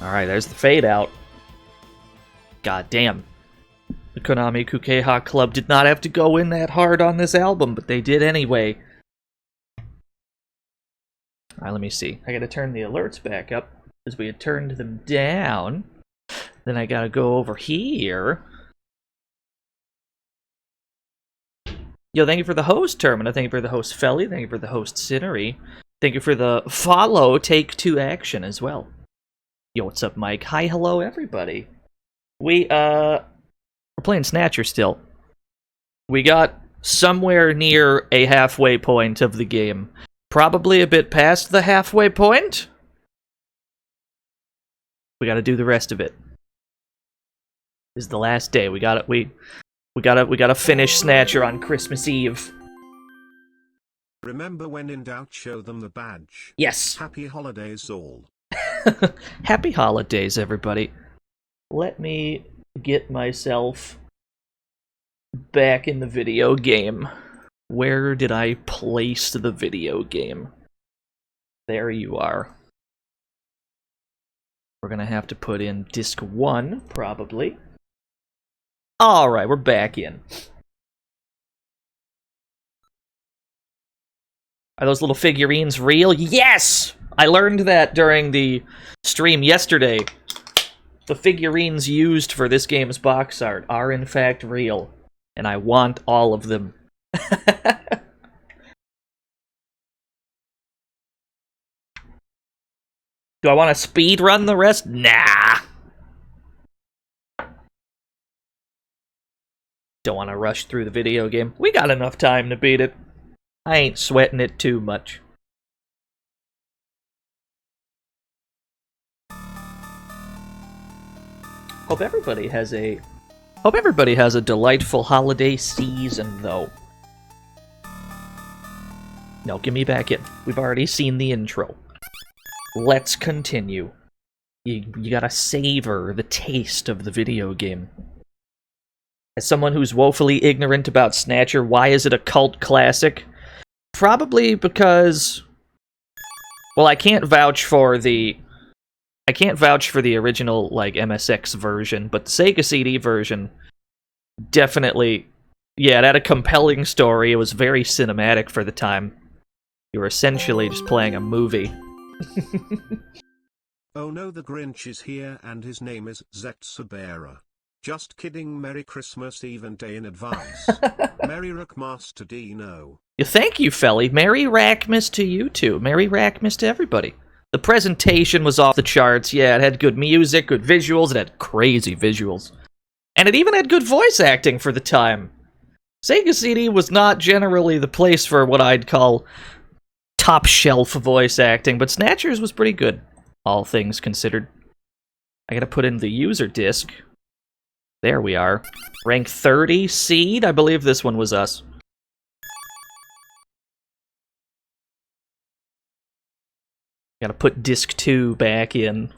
Alright, there's the fade out. God damn. The Konami Kukeha Club did not have to go in that hard on this album, but they did anyway. Alright, let me see. I gotta turn the alerts back up, because we had turned them down. Then I gotta go over here. Yo, thank you for the host, Termina. Thank you for the host, Felly. Thank you for the host, Cinnery. Thank you for the follow, Take 2 Action as well. Yo, what's up, Mike? Hi, hello, everybody. We're playing Snatcher still. We got somewhere near a halfway point of the game. Probably a bit past the halfway point. We gotta do the rest of it. This is the last day. We gotta finish Snatcher on Christmas Eve. Remember, when in doubt, show them the badge. Yes. Happy holidays all. Happy holidays, everybody. Let me get myself back in the video game. Where did I place the video game? There you are. We're gonna have to put in disc 1, probably. Alright, we're back in. Are those little figurines real? Yes! I learned that during the stream yesterday. The figurines used for this game's box art are in fact real. And I want all of them. Do I want to speed run the rest? Nah! Don't want to rush through the video game. We got enough time to beat it. I ain't sweating it too much. Hope everybody has a delightful holiday season, though. No, get me back in. We've already seen the intro. Let's continue. You gotta savor the taste of the video game. As someone who's woefully ignorant about Snatcher, why is it a cult classic? Probably because... well, I can't vouch for the original, like, MSX version, but the Sega CD version definitely... yeah, it had a compelling story. It was very cinematic for the time. You were essentially just playing a movie. Oh no, the Grinch is here and his name is Zetsubera. Just kidding, Merry Christmas Eve and day in advance. Merry Rackmaster Dino. Yeah, thank you, Felly. Merry Rackmas to you too. Merry Rackmas to everybody. The presentation was off the charts. Yeah, it had good music, good visuals, it had crazy visuals. And it even had good voice acting for the time. Sega CD was not generally the place for what I'd call top-shelf voice acting, but Snatcher's was pretty good, all things considered. I gotta put in the user disc. There we are. Rank 30, Seed? I believe this one was us. Gotta put disc 2 back in.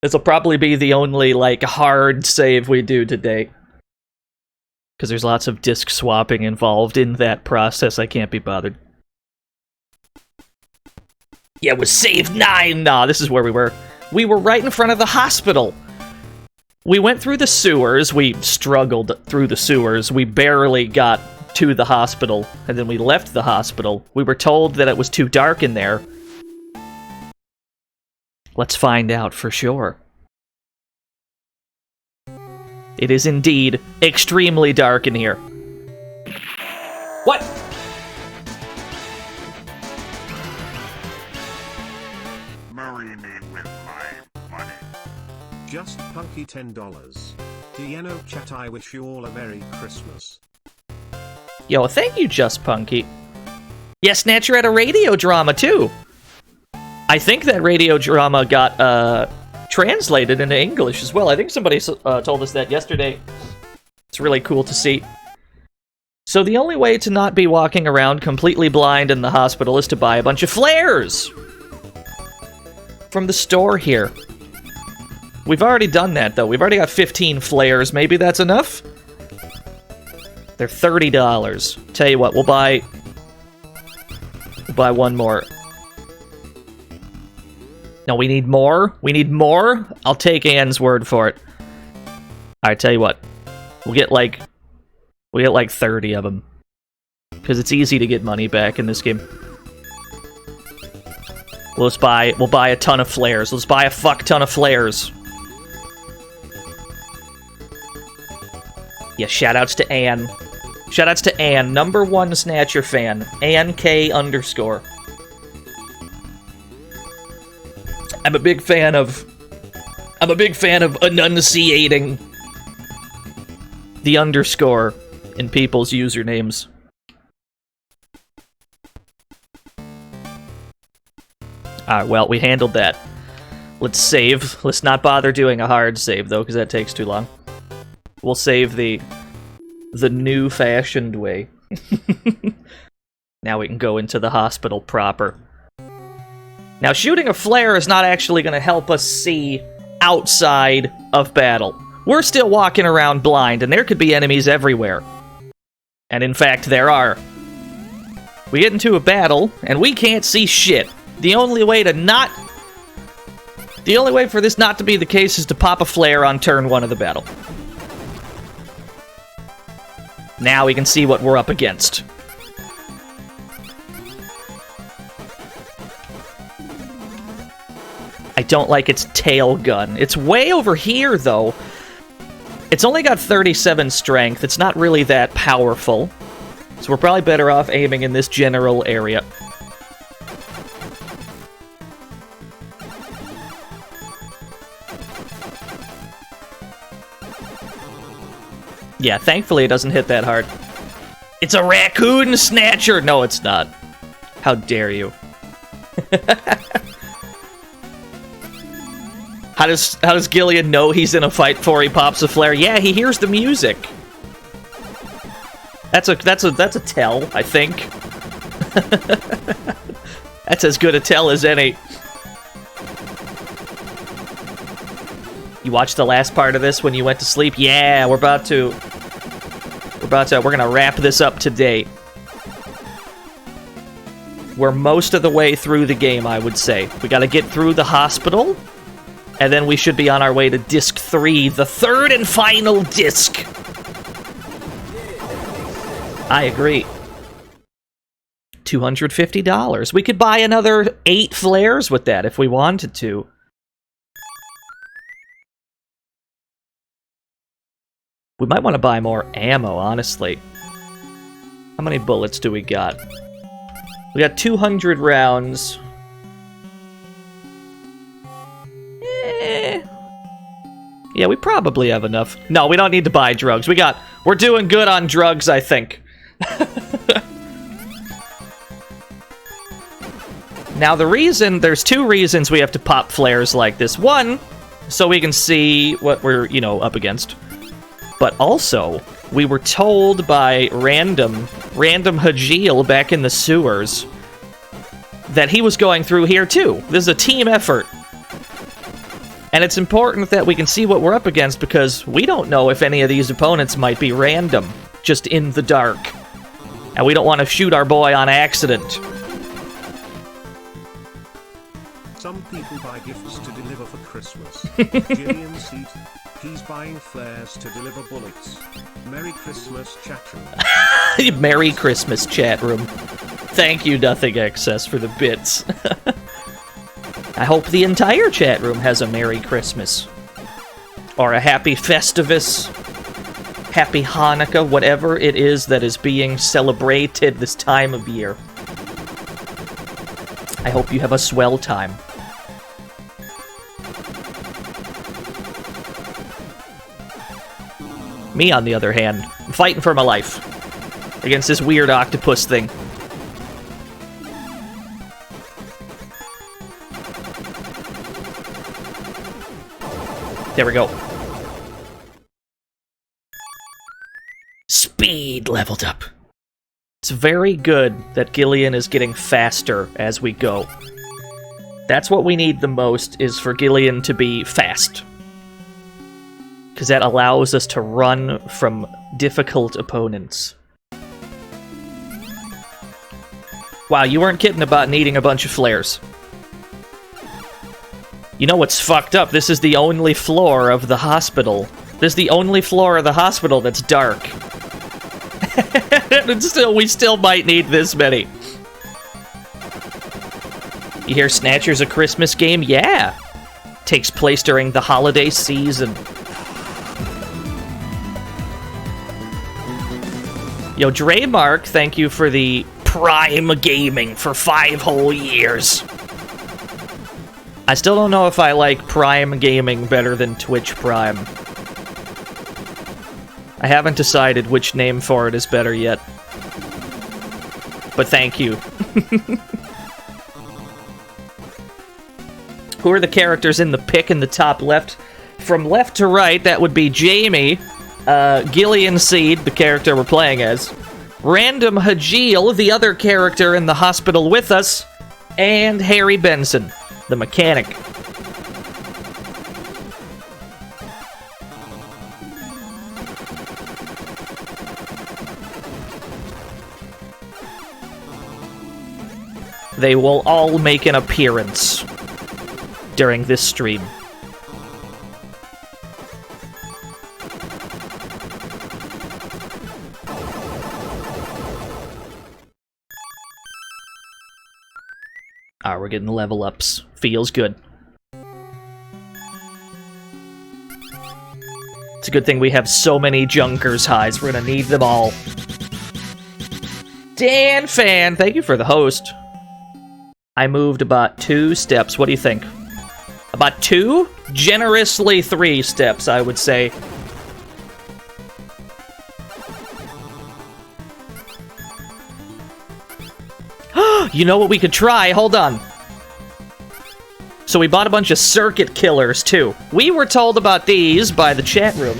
This'll probably be the only, like, hard save we do today. Because there's lots of disc swapping involved in that process. I can't be bothered. Yeah, it was save 9! Nah, this is where we were. We were right in front of the hospital. We went through the sewers. We struggled through the sewers. We barely got to the hospital. And then we left the hospital. We were told that it was too dark in there. Let's find out for sure. It is indeed extremely dark in here. What? Marry me with my money. Just punky $10. Dieno chat, I wish you all a Merry Christmas. Yo, thank you, Just Punky. Yeah, Snatcher had a radio drama, too. I think that radio drama got, translated into English as well. I think somebody told us that yesterday. It's really cool to see. So the only way to not be walking around completely blind in the hospital is to buy a bunch of flares! From the store here. We've already done that, though. We've already got 15 flares. Maybe that's enough? They're $30. Tell you what, we'll buy one more. No, we need more. We need more. I'll take Anne's word for it. Alright, tell you what. We'll get like 30 of them. Because it's easy to get money back in this game. We'll buy a ton of flares. Let's buy a fuck ton of flares. Yeah, shoutouts to Anne. Shoutouts to Anne, #1 Snatcher fan. Anne K _. I'm a big fan of enunciating the underscore in people's usernames. Alright, well, we handled that. Let's save. Let's not bother doing a hard save, though, because that takes too long. We'll save the new-fashioned way. Now we can go into the hospital proper. Now, shooting a flare is not actually going to help us see outside of battle. We're still walking around blind, and there could be enemies everywhere. And in fact, there are. We get into a battle, and we can't see shit. The only way for this not to be the case is to pop a flare on turn 1 of the battle. Now we can see what we're up against. I don't like its tail gun. It's way over here, though. It's only got 37 strength. It's not really that powerful. So we're probably better off aiming in this general area. Yeah, thankfully it doesn't hit that hard. It's a raccoon snatcher! No, it's not. How dare you. How does Gillian know he's in a fight before he pops a flare? Yeah, he hears the music. That's a tell, I think. That's as good a tell as any. You watched the last part of this when you went to sleep? Yeah, we're gonna wrap this up today. We're most of the way through the game, I would say. We gotta get through the hospital, and then we should be on our way to Disc 3, the third and final disc. I agree. $250. We could buy another 8 flares with that if we wanted to. We might want to buy more ammo, honestly. How many bullets do we got? We got 200 rounds. Yeah, we probably have enough. No, we don't need to buy drugs. We're doing good on drugs, I think. Now, there's 2 reasons we have to pop flares like this. One, so we can see what we're, up against. But also, we were told by random Hajil back in the sewers that he was going through here too. This is a team effort. And it's important that we can see what we're up against because we don't know if any of these opponents might be random, just in the dark. And we don't want to shoot our boy on accident. Some people buy gifts to deliver for Christmas. Gillian Seat, he's buying flares to deliver bullets. Merry Christmas, chat room. Merry Christmas, chat room. Thank you, Nothing Excess, for the bits. I hope the entire chat room has a Merry Christmas. Or a Happy Festivus. Happy Hanukkah, whatever it is that is being celebrated this time of year. I hope you have a swell time. Me, on the other hand, I'm fighting for my life against this weird octopus thing. There we go. Speed leveled up. It's very good that Gillian is getting faster as we go. That's what we need the most, is for Gillian to be fast. Because that allows us to run from difficult opponents. Wow, you weren't kidding about needing a bunch of flares. You know what's fucked up? This is the only floor of the hospital. This is the only floor of the hospital that's dark. And still, we still might need this many. You hear Snatcher's a Christmas game? Yeah. Takes place during the holiday season. Yo, Dremark, thank you for the Prime Gaming for 5 whole years. I still don't know if I like Prime Gaming better than Twitch Prime. I haven't decided which name for it is better yet. But thank you. Who are the characters in the pic in the top left? From left to right, that would be Jamie, Gillian Seed, the character we're playing as, Random Hajil, the other character in the hospital with us, and Harry Benson, the mechanic. They will all make an appearance during this stream. Alright, we're getting level ups. Feels good. It's a good thing we have so many Junkers highs. We're gonna need them all. Dan Fan, thank you for the host. I moved about 2 steps. What do you think? About 2? Generously 3 steps, I would say. You know what we could try? Hold on. So we bought a bunch of circuit killers, too. We were told about these by the chat room.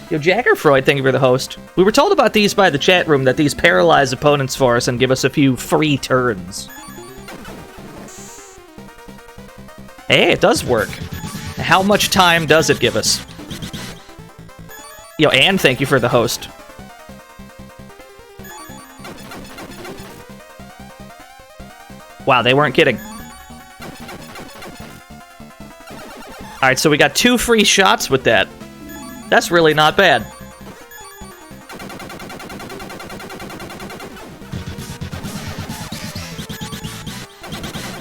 Yo, Jaggerfreud, thank you for the host. We were told about these by the chat room, that these paralyze opponents for us and give us a few free turns. Hey, it does work. How much time does it give us? Yo, Anne, thank you for the host. Wow, they weren't kidding. Alright, so we got 2 free shots with that. That's really not bad.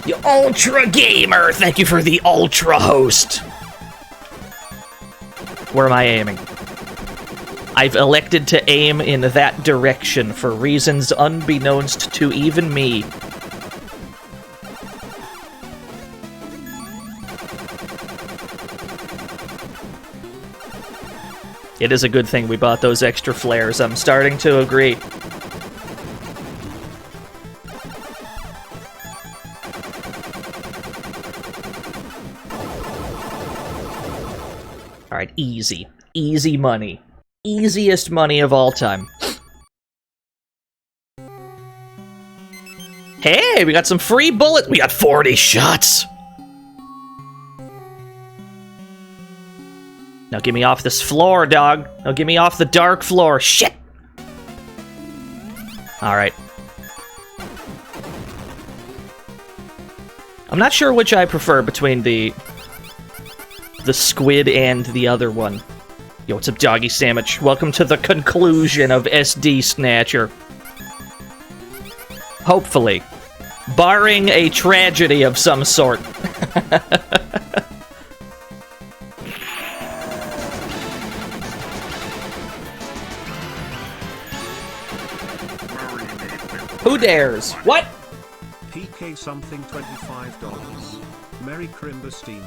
You Ultra Gamer, thank you for the Ultra host. Where am I aiming? I've elected to aim in that direction for reasons unbeknownst to even me. It is a good thing we bought those extra flares. I'm starting to agree. Alright, easy. Easy money. Easiest money of all time. Hey, we got some free bullets. We got 40 shots. Now get me off this floor, dog. Now get me off the dark floor. Shit! Alright. I'm not sure which I prefer between the squid and the other one. Yo, what's up, Doggy Sandwich? Welcome to the conclusion of SD Snatcher. Hopefully. Barring a tragedy of some sort. Who dares? What? PK something $25. Merry Crimbastino.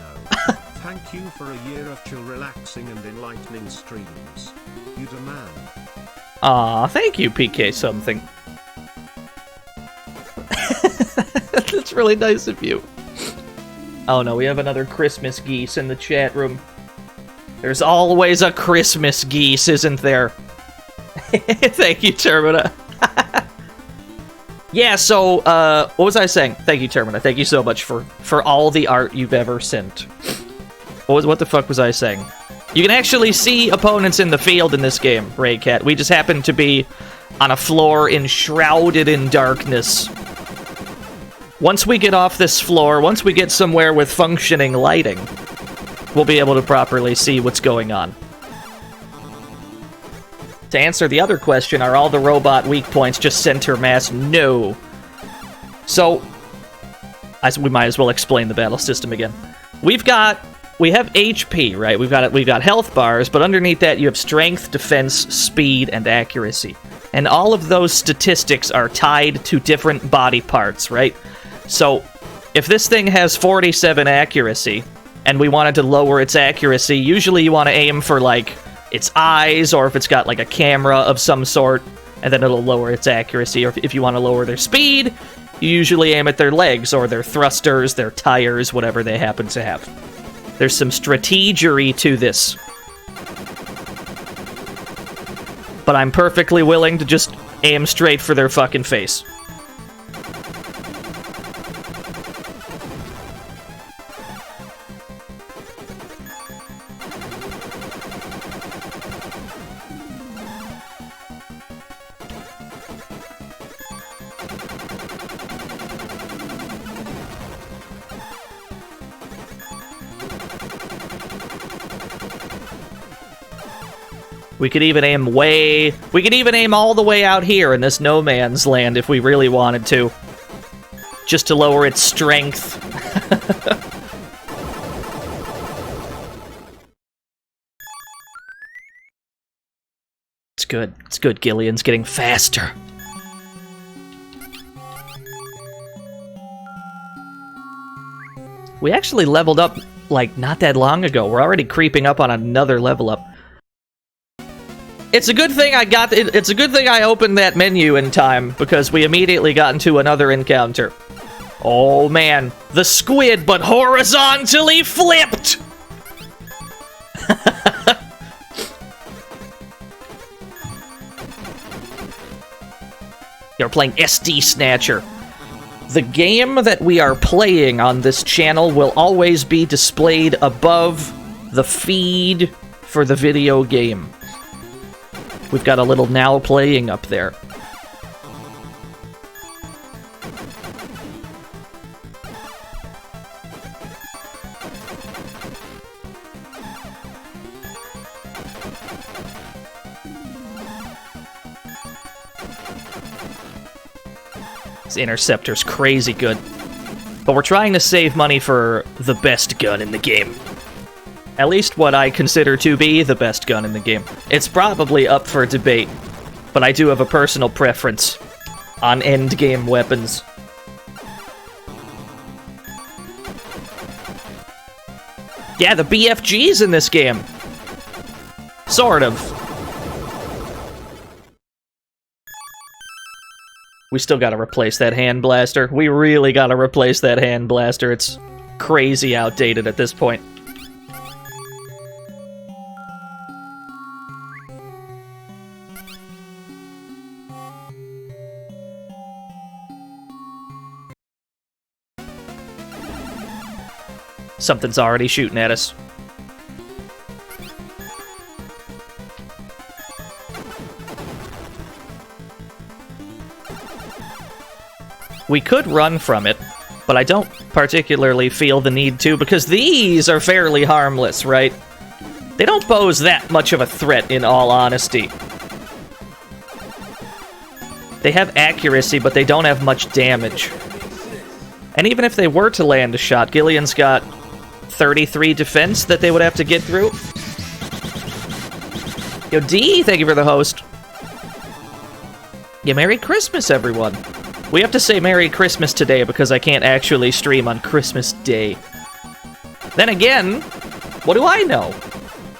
Thank you for a year of chill, relaxing and enlightening streams. You the man. Aw, thank you, PK something. That's really nice of you. Oh no, we have another Christmas geese in the chat room. There's always a Christmas geese, isn't there? Thank you, Termina. Yeah, so, what was I saying? Thank you, Termina. Thank you so much for all the art you've ever sent. What the fuck was I saying? You can actually see opponents in the field in this game, Raycat. We just happen to be on a floor enshrouded in darkness. once we get off this floor, once we get somewhere with functioning lighting, we'll be able to properly see what's going on. To answer the other question, are all the robot weak points just center mass? No. So, we might as well explain the battle system again. We have HP, right? We've got health bars, but underneath that you have strength, defense, speed, and accuracy. And all of those statistics are tied to different body parts, right? So, if this thing has 47 accuracy, and we wanted to lower its accuracy, usually you want to aim for, like, its eyes, or if it's got, like, a camera of some sort, and then it'll lower its accuracy. Or if you want to lower their speed, you usually aim at their legs, or their thrusters, their tires, whatever they happen to have. There's some strategery to this. But I'm perfectly willing to just aim straight for their fucking face. We could even aim all the way out here in this no man's land if we really wanted to. Just to lower its strength. It's good. It's good. Gillian's getting faster. We actually leveled up, like, not that long ago. We're already creeping up on another level up. It's a good thing it's a good thing I opened that menu in time, because we immediately got into another encounter. Oh man, the squid, but horizontally flipped! You're playing SD Snatcher. The game that we are playing on this channel will always be displayed above the feed for the video game. We've got a little now playing up there. This Interceptor's crazy good. But we're trying to save money for the best gun in the game. At least what I consider to be the best gun in the game. It's probably up for debate, but I do have a personal preference on endgame weapons. Yeah, the BFG's in this game. Sort of. We still gotta replace that hand blaster. We really gotta replace that hand blaster. It's crazy outdated at this point. Something's already shooting at us. We could run from it, but I don't particularly feel the need to, because these are fairly harmless, right? They don't pose that much of a threat, in all honesty. They have accuracy, but they don't have much damage. And even if they were to land a shot, Gillian's got 33 defense that they would have to get through. Yo, D, thank you for the host. Yeah, Merry Christmas, everyone. We have to say Merry Christmas today because I can't actually stream on Christmas Day. Then again, what do I know?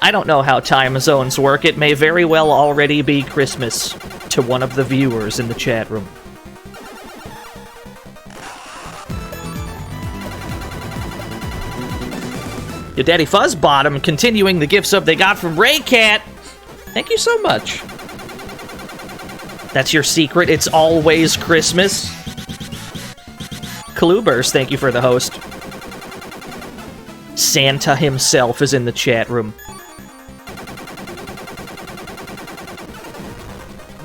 I don't know how time zones work. It may very well already be Christmas to one of the viewers in the chat room. Your Daddy Fuzzbottom continuing the gift sub they got from Raycat. Thank you so much. That's your secret. It's always Christmas. Kalubers, thank you for the host. Santa himself is in the chat room.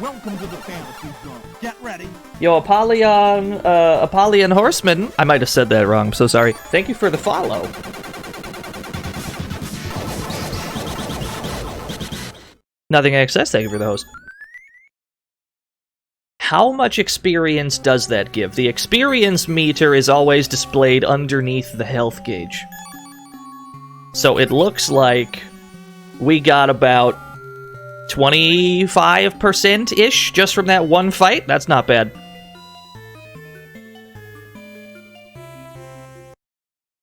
Welcome to the fantasy zone. Get ready. Yo, Apollyon Horseman. I might have said that wrong, I'm so sorry. Thank you for the follow. Nothing access, thank you for the host. How much experience does that give? The experience meter is always displayed underneath the health gauge. So it looks like we got about 25%-ish just from that one fight. That's not bad.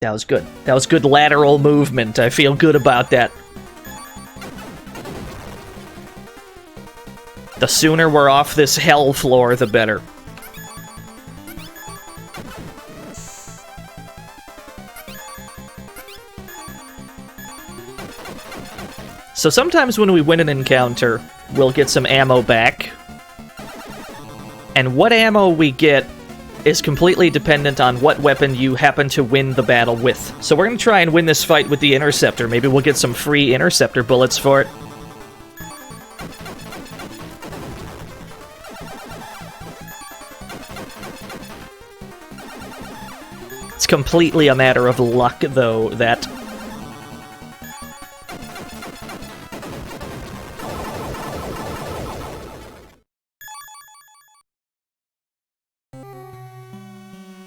That was good. That was good lateral movement. I feel good about that. The sooner we're off this hell floor, the better. So sometimes when we win an encounter, we'll get some ammo back. And what ammo we get is completely dependent on what weapon you happen to win the battle with. So we're going to try and win this fight with the Interceptor. Maybe we'll get some free Interceptor bullets for it. It's completely a matter of luck, though, that...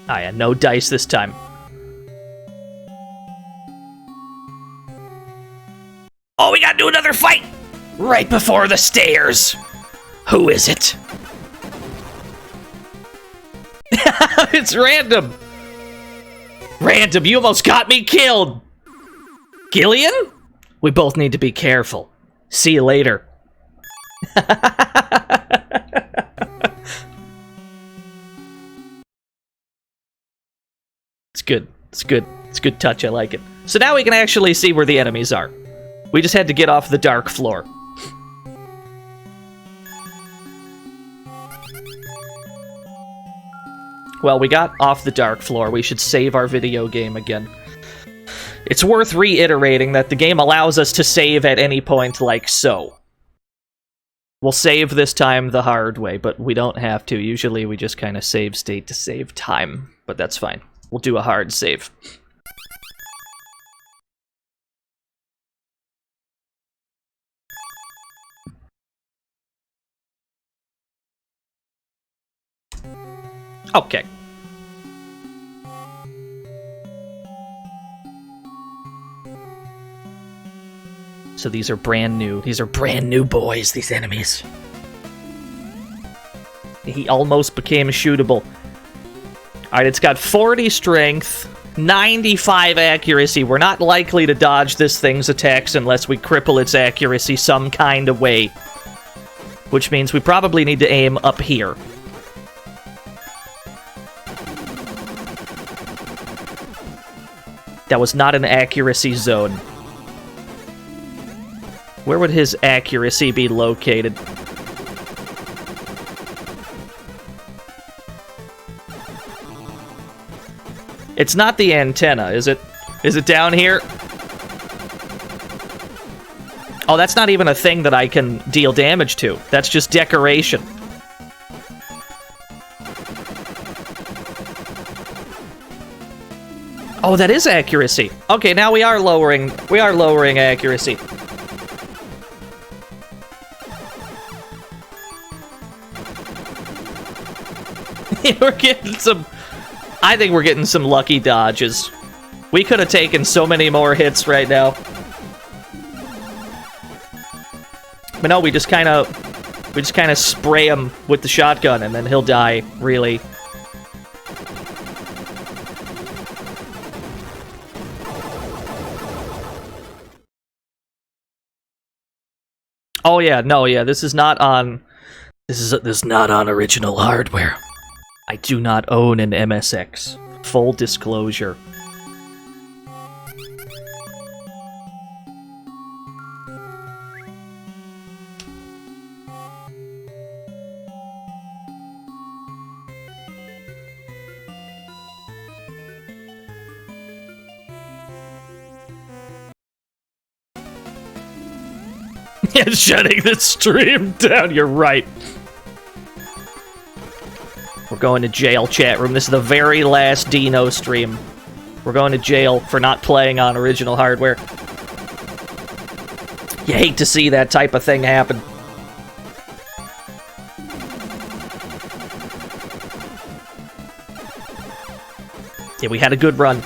Ah, yeah, no dice this time. Oh, we gotta do another fight! Right before the stairs! Who is it? It's random! Random, you almost got me killed! Gillian? We both need to be careful. See you later. It's good. It's good. It's a good touch. I like it. So now we can actually see where the enemies are. We just had to get off the dark floor. Well, we got off the dark floor. We should save our video game again. It's worth reiterating that the game allows us to save at any point like so. We'll save this time the hard way, but we don't have to. Usually we just kind of save state to save time, but that's fine. We'll do a hard save. Okay. So these are brand new. These are brand new boys, these enemies. He almost became shootable. Alright, it's got 40 strength, 95 accuracy. We're not likely to dodge this thing's attacks unless we cripple its accuracy some kind of way. Which means we probably need to aim up here. That was not an accuracy zone. Where would his accuracy be located? It's not the antenna, is it? Is it down here? Oh, that's not even a thing that I can deal damage to. That's just decoration. Oh, that is accuracy. Okay, now we are lowering accuracy. We're getting some... I think we're getting some lucky dodges. We could have taken so many more hits right now. But no, we just kind of spray him with the shotgun and then he'll die, really. Oh yeah, no, yeah, this is not on original hardware. I do not own an MSX. Full disclosure. Yeah, shutting the stream down, you're right. going to jail, chat room. This is the very last Dino stream. We're going to jail for not playing on original hardware. You hate to see that type of thing happen. Yeah, we had a good run.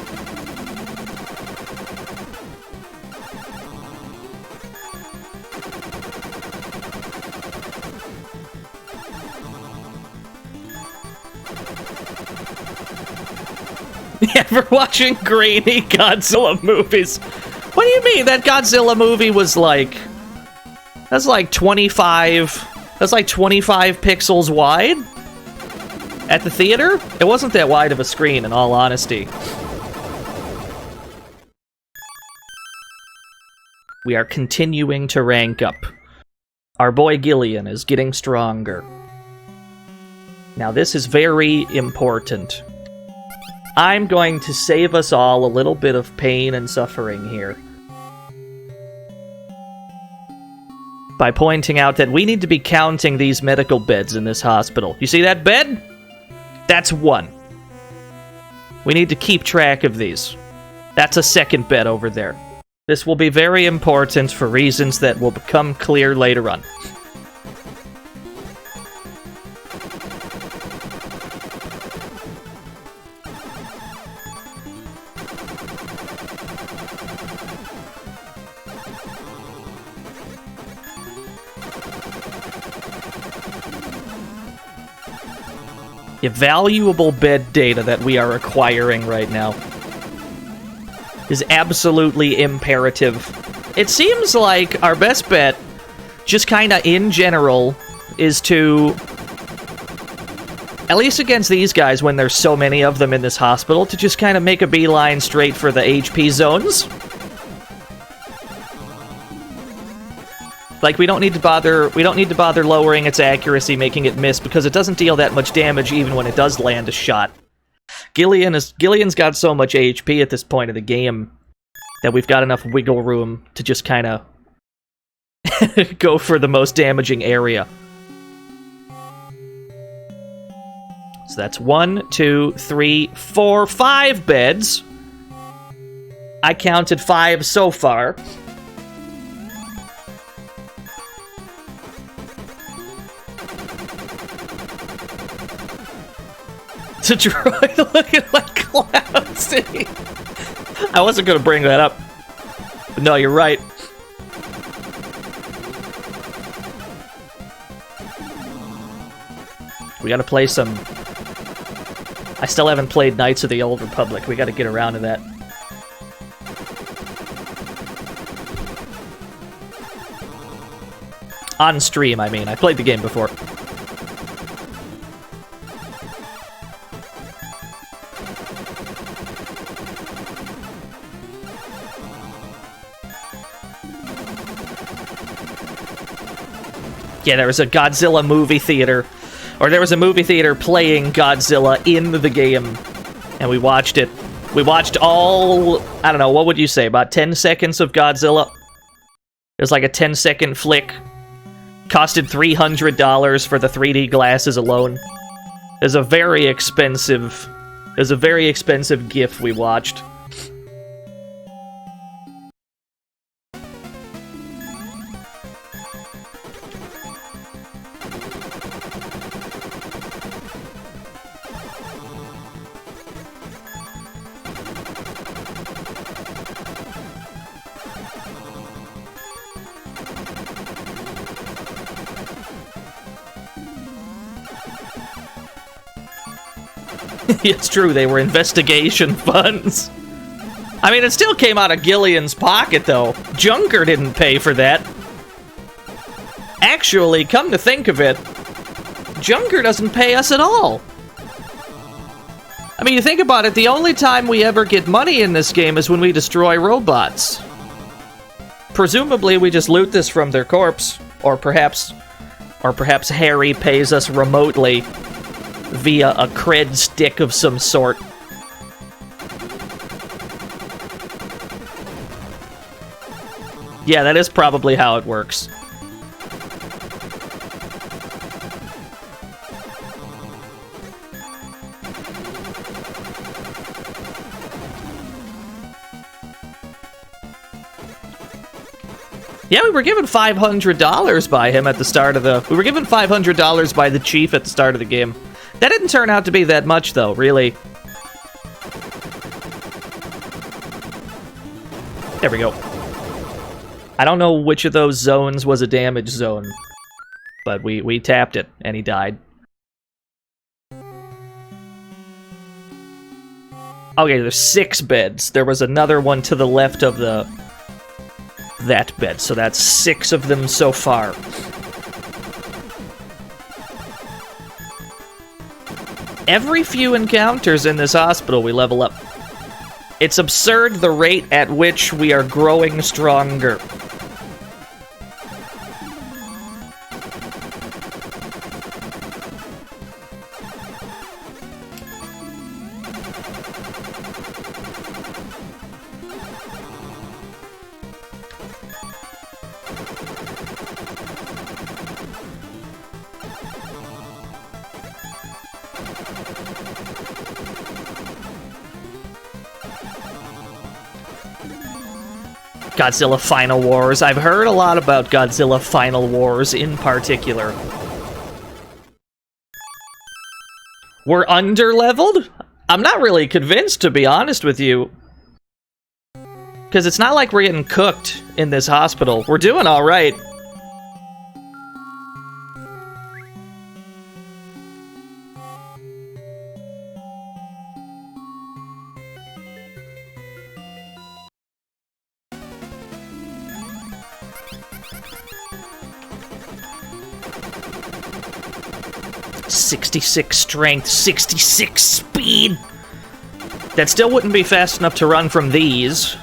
Ever watching grainy Godzilla movies? What do you mean? That Godzilla movie was like... That's like 25... That's like 25 pixels wide? At the theater? It wasn't that wide of a screen, in all honesty. We are continuing to rank up. Our boy Gillian is getting stronger. Now this is very important. I'm going to save us all a little bit of pain and suffering here by pointing out that we need to be counting these medical beds in this hospital. You see that bed? That's one. We need to keep track of these. That's a second bed over there. This will be very important for reasons that will become clear later on. The valuable bed data that we are acquiring right now is absolutely imperative. It seems like our best bet, just kinda in general, is to, at least against these guys when there's so many of them in this hospital, to just kinda make a beeline straight for the HP zones. Like, we don't need to bother lowering its accuracy, making it miss, because it doesn't deal that much damage even when it does land a shot. Gillian's got so much HP at this point of the game that we've got enough wiggle room to just kind of go for the most damaging area. So that's 1, 2, 3, 4, 5 beds. I counted 5 so far. To droid looking like Cloud City. I wasn't gonna bring that up. But no, you're right. We gotta play some... I still haven't played Knights of the Old Republic. We gotta get around to that. On stream, I mean. I played the game before. Yeah, there was a Godzilla movie theater, or there was a movie theater playing Godzilla in the game, and we watched it. We watched all, I don't know, what would you say, about 10 seconds of Godzilla? It was like a 10-second flick. Costed $300 for the 3D glasses alone. It was a very expensive GIF we watched. It's true, they were investigation funds. I mean, it still came out of Gillian's pocket, though. Junker didn't pay for that. Actually, come to think of it, Junker doesn't pay us at all. I mean, you think about it, the only time we ever get money in this game is when we destroy robots. Presumably, we just loot this from their corpse, or perhaps Harry pays us remotely via a cred stick of some sort. Yeah, that is probably how it works. Yeah, we were given $500 by him at the start of the... We were given $500 by the chief at the start of the game. That didn't turn out to be that much, though, really. There we go. I don't know which of those zones was a damage zone, but we tapped it, and he died. Okay, there's 6 beds. There was another one to the left of that bed, so that's 6 of them so far. Every few encounters in this hospital, we level up. It's absurd the rate at which we are growing stronger. Godzilla Final Wars. I've heard a lot about Godzilla Final Wars in particular. We're under-leveled? I'm not really convinced, to be honest with you. Because it's not like we're getting cooked in this hospital. We're doing alright. .66 strength, 66 speed. That still wouldn't be fast enough to run from these.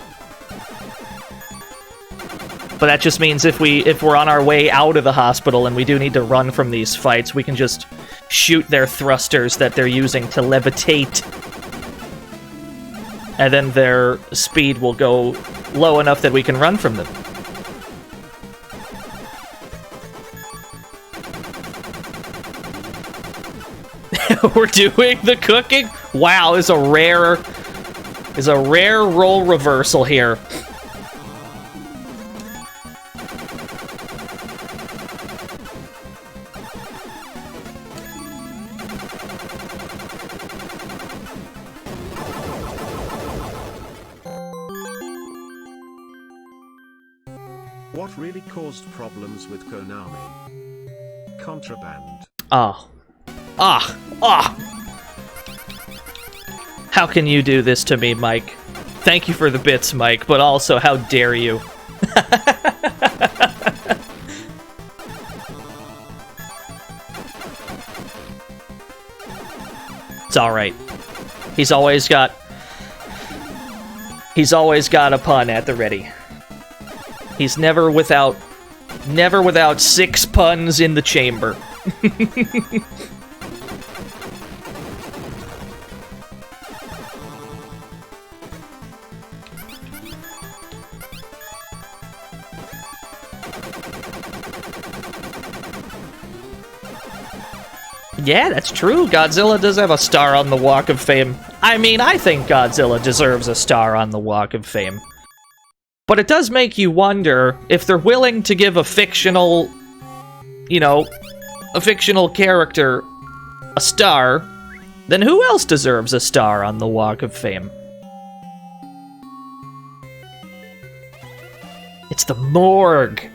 But that just means if we're on our way out of the hospital and we do need to run from these fights, we can just shoot their thrusters that they're using to levitate. And then their speed will go low enough that we can run from them. We're doing the cooking? Wow, is a rare role reversal here. What really caused problems with Konami? Contraband. Oh. How can you do this to me, Mike? Thank you for the bits, Mike, but also, how dare you? It's alright. He's always got a pun at the ready. He's never without 6 puns in the chamber. Yeah, that's true. Godzilla does have a star on the Walk of Fame. I mean, I think Godzilla deserves a star on the Walk of Fame. But it does make you wonder if they're willing to give a fictional, you know, a fictional character a star, then who else deserves a star on the Walk of Fame? It's the morgue.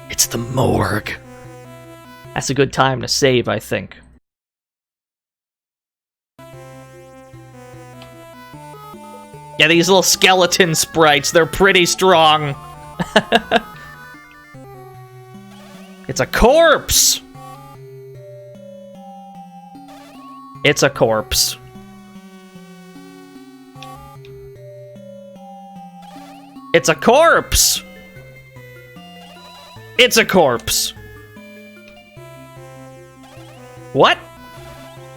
It's the morgue. That's a good time to save, I think. Yeah, these little skeleton sprites, they're pretty strong. It's a corpse! It's a corpse. It's a corpse! It's a corpse. What?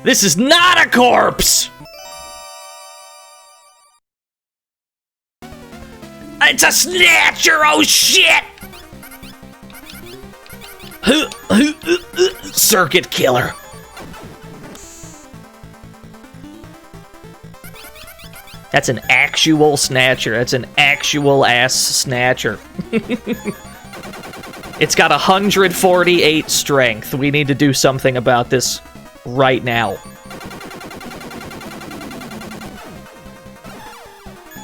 This is not a corpse! It's a Snatcher! Oh shit! Circuit killer. That's an actual Snatcher. That's an actual ass Snatcher. It's got 148 strength. We need to do something about this right now.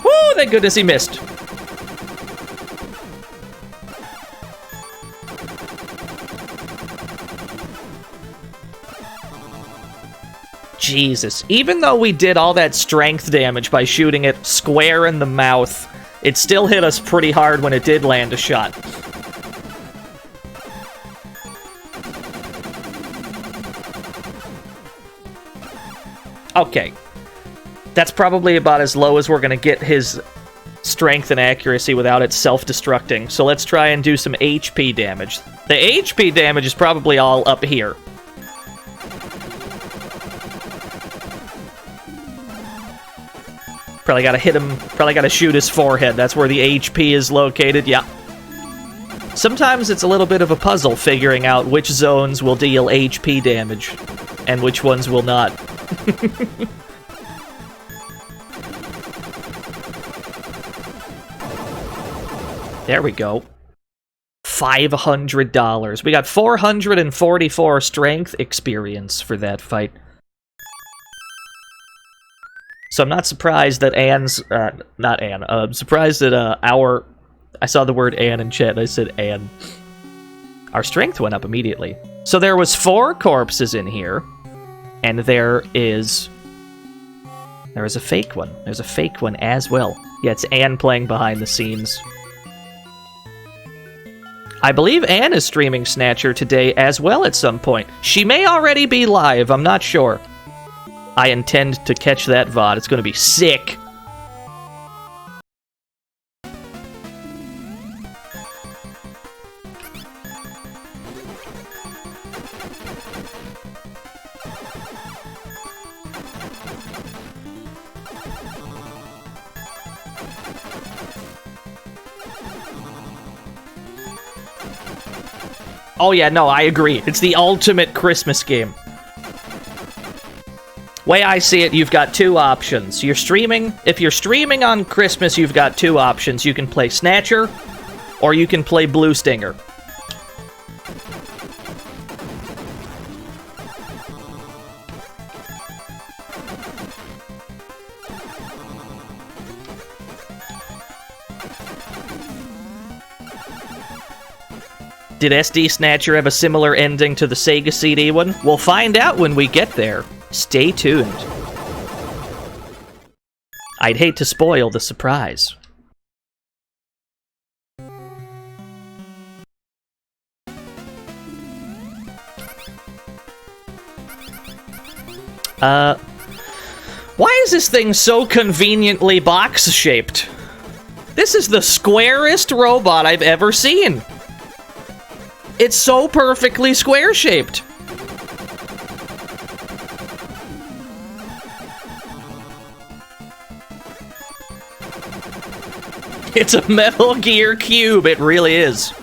Woo! Thank goodness he missed. Jesus. Even though we did all that strength damage by shooting it square in the mouth, it still hit us pretty hard when it did land a shot. Okay. That's probably about as low as we're going to get his strength and accuracy without it self-destructing. So let's try and do some HP damage. The HP damage is probably all up here. Probably gotta hit him, probably gotta shoot his forehead. That's where the HP is located, yeah. Sometimes it's a little bit of a puzzle figuring out which zones will deal HP damage and which ones will not. There we go. $500. We got 444 strength experience for that fight. So I'm not surprised that Anne's... not Anne. I'm surprised that our... I saw the word Anne in chat and I said Anne. Our strength went up immediately. So there was 4 corpses in here. And there is a fake one. There's a fake one as well. Yeah, it's Anne playing behind the scenes. I believe Anne is streaming Snatcher today as well at some point. She may already be live, I'm not sure. I intend to catch that VOD. It's going to be sick. Oh yeah, no, I agree. It's the ultimate Christmas game. Way I see it, you've got 2 options. You're streaming. If you're streaming on Christmas, you've got 2 options. You can play Snatcher, or you can play Blue Stinger. Did SD Snatcher have a similar ending to the Sega CD one? We'll find out when we get there. Stay tuned. I'd hate to spoil the surprise. Why is this thing so conveniently box-shaped? This is the squarest robot I've ever seen. It's so perfectly square-shaped. It's a Metal Gear cube, it really is.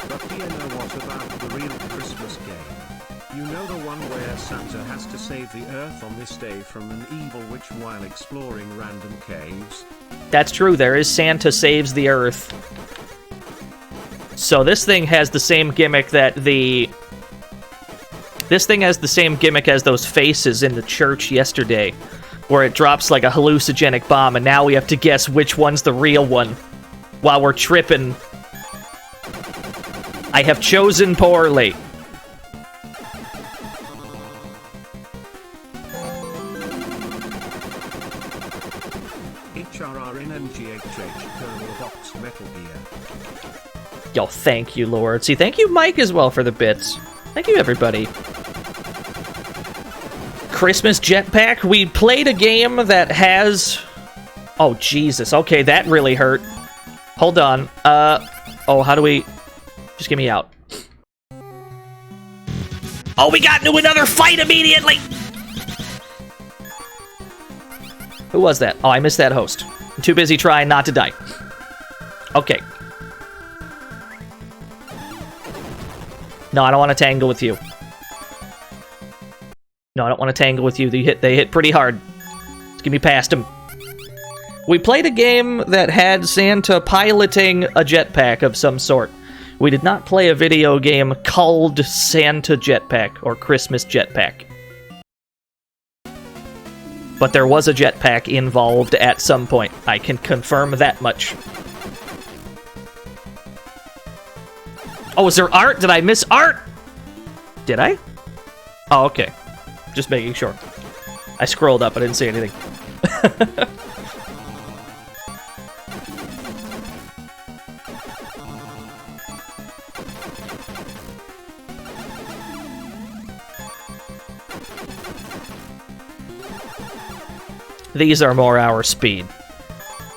But do you know what about the real Christmas game? You know the one where Santa has to save the Earth on this day from an evil witch while exploring random caves? That's true, there is Santa Saves the Earth. So this thing has the same gimmick that the... This thing has the same gimmick as those faces in the church yesterday, where it drops like a hallucinogenic bomb, and now we have to guess which one's the real one, while we're tripping. I have chosen poorly. HRRNNGHH kernel box Metal Gear. Yo, thank you, Lord. See, thank you, Mike, as well, for the bits. Thank you, everybody. Christmas Jetpack. We played a game that has... Oh, Jesus. Okay, that really hurt. Hold on. Oh, how do we... Just get me out. Oh, we got into another fight immediately! Who was that? Oh, I missed that host. I'm too busy trying not to die. Okay. No, I don't want to tangle with you. No, I don't want to tangle with you. They hit pretty hard. Let's get me past them. We played a game that had Santa piloting a jetpack of some sort. We did not play a video game called Santa Jetpack or Christmas Jetpack. But there was a jetpack involved at some point. I can confirm that much. Oh, is there art? Did I miss art? Did I? Oh, okay. Just making sure. I scrolled up, I didn't see anything. These are more our speed.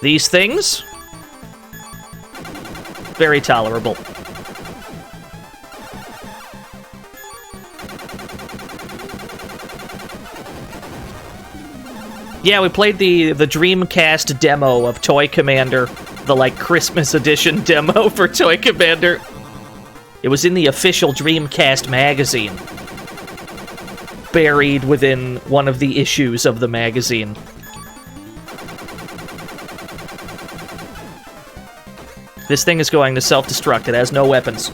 These things? Very tolerable. Yeah, we played the Dreamcast demo of Toy Commander, the, like, Christmas edition demo for Toy Commander. It was in the official Dreamcast magazine, buried within one of the issues of the magazine. This thing is going to self-destruct. It has no weapons.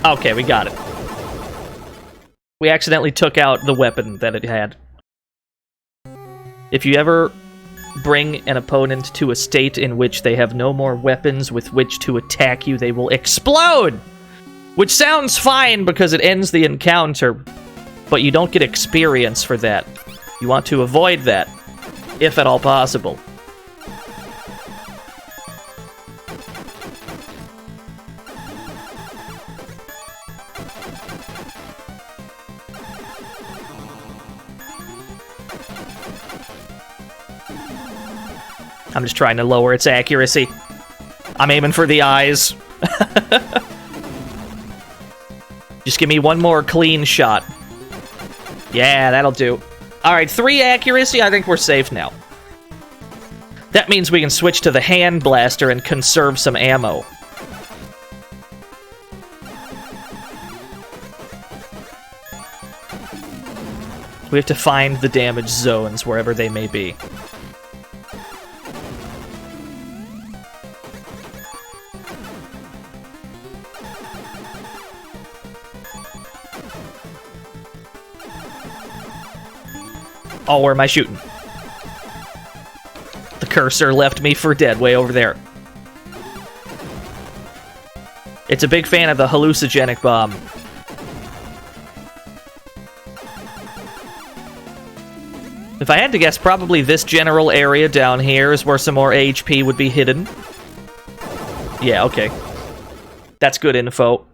Okay, we got it. We accidentally took out the weapon that it had. If you ever bring an opponent to a state in which they have no more weapons with which to attack you, they will explode! Which sounds fine because it ends the encounter, but you don't get experience for that. You want to avoid that, if at all possible. I'm just trying to lower its accuracy. I'm aiming for the eyes. Just give me one more clean shot. Yeah, that'll do. Alright, 3 accuracy, I think we're safe now. That means we can switch to the hand blaster and conserve some ammo. We have to find the damage zones wherever they may be. Oh, where am I shooting? The cursor left me for dead way over there. It's a big fan of the hallucinogenic bomb. If I had to guess, probably this general area down here is where some more HP would be hidden. Yeah, okay. That's good info.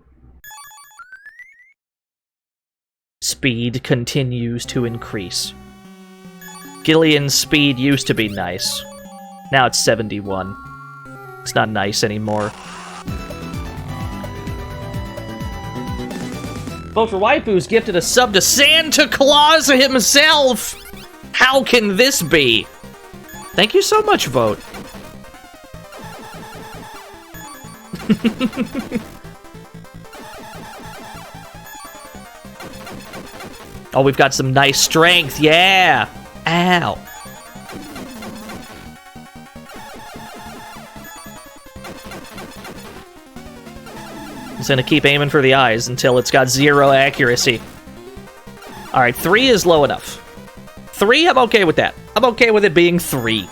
Speed continues to increase. Gillian's speed used to be nice. Now it's 71. It's not nice anymore. Vote for Waifu's gifted a sub to Santa Claus himself! How can this be? Thank you so much, Vote. Oh, we've got some nice strength, yeah! Ow. Just gonna keep aiming for the eyes until it's got 0 accuracy. Alright, 3 is low enough. 3, I'm okay with that. I'm okay with it being 3.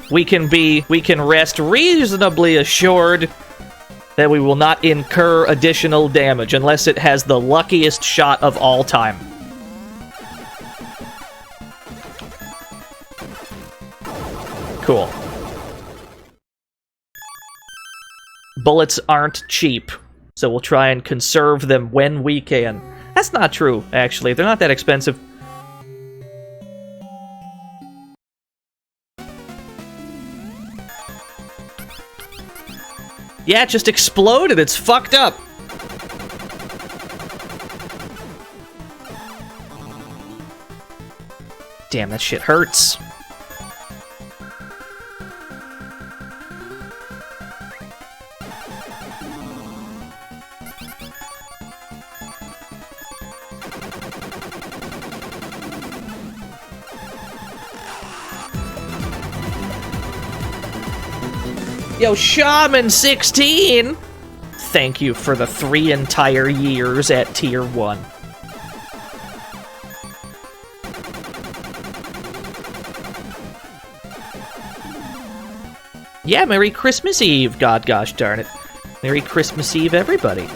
We can rest reasonably assured that we will not incur additional damage unless it has the luckiest shot of all time. Cool. Bullets aren't cheap, so we'll try and conserve them when we can. That's not true, actually. They're not that expensive. Yeah, it just exploded. It's fucked up. Damn, that shit hurts. Yo, Shaman 16! Thank you for the 3 entire years at Tier 1. Yeah, Merry Christmas Eve, god gosh darn it. Merry Christmas Eve, everybody.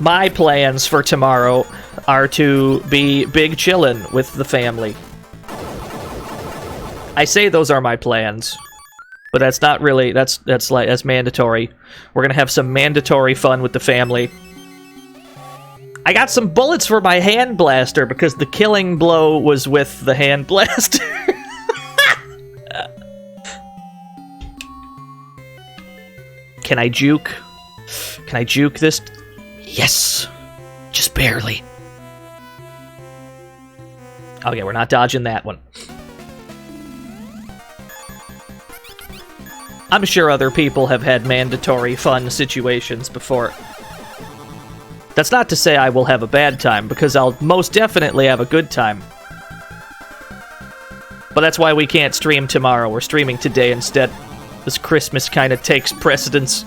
My plans for tomorrow are to be big chillin' with the family. I say those are my plans, but that's not really, that's mandatory. We're gonna have some mandatory fun with the family. I got some bullets for my hand blaster because the killing blow was with the hand blaster. Can I juke? Can I juke this? Yes! Just barely. Okay, we're not dodging that one. I'm sure other people have had mandatory fun situations before. That's not to say I will have a bad time, because I'll most definitely have a good time. But that's why we can't stream tomorrow. We're streaming today instead. This Christmas kind of takes precedence.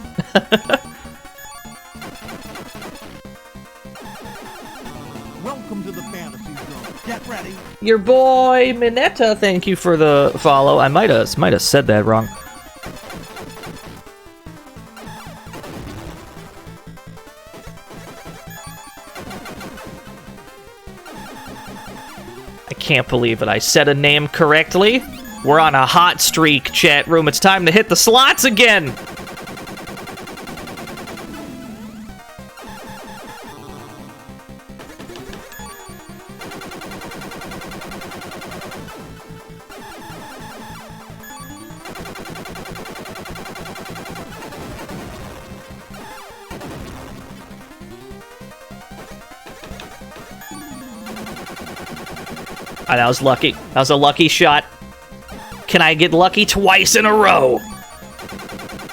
Welcome to the fantasy zone. Get ready. Your boy Minetta, thank you for the follow. I might have said that wrong. I can't believe it. I said a name correctly. We're on a hot streak, chat room. It's time to hit the slots again. Ah, that was lucky. That was a lucky shot. Can I get lucky twice in a row?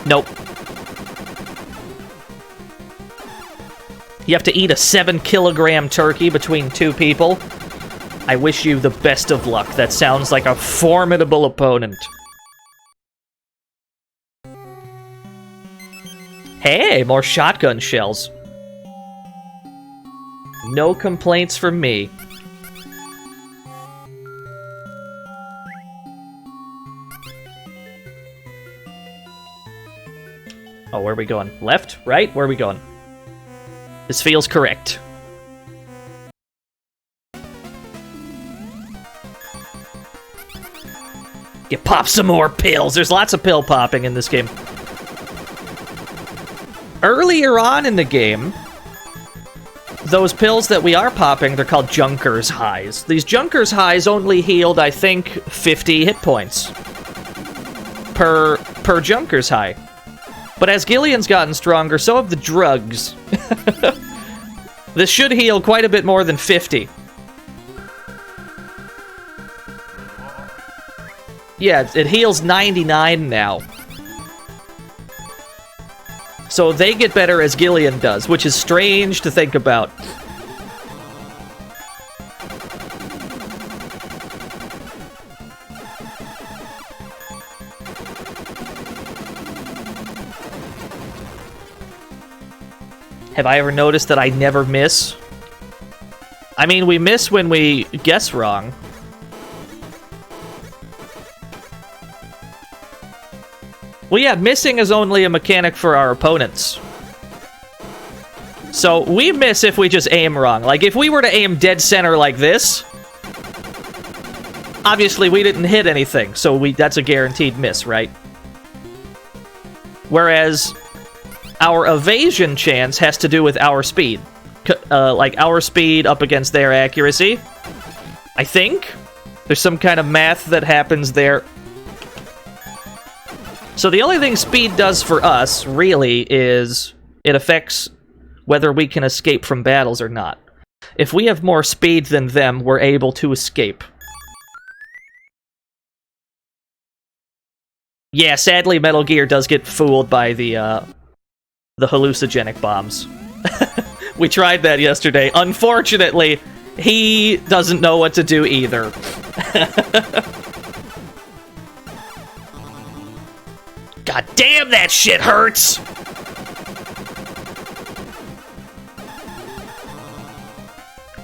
Nope. You have to eat a 7-kilogram turkey between 2 people. I wish you the best of luck. That sounds like a formidable opponent. Hey, more shotgun shells. No complaints from me. Oh, where are we going? Left? Right? Where are we going? This feels correct. You pop some more pills. There's lots of pill popping in this game. Earlier on in the game, those pills that we are popping, they're called Junker's Highs. These Junker's Highs only healed, I think, 50 hit points per Junker's High. But as Gillian's gotten stronger, so have the drugs. This should heal quite a bit more than 50. Yeah, it heals 99 now. So they get better as Gillian does, which is strange to think about. Have I ever noticed that I never miss? I mean, we miss when we guess wrong. Well, yeah, missing is only a mechanic for our opponents. So, we miss if we just aim wrong. Like, if we were to aim dead center like this, obviously we didn't hit anything, so that's a guaranteed miss, right? Whereas our evasion chance has to do with our speed. Like, our speed up against their accuracy. I think. There's some kind of math that happens there. So the only thing speed does for us, really, is it affects whether we can escape from battles or not. If we have more speed than them, we're able to escape. Yeah, sadly, Metal Gear does get fooled by the hallucinogenic bombs. We tried that yesterday. Unfortunately, he doesn't know what to do either. God damn, that shit hurts!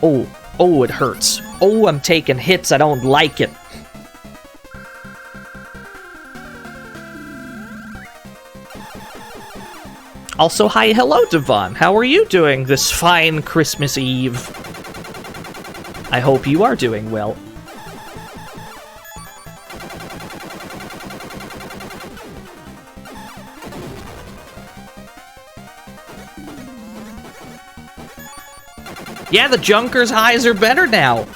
Oh, it hurts. Oh, I'm taking hits, I don't like it. Also, hi, hello, Devon. How are you doing this fine Christmas Eve? I hope you are doing well. Yeah, the Junker's highs are better now.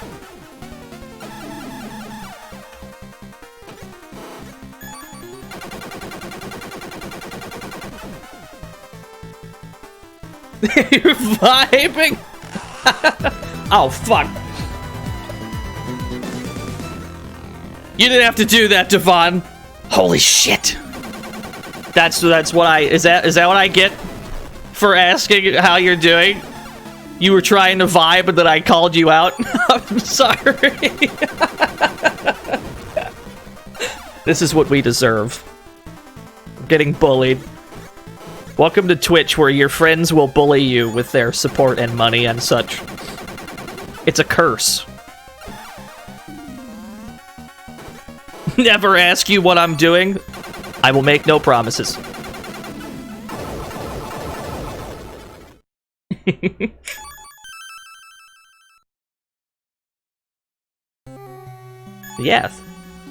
You're vibing? Oh, fuck. You didn't have to do that, Devon. Holy shit. That's what I... Is that what I get for asking how you're doing? You were trying to vibe and then I called you out? I'm sorry. This is what we deserve. We're getting bullied. Welcome to Twitch, where your friends will bully you with their support and money and such. It's a curse. Never ask you what I'm doing. I will make no promises. Yeah.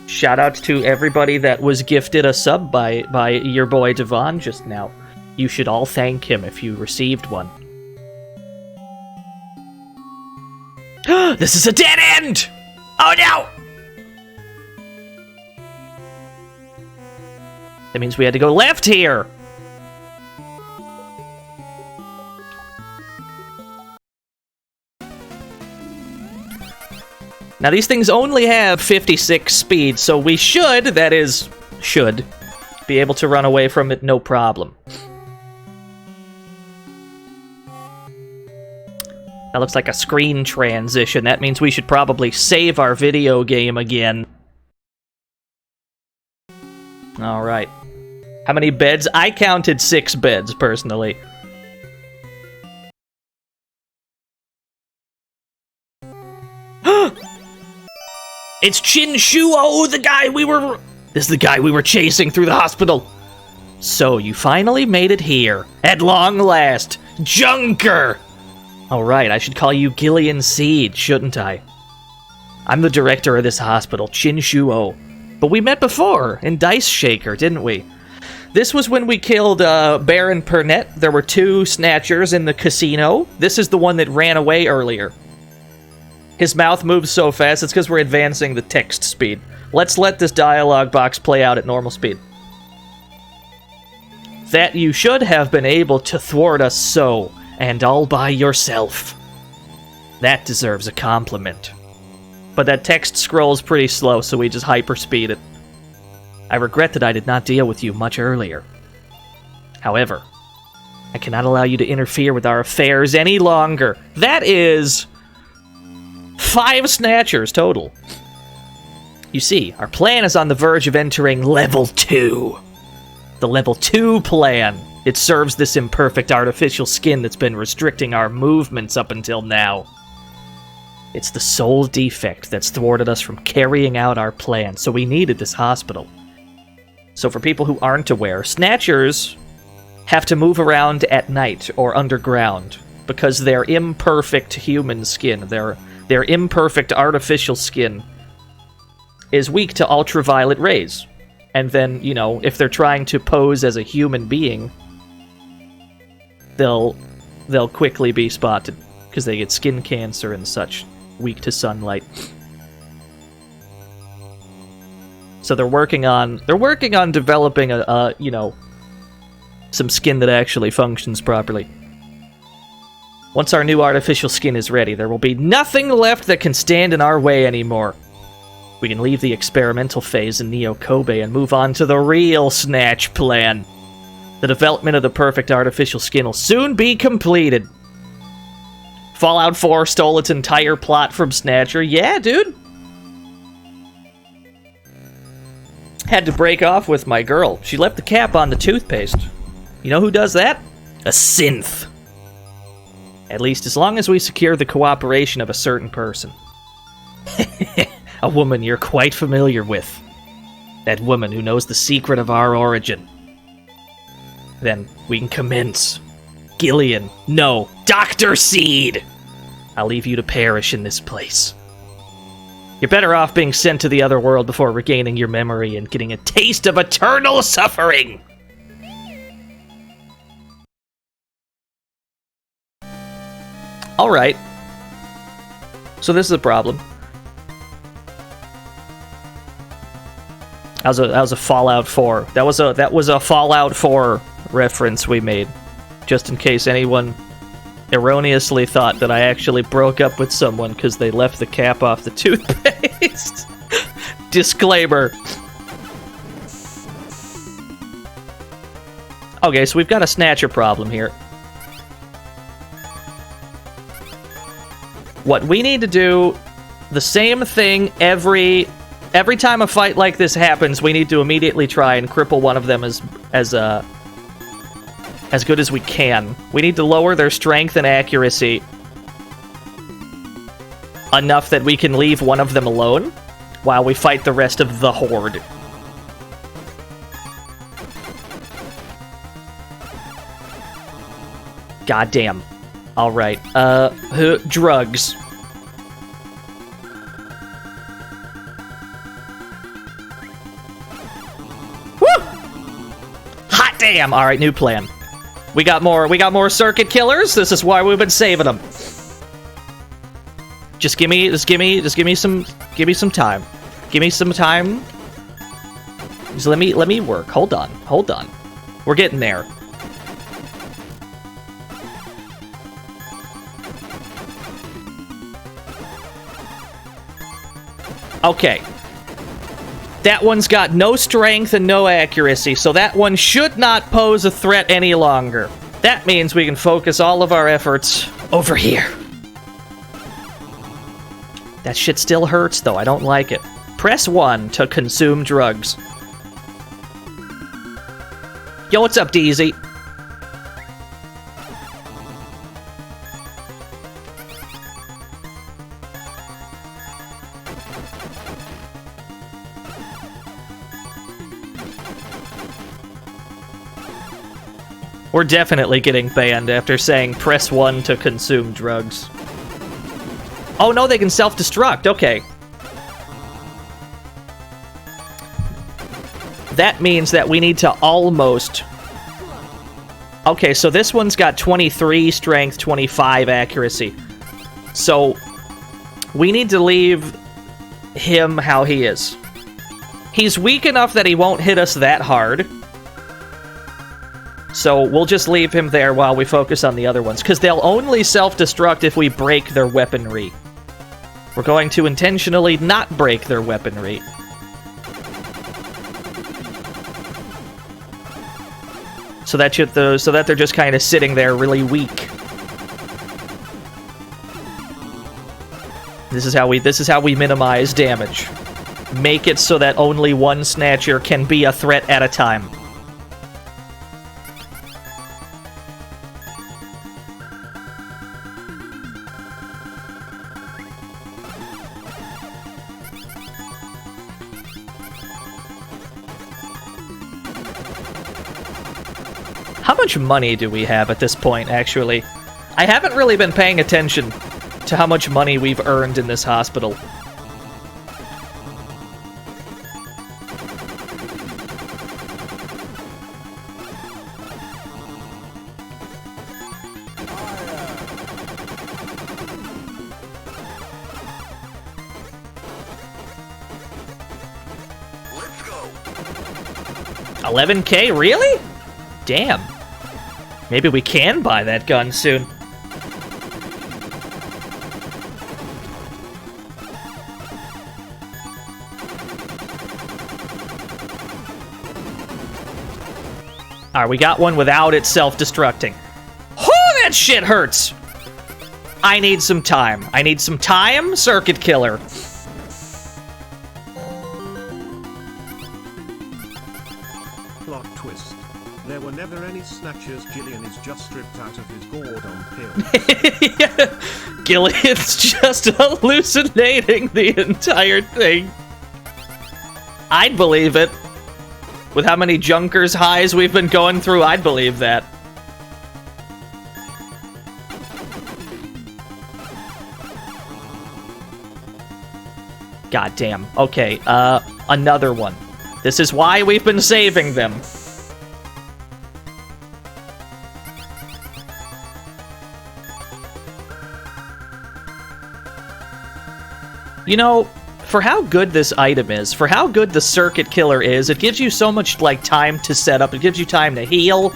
Shout out to everybody that was gifted a sub by your boy Devon just now. You should all thank him if you received one. This is a dead end! Oh no! That means we had to go left here! Now these things only have 56 speed, so we should, that is, should, be able to run away from it no problem. That looks like a screen transition. That means we should probably save our video game again. Alright. How many beds? I counted 6 beds, personally. It's Chinshuo, the guy we were... This is the guy we were chasing through the hospital. So, you finally made it here. At long last. Junker! Alright, I should call you Gillian Seed, shouldn't I? I'm the director of this hospital, Chinshuo. But we met before, in Dice Shaker, didn't we? This was when we killed Baron Pernette. There were 2 Snatchers in the casino. This is the one that ran away earlier. His mouth moves so fast, it's because we're advancing the text speed. Let's let this dialogue box play out at normal speed. That you should have been able to thwart us so, and all by yourself. That deserves a compliment. But that text scrolls pretty slow, so we just hyperspeed it. I regret that I did not deal with you much earlier. However, I cannot allow you to interfere with our affairs any longer. That is 5 Snatchers total. You see, our plan is on the verge of entering Level 2. The Level 2 plan. It serves this imperfect artificial skin that's been restricting our movements up until now. It's the sole defect that's thwarted us from carrying out our plan, so we needed this hospital. So for people who aren't aware, Snatchers have to move around at night or underground because their imperfect human skin, their imperfect artificial skin, is weak to ultraviolet rays. And then, you know, if they're trying to pose as a human being, they'll quickly be spotted because they get skin cancer and such, weak to sunlight. So they're working on developing you know, some skin that actually functions properly. Once our new artificial skin is ready, there will be nothing left that can stand in our way anymore. We can leave the experimental phase in Neo Kobe and move on to the real Snatch plan. The development of the perfect artificial skin will soon be completed. Fallout 4 stole its entire plot from Snatcher. Yeah, dude. Had to break off with my girl. She left the cap on the toothpaste. You know who does that? A synth. At least as long as we secure the cooperation of a certain person. A woman you're quite familiar with. That woman who knows the secret of our origin. Then we can commence. Gillian, no, Dr. Seed! I'll leave you to perish in this place. You're better off being sent to the other world before regaining your memory and getting a taste of eternal suffering! Alright. So this is a problem. That was a Fallout 4. That was a Fallout 4 reference we made. Just in case anyone erroneously thought that I actually broke up with someone because they left the cap off the toothpaste. Disclaimer. Okay, so we've got a Snatcher problem here. What we need to do, the same thing every time a fight like this happens, we need to immediately try and cripple one of them as good as we can. We need to lower their strength and accuracy enough that we can leave one of them alone while we fight the rest of the horde. Goddamn. Alright, drugs. Woo! Hot damn! Alright, new plan. We got more circuit killers. This is why we've been saving them. Just give me some time. Give me some time. Just let me work. Hold on. We're getting there. Okay. That one's got no strength and no accuracy, so that one should not pose a threat any longer. That means we can focus all of our efforts over here. That shit still hurts, though. I don't like it. Press 1 to consume drugs. Yo, what's up, DZ? We're definitely getting banned after saying press 1 to consume drugs. Oh no, they can self-destruct. Okay. That means that we need to almost... Okay, so this one's got 23 strength, 25 accuracy. So we need to leave him how he is. He's weak enough that he won't hit us that hard. So we'll just leave him there while we focus on the other ones, because they'll only self-destruct if we break their weaponry. We're going to intentionally not break their weaponry. So that they're just kind of sitting there really weak. This is how we minimize damage. Make it so that only one Snatcher can be a threat at a time. How much money do we have at this point, actually? I haven't really been paying attention to how much money we've earned in this hospital. Let's go. 11K? Really? Damn. Maybe we can buy that gun soon. Alright, we got one without it self-destructing. Oh, that shit hurts! I need some time. I need some time, Circuit Killer. Plot twist. There were never any snatchers. Gillian is just stripped out of his Gordon pill. Yeah. Gillian's just hallucinating the entire thing. I'd believe it. With how many Junkers highs we've been going through, I'd believe that. God damn. Okay, another one. This is why we've been saving them. You know, for how good this item is, for how good the Circuit Killer is, it gives you so much, like, time to set up. It gives you time to heal.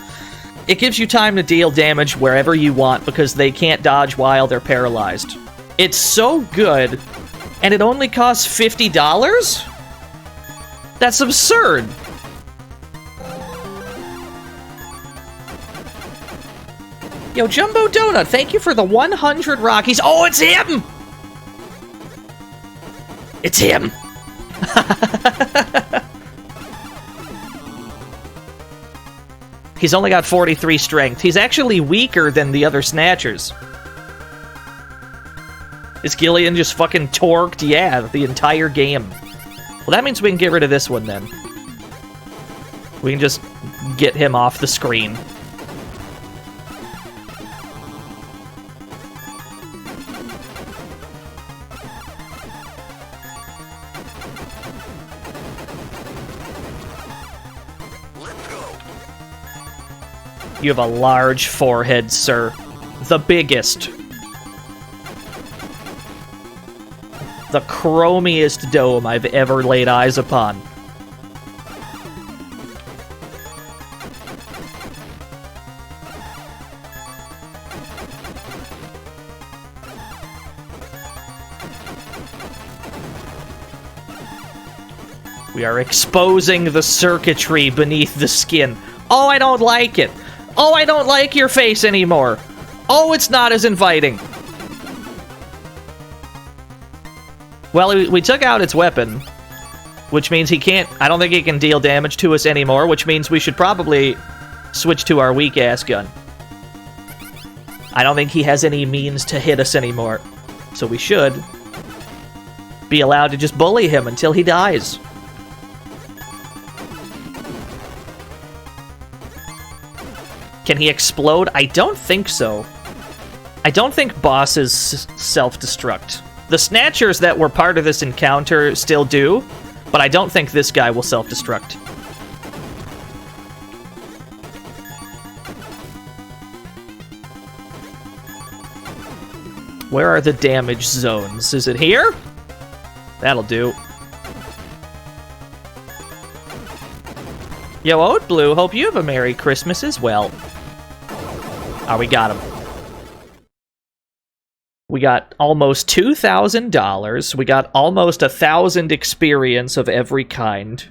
It gives you time to deal damage wherever you want because they can't dodge while they're paralyzed. It's so good, and it only costs $50? That's absurd. Yo, Jumbo Donut, thank you for the 100 Rockies. Oh, it's him! It's him! He's only got 43 strength. He's actually weaker than the other Snatchers. Is Gillian just fucking torqued? Yeah, the entire game. Well, that means we can get rid of this one, then. We can just get him off the screen. You have a large forehead, sir. The biggest. The chromiest dome I've ever laid eyes upon. We are exposing the circuitry beneath the skin. Oh, I don't like it. Oh, I don't like your face anymore. Oh, it's not as inviting. Well, we took out its weapon, which means he can't... I don't think he can deal damage to us anymore, which means we should probably switch to our weak-ass gun. I don't think he has any means to hit us anymore, so we should be allowed to just bully him until he dies. Can he explode? I don't think so. I don't think bosses self-destruct. The Snatchers that were part of this encounter still do, but I don't think this guy will self-destruct. Where are the damage zones? Is it here? That'll do. Yo, Oat Blue, hope you have a Merry Christmas as well. Oh, we got him. We got almost $2,000. We got almost 1,000 experience of every kind.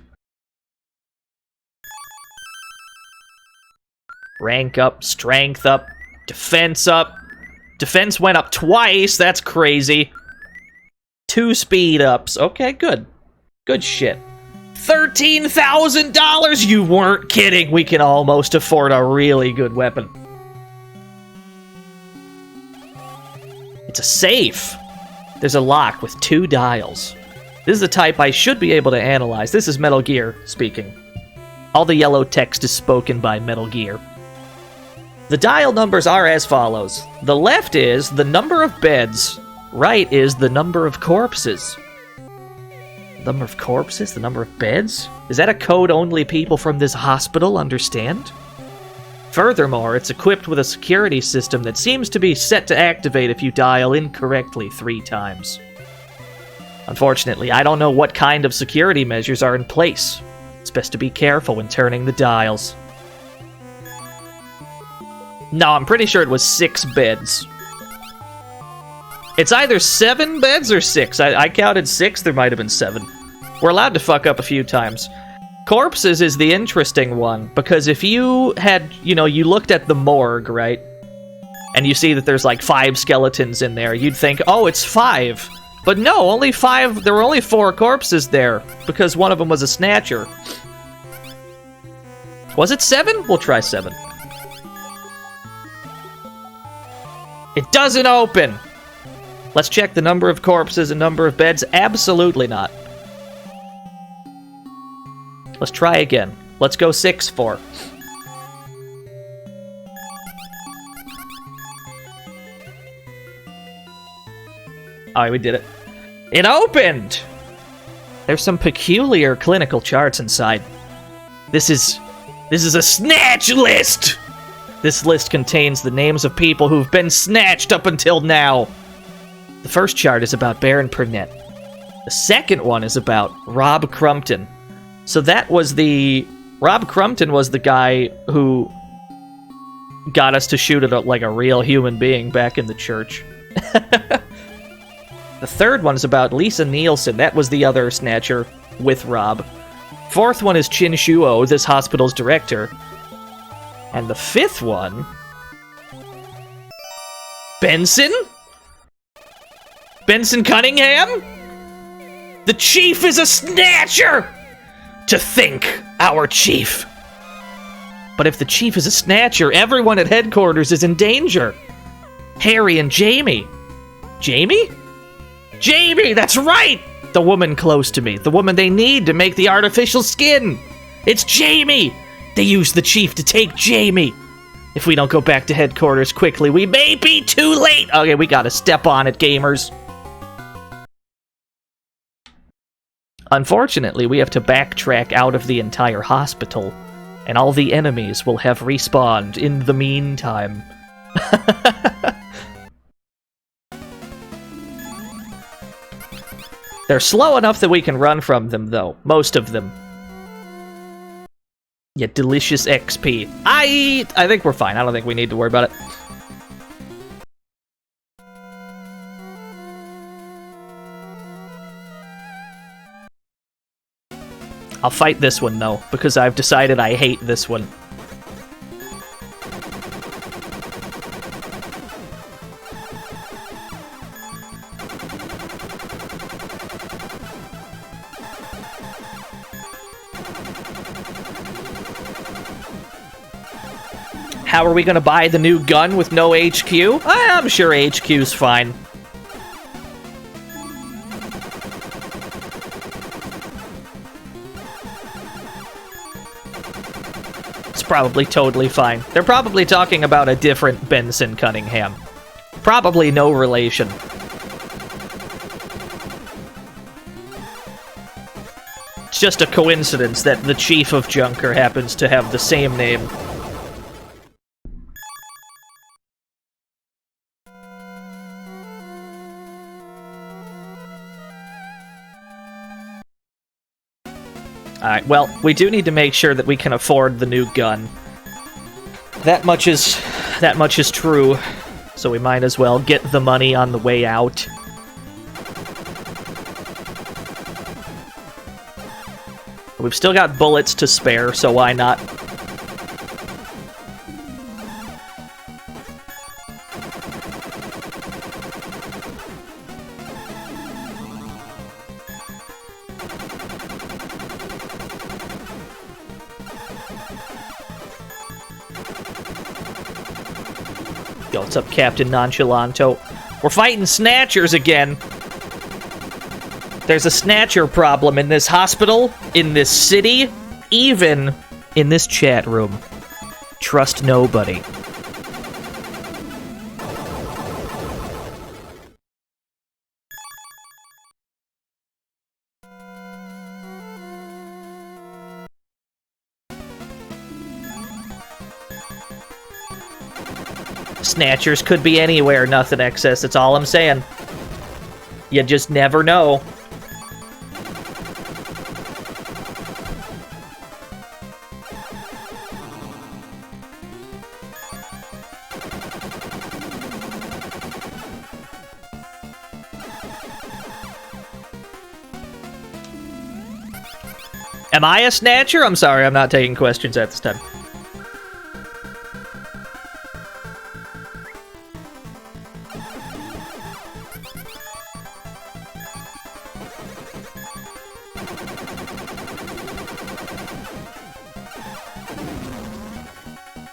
Rank up, strength up, defense up. Defense went up twice, that's crazy. 2 speed ups, okay, good. Good shit. $13,000! You weren't kidding! We can almost afford a really good weapon. It's a safe! There's a lock with 2 dials. This is the type I should be able to analyze. This is Metal Gear speaking. All the yellow text is spoken by Metal Gear. The dial numbers are as follows. The left is the number of beds. Right is the number of corpses. Number of corpses? The number of beds? Is that a code only people from this hospital understand? Furthermore, it's equipped with a security system that seems to be set to activate if you dial incorrectly 3 times. Unfortunately, I don't know what kind of security measures are in place. It's best to be careful when turning the dials. No, I'm pretty sure it was 6 beds. It's either 7 beds or 6. I counted 6, there might have been 7. We're allowed to fuck up a few times. Corpses is the interesting one, because if you had, you know, you looked at the morgue, right? And you see that there's like 5 skeletons in there, you'd think, oh, it's 5. But no, only 5, there were only 4 corpses there, because one of them was a Snatcher. Was it 7? We'll try 7. It doesn't open! Let's check the number of corpses and number of beds. Absolutely not. Let's try again. Let's go 6-4. Alright, we did it. It opened! There's some peculiar clinical charts inside. This is a snatch list! This list contains the names of people who've been snatched up until now. The first chart is about Baron Pernette. The second one is about Rob Crumpton. So that was Rob Crumpton was the guy who got us to shoot at like a real human being back in the church. The third one is about Lisa Nielsen. That was the other Snatcher with Rob. Fourth one is Chin Shuo, this hospital's director. And the fifth one... Benson? Benson Cunningham? The chief is a Snatcher! To think, our chief. But if the chief is a Snatcher, everyone at headquarters is in danger. Harry and Jamie. Jamie? Jamie, that's right! The woman close to me. The woman they need to make the artificial skin. It's Jamie! They used the chief to take Jamie. If we don't go back to headquarters quickly, we may be too late! Okay, we gotta step on it, gamers. Unfortunately, we have to backtrack out of the entire hospital, and all the enemies will have respawned in the meantime. They're slow enough that we can run from them, though. Most of them. Yeah, delicious XP. I think we're fine. I don't think we need to worry about it. I'll fight this one, though, because I've decided I hate this one. How are we gonna buy the new gun with no HQ? I'm sure HQ's fine. It's probably totally fine. They're probably talking about a different Benson Cunningham. Probably no relation. It's just a coincidence that the chief of Junker happens to have the same name. Alright, well, we do need to make sure that we can afford the new gun. That much is true, so we might as well get the money on the way out. We've still got bullets to spare, so why not? Yo, what's up, Captain Nonchalanto? We're fighting Snatchers again. There's a Snatcher problem in this hospital, in this city, even in this chat room. Trust nobody. Snatchers could be anywhere, nothing excess, that's all I'm saying. You just never know. Am I a Snatcher? I'm sorry, I'm not taking questions at this time.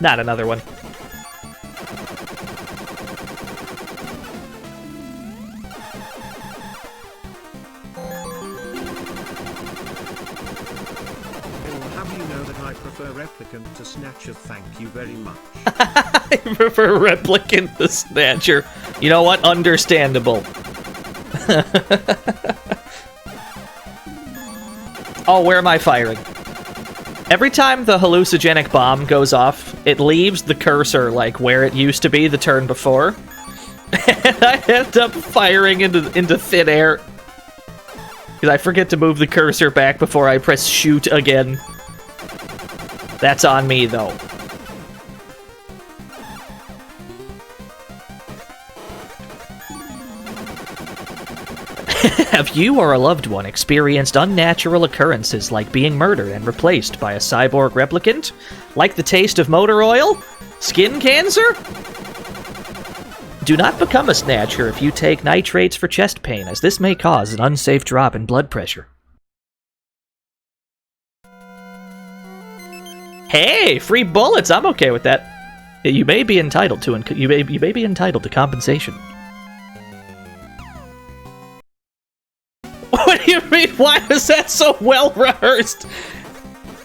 Not another one. Have you know that I prefer Replicant to Snatcher? Thank you very much. I prefer Replicant to Snatcher. You know what? Understandable. Oh, where am I firing? Every time the hallucinogenic bomb goes off, it leaves the cursor, like, where it used to be the turn before. And I end up firing into thin air. Because I forget to move the cursor back before I press shoot again. That's on me, though. Have you or a loved one experienced unnatural occurrences like being murdered and replaced by a cyborg replicant? Like the taste of motor oil? Skin cancer? Do not become a Snatcher if you take nitrates for chest pain, as this may cause an unsafe drop in blood pressure. Hey, free bullets! I'm okay with that. You may be entitled to you may be entitled to compensation. What do you mean? Why was that so well rehearsed?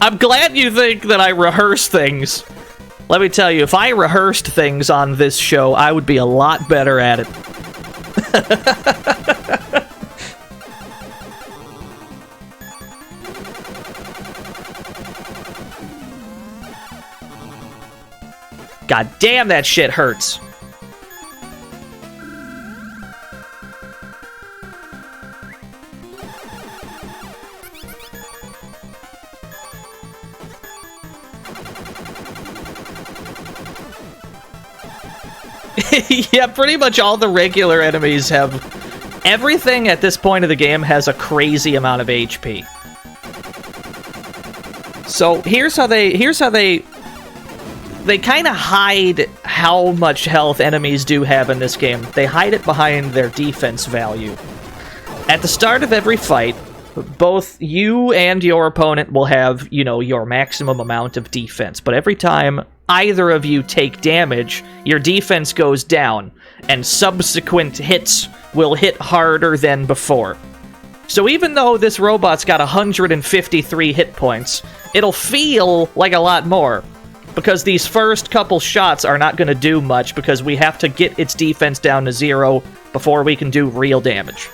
I'm glad you think that I rehearse things. Let me tell you, if I rehearsed things on this show, I would be a lot better at it. God damn, that shit hurts. Yeah, pretty much all the regular enemies have... Everything at this point of the game has a crazy amount of HP. So here's how they kind of hide how much health enemies do have in this game. They hide it behind their defense value. At the start of every fight, both you and your opponent will have, you know, your maximum amount of defense. But every time either of you take damage, your defense goes down, and subsequent hits will hit harder than before. So even though this robot's got 153 hit points, it'll feel like a lot more. Because these first couple shots are not going to do much, because we have to get its defense down to 0 before we can do real damage.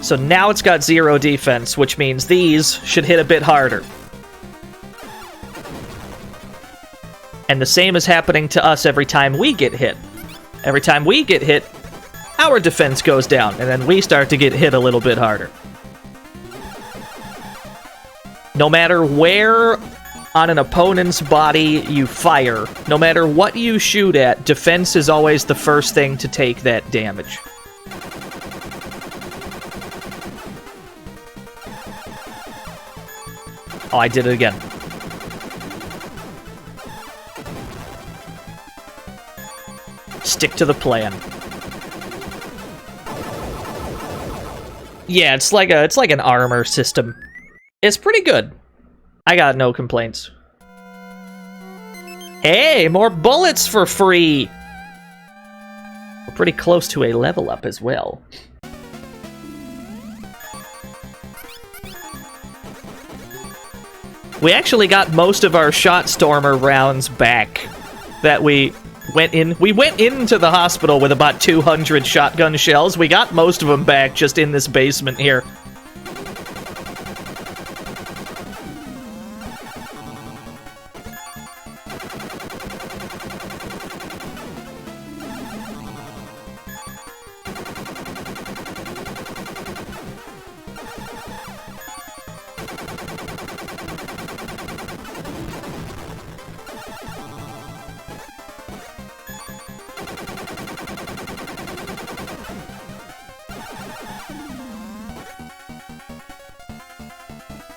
So now it's got 0 defense, which means these should hit a bit harder. And the same is happening to us every time we get hit. Every time we get hit, our defense goes down, and then we start to get hit a little bit harder. No matter where on an opponent's body you fire, no matter what you shoot at, defense is always the first thing to take that damage. Oh, I did it again. Stick to the plan. Yeah, it's like an armor system. It's pretty good. I got no complaints. Hey, more bullets for free! We're pretty close to a level up as well. We actually got most of our Shot Stormer rounds back that we went in. We went into the hospital with about 200 shotgun shells. We got most of them back just in this basement here.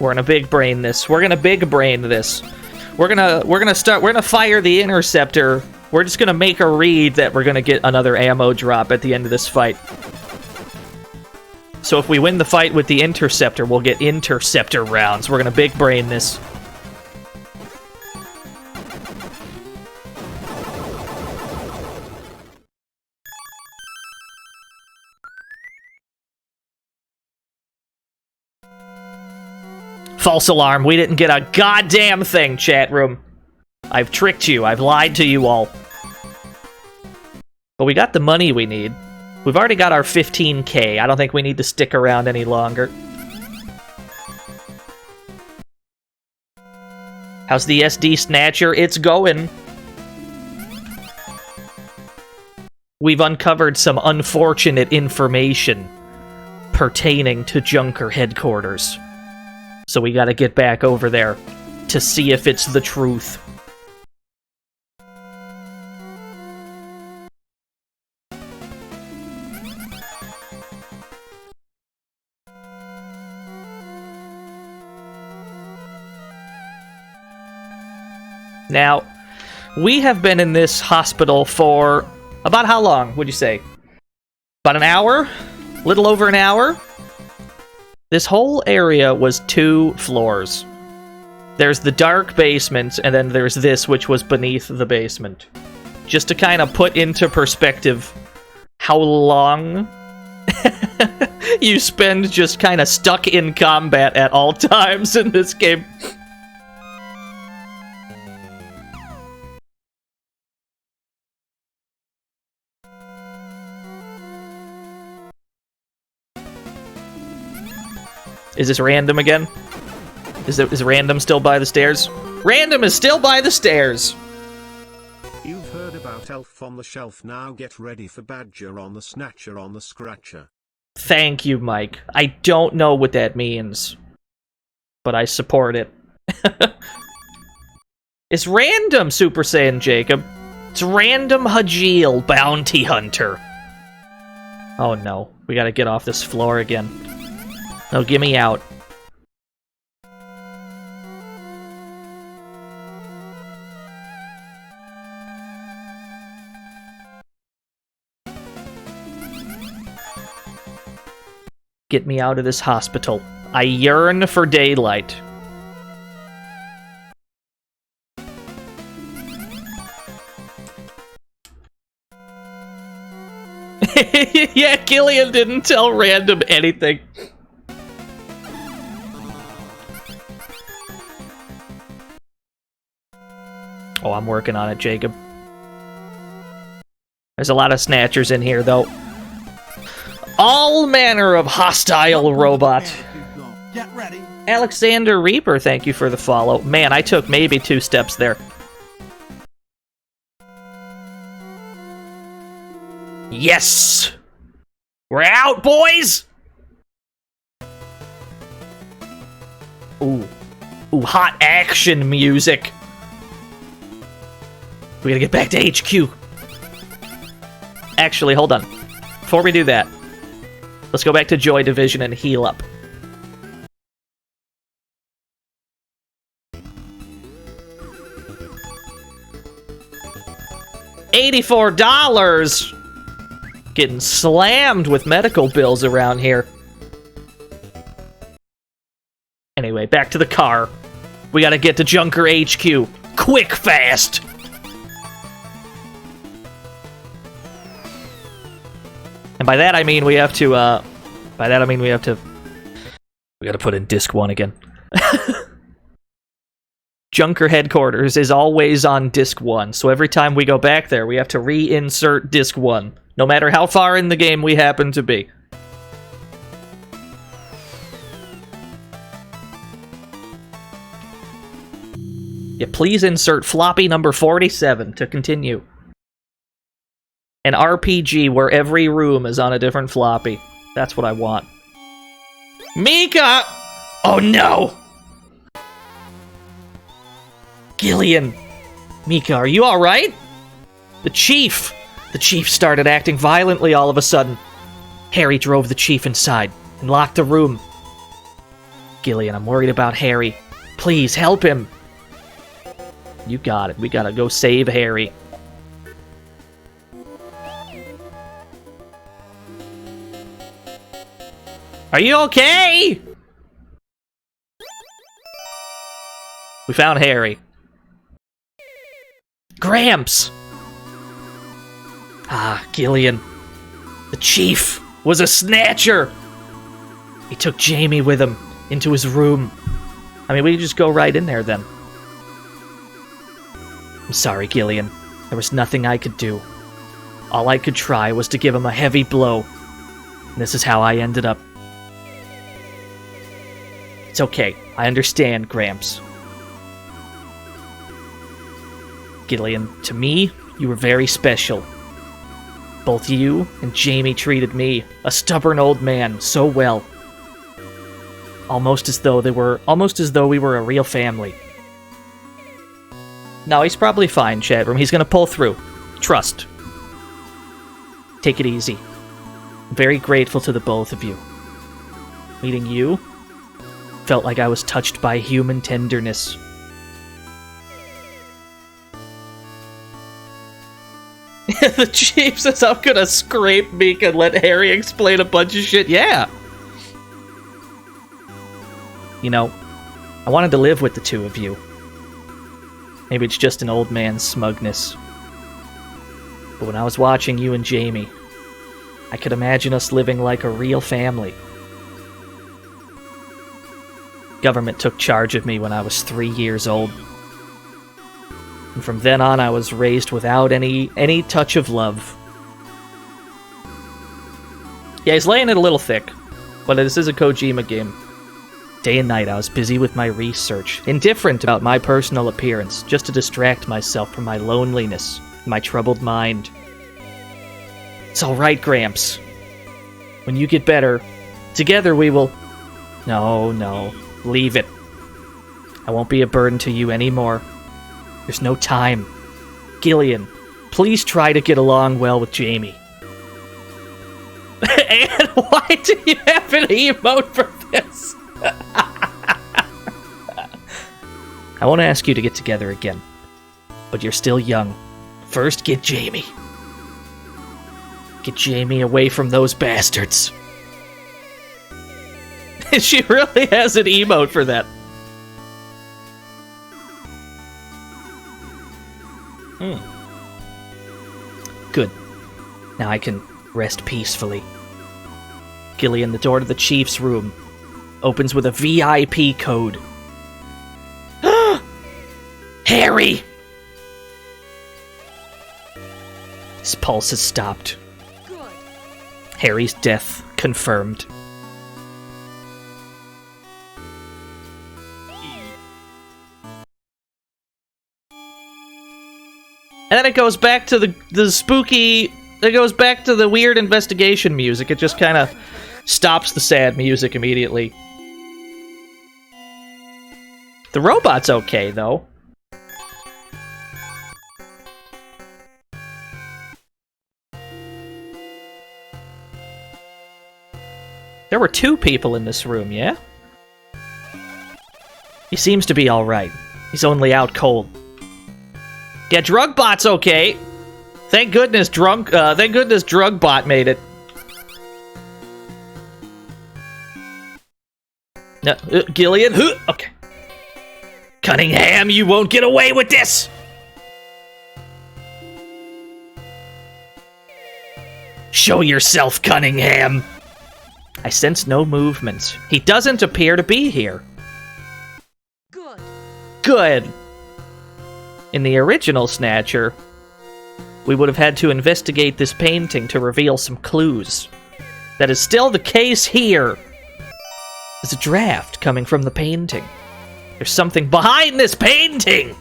We're gonna big brain this. We're gonna big brain this. We're gonna fire the interceptor. We're just gonna make a read that we're gonna get another ammo drop at the end of this fight. So if we win the fight with the interceptor, we'll get interceptor rounds. We're gonna big brain this. False alarm. We didn't get a goddamn thing, chat room. I've tricked you. I've lied to you all. But we got the money we need. We've already got our 15K. I don't think we need to stick around any longer. How's the SD Snatcher? It's going. We've uncovered some unfortunate information pertaining to Junker headquarters. So we gotta get back over there to see if it's the truth. Now, we have been in this hospital for about how long, would you say? About an hour? Little over an hour? This whole area was 2 floors. There's the dark basement, and then there's this, which was beneath the basement. Just to kind of put into perspective how long you spend just kind of stuck in combat at all times in this game. Is this random again? Is random still by the stairs? Random is still by the stairs! You've heard about Elf on the Shelf, now get ready for Badger on the Snatcher on the Scratcher. Thank you, Mike. I don't know what that means, but I support it. It's random, Super Saiyan Jacob. It's random Hajil, Bounty Hunter. Oh no, we gotta get off this floor again. No, get me out. Get me out of this hospital. I yearn for daylight. Yeah, Killian didn't tell Random anything. Oh, I'm working on it, Jacob. There's a lot of Snatchers in here, though. All manner of hostile robot. Get ready. Alexander Reaper, thank you for the follow. Man, I took maybe 2 steps there. Yes! We're out, boys! Ooh. Ooh, hot action music. We gotta get back to HQ. Actually, hold on. Before we do that, let's go back to Joy Division and heal up. $84! Getting slammed with medical bills around here. Anyway, back to the car. We gotta get to Junker HQ. Quick, fast! And by that I mean we have to, we gotta put in Disc 1 again. Junker headquarters is always on Disc 1, so every time we go back there, we have to reinsert Disc 1, no matter how far in the game we happen to be. Yeah, please insert floppy number 47 to continue. An RPG where every room is on a different floppy. That's what I want. Mika! Oh no! Gillian! Mika, are you alright? The chief! The chief started acting violently all of a sudden. Harry drove the chief inside and locked the room. Gillian, I'm worried about Harry. Please, help him. You got it. We gotta go save Harry. Are you okay? We found Harry. Gramps! Ah, Gillian. The chief was a snatcher! He took Jamie with him into his room. I mean, we could just go right in there then. I'm sorry, Gillian. There was nothing I could do. All I could try was to give him a heavy blow. And this is how I ended up. It's okay. I understand, Gramps. Gillian, to me, you were very special. Both you and Jamie treated me, a stubborn old man, so well. Almost as though we were a real family. No, he's probably fine, chat room. He's gonna pull through. Trust. Take it easy. I'm very grateful to the both of you. Meeting you felt like I was touched by human tenderness. The chief says I'm gonna scrape Meek and let Harry explain a bunch of shit. Yeah. You know, I wanted to live with the two of you. Maybe it's just an old man's smugness. But when I was watching you and Jamie, I could imagine us living like a real family. Government took charge of me when I was 3 years old. And from then on, I was raised without any touch of love. Yeah, he's laying it a little thick, but this is a Kojima game. Day and night, I was busy with my research, indifferent about my personal appearance, just to distract myself from my loneliness and my troubled mind. It's all right, Gramps. When you get better, together we will... No, leave it. I won't be a burden to you anymore. There's no time. Gillian, please try to get along well with Jamie. And why do you have an emote for this? I won't ask you to get together again, but you're still young. First, get Jamie. Get Jamie away from those bastards. She really has an emote for that. Good. Now I can rest peacefully. Gillian, the door to the chief's room opens with a VIP code. Harry! His pulse has stopped. Good. Harry's death confirmed. And then it goes back to the spooky... It goes back to the weird investigation music. It just kind of stops the sad music immediately. The robot's okay, though. There were 2 people in this room, yeah? He seems to be alright. He's only out cold. Yeah, Drugbot's okay. Thank goodness Drugbot made it. No, Gillian, okay. Cunningham, you won't get away with this! Show yourself, Cunningham! I sense no movement. He doesn't appear to be here. Good. In the original Snatcher, we would have had to investigate this painting to reveal some clues. That is still the case here. There's a draft coming from the painting. There's something behind this painting!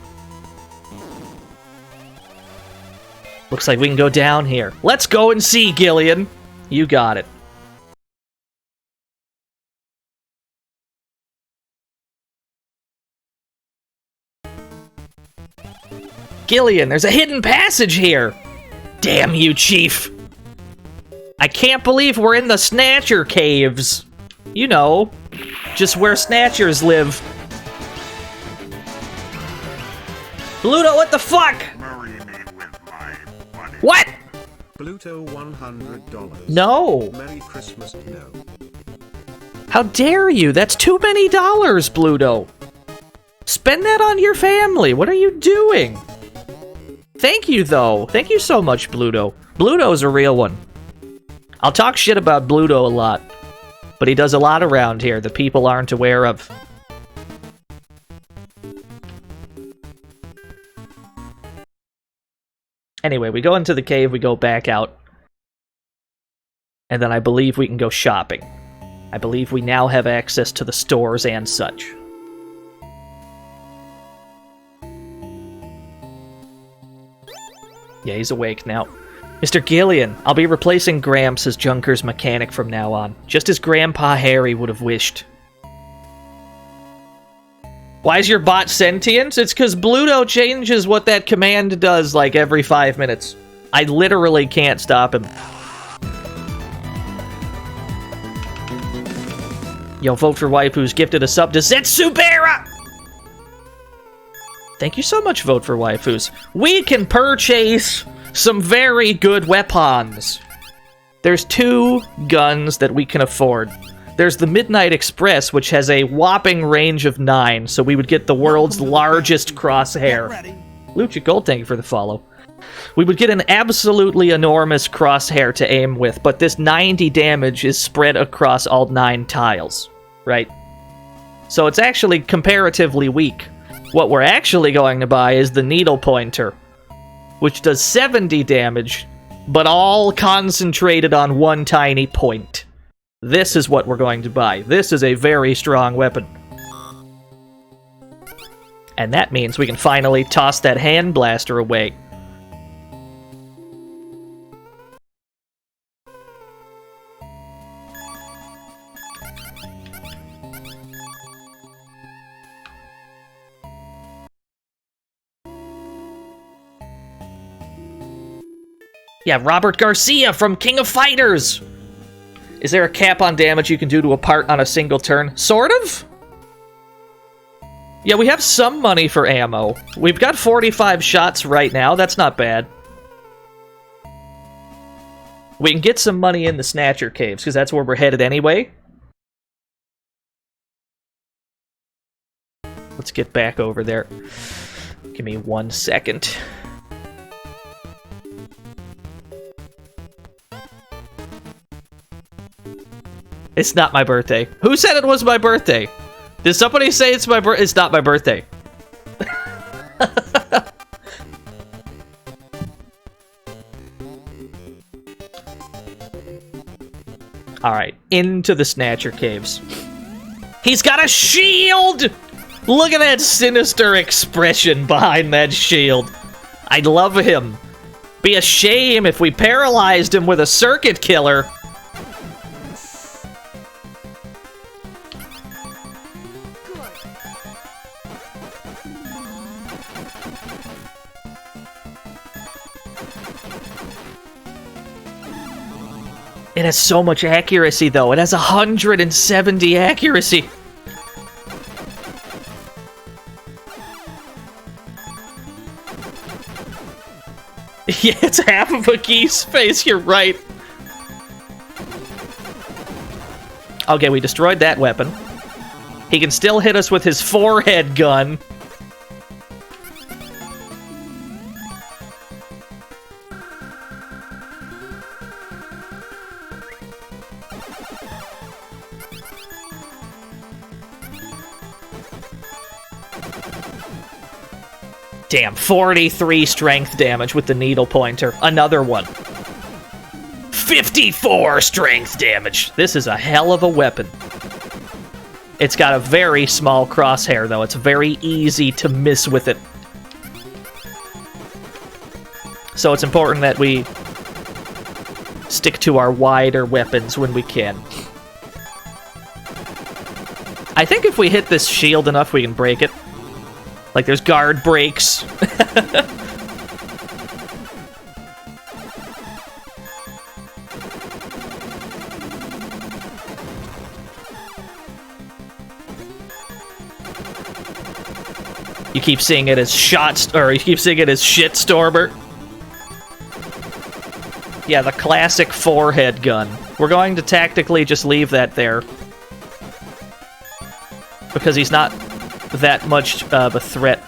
Looks like we can go down here. Let's go and see, Gillian. You got it. Gillian, there's a hidden passage here! Damn you, Chief! I can't believe we're in the Snatcher caves! You know, Just where Snatchers live. Bluto, what the fuck? Marry me with my money. What? Bluto $100. No. Merry Christmas, no. How dare you? That's too many dollars, Bluto. Spend that on your family. What are you doing? Thank you, though. Thank you so much, Bluto. Bluto's a real one. I'll talk shit about Bluto a lot, but he does a lot around here that people aren't aware of. Anyway, we go into the cave, we go back out, and then I believe we can go shopping. I believe we now have access to the stores and such. Yeah, he's awake now. Mr. Gillian, I'll be replacing Gramps as Junker's mechanic from now on, just as Grandpa Harry would have wished. Why is your bot sentient? It's because Bluto changes what that command does like every 5 minutes. I literally can't stop him. Yo, vote for Waifu's gifted a sub to Zetsubera! Thank you so much, Vote for Waifus. We can purchase some very good weapons. There's 2 guns that we can afford. There's the Midnight Express, which has a whopping range of 9, so we would get the world's largest crosshair. Lucha Gold, thank you for the follow. We would get an absolutely enormous crosshair to aim with, but this 90 damage is spread across all 9 tiles, right? So it's actually comparatively weak. What we're actually going to buy is the Needle Pointer, which does 70 damage, but all concentrated on one tiny point. This is what we're going to buy. This is a very strong weapon. And that means we can finally toss that hand blaster away. Yeah, Robert Garcia from King of Fighters! Is there a cap on damage you can do to a part on a single turn? Sort of? Yeah, we have some money for ammo. We've got 45 shots right now. That's not bad. We can get some money in the Snatcher caves, because that's where we're headed anyway. Let's get back over there. Give me 1 second. It's not my birthday. Who said it was my birthday? Did somebody say it's my birthday? It's not my birthday. Alright, into the Snatcher caves. He's got a shield! Look at that sinister expression behind that shield. I love him. Be a shame if we paralyzed him with a circuit killer. It has so much accuracy, though. It has 170 accuracy. Yeah, it's half of a geese face, you're right. Okay, we destroyed that weapon. He can still hit us with his forehead gun. Damn, 43 strength damage with the needle pointer. Another one. 54 strength damage. This is a hell of a weapon. It's got a very small crosshair, though. It's very easy to miss with it. So it's important that we stick to our wider weapons when we can. I think if we hit this shield enough, we can break it. Like, there's guard breaks. You keep seeing it as or you keep seeing it as Shitstormer. Yeah, the classic forehead gun. We're going to tactically just leave that there. Because he's not that much of a threat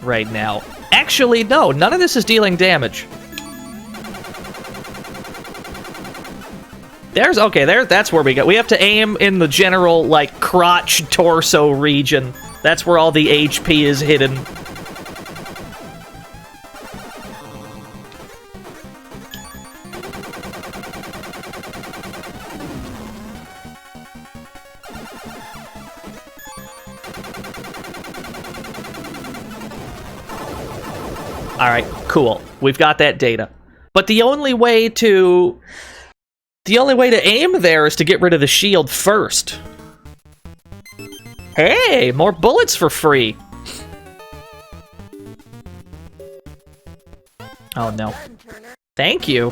right now. Actually, no, none of this is dealing damage. That's where we go. We have to aim in the general, like, crotch, torso region. That's where all the HP is hidden. Alright, cool. We've got that data. But the only way to aim there is to get rid of the shield first. Hey, more bullets for free. Oh no. Thank you.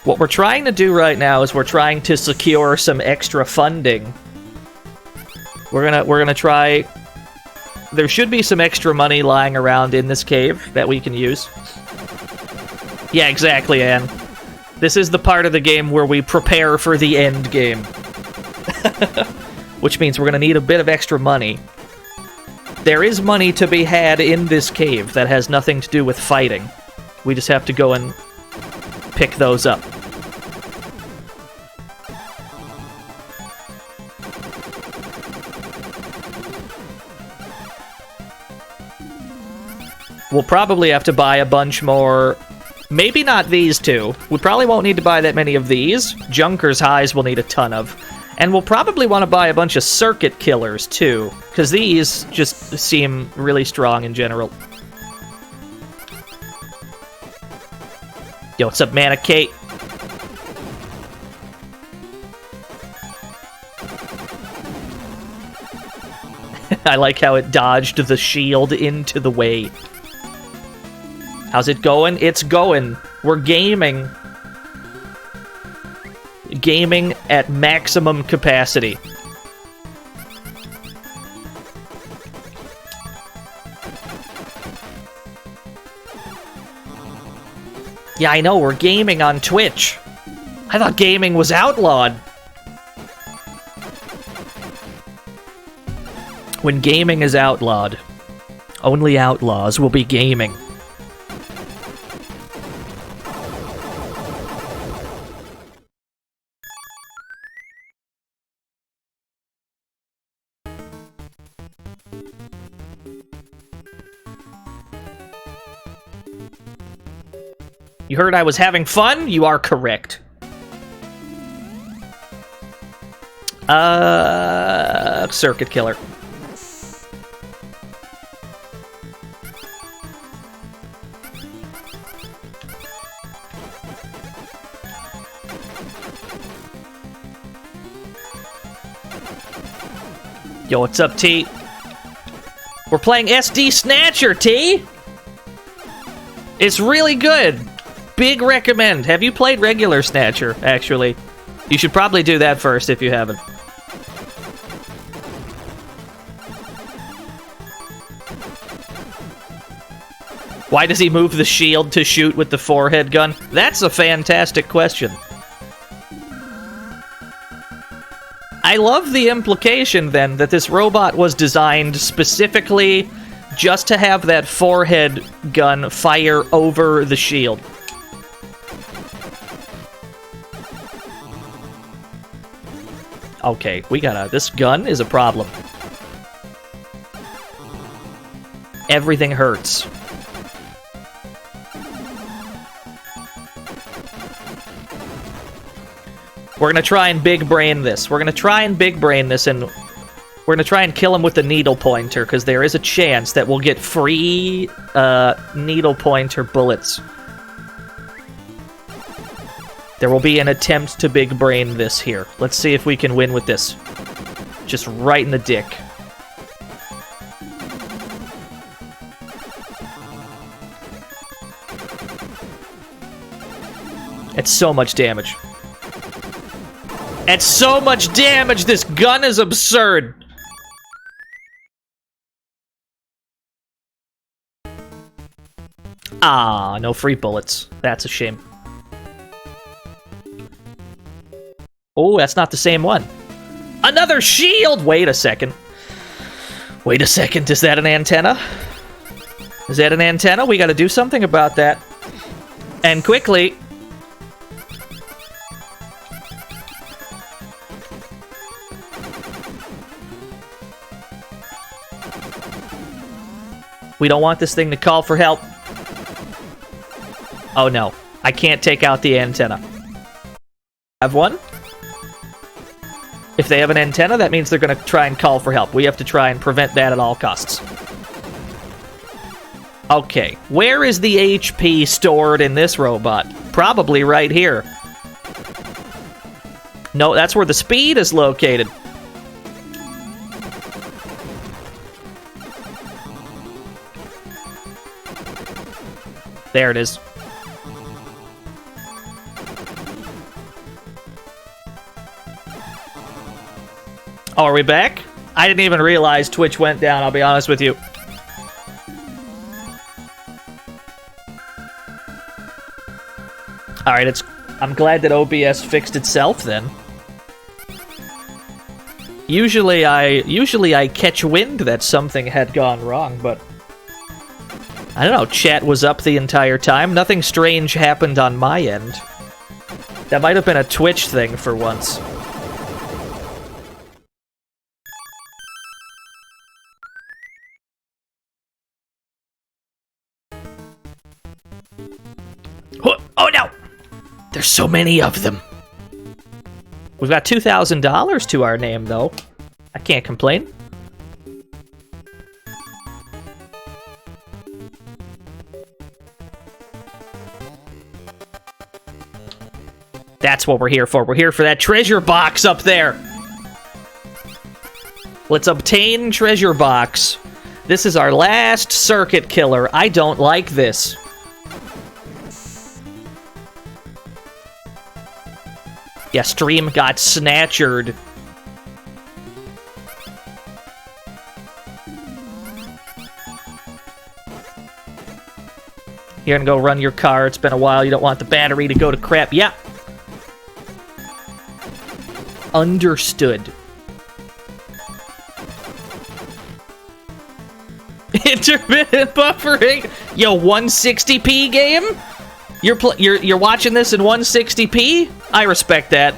What we're trying to do right now is we're trying to secure some extra funding. We're gonna try. There should be some extra money lying around in this cave that we can use. Yeah, exactly, Anne. This is the part of the game where we prepare for the end game. Which means we're gonna need a bit of extra money. There is money to be had in this cave that has nothing to do with fighting. We just have to go and pick those up. We'll probably have to buy a bunch more. Maybe not these two. We probably won't need to buy that many of these. Junker's Highs we'll need a ton of. And we'll probably want to buy a bunch of circuit killers, too. Because these just seem really strong in general. Yo, what's up, Mana Kate? I like how it dodged the shield into the way. How's it going? It's going. We're gaming. Gaming at maximum capacity. Yeah, I know, we're gaming on Twitch. I thought gaming was outlawed. When gaming is outlawed, only outlaws will be gaming. You heard I was having fun? You are correct. Circuit killer. Yo, what's up, T? We're playing SD Snatcher, T! It's really good! Big recommend. Have you played regular Snatcher, actually? You should probably do that first if you haven't. Why does he move the shield to shoot with the forehead gun? That's a fantastic question. I love the implication, then, that this robot was designed specifically just to have that forehead gun fire over the shield. Okay, we gotta... This gun is a problem. Everything hurts. We're gonna try and big brain this. We're gonna try and big brain this, and we're gonna try and kill him with the needle pointer, because there is a chance that we'll get free needle pointer bullets. There will be an attempt to big brain this here. Let's see if we can win with this. Just right in the dick. It's so much damage. At so much damage, this gun is absurd. Ah, no free bullets. That's a shame. Oh, that's not the same one. Another shield! Wait a second. Wait a second, is that an antenna? Is that an antenna? We gotta do something about that. And quickly. We don't want this thing to call for help. Oh no, I can't take out the antenna. Have one? If they have an antenna, that means they're gonna try and call for help. We have to try and prevent that at all costs. Okay, where is the HP stored in this robot? Probably right here. No, that's where the speed is located. There it is. Oh, are we back? I didn't even realize Twitch went down, I'll be honest with you. Alright, I'm glad that OBS fixed itself then. Usually I catch wind that something had gone wrong, but I don't know, chat was up the entire time. Nothing strange happened on my end. That might have been a Twitch thing for once. Oh no! There's so many of them. We've got $2,000 to our name, though. I can't complain. That's what we're here for. We're here for that treasure box up there. Let's obtain treasure box. This is our last circuit killer. I don't like this. Yeah, stream got snatchered. You're gonna go run your car. It's been a while. You don't want the battery to go to crap. Yeah. Understood. Intermittent buffering. Yo, 160p game? You're watching this in 160p? I respect that.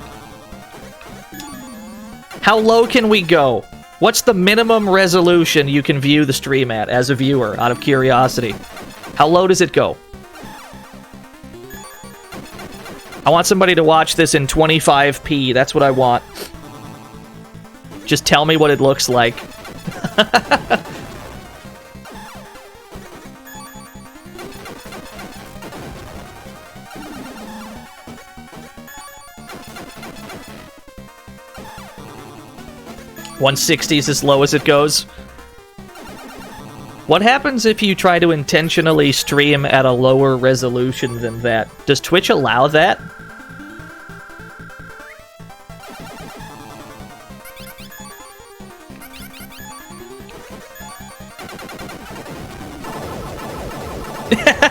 How low can we go? What's the minimum resolution you can view the stream at as a viewer, out of curiosity? How low does it go? I want somebody to watch this in 25p. That's what I want. Just tell me what it looks like. 160 is as low as it goes. What happens if you try to intentionally stream at a lower resolution than that? Does Twitch allow that?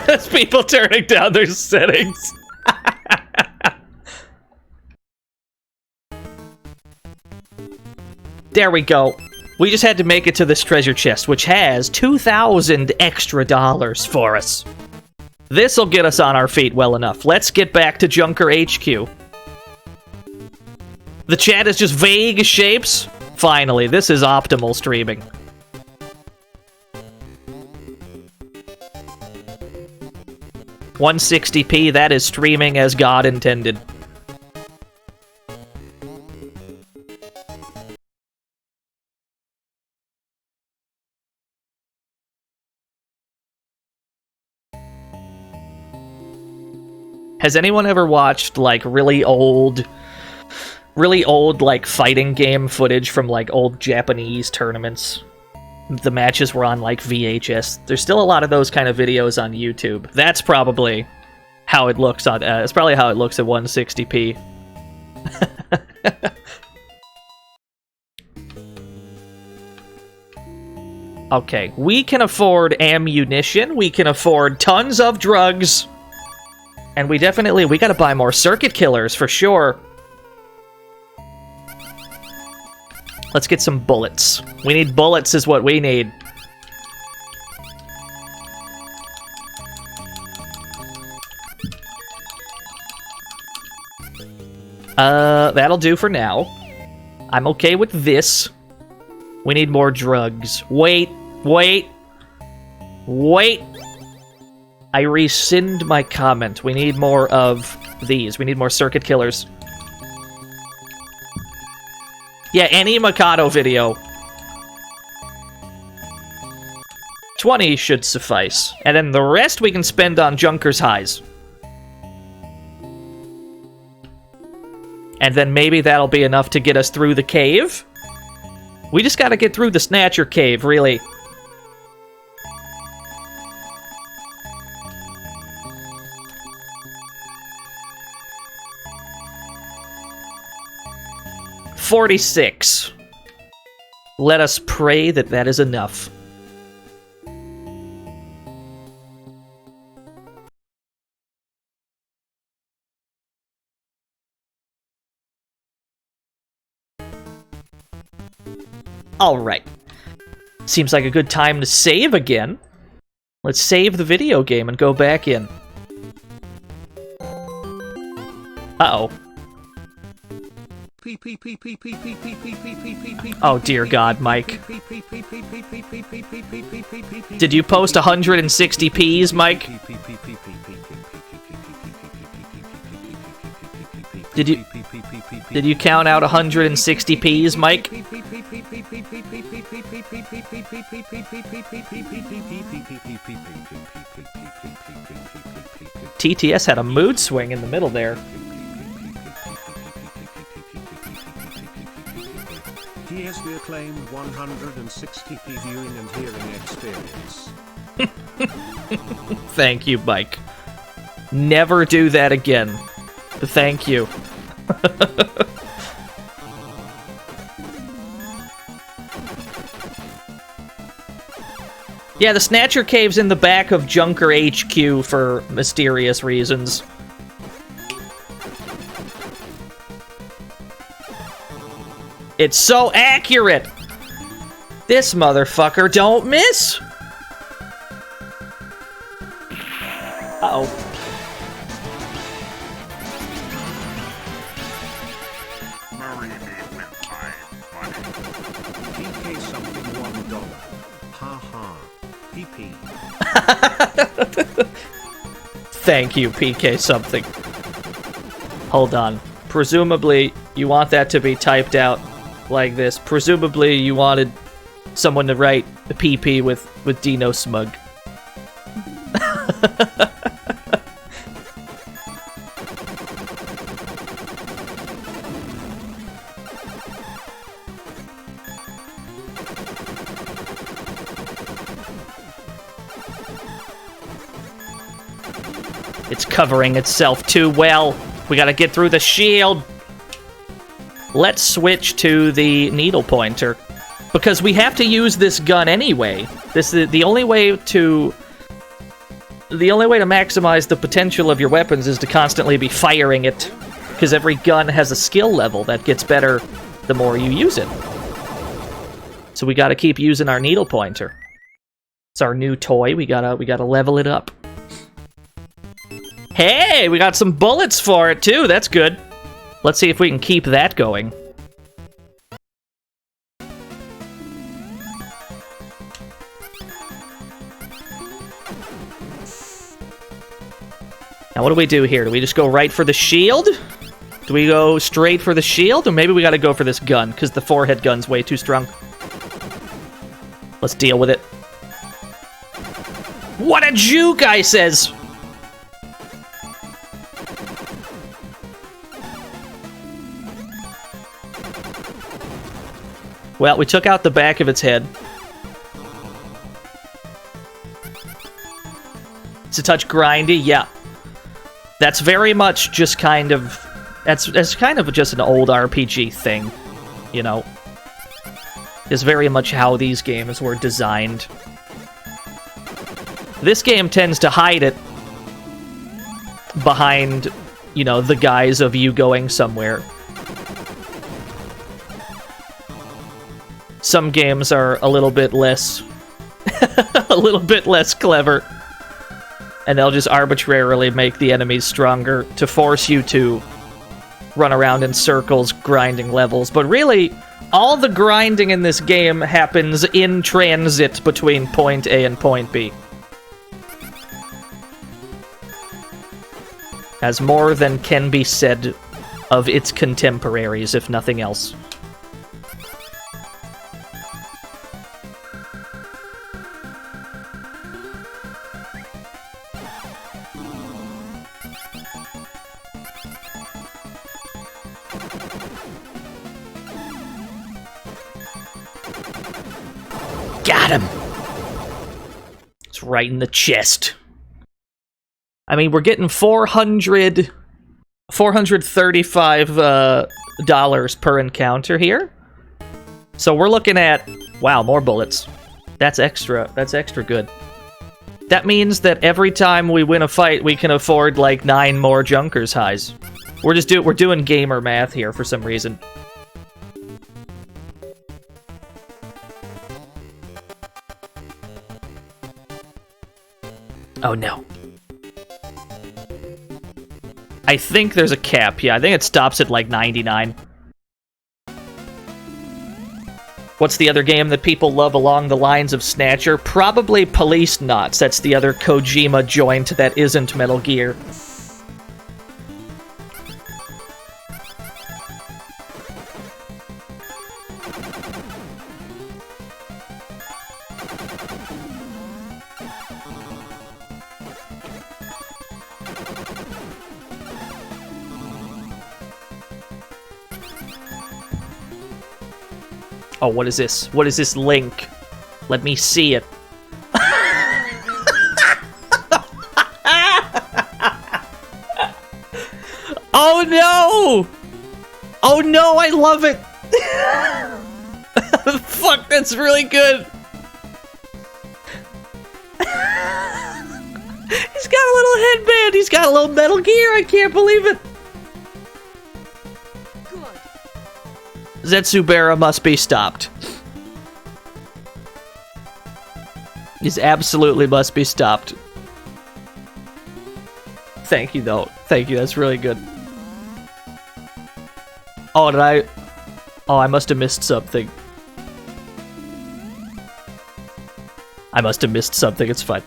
There's people turning down their settings. There we go. We just had to make it to this treasure chest, which has 2,000 extra dollars for us. This'll get us on our feet well enough. Let's get back to Junker HQ. The chat is just vague shapes. Finally, this is optimal streaming. $160p, that is streaming as God intended. Has anyone ever watched, like, really old, like, fighting game footage from, like, old Japanese tournaments? The matches were on, like, VHS. There's still a lot of those kind of videos on YouTube. That's probably how it looks on, it's probably how it looks at 160p. Okay, we can afford ammunition, we can afford tons of drugs, and we gotta buy more circuit killers, for sure. Let's get some bullets. We need bullets is what we need. That'll do for now. I'm okay with this. We need more drugs. Wait. I rescind my comment. We need more of these. We need more circuit killers. Yeah, any Mikado video. 20 should suffice. And then the rest we can spend on Junker's Highs. And then maybe that'll be enough to get us through the cave. We just gotta get through the Snatcher cave, really. $46. Let us pray that that is enough. Alright. Seems like a good time to save again. Let's save the video game and go back in. Uh-oh. Oh dear God, Mike. Did you post 160p's, Mike? Did you count out 160p's, Mike? TTS had a mood swing in the middle there. Here's the acclaimed 160p viewing and hearing experience. Thank you, Mike. Never do that again. Thank you. Yeah, the Snatcher Cave's in the back of Junker HQ for mysterious reasons. It's so accurate! This motherfucker don't miss! Uh-oh. Marry me with my money. PK something $1. Ha ha. PP. Thank you, PK something. Hold on. Presumably, you want that to be typed out like this. Presumably, you wanted someone to write the PP with Dino Smug. It's covering itself too well. We gotta get through the shield. Let's switch to the needle pointer, because we have to use this gun anyway. This is the only way to maximize the potential of your weapons is to constantly be firing it, because every gun has a skill level that gets better the more you use it. So we gotta keep using our needle pointer. It's our new toy. We gotta level it up. Hey, we got some bullets for it too. That's good. Let's see if we can keep that going. Now, what do we do here? Do we just go right for the shield? Do we go straight for the shield? Or maybe we gotta go for this gun, because the forehead gun's way too strong. Let's deal with it. What a juke, I says! Well, we took out the back of its head. It's a touch grindy, yeah. That's very much just kind of That's kind of just an old RPG thing, you know. It's very much how these games were designed. This game tends to hide it behind, you know, the guise of you going somewhere. Some games are a little bit less a little bit less clever, and they'll just arbitrarily make the enemies stronger to force you to run around in circles grinding levels. But really, all the grinding in this game happens in transit between point A and point B. As more than can be said of its contemporaries, if nothing else. Got him! It's right in the chest. I mean, we're getting $435 dollars per encounter here. So we're looking at, wow, more bullets. That's extra good. That means that every time we win a fight, we can afford like 9 more Junkers highs. We're doing gamer math here for some reason. Oh no. I think there's a cap. Yeah, I think it stops at like 99. What's the other game that people love along the lines of Snatcher? Probably Police Knots. That's the other Kojima joint that isn't Metal Gear. Oh, what is this? What is this link? Let me see it. Oh no! Oh no, I love it! Fuck, that's really good! He's got a little headband! He's got a little Metal Gear! I can't believe it! Zetsubera must be stopped. This absolutely must be stopped. Thank you, though. Thank you, that's really good. Oh, did I... Oh, I must have missed something. I must have missed something, it's fine.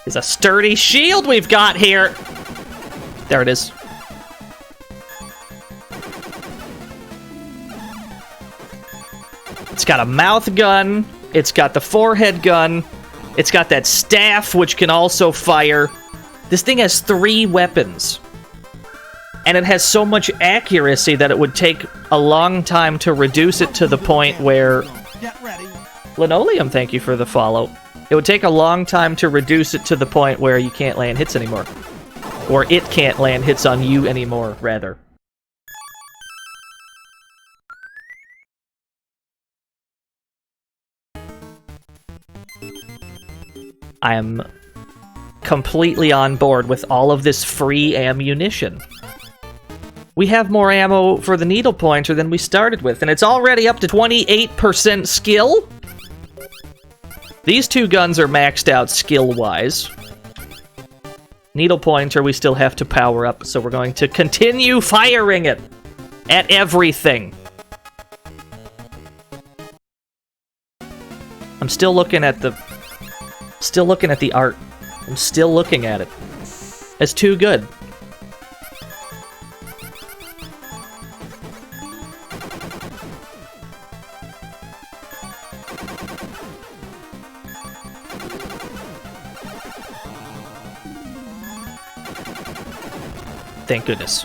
Is a sturdy shield we've got here. There it is. It's got a mouth gun. It's got the forehead gun. It's got that staff, which can also fire. This thing has 3 weapons. And it has so much accuracy that it would take a long time to reduce it to the point where... Get ready. Linoleum, thank you for the follow. It would take a long time to reduce it to the point where you can't land hits anymore. Or it can't land hits on you anymore, rather. I am completely on board with all of this free ammunition. We have more ammo for the needle pointer than we started with, and it's already up to 28% skill? These 2 guns are maxed out skill-wise. Needle pointer we still have to power up, so we're going to continue firing it at everything. I'm still looking at the art. I'm still looking at it. It's too good. Thank goodness.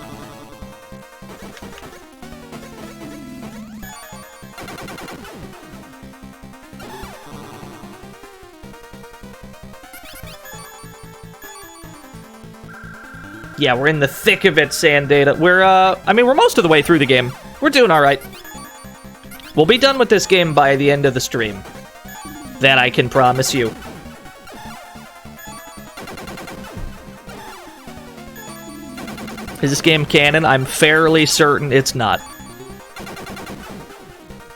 Yeah, we're in the thick of it, Sandata. We're most of the way through the game. We're doing alright. We'll be done with this game by the end of the stream. That I can promise you. Is this game canon? I'm fairly certain it's not.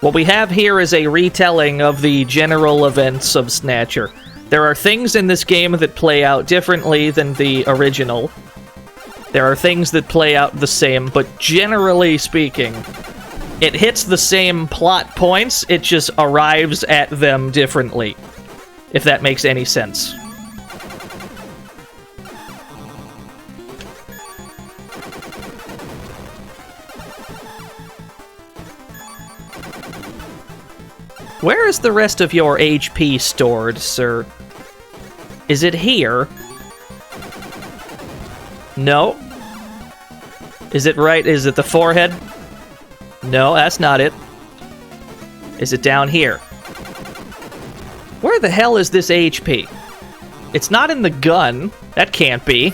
What we have here is a retelling of the general events of Snatcher. There are things in this game that play out differently than the original. There are things that play out the same, but generally speaking, it hits the same plot points, it just arrives at them differently. If that makes any sense. Where is the rest of your HP stored, sir? Is it here? No. Is it right? Is it the forehead? No, that's not it. Is it down here? Where the hell is this HP? It's not in the gun. That can't be.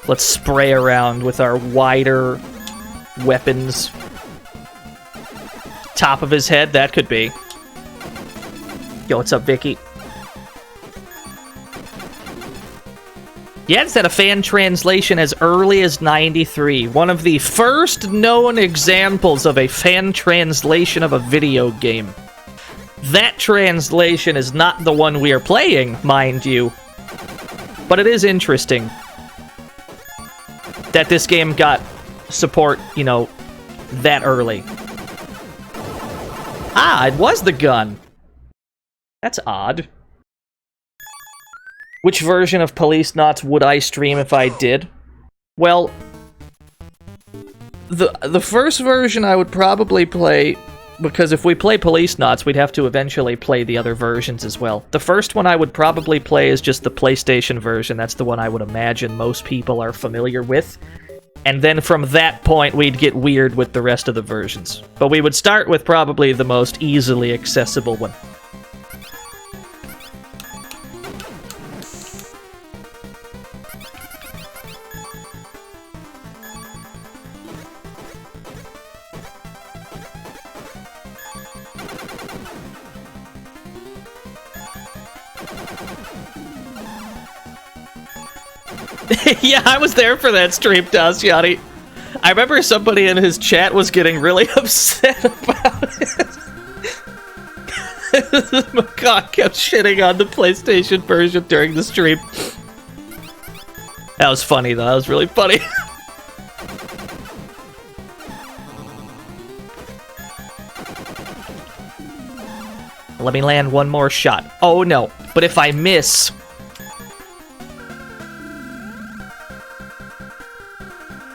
Let's spray around with our wider weapons. Top of his head, that could be. Yo, what's up, Vicky? Yeah, it's had a fan translation as early as 93. One of the first known examples of a fan translation of a video game. That translation is not the one we are playing, mind you. But it is interesting that this game got support, you know, that early. Ah, it was the gun. That's odd. Which version of Police Knots would I stream if I did? Well, the first version I would probably play, because if we play Police Knots, we'd have to eventually play the other versions as well. The first one I would probably play is just the PlayStation version. That's the one I would imagine most people are familiar with. And then from that point, we'd get weird with the rest of the versions. But we would start with probably the most easily accessible one. Yeah, I was there for that stream, Dasyani. I remember somebody in his chat was getting really upset about it. Macaw kept shitting on the PlayStation version during the stream. That was funny, though. That was really funny. Let me land one more shot. Oh, no. But if I miss...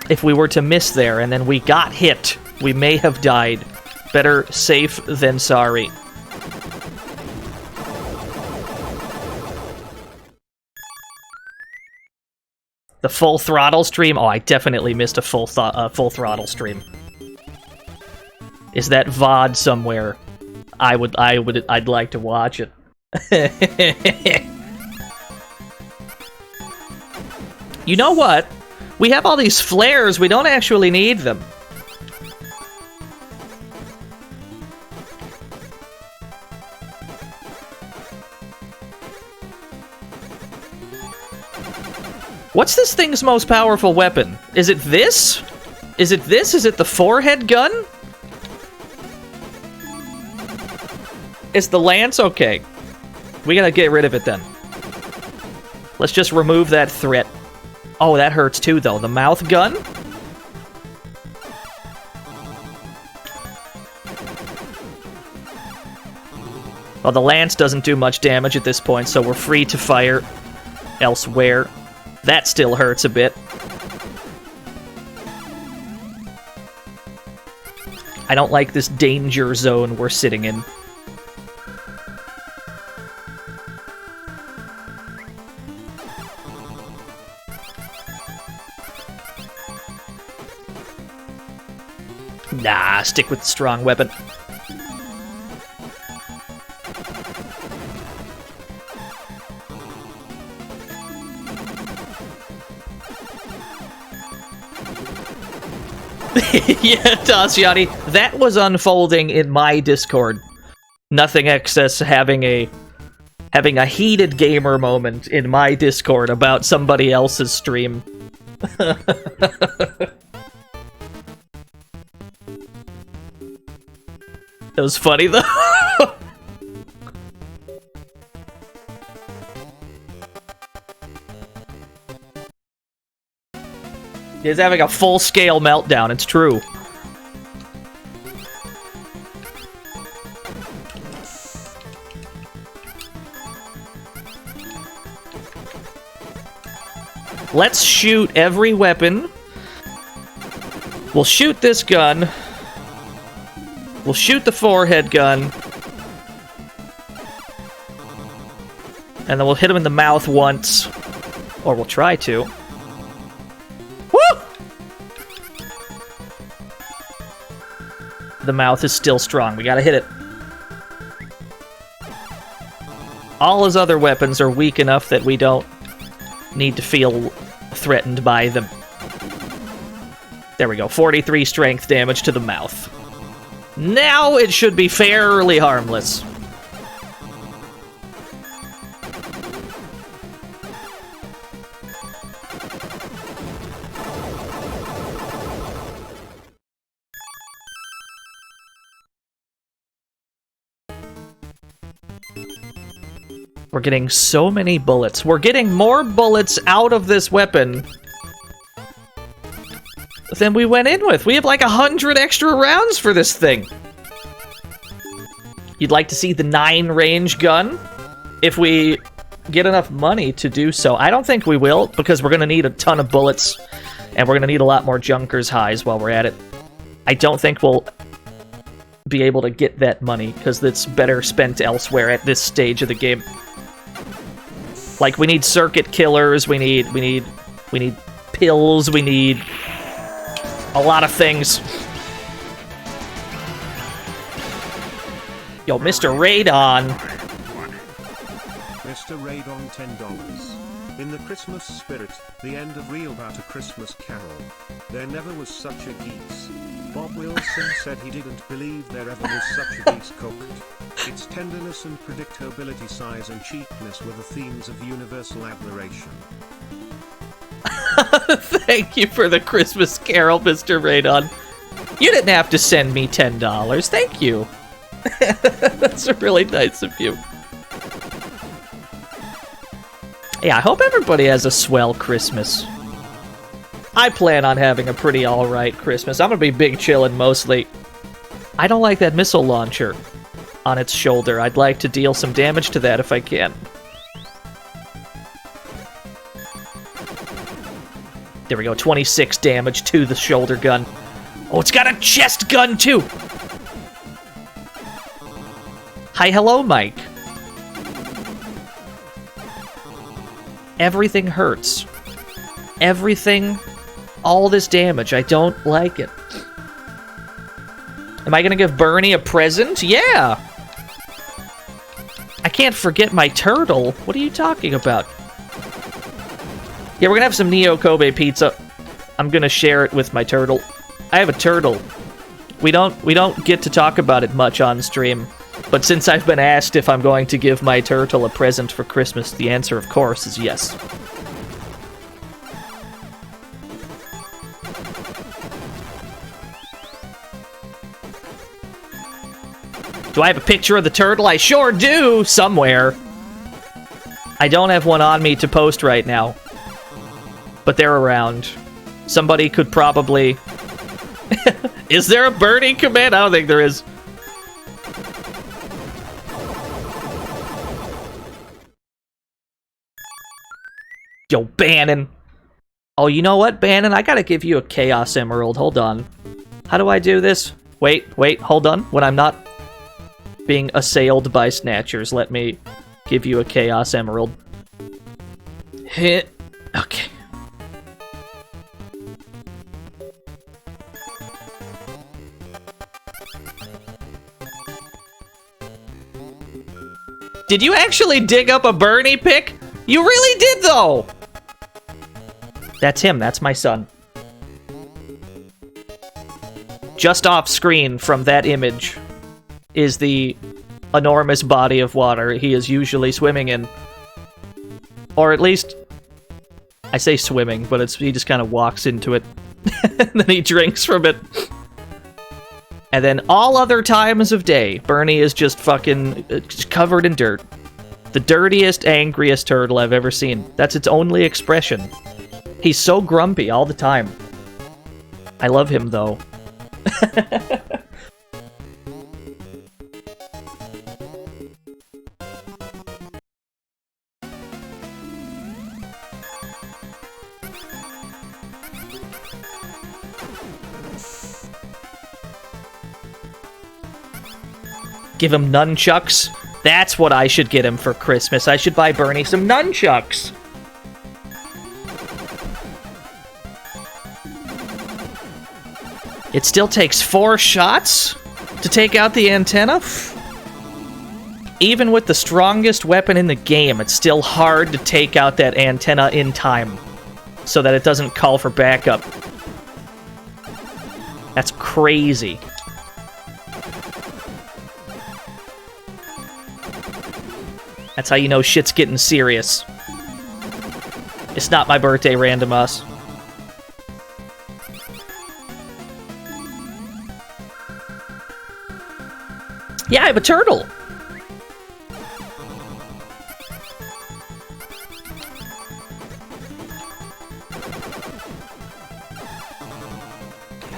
If we were to miss there and then we got hit, we may have died. Better safe than sorry. The full throttle stream? Oh, I definitely missed a full throttle stream. Is that VOD somewhere? I'd like to watch it. You know what? We have all these flares, we don't actually need them. What's this thing's most powerful weapon? Is it this? Is it this? Is it the forehead gun? It's the lance? Okay. We gotta get rid of it then. Let's just remove that threat. Oh, that hurts too, though. The mouth gun? Well, the lance doesn't do much damage at this point, so we're free to fire elsewhere. That still hurts a bit. I don't like this danger zone we're sitting in. Nah, stick with the strong weapon. Yeah, Tasiani, that was unfolding in my Discord. Nothing Excess having a heated gamer moment in my Discord about somebody else's stream. That was funny though. He's having a full-scale meltdown, it's true. Let's shoot every weapon. We'll shoot this gun. We'll shoot the forehead gun. And then we'll hit him in the mouth once. Or we'll try to. Woo! The mouth is still strong. We gotta hit it. All his other weapons are weak enough that we don't need to feel threatened by them. There we go. 43 strength damage to the mouth. Now it should be fairly harmless. We're getting so many bullets. We're getting more bullets out of this weapon than we went in with. We have like 100 extra rounds for this thing. You'd like to see the 9-range gun? If we get enough money to do so. I don't think we will, because we're going to need a ton of bullets, and we're going to need a lot more Junkers highs while we're at it. I don't think we'll be able to get that money, because it's better spent elsewhere at this stage of the game. Like, we need circuit killers, we need pills, we need a lot of things. Yo, Mr. Radon. Mr. Radon $10. In the Christmas spirit, the end of Reel About a Christmas Carol. There never was such a geese. Bob Wilson said he didn't believe there ever was such a geese cooked. Its tenderness and predictability, size and cheapness were the themes of universal admiration. Thank you for the Christmas Carol, Mr. Radon. You didn't have to send me $10. Thank you. That's really nice of you. Yeah, I hope everybody has a swell Christmas. I plan on having a pretty alright Christmas. I'm gonna be big chillin' mostly. I don't like that missile launcher on its shoulder. I'd like to deal some damage to that if I can. There we go, 26 damage to the shoulder gun. Oh, it's got a chest gun too! Hi, hello, Mike. Everything hurts. Everything, all this damage. I don't like it. Am I gonna give Bernie a present? Yeah! I can't forget my turtle. What are you talking about? Yeah, we're gonna have some Neo Kobe pizza. I'm gonna share it with my turtle. I have a turtle. We don't get to talk about it much on stream. But since I've been asked if I'm going to give my turtle a present for Christmas, the answer, of course, is yes. Do I have a picture of the turtle? I sure do, somewhere. I don't have one on me to post right now. But they're around. Somebody could probably... Is there a Bernie command? I don't think there is. Yo, Bannon. Oh, you know what, Bannon? I gotta give you a Chaos Emerald. Hold on. How do I do this? Wait, hold on. When I'm not being assailed by Snatchers, let me give you a Chaos Emerald. Hit. Okay. Did you actually dig up a Bernie pic? You really did, though! That's him. That's my son. just off screen from that image is the enormous body of water he is usually swimming in. Or at least, I say swimming, but he just kind of walks into it, and then he drinks from it. And then all other times of day, Bernie is just fucking covered in dirt. The dirtiest, angriest turtle I've ever seen. That's its only expression. He's so grumpy all the time. I love him, though. Give him nunchucks. That's what I should get him for Christmas. I should buy Bernie some nunchucks. It still takes 4 shots to take out the antenna? Even with the strongest weapon in the game, it's still hard to take out that antenna in time so that it doesn't call for backup. That's crazy. That's how you know shit's getting serious. It's not my birthday, Randomus. Yeah, I have a turtle.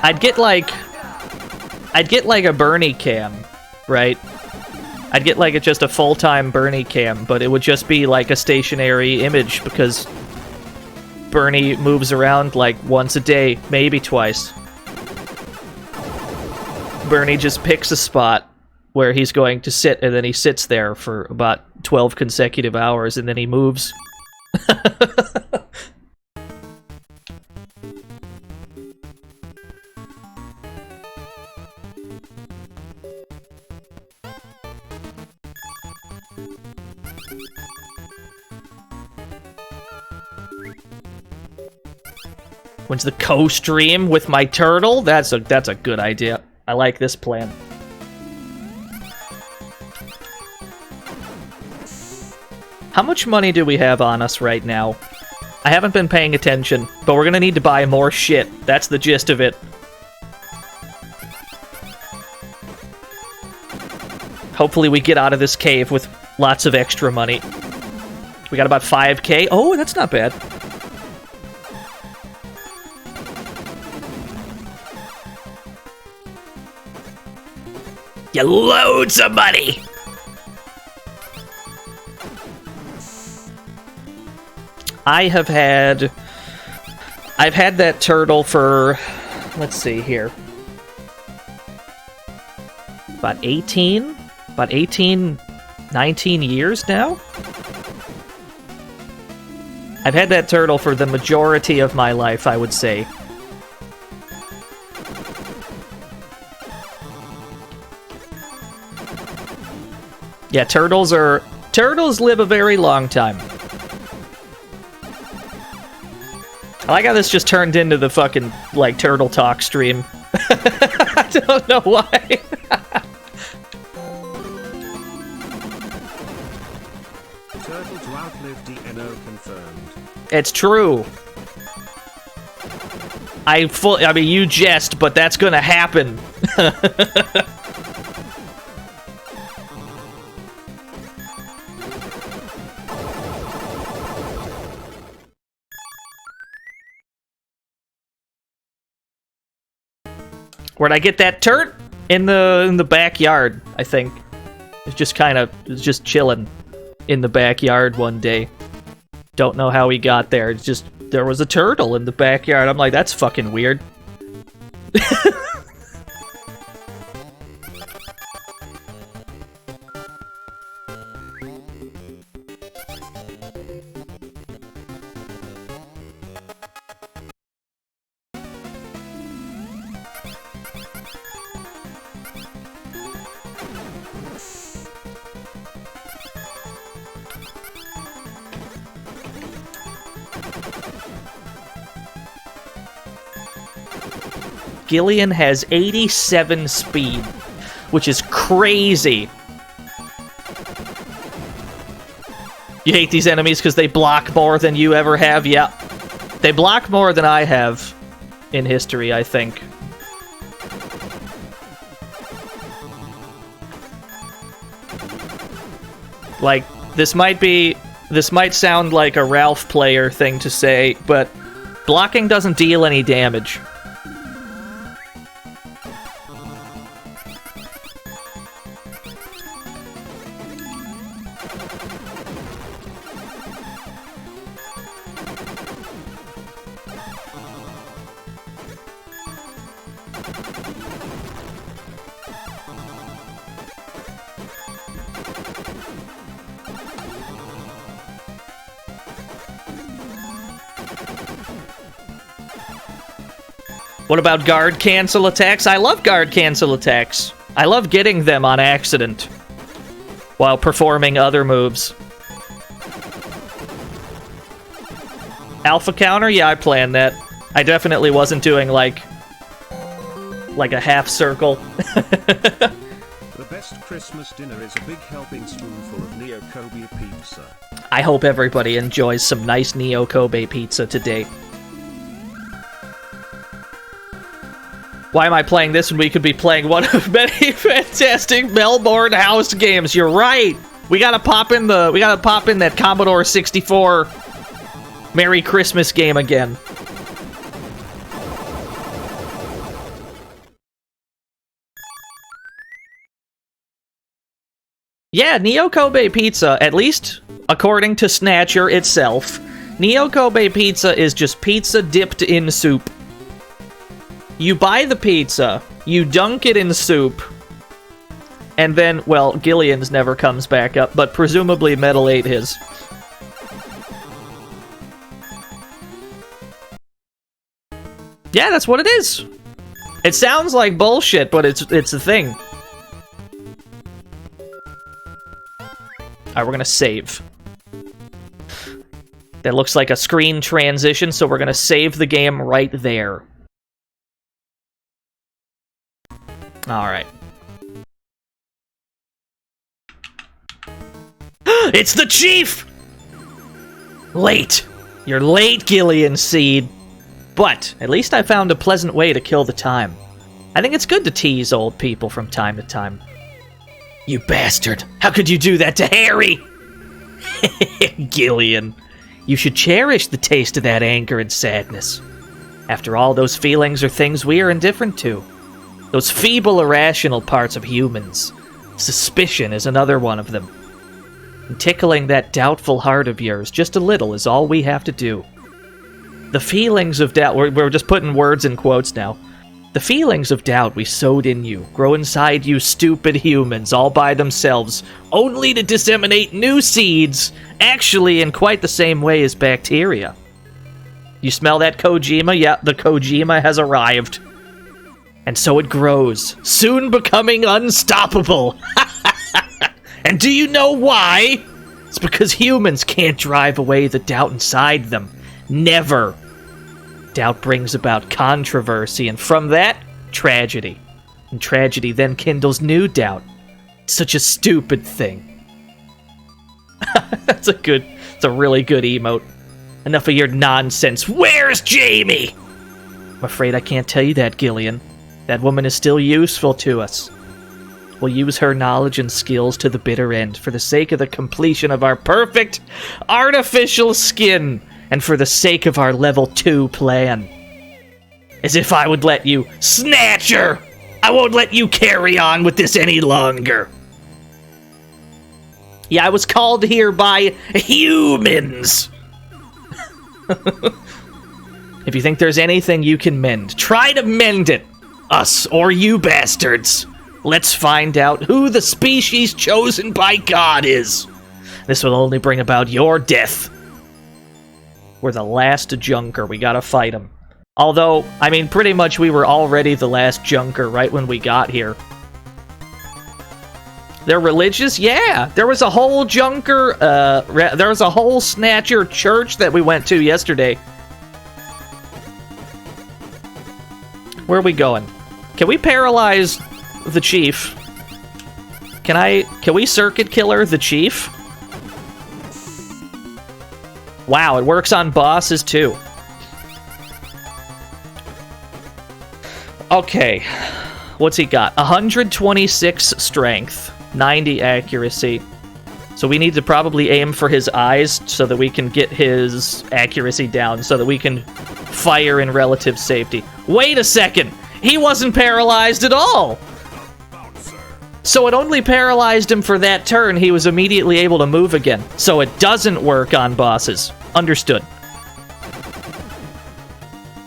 I'd get like a Bernie cam, right? I'd get like just a full-time Bernie cam, but it would just be like a stationary image because Bernie moves around like once a day, maybe twice. Bernie just picks a spot where he's going to sit, and then he sits there for about 12 consecutive hours, and then he moves. When's the co-stream with my turtle? That's a good idea. I like this plan. How much money do we have on us right now? I haven't been paying attention, but we're gonna need to buy more shit. That's the gist of it. Hopefully we get out of this cave with lots of extra money. We got about 5K. Oh, that's not bad. Yeah, loads of money! I've had that turtle for, let's see here, about 19 years now? I've had that turtle for the majority of my life, I would say. Yeah, turtles live a very long time. I like how this just turned into the fucking, like, Turtle Talk stream. I don't know why. Turtle to outlive DNO confirmed. It's true. I mean, you jest, but that's gonna happen. Where'd I get that turd? In the backyard, I think. It's just chilling in the backyard one day. Don't know how he got there. It's just there was a turtle in the backyard. I'm like, that's fucking weird. Gillian has 87 speed, which is crazy. You hate these enemies because they block more than you ever have? Yeah. They block more than I have in history, I think. Like, this might sound like a Ralph player thing to say, but blocking doesn't deal any damage. What about guard cancel attacks? I love guard cancel attacks. I love getting them on accident while performing other moves. Alpha counter? Yeah, I planned that. I definitely wasn't doing like a half circle. The best Christmas dinner is a big helping spoonful of Neo Kobe pizza. I hope everybody enjoys some nice Neo Kobe pizza today. Why am I playing this when we could be playing one of many fantastic Melbourne house games? You're right. We gotta pop in that Commodore 64 Merry Christmas game again. Yeah, Neo Kobe pizza, at least according to Snatcher itself, Neo Kobe pizza is just pizza dipped in soup. You buy the pizza, you dunk it in soup, and then, well, Gillian's never comes back up, but presumably Metal ate his. Yeah, that's what it is. It sounds like bullshit, but it's a thing. Alright, we're gonna save. That looks like a screen transition, so we're gonna save the game right there. Alright. It's the Chief! Late. You're late, Gillian Seed. But, at least I found a pleasant way to kill the time. I think it's good to tease old people from time to time. You bastard! How could you do that to Harry? Gillian, you should cherish the taste of that anger and sadness. After all, those feelings are things we are indifferent to. Those feeble, irrational parts of humans. Suspicion is another one of them. And tickling that doubtful heart of yours just a little is all we have to do. The feelings of doubt... We're just putting words in quotes now. The feelings of doubt we sowed in you grow inside you stupid humans all by themselves, only to disseminate new seeds, actually in quite the same way as bacteria. You smell that, Kojima? Yeah, the Kojima has arrived. And so it grows, soon becoming unstoppable. And do you know why? It's because humans can't drive away the doubt inside them. Never. Doubt brings about controversy, and from that, tragedy. And tragedy then kindles new doubt. Such a stupid thing. It's a really good emote. Enough of your nonsense. Where's Jamie? I'm afraid I can't tell you that, Gillian. That woman is still useful to us. We'll use her knowledge and skills to the bitter end for the sake of the completion of our perfect artificial skin and for the sake of our level 2 plan. As if I would let you... Snatcher! I won't let you carry on with this any longer. Yeah, I was called here by humans. If you think there's anything you can mend, try to mend it. Us or you bastards. Let's find out who the species chosen by God is. This will only bring about your death. We're the last Junker. We gotta fight him. Although, I mean, pretty much we were already the last Junker right when we got here. They're religious? Yeah! There was a whole Junker, there was a whole Snatcher church that we went to yesterday. Where are we going? Can we paralyze the chief? Can we circuit killer the chief? Wow, it works on bosses too. Okay. What's he got? 126 strength, 90 accuracy. So we need to probably aim for his eyes so that we can get his accuracy down, so that we can fire in relative safety. Wait a second! He wasn't paralyzed at all! So it only paralyzed him for that turn. He was immediately able to move again. So it doesn't work on bosses. Understood.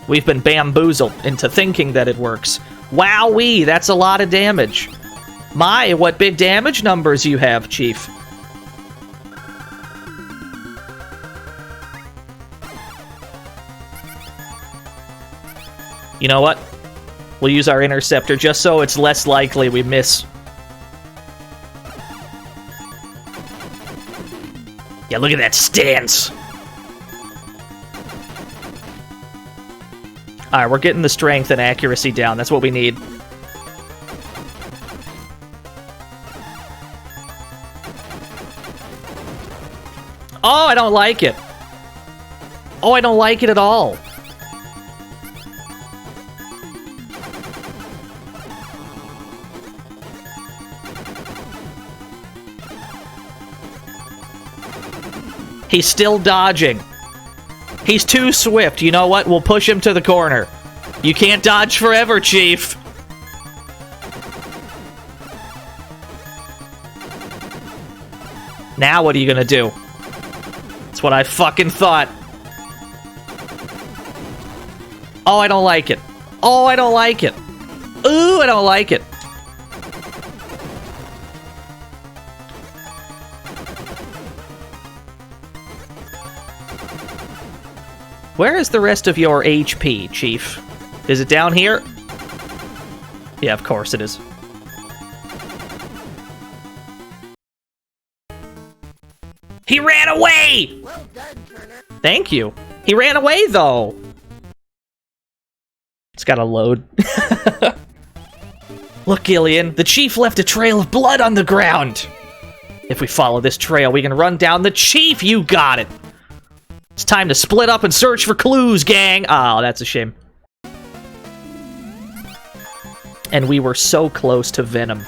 We've been bamboozled into thinking that it works. Wowee, that's a lot of damage. My, what big damage numbers you have, Chief. You know what? We'll use our interceptor just so it's less likely we miss. Yeah, look at that stance. Alright, we're getting the strength and accuracy down. That's what we need. Oh, I don't like it. Oh, I don't like it at all. He's still dodging. He's too swift. You know what? We'll push him to the corner. You can't dodge forever, Chief. Now what are you gonna do? That's what I fucking thought. Oh, I don't like it. Oh, I don't like it. Ooh, I don't like it. Where is the rest of your HP, Chief? Is it down here? Yeah, of course it is. He ran away! Well done, Turner. Thank you. He ran away, though. It's gotta load. Look, Gillian, the Chief left a trail of blood on the ground. If we follow this trail, we can run down the Chief. You got it. It's time to split up and search for clues, gang! Oh, that's a shame. And we were so close to Venom.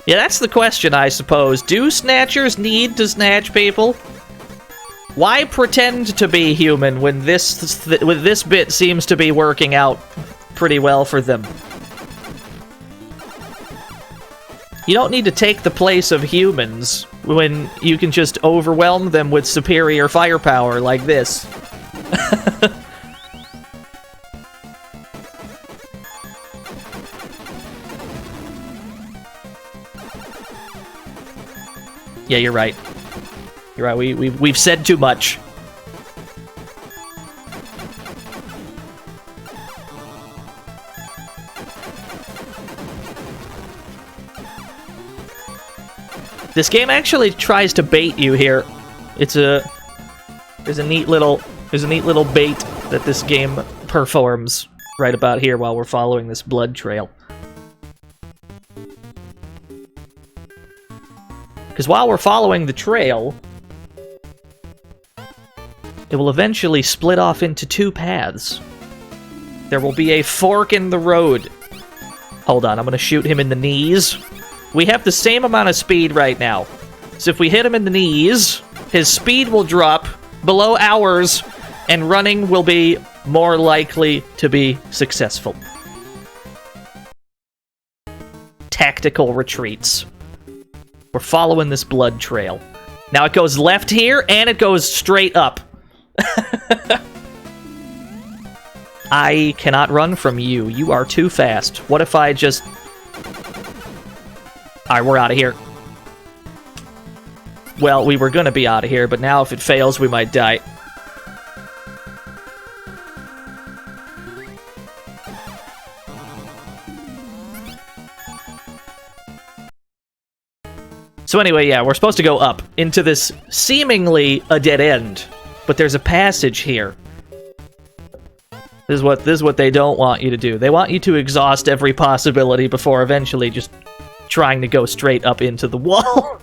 Yeah, that's the question, I suppose. Do Snatchers need to snatch people? Why pretend to be human when this bit seems to be working out pretty well for them? You don't need to take the place of humans when you can just overwhelm them with superior firepower like this. Yeah, you're right. You're right. We've said too much. This game actually tries to bait you here. There's a neat little bait that this game performs right about here while we're following this blood trail. Because while we're following the trail, it will eventually split off into two paths. There will be a fork in the road. Hold on, I'm gonna shoot him in the knees. We have the same amount of speed right now. So if we hit him in the knees, his speed will drop below ours, and running will be more likely to be successful. Tactical retreats. We're following this blood trail. Now it goes left here, and it goes straight up. I cannot run from you. You are too fast. What if I just... Alright, we're out of here. Well, we were gonna be out of here, but now if it fails, we might die. So anyway, yeah, we're supposed to go up into this seemingly a dead end, but there's a passage here. This is what they don't want you to do. They want you to exhaust every possibility before eventually just trying to go straight up into the wall.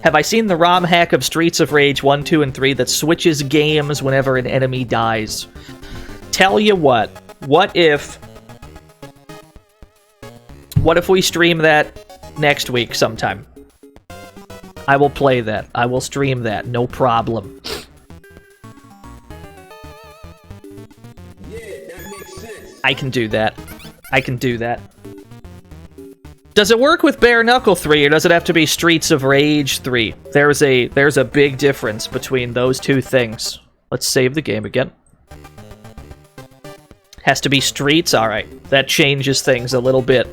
Have I seen the ROM hack of Streets of Rage 1, 2, and 3 that switches games whenever an enemy dies? Tell you what if we stream that next week sometime? I will play that. I will stream that. No problem. I can do that. I can do that. Does it work with Bare Knuckle 3, or does it have to be Streets of Rage 3? There's a big difference between those two things. Let's save the game again. Has to be Streets? Alright. That changes things a little bit.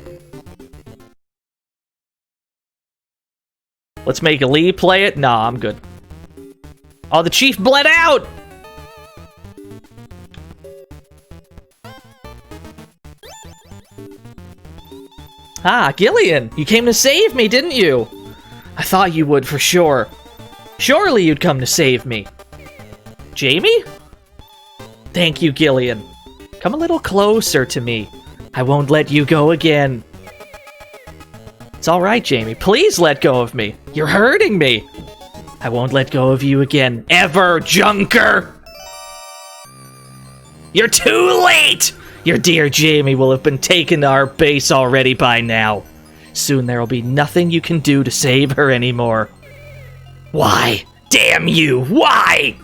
Let's make Lee play it? Nah, I'm good. Oh, the chief bled out! Ah, Gillian, you came to save me, didn't you? I thought you would for sure. Surely you'd come to save me. Jamie? Thank you, Gillian. Come a little closer to me. I won't let you go again. It's alright, Jamie. Please let go of me. You're hurting me. I won't let go of you again. Ever, Junker! You're too late! Your dear Jamie will have been taken to our base already by now. Soon there will be nothing you can do to save her anymore. Why? Damn you! Why?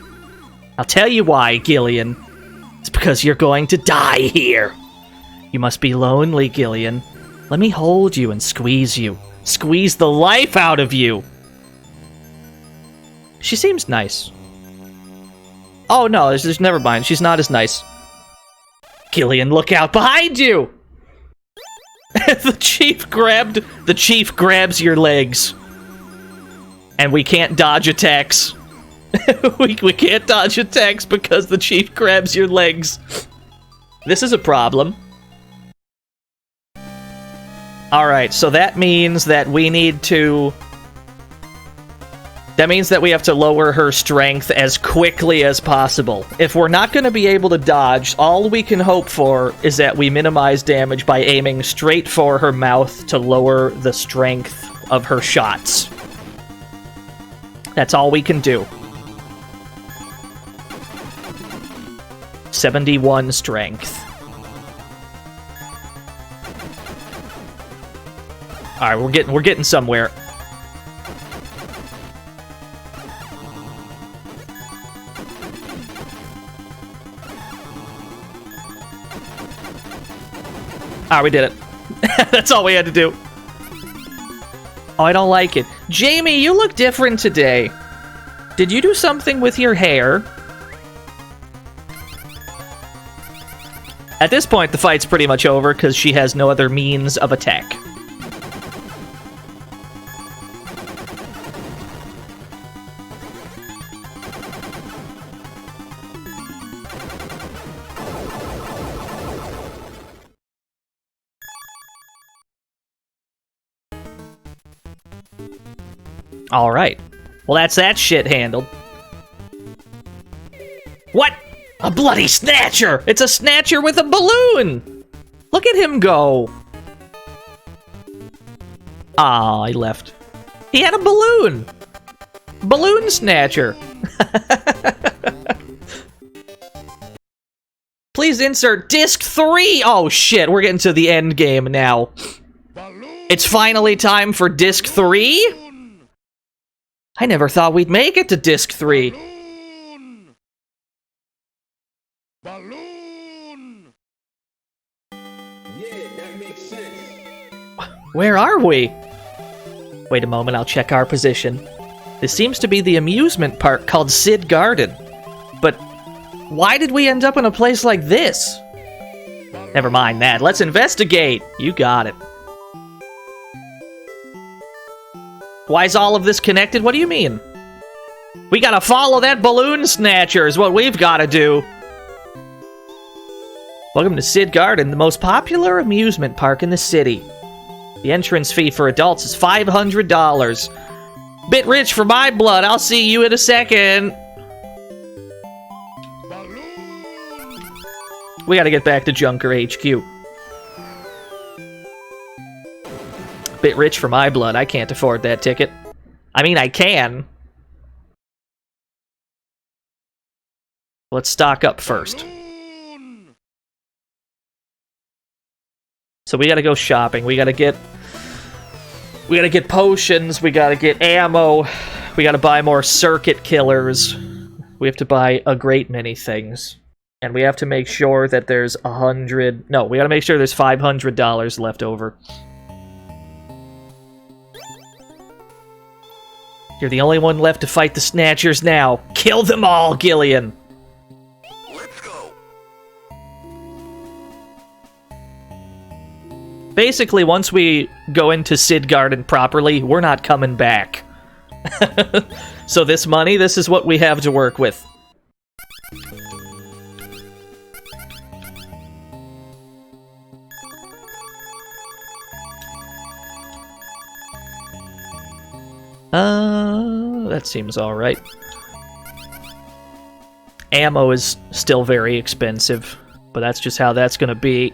I'll tell you why, Gillian. It's because you're going to die here. You must be lonely, Gillian. Let me hold you and squeeze you. Squeeze the life out of you. She seems nice. Oh no, there's never mind. She's not as nice. Gillian, look out behind you! The chief grabs your legs. And we can't dodge attacks. we can't dodge attacks because the chief grabs your legs. This is a problem. Alright, so that means that we need to... That means that we have to lower her strength as quickly as possible. If we're not going to be able to dodge, all we can hope for is that we minimize damage by aiming straight for her mouth to lower the strength of her shots. That's all we can do. 71 strength. Alright, we're getting somewhere. Ah, we did it. That's all we had to do. Oh, I don't like it. Jamie, you look different today. Did you do something with your hair? At this point, the fight's pretty much over because she has no other means of attack. Alright. Well, that's that shit handled. What? A bloody Snatcher! It's a Snatcher with a balloon! Look at him go! Ah, he left. He had a balloon! Balloon Snatcher! Please insert disc 3! Oh shit, we're getting to the end game now. It's finally time for disc 3? I never thought we'd make it to disc 3. Balloon! Yeah, that makes sense. Where are we? Wait a moment, I'll check our position. This seems to be the amusement park called Sid Garden. But why did we end up in a place like this? Never mind that. Let's investigate. You got it. Why is all of this connected? What do you mean? We gotta follow that balloon snatcher is what we've gotta do. Welcome to Sid Garden, the most popular amusement park in the city. The entrance fee for adults is $500. Bit rich for my blood. I'll see you in a second. We gotta get back to Junker HQ. Bit rich for my blood. I can't afford that ticket. I mean, I can. Let's stock up first. So we gotta go shopping. We gotta get potions. We gotta get ammo. We gotta buy more circuit killers. We have to buy a great many things. And we have to make sure that there's we gotta make sure there's $500 left over. You're the only one left to fight the Snatchers now. Kill them all, Gillian! Let's go. Basically, once we go into Sid Garden properly, we're not coming back. So this money, this is what we have to work with. That seems alright. Ammo is still very expensive, but that's just how that's gonna be.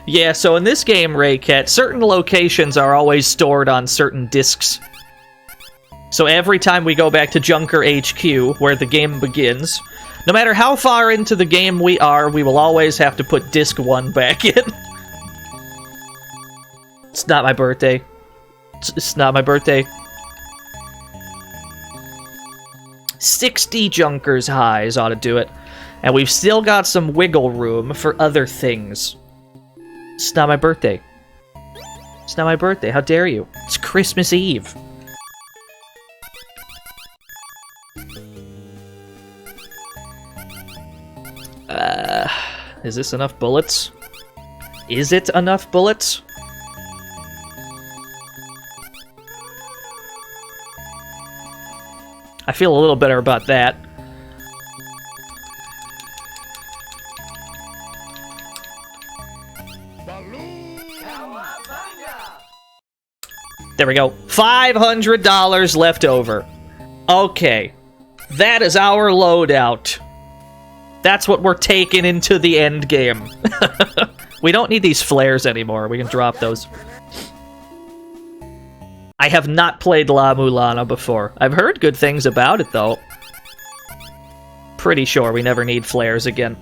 Yeah, so in this game, Raycat, certain locations are always stored on certain discs. So every time we go back to Junker HQ, where the game begins, no matter how far into the game we are, we will always have to put disc 1 back in. It's not my birthday. It's not my birthday. 60 Junkers highs ought to do it. And we've still got some wiggle room for other things. It's not my birthday. It's not my birthday. How dare you? It's Christmas Eve. Is this enough bullets? Is it enough bullets? I feel a little better about that. There we go. $500 left over. Okay. That is our loadout. That's what we're taking into the end game. We don't need these flares anymore. We can drop those. I have not played La Mulana before. I've heard good things about it, though. Pretty sure we never need flares again.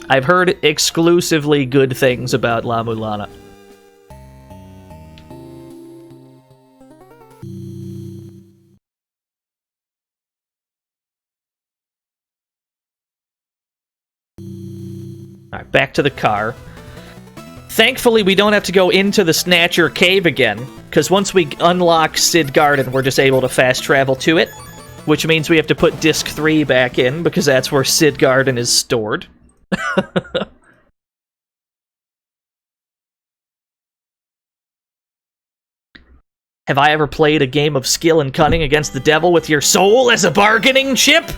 I've heard exclusively good things about La Mulana. Alright, back to the car. Thankfully, we don't have to go into the Snatcher cave again, because once we unlock Sid Garden, we're just able to fast travel to it, which means we have to put Disc 3 back in, because that's where Sid Garden is stored. Have I ever played a game of skill and cunning against the devil with your soul as a bargaining chip?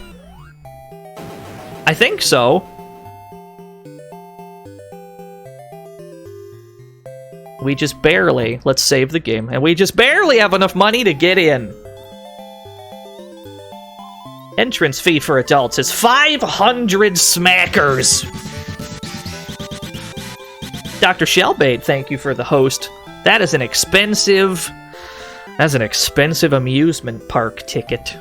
I think so. We just barely, let's save the game, and we just barely have enough money to get in. Entrance fee for adults is 500 smackers. Dr. Shellbait, thank you for the host. That is an expensive amusement park ticket.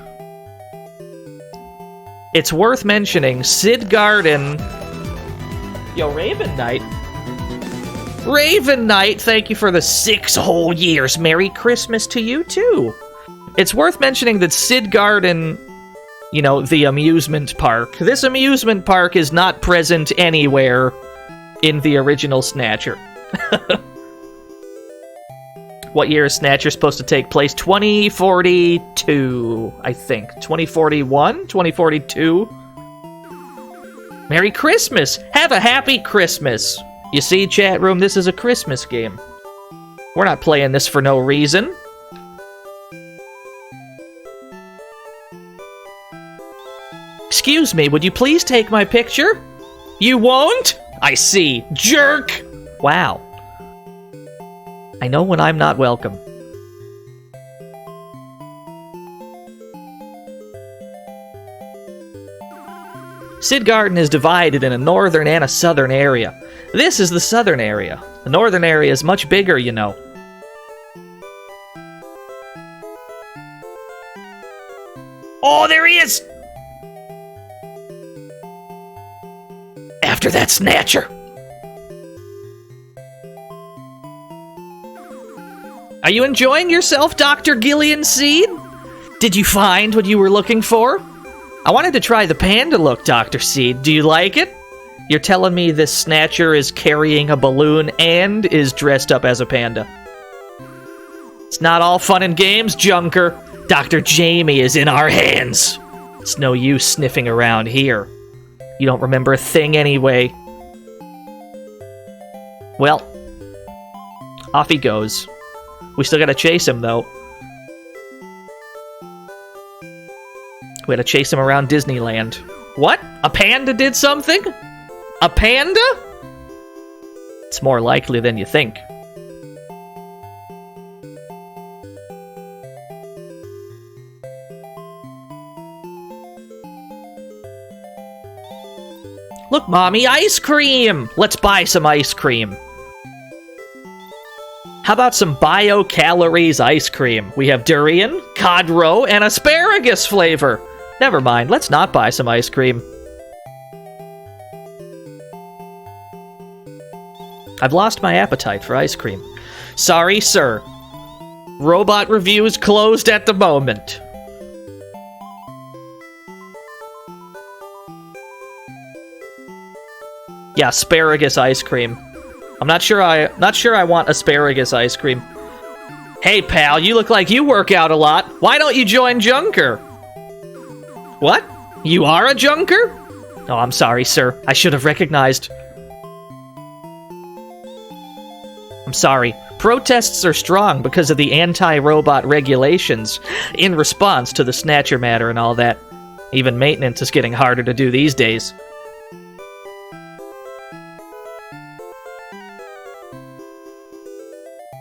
It's worth mentioning, Sid Garden... Yo, Raven Knight. Raven Knight, thank you for the 6 whole years. Merry Christmas to you, too. It's worth mentioning that Sid Garden, you know, the amusement park, this amusement park is not present anywhere in the original Snatcher. What year is Snatcher supposed to take place? 2042, I think. 2041? 2042? Merry Christmas! Have a happy Christmas! You see, chat room, this is a Christmas game. We're not playing this for no reason. Excuse me, would you please take my picture? You won't? I see. Jerk! Wow. I know when I'm not welcome. Sid Garden is divided in a northern and a southern area. This is the southern area. The northern area is much bigger, you know. Oh, there he is! After that Snatcher. Are you enjoying yourself, Dr. Gillian Seed? Did you find what you were looking for? I wanted to try the panda look, Dr. Seed. Do you like it? You're telling me this Snatcher is carrying a balloon and is dressed up as a panda. It's not all fun and games, Junker. Dr. Jamie is in our hands. It's no use sniffing around here. You don't remember a thing anyway. Well, off he goes. We still gotta chase him, though. We had to chase him around Disneyland. What? A panda did something? A panda? It's more likely than you think. Look, Mommy, ice cream! Let's buy some ice cream. How about some bio-calories ice cream? We have durian, cod roe, and asparagus flavor. Never mind, let's not buy some ice cream. I've lost my appetite for ice cream. Sorry, sir. Robot reviews closed at the moment. Yeah, asparagus ice cream. I'm not sure I want asparagus ice cream. Hey, pal, you look like you work out a lot. Why don't you join Junker? What? You are a Junker? Oh, I'm sorry, sir. I should have recognized. I'm sorry. Protests are strong because of the anti-robot regulations in response to the Snatcher matter and all that. Even maintenance is getting harder to do these days.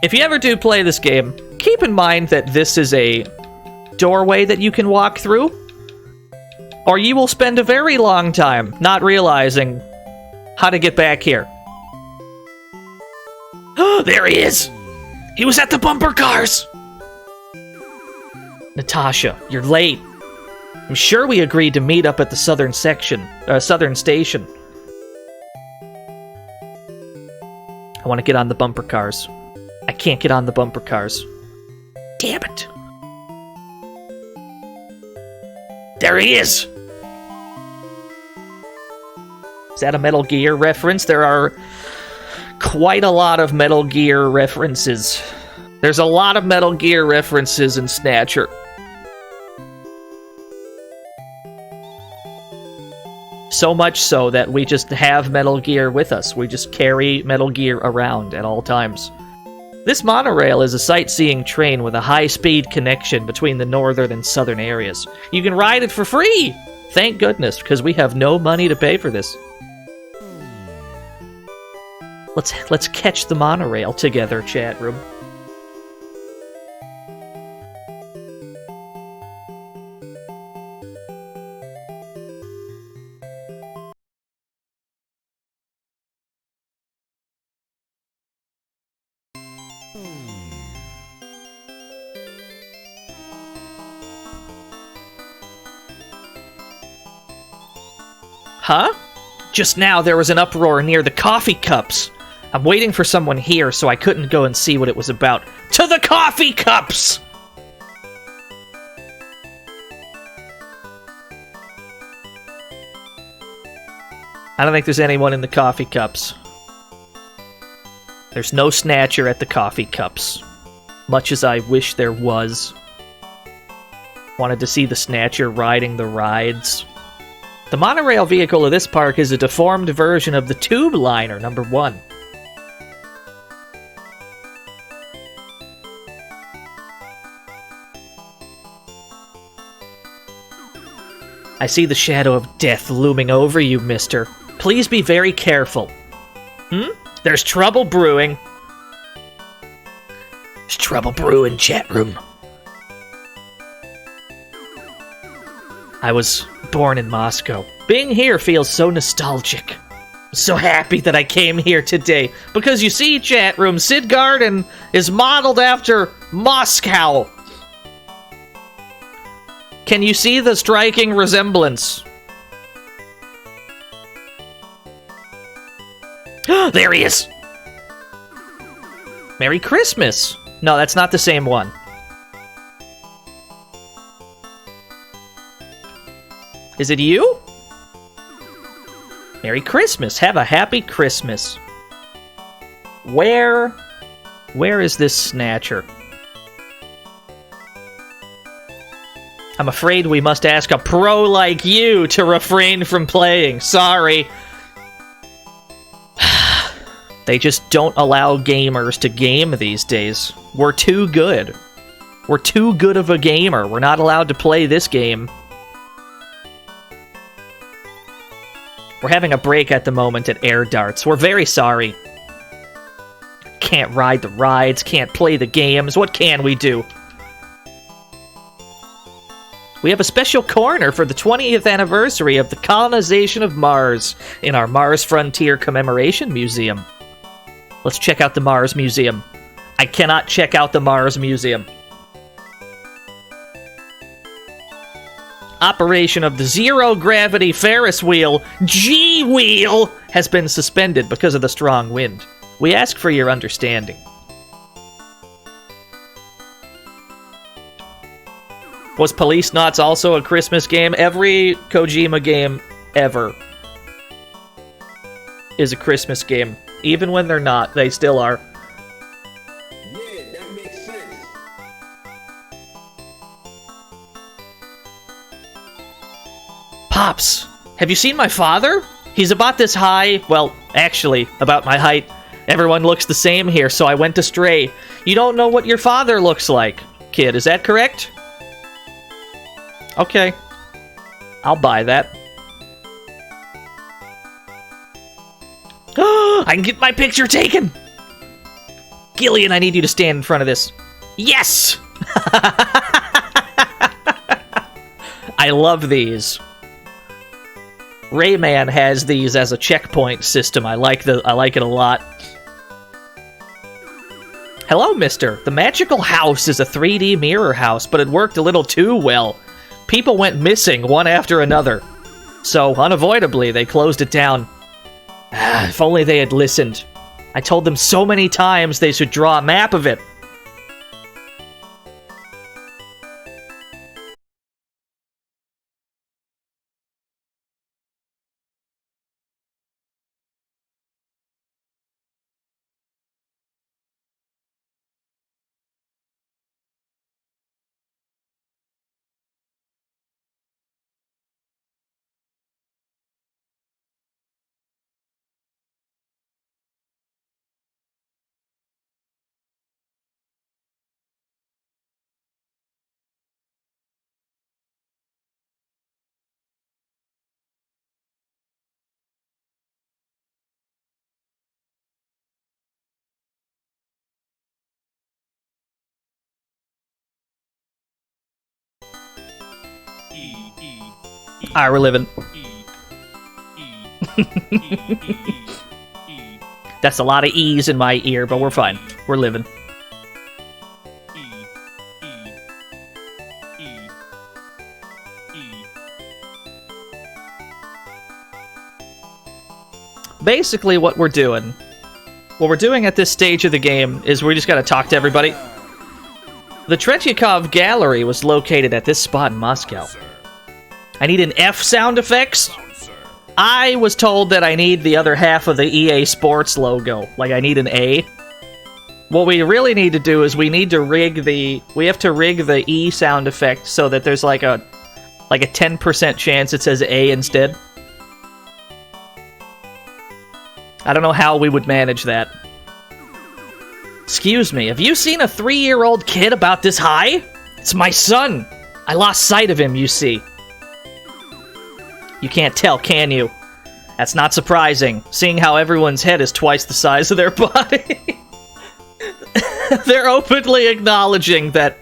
If you ever do play this game, keep in mind that this is a doorway that you can walk through, or you will spend a very long time not realizing how to get back here. Oh, there he is! He was at the bumper cars! Natasha, you're late. I'm sure we agreed to meet up at the southern station. I want to get on the bumper cars. I can't get on the bumper cars. Damn it. There he is! Is that a Metal Gear reference? There are quite a lot of Metal Gear references. There's a lot of Metal Gear references in Snatcher. So much so that we just have Metal Gear with us. We just carry Metal Gear around at all times. This monorail is a sightseeing train with a high-speed connection between the northern and southern areas. You can ride it for free! Thank goodness, because we have no money to pay for this. Let's catch the monorail together, chat room. Huh? Just now there was an uproar near the coffee cups. I'm waiting for someone here, so I couldn't go and see what it was about. To the coffee cups! I don't think there's anyone in the coffee cups. There's no Snatcher at the coffee cups. Much as I wish there was. Wanted to see the Snatcher riding the rides. The monorail vehicle of this park is a deformed version of the tube liner, number 1. I see the shadow of death looming over you, mister. Please be very careful. There's trouble brewing. There's trouble brewing, chat room. I was born in Moscow. Being here feels so nostalgic. I'm so happy that I came here today. Because you see, chat room, Sid Garden is modeled after Moscow. Can you see the striking resemblance? There he is! Merry Christmas! No, that's not the same one. Is it you? Merry Christmas! Have a happy Christmas. Where is this Snatcher? I'm afraid we must ask a pro like you to refrain from playing. Sorry. They just don't allow gamers to game these days. We're too good. We're too good of a gamer. We're not allowed to play this game. We're having a break at the moment at Air Darts. We're very sorry. Can't ride the rides, can't play the games. What can we do? We have a special corner for the 20th anniversary of the colonization of Mars in our Mars Frontier Commemoration Museum. Let's check out the Mars Museum. I cannot check out the Mars Museum. Operation of the zero-gravity Ferris wheel, G-Wheel, has been suspended because of the strong wind. We ask for your understanding. Was Police Knots also a Christmas game? Every Kojima game ever is a Christmas game. Even when they're not, they still are. Yeah, that makes sense. Pops, have you seen my father? He's about this high. Well, actually, about my height. Everyone looks the same here, so I went astray. You don't know what your father looks like, kid, is that correct? Okay. I'll buy that. I can get my picture taken! Gillian, I need you to stand in front of this. Yes! I love these. Rayman has these as a checkpoint system. I like it a lot. Hello, mister. The magical house is a 3D mirror house, but it worked a little too well. People went missing one after another. So, unavoidably, they closed it down. If only they had listened. I told them so many times they should draw a map of it. Alright, we're living. That's a lot of E's in my ear, but we're fine. We're living. Basically, what we're doing at this stage of the game is we just gotta talk to everybody. The Tretyakov Gallery was located at this spot in Moscow. I need an F sound effects. I was told that I need the other half of the EA Sports logo. Like, I need an A. What we really need to do is we have to rig the E sound effect so that there's like a Like a 10% chance it says A instead. I don't know how we would manage that. Excuse me, have you seen a 3-year-old kid about this high? It's my son. I lost sight of him, you see. You can't tell, can you? That's not surprising, seeing how everyone's head is twice the size of their body. They're openly acknowledging that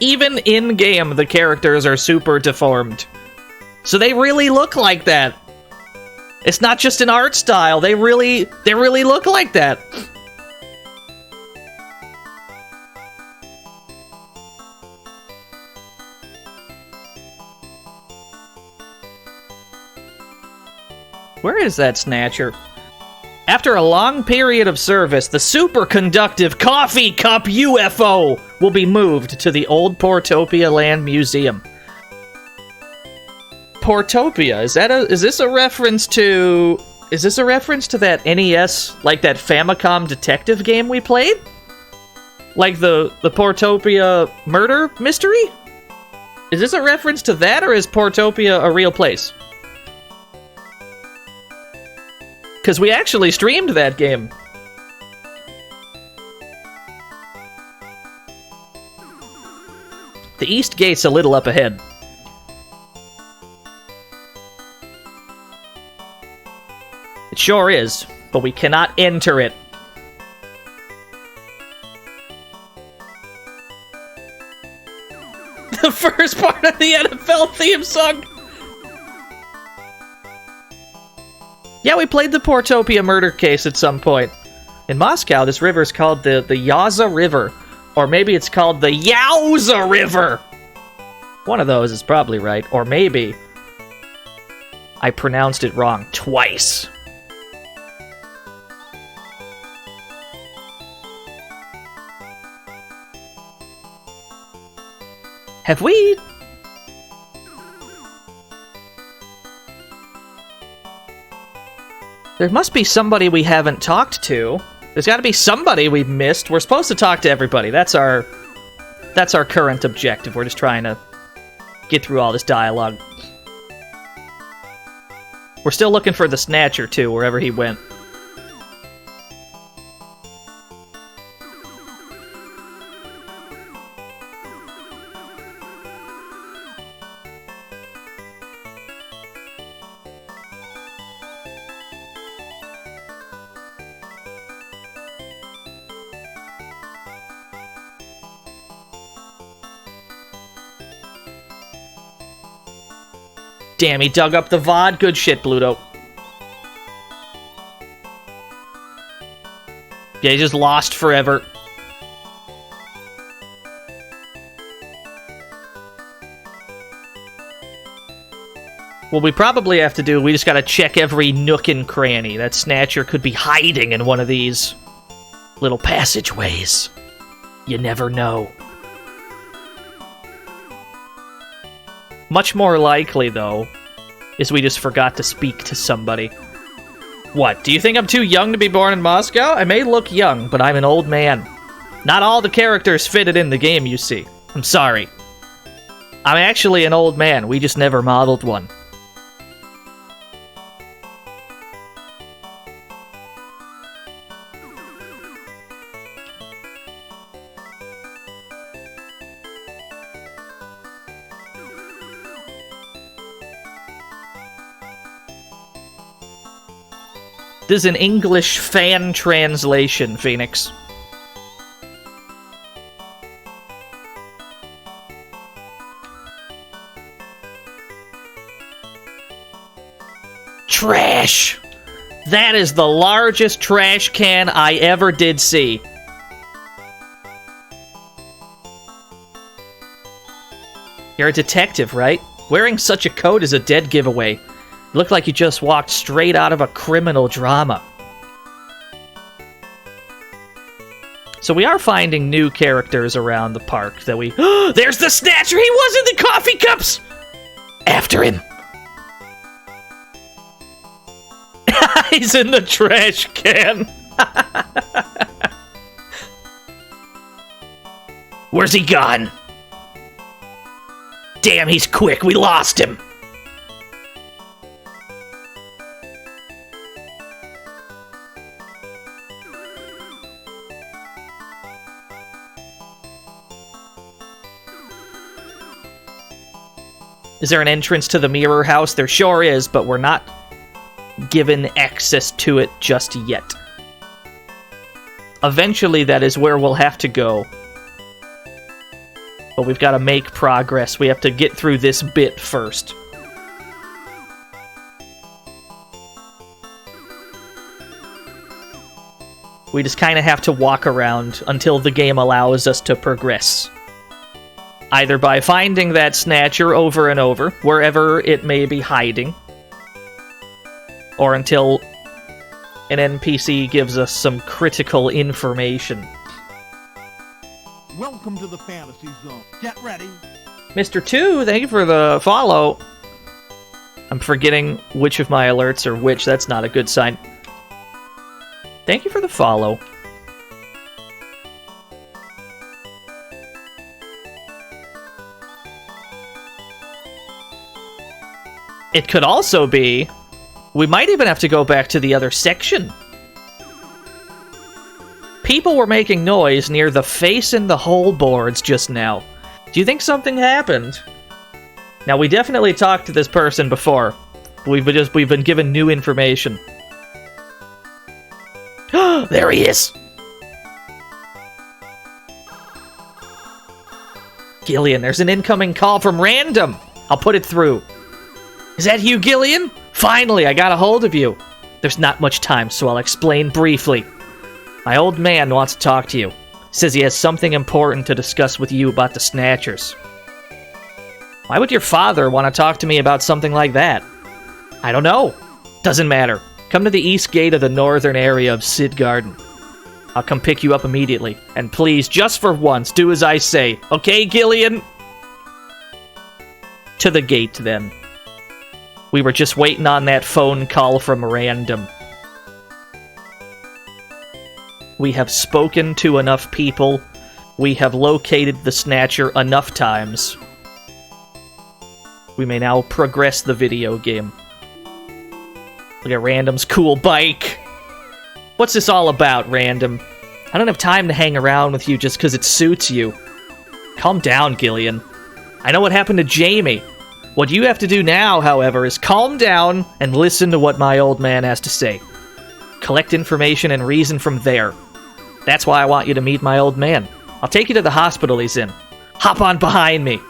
even in-game the characters are super deformed. So they really look like that. It's not just an art style, they really look like that. Where is that Snatcher? After a long period of service, the superconductive coffee cup UFO will be moved to the old Portopia Land Museum. Portopia, is this a reference to that NES, like that Famicom detective game we played? Like the Portopia murder mystery? Is this a reference to that, or is Portopia a real place? Because we actually streamed that game. The East Gate's a little up ahead. It sure is, but we cannot enter it. The first part of the NFL theme song! Yeah, we played the Portopia murder case at some point. In Moscow, this river is called the Yaza River. Or maybe it's called the Yowza River! One of those is probably right. Or maybe I pronounced it wrong twice. Have we... There must be somebody we haven't talked to. There's got to be somebody we've missed. We're supposed to talk to everybody. That's our current objective. We're just trying to get through all this dialogue. We're still looking for the Snatcher, too, wherever he went. Damn, he dug up the VOD. Good shit, Bluto. Yeah, he just lost forever. What we probably have to do, we just gotta check every nook and cranny. That Snatcher could be hiding in one of these little passageways. You never know. Much more likely, though, is we just forgot to speak to somebody. What, do you think I'm too young to be born in Moscow? I may look young, but I'm an old man. Not all the characters fitted in the game, you see. I'm sorry. I'm actually an old man, we just never modeled one. This is an English fan translation, Phoenix. Trash! That is the largest trash can I ever did see. You're a detective, right? Wearing such a coat is a dead giveaway. You look like you just walked straight out of a criminal drama. So we are finding new characters around the park that we... There's the Snatcher! He was in the coffee cups! After him! He's in the trash can! Where's he gone? Damn, he's quick. We lost him. Is there an entrance to the mirror house? There sure is, but we're not given access to it just yet. Eventually, that is where we'll have to go. But we've got to make progress. We have to get through this bit first. We just kind of have to walk around until the game allows us to progress. Either by finding that Snatcher over and over, wherever it may be hiding, or until an NPC gives us some critical information. Welcome to the fantasy zone. Get ready. Mr. 2, thank you for the follow. I'm forgetting which of my alerts are which. That's not a good sign. Thank you for the follow. It could also be... we might even have to go back to the other section. People were making noise near the face in the hole boards just now. Do you think something happened? Now, we definitely talked to this person before. We've been given new information. There he is! Gillian, there's an incoming call from Random. I'll put it through. Is that you, Gillian? Finally, I got a hold of you. There's not much time, so I'll explain briefly. My old man wants to talk to you. Says he has something important to discuss with you about the Snatchers. Why would your father want to talk to me about something like that? I don't know. Doesn't matter. Come to the east gate of the northern area of Sid Garden. I'll come pick you up immediately. And please, just for once, do as I say. Okay, Gillian? To the gate, then. We were just waiting on that phone call from Random. We have spoken to enough people. We have located the Snatcher enough times. We may now progress the video game. Look at Random's cool bike. What's this all about, Random? I don't have time to hang around with you just because it suits you. Calm down, Gillian. I know what happened to Jamie. What you have to do now, however, is calm down and listen to what my old man has to say. Collect information and reason from there. That's why I want you to meet my old man. I'll take you to the hospital he's in. Hop on behind me.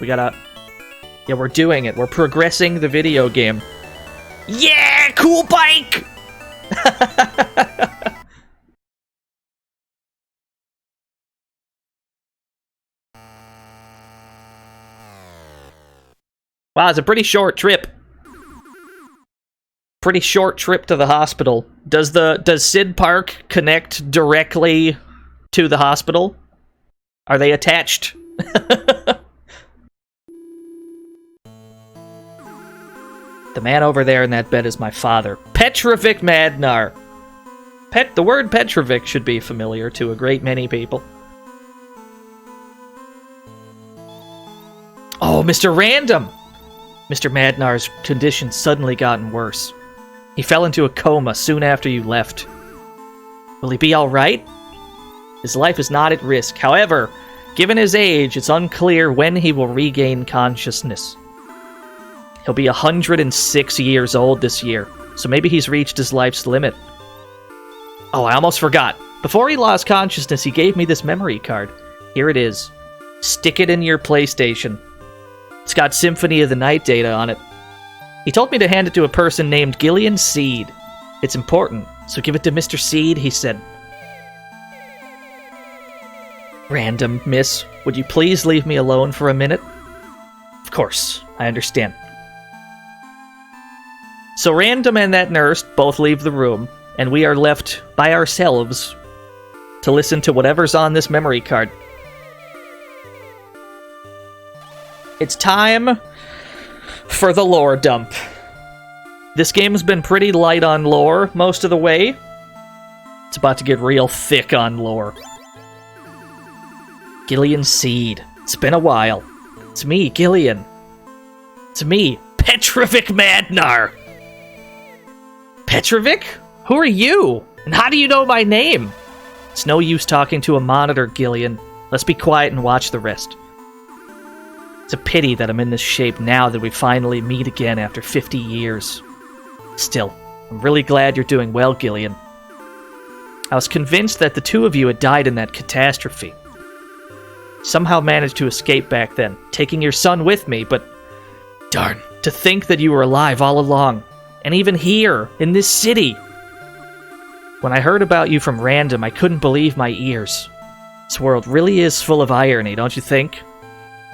We gotta... yeah, we're doing it. We're progressing the video game. Yeah! Cool bike! Wow, it's a pretty short trip. Pretty short trip to the hospital. Does Sid Park connect directly to the hospital? Are they attached? The man over there in that bed is my father, Petrovic Madnar. The word Petrovic should be familiar to a great many people. Oh, Mr. Random! Mr. Madnar's condition suddenly gotten worse. He fell into a coma soon after you left. Will he be alright? His life is not at risk. However, given his age, it's unclear when he will regain consciousness. He'll be 106 years old this year, so maybe he's reached his life's limit. Oh, I almost forgot. Before he lost consciousness, he gave me this memory card. Here it is. Stick it in your PlayStation. It's got Symphony of the Night data on it. He told me to hand it to a person named Gillian Seed. It's important, so give it to Mr. Seed, he said. Random, miss, would you please leave me alone for a minute? Of course, I understand. So Random and that nurse both leave the room, and we are left by ourselves to listen to whatever's on this memory card. It's time for the lore dump. This game's been pretty light on lore most of the way. It's about to get real thick on lore. Gillian Seed. It's been a while. It's me, Gillian. It's me, Petrovic Madnar. Petrovic? Who are you? And how do you know my name? It's no use talking to a monitor, Gillian. Let's be quiet and watch the rest. It's a pity that I'm in this shape now that we finally meet again after 50 years. Still, I'm really glad you're doing well, Gillian. I was convinced that the two of you had died in that catastrophe. Somehow managed to escape back then, taking your son with me, but darn, to think that you were alive all along, and even here, in this city. When I heard about you from Random, I couldn't believe my ears. This world really is full of irony, don't you think?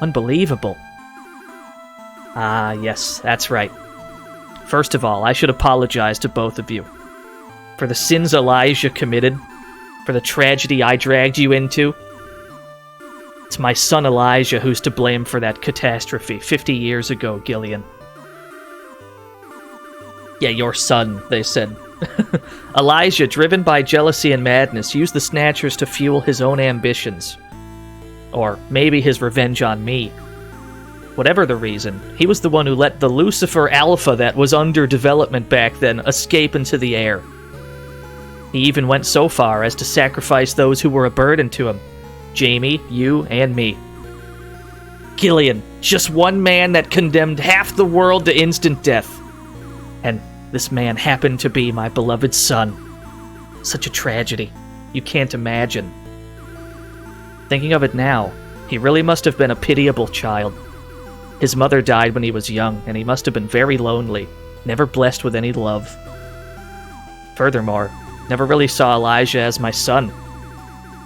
Unbelievable. Ah, yes, that's right. First of all, I should apologize to both of you. For the sins Elijah committed, for the tragedy I dragged you into. It's my son Elijah who's to blame for that catastrophe 50 years ago, Gillian. Yeah, your son, they said. Elijah, driven by jealousy and madness, used the Snatchers to fuel his own ambitions. Or maybe his revenge on me. Whatever the reason, he was the one who let the Lucifer Alpha that was under development back then escape into the air. He even went so far as to sacrifice those who were a burden to him. Jamie, you, and me. Gillian, just one man that condemned half the world to instant death. And this man happened to be my beloved son. Such a tragedy. You can't imagine. Thinking of it now, he really must have been a pitiable child. His mother died when he was young, and he must have been very lonely, never blessed with any love. Furthermore, never really saw Elijah as my son.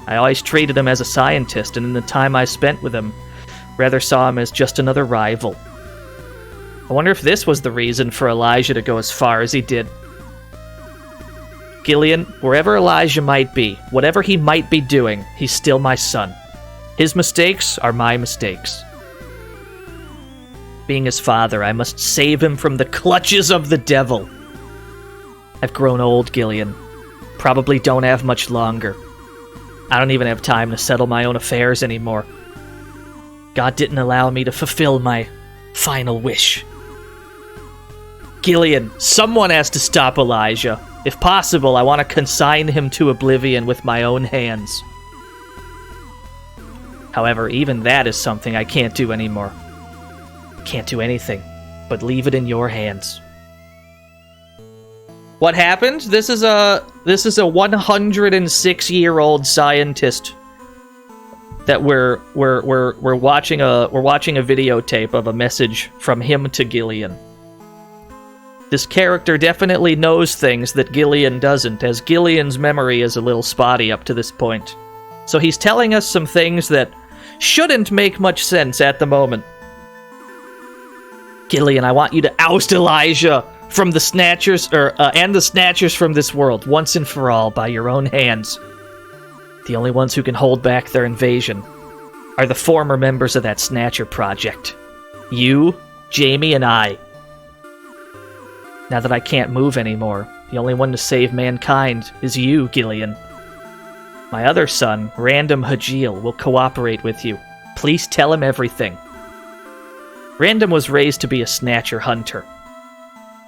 I always treated him as a scientist, and in the time I spent with him, rather saw him as just another rival. I wonder if this was the reason for Elijah to go as far as he did. Gillian, wherever Elijah might be, whatever he might be doing, he's still my son. His mistakes are my mistakes. Being his father, I must save him from the clutches of the devil. I've grown old, Gillian. Probably don't have much longer. I don't even have time to settle my own affairs anymore. God didn't allow me to fulfill my final wish. Gillian, someone has to stop Elijah. If possible, I want to consign him to oblivion with my own hands. However, even that is something I can't do anymore. Can't do anything, but leave it in your hands. What happened? This is a 106-year-old scientist that we're watching a videotape of a message from him to Gillian. This character definitely knows things that Gillian doesn't, as Gillian's memory is a little spotty up to this point. So he's telling us some things that shouldn't make much sense at the moment. Gillian, I want you to oust Elijah from the Snatchers, and the Snatchers from this world, once and for all, by your own hands. The only ones who can hold back their invasion are the former members of that Snatcher project. You, Jamie, and I. Now that I can't move anymore, the only one to save mankind is you, Gillian. My other son, Random Hajil, will cooperate with you. Please tell him everything. Random was raised to be a Snatcher hunter.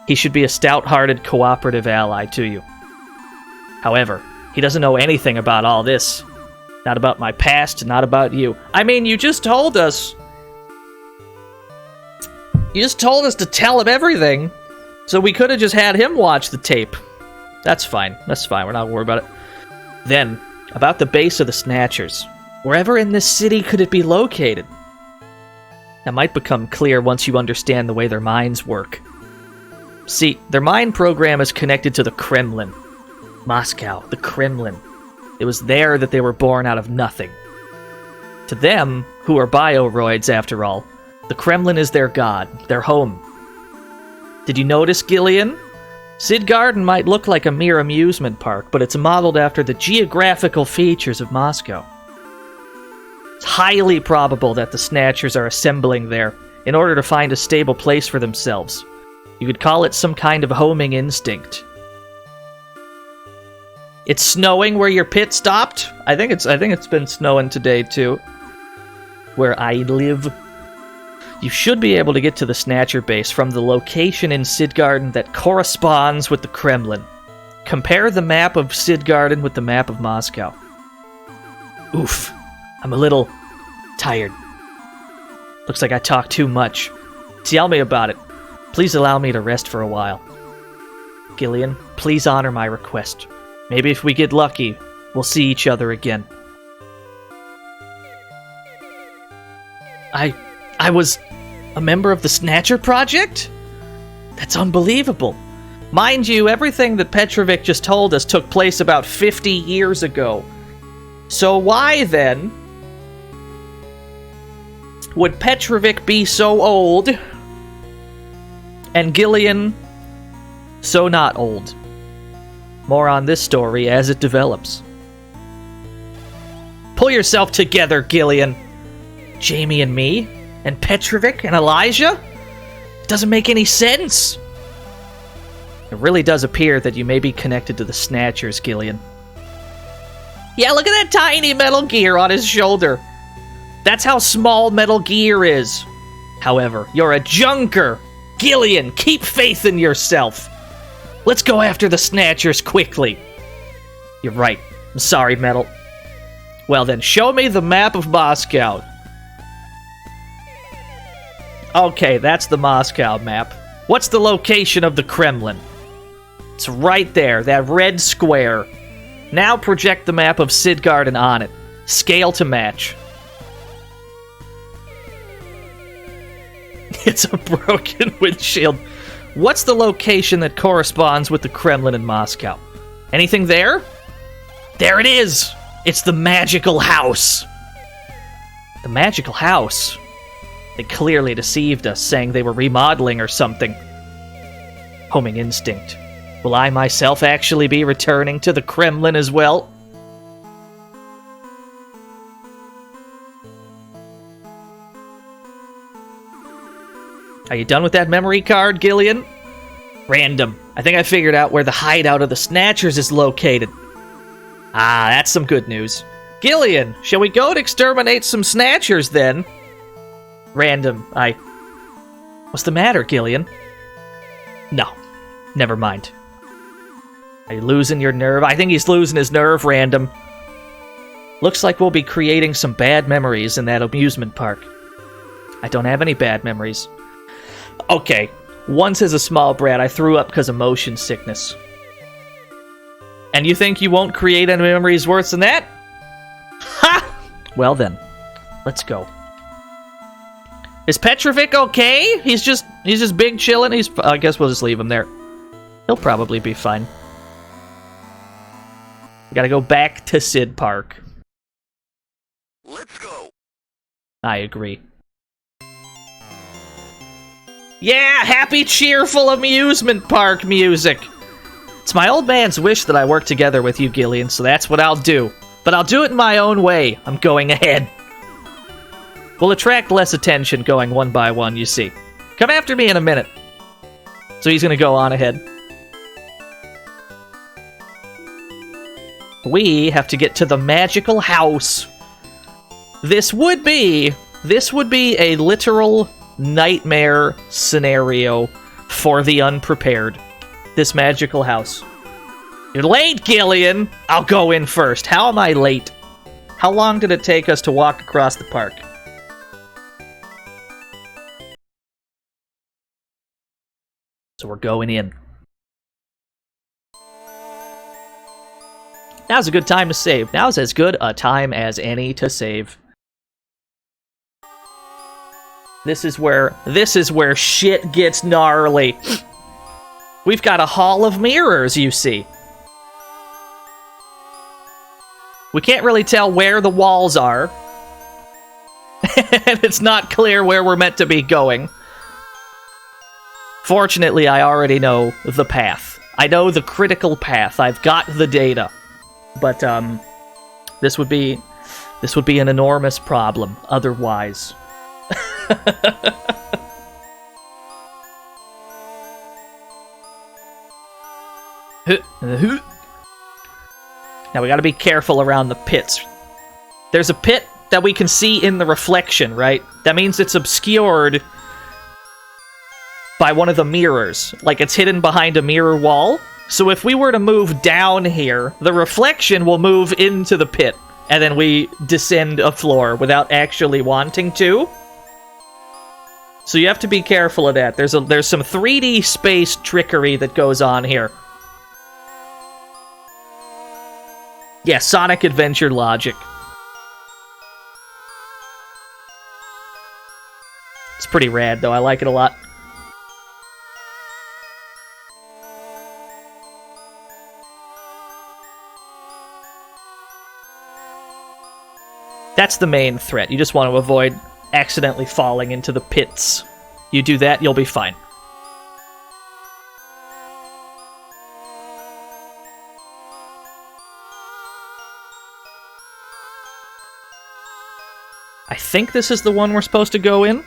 He should be a stout-hearted, cooperative ally to you. However, he doesn't know anything about all this. Not about my past, not about you. I mean, you just told us... You just told us to tell him everything, so we could have just had him watch the tape. That's fine. That's fine. We're not worried about it. Then, about the base of the Snatchers. Wherever in this city could it be located? That might become clear once you understand the way their minds work. See, their mind program is connected to the Kremlin. Moscow, the Kremlin. It was there that they were born out of nothing. To them, who are bioroids after all, the Kremlin is their god, their home. Did you notice, Gillian? Sid Garden might look like a mere amusement park, but it's modeled after the geographical features of Moscow. It's highly probable that the Snatchers are assembling there in order to find a stable place for themselves. You could call it some kind of homing instinct. It's snowing where your pit stopped? I think it's been snowing today too. where I live. You should be able to get to the Snatcher base from the location in Sidgarden that corresponds with the Kremlin. Compare the map of Sidgarden with the map of Moscow. Oof. I'm a little tired. Looks like I talk too much. Tell me about it. Please allow me to rest for a while. Gillian, please honor my request. Maybe if we get lucky, we'll see each other again. I was a member of the Snatcher Project? That's unbelievable. Mind you, everything that Petrovic just told us took place about 50 years ago. So why, then, would Petrovic be so old and Gillian so not old? More on this story as it develops. Pull yourself together, Gillian. Jamie and me? And Petrovic and Elijah? It doesn't make any sense. It really does appear that you may be connected to the Snatchers, Gillian. Yeah, look at that tiny Metal Gear on his shoulder. That's how small Metal Gear is. However, you're a junker. Gillian, keep faith in yourself. Let's go after the Snatchers quickly. You're right. I'm sorry, Metal. Well then, show me the map of Moscow. Okay, that's the Moscow map. What's the location of the Kremlin? It's right there, that red square. Now project the map of Sidgarden on it. Scale to match. It's a broken windshield. What's the location that corresponds with the Kremlin in Moscow? Anything there? There it is! It's the magical house. The magical house? They clearly deceived us, saying they were remodeling or something. Homing instinct. Will I myself actually be returning to the Kremlin as well? Are you done with that memory card, Gillian? Random. I think I figured out where the hideout of the Snatchers is located. Ah, that's some good news. Gillian, shall we go and exterminate some Snatchers then? Random. What's the matter, Gillian? No. Never mind. Are you losing your nerve? I think he's losing his nerve, Random. Looks like we'll be creating some bad memories in that amusement park. I don't have any bad memories. Okay. Once as a small brat, I threw up because of motion sickness. And you think you won't create any memories worse than that? Ha! Well then, let's go. Is Petrovic okay? He's just big chillin'. I guess we'll just leave him there. He'll probably be fine. We gotta go back to Sid Park. Let's go. I agree. Yeah, happy, cheerful amusement park music. It's my old man's wish that I work together with you, Gillian, so that's what I'll do. But I'll do it in my own way. I'm going ahead. We'll attract less attention going one by one, you see. Come after me in a minute. So he's gonna go on ahead. We have to get to the magical house. This would be a literal nightmare scenario for the unprepared. This magical house. You're late, Gillian! I'll go in first. How am I late? How long did it take us to walk across the park? So we're going in. Now's a good time to save. Now's as good a time as any to save. This is where shit gets gnarly. We've got a hall of mirrors, you see. We can't really tell where the walls are. And it's not clear where we're meant to be going. Fortunately, I already know the path. I know the critical path. I've got the data. But, this would be an enormous problem otherwise. Now we gotta be careful around the pits. There's a pit that we can see in the reflection, right? That means it's obscured by one of the mirrors. Like, it's hidden behind a mirror wall. So if we were to move down here, the reflection will move into the pit, and then we descend a floor without actually wanting to. So you have to be careful of that. There's some 3D space trickery that goes on here. Yeah, Sonic Adventure logic. It's pretty rad, though. I like it a lot. That's the main threat. You just want to avoid accidentally falling into the pits. You do that, you'll be fine. I think this is the one we're supposed to go in.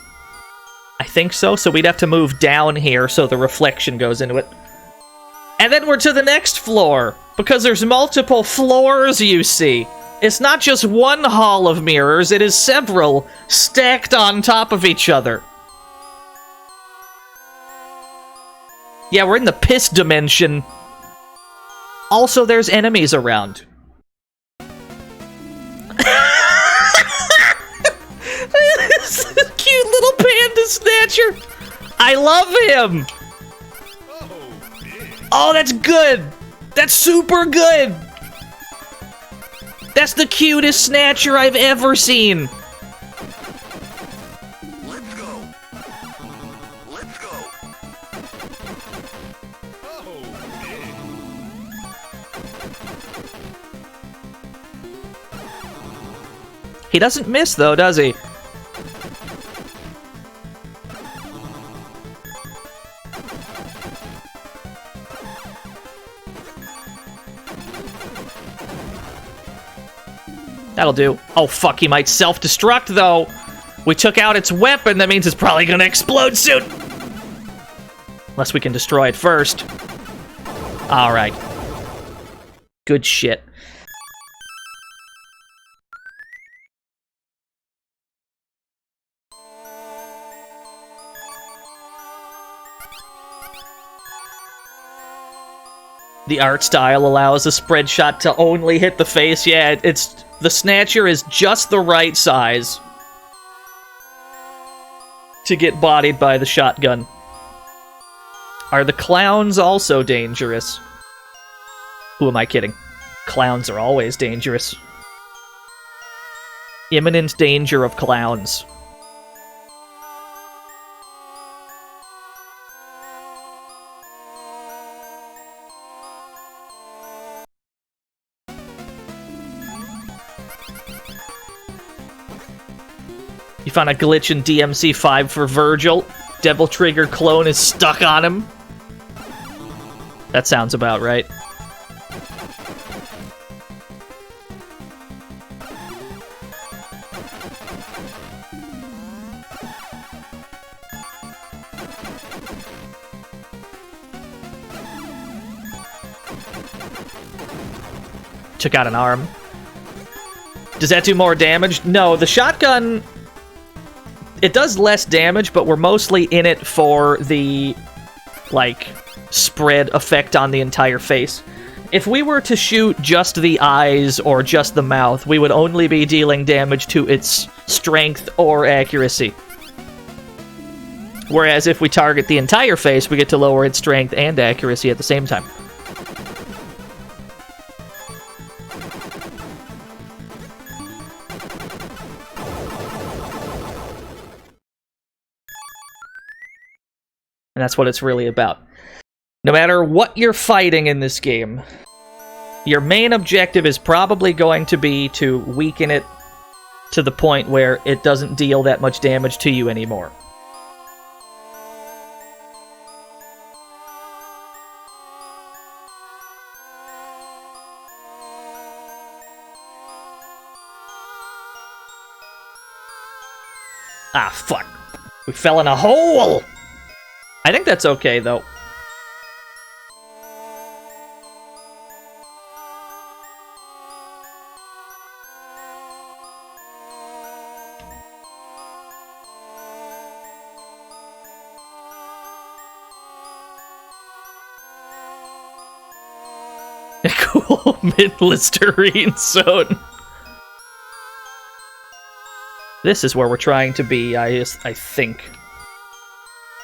I think so, so we'd have to move down here so the reflection goes into it. And then we're to the next floor, because there's multiple floors, you see. It's not just one hall of mirrors, it is several stacked on top of each other. Yeah, we're in the piss dimension. Also, there's enemies around. This cute little panda Snatcher. I love him. Oh, that's good. That's super good. That's the cutest Snatcher I've ever seen. Let's go. Let's go. He doesn't miss, though, does he? That'll do. Oh, fuck, he might self-destruct, though. We took out its weapon, that means it's probably gonna explode soon. Unless we can destroy it first. Alright. Good shit. The art style allows a spread shot to only hit the face. Yeah, it's... The Snatcher is just the right size to get bodied by the shotgun. Are the clowns also dangerous? Who am I kidding? Clowns are always dangerous. Imminent danger of clowns. You found a glitch in DMC5 for Virgil. Devil Trigger clone is stuck on him. That sounds about right. Took out an arm. Does that do more damage? No, the shotgun... It does less damage, but we're mostly in it for the, like, spread effect on the entire face. If we were to shoot just the eyes or just the mouth, we would only be dealing damage to its strength or accuracy. Whereas if we target the entire face, we get to lower its strength and accuracy at the same time. And that's what it's really about. No matter what you're fighting in this game, your main objective is probably going to be to weaken it to the point where it doesn't deal that much damage to you anymore. Ah, fuck. We fell in a hole! I think that's okay, though. A cool mid-Listerine zone. This is where we're trying to be, I think.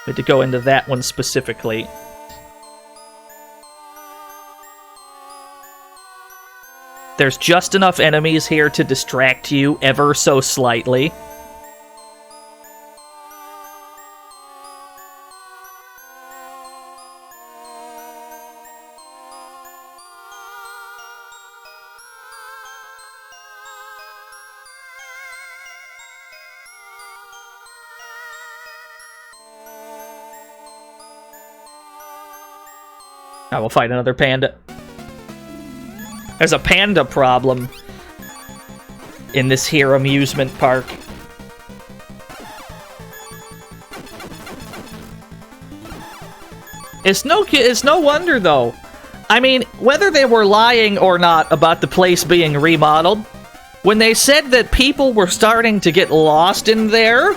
We had to go into that one specifically. There's just enough enemies here to distract you ever so slightly. I will fight another panda. There's a panda problem in this here amusement park. It's no wonder, though. I mean, whether they were lying or not about the place being remodeled, when they said that people were starting to get lost in there,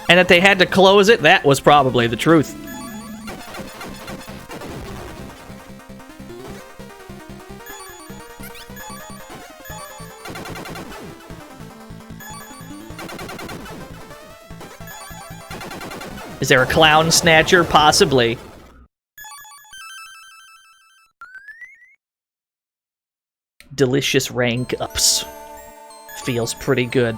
and that they had to close it, that was probably the truth. Is there a clown snatcher? Possibly. Delicious rank ups. Feels pretty good.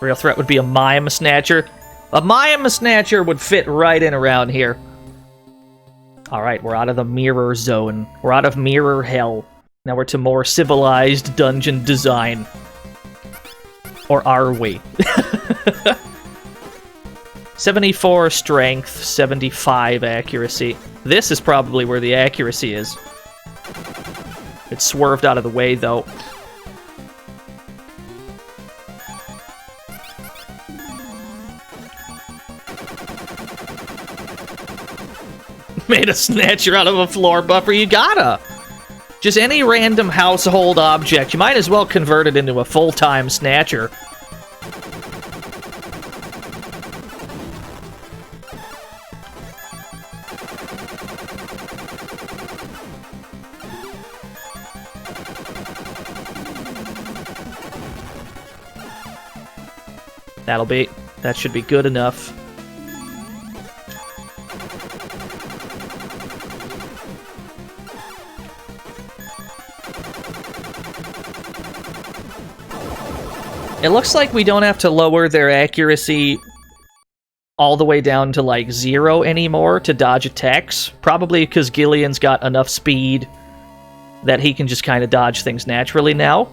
Real threat would be a mime snatcher. A mime snatcher would fit right in around here. Alright, we're out of the mirror zone. We're out of mirror hell. Now we're to more civilized dungeon design. Or are we? 74 strength, 75 accuracy. This is probably where the accuracy is. It swerved out of the way, though. Made a snatcher out of a floor buffer, you gotta! Just any random household object, you might as well convert it into a full-time snatcher. That should be good enough. It looks like we don't have to lower their accuracy all the way down to, like, 0 anymore to dodge attacks. Probably because Gillian's got enough speed that he can just kind of dodge things naturally now,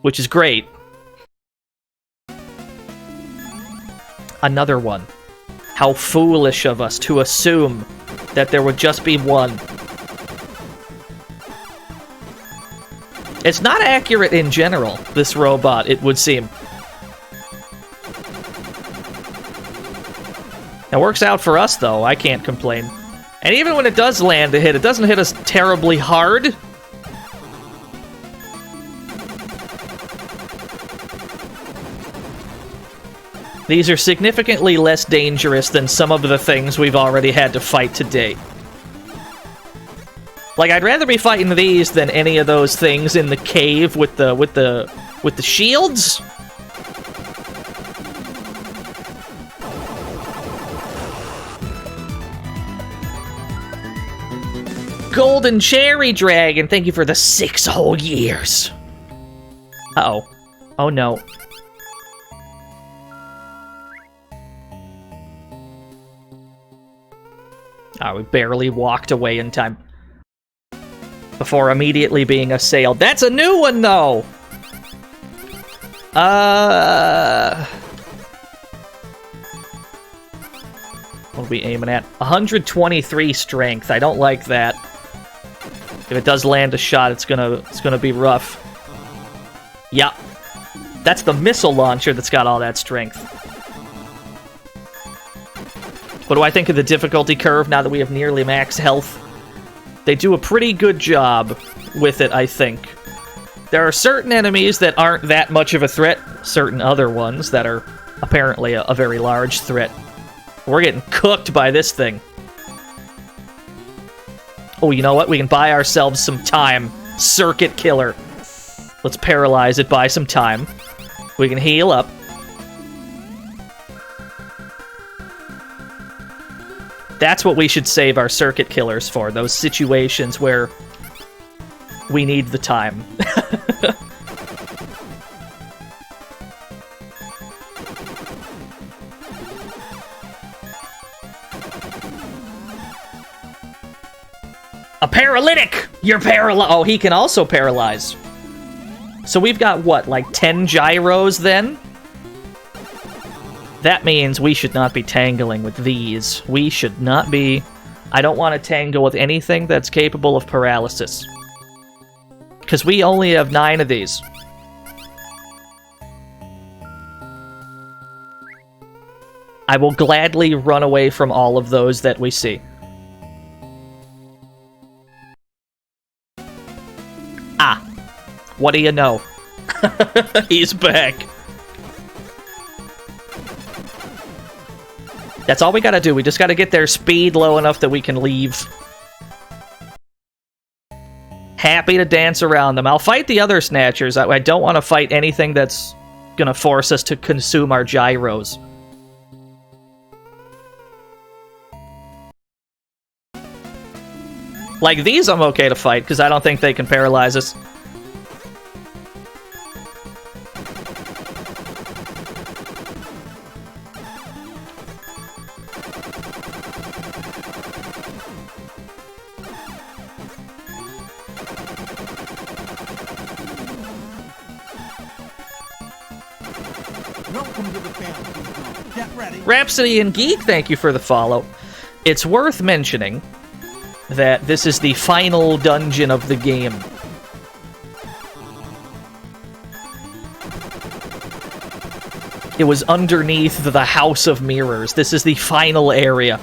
which is great. Another one. How foolish of us to assume that there would just be one. It's not accurate in general, this robot, it would seem. It works out for us, though. I can't complain. And even when it does land a hit, it doesn't hit us terribly hard. These are significantly less dangerous than some of the things we've already had to fight to date. Like, I'd rather be fighting these than any of those things in the cave with the shields. Golden Cherry Dragon, thank you for the 6 whole years. Uh-oh. Oh, no. Oh, we barely walked away in time. Before immediately being assailed. That's a new one, though! What are we aiming at? 123 strength. I don't like that. If it does land a shot, it's gonna be rough. Yep. That's the missile launcher that's got all that strength. What do I think of the difficulty curve now that we have nearly max health? They do a pretty good job with it, I think. There are certain enemies that aren't that much of a threat, certain other ones that are apparently a very large threat. We're getting cooked by this thing. Oh, you know what? We can buy ourselves some time. Circuit Killer. Let's paralyze it, buy some time. We can heal up. That's what we should save our Circuit Killers for. Those situations where we need the time. A paralytic! You're paralyzed. Oh, he can also paralyze. So we've got, what, like 10 gyros then? That means we should not be tangling with these. We should not be... I don't want to tangle with anything that's capable of paralysis. Because we only have 9 of these. I will gladly run away from all of those that we see. Ah. What do you know? He's back. That's all we gotta do. We just gotta get their speed low enough that we can leave. Happy to dance around them. I'll fight the other Snatchers. I don't want to fight anything that's gonna force us to consume our gyros. Like these I'm okay to fight, because I don't think they can paralyze us. Welcome to the fantasy zone. Get ready. Rhapsody and Geek, thank you for the follow. It's worth mentioning that this is the final dungeon of the game. It was underneath the House of Mirrors. This is the final area.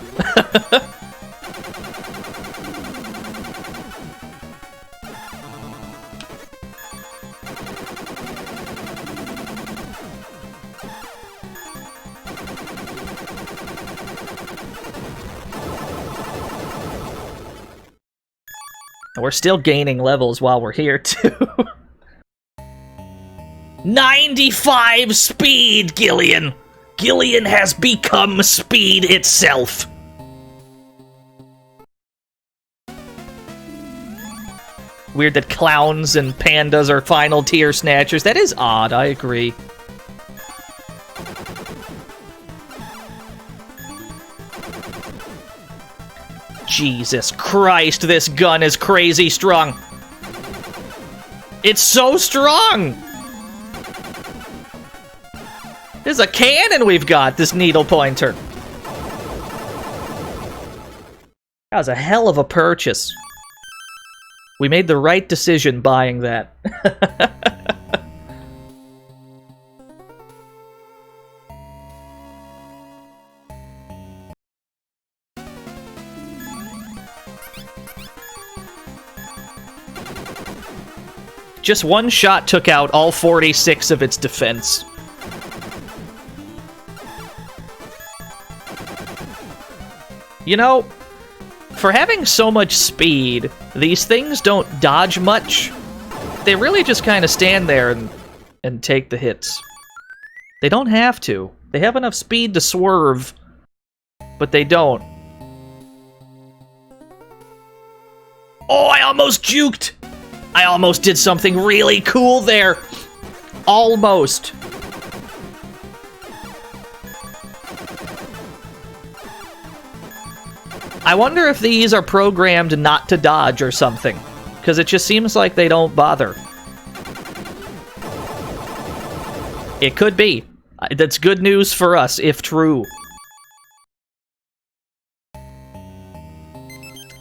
We're still gaining levels while we're here, too. 95 speed, Gillian! Gillian has become speed itself. Weird that clowns and pandas are final tier Snatchers. That is odd, I agree. Jesus Christ, this gun is crazy strong. It's so strong! This is a cannon we've got, this needle pointer. That was a hell of a purchase. We made the right decision buying that. Just one shot took out all 46 of its defense. You know, for having so much speed, these things don't dodge much. They really just kind of stand there and take the hits. They don't have to. They have enough speed to swerve, but they don't. Oh, I almost juked! I almost did something really cool there. Almost. I wonder if these are programmed not to dodge or something, because it just seems like they don't bother. It could be. That's good news for us, if true.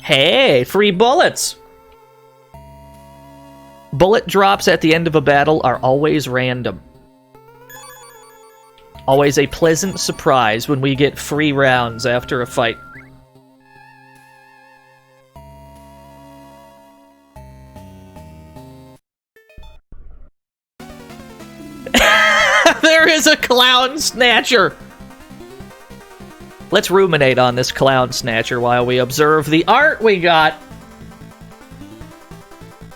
Hey, free bullets! Bullet drops at the end of a battle are always random. Always a pleasant surprise when we get free rounds after a fight. There is a clown Snatcher! Let's ruminate on this Clown Snatcher while we observe the art we got.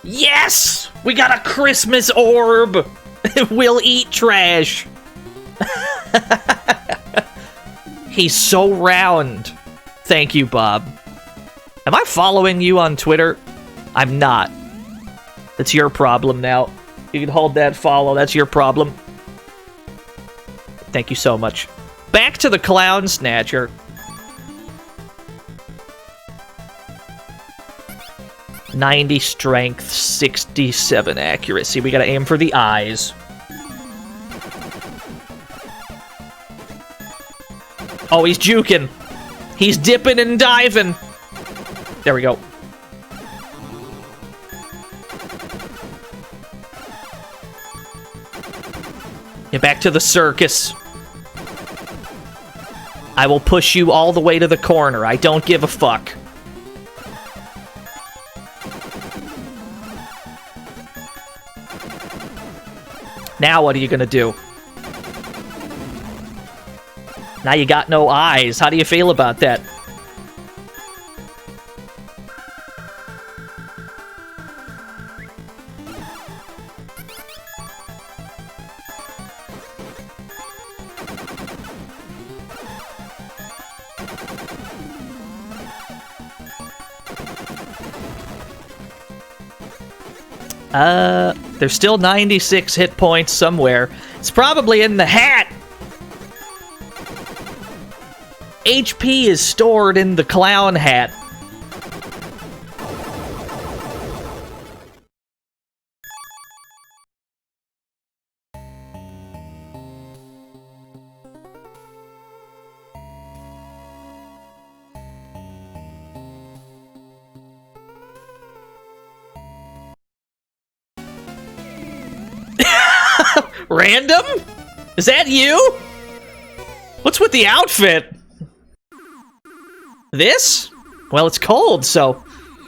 Yes! We got a Christmas orb! We'll eat trash. He's so round. Thank you, Bob. Am I following you on Twitter? I'm not. That's your problem now. You can hold that follow. That's your problem. Thank you so much. Back to the Clown Snatcher. .90 strength, 67 accuracy. We gotta aim for the eyes. Oh, he's juking. He's dipping and diving. There we go. Get back to the circus. I will push you all the way to the corner. I don't give a fuck. Now what are you gonna do? Now you got no eyes. How do you feel about that? There's still 96 hit points somewhere. It's probably in the hat. HP is stored in the clown hat. Random? Is that you? What's with the outfit? This? Well, it's cold, so...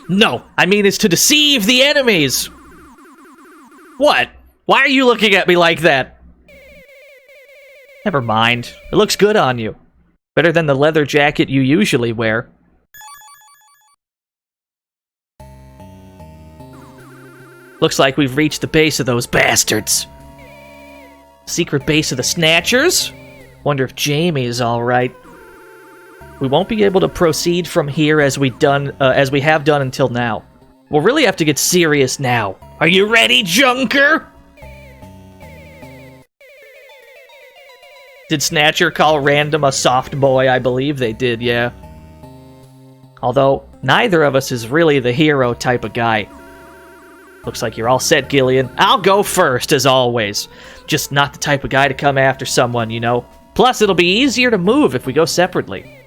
No, I mean it's to deceive the enemies. What? Why are you looking at me like that? Never mind. It looks good on you. Better than the leather jacket you usually wear. Looks like we've reached the base of those bastards. Secret base of the Snatchers? Wonder if Jamie is alright. We won't be able to proceed from here as we have done until now. We'll really have to get serious now. Are you ready, Junker? Did Snatcher call Random a soft boy? I believe they did, yeah. Although, neither of us is really the hero type of guy. Looks like you're all set, Gillian. I'll go first, as always. Just not the type of guy to come after someone, you know. Plus, it'll be easier to move if we go separately.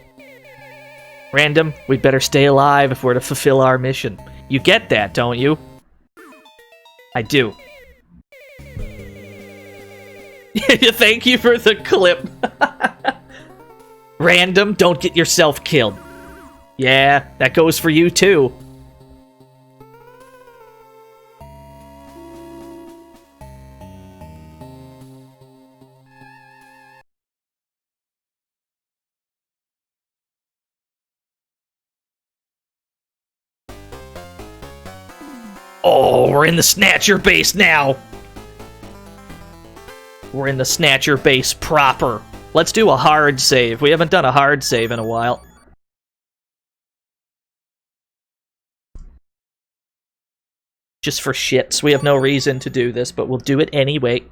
Random, we'd better stay alive if we're to fulfill our mission. You get that, don't you? I do. Thank you for the clip. Random, don't get yourself killed. Yeah, that goes for you too. Oh, we're in the Snatcher base now. We're in the Snatcher base proper. Let's do a hard save. We haven't done a hard save in a while. Just for shits. We have no reason to do this, but we'll do it anyway.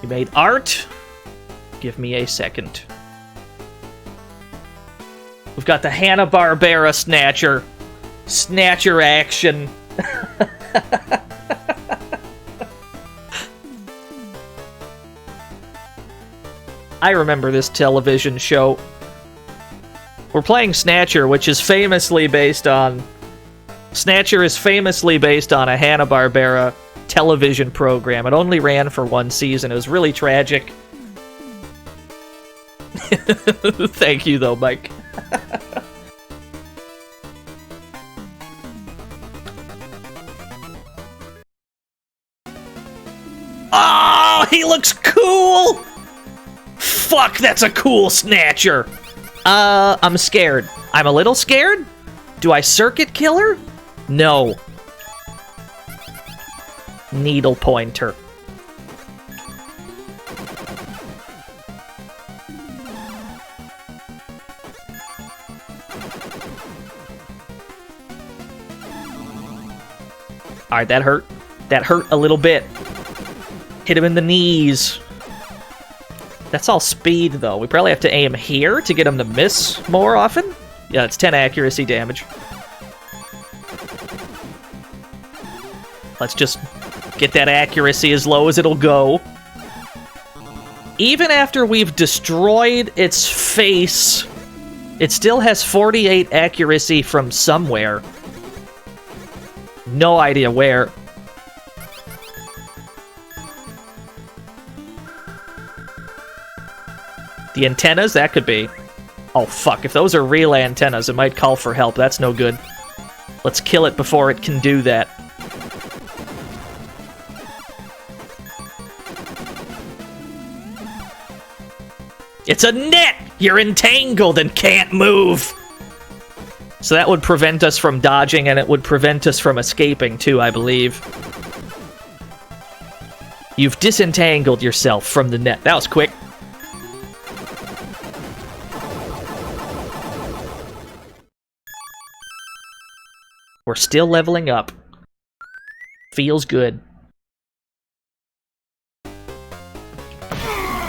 You made art? Give me a second. We've got the Hanna-Barbera Snatcher. Snatcher action. I remember this television show. We're playing Snatcher, which is famously based on... Snatcher is famously based on a Hanna-Barbera television program. It only ran for one season. It was really tragic. Thank you, though, Mike. looks cool! Fuck, that's a cool Snatcher! I'm scared. I'm a little scared? Do I circuit killer? No. Needle pointer. Alright, that hurt. That hurt a little bit. Hit him in the knees. That's all speed, though. We probably have to aim here to get him to miss more often. Yeah, it's 10 accuracy damage. Let's just get that accuracy as low as it'll go. Even after we've destroyed its face, it still has 48 accuracy from somewhere. No idea where. The antennas? That could be. Oh, fuck. If those are real antennas, it might call for help. That's no good. Let's kill it before it can do that. It's a net! You're entangled and can't move! So that would prevent us from dodging, and it would prevent us from escaping, too, I believe. You've disentangled yourself from the net. That was quick. We're still leveling up. Feels good.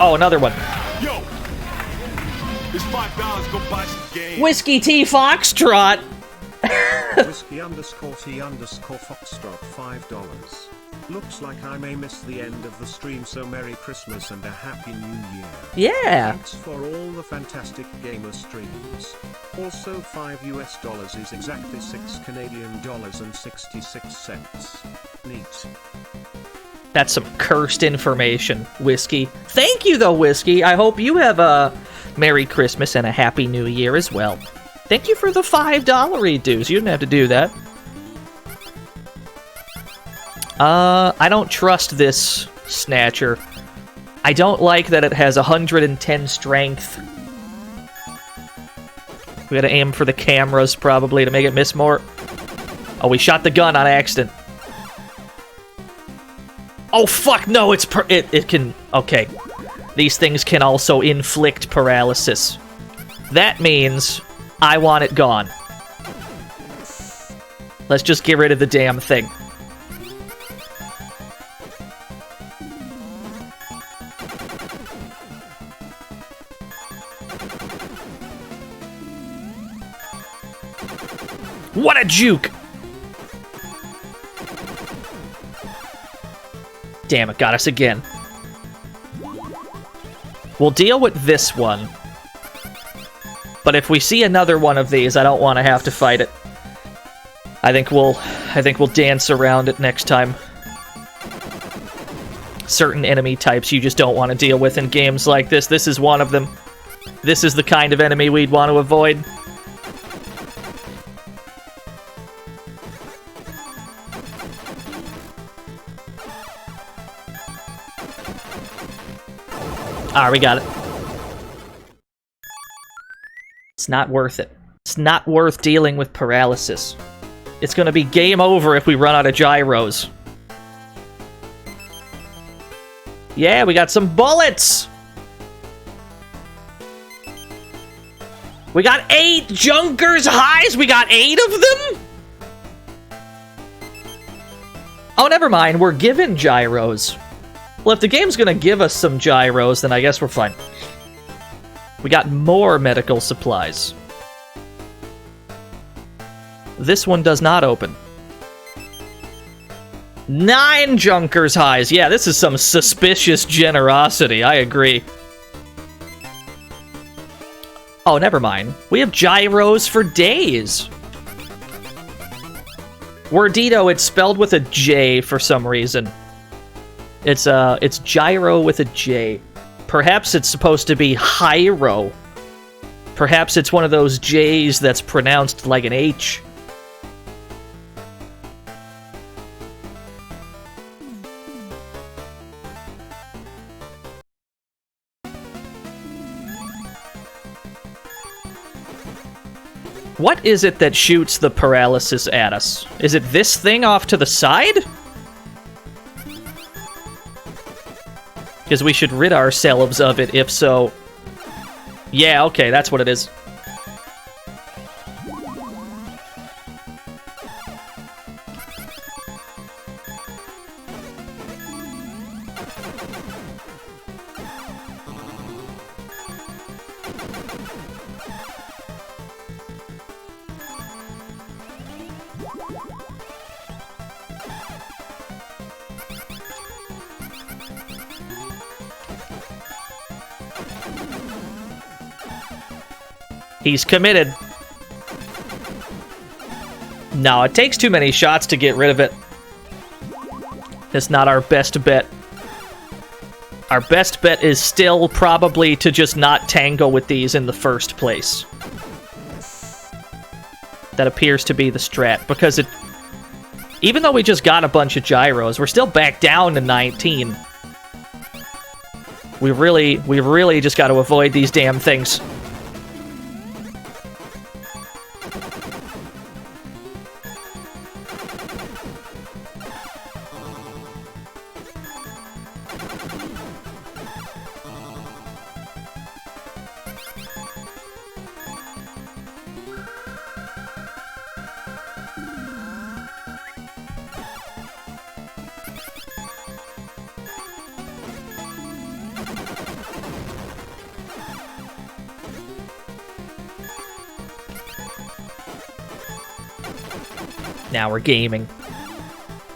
Oh, another one. Yo! It's $5, go buy some game. Whiskey T Foxtrot! Whiskey _T _Foxtrot $5. Looks like I may miss the end of the stream, so Merry Christmas and a Happy New Year. Yeah! Thanks for all the fantastic gamer streams. Also $5 is exactly 6 Canadian dollars and 66 cents. Neat. That's some cursed information, Whiskey. Thank you, though, Whiskey. I hope you have a Merry Christmas and a Happy New Year as well. Thank you for the $5 dues. You didn't have to do that. I don't trust this Snatcher. I don't like that it has 110 strength. We gotta aim for the cameras, probably, to make it miss more. Oh, we shot the gun on accident. Oh, fuck, no, it can... Okay. These things can also inflict paralysis. That means I want it gone. Let's just get rid of the damn thing. What a juke! Damn, it got us again. We'll deal with this one. But if we see another one of these, I don't want to have to fight it. I think we'll dance around it next time. Certain enemy types you just don't want to deal with in games like this. This is one of them. This is the kind of enemy we'd want to avoid. Alright, we got it. It's not worth it. It's not worth dealing with paralysis. It's gonna be game over if we run out of gyros. Yeah, we got some bullets! We got 8 Junkers highs! We got 8 of them?! Oh, never mind. We're given gyros. Well, if the game's gonna give us some gyros, then I guess we're fine. We got more medical supplies. This one does not open. 9 Junkers highs. Yeah, this is some suspicious generosity. I agree. Oh, never mind. We have gyros for days. Wordito, it's spelled with a J for some reason. It's gyro with a J. Perhaps it's supposed to be hyro. Perhaps it's one of those J's that's pronounced like an H. What is it that shoots the paralysis at us? Is it this thing off to the side? Because we should rid ourselves of it, if so. Yeah, okay, that's what it is. He's committed. No, it takes too many shots to get rid of it. It's not our best bet. Our best bet is still probably to just not tangle with these in the first place. That appears to be the strat, because it... Even though we just got a bunch of gyros, we're still back down to 19. We really just got to avoid these damn things. Now we're gaming.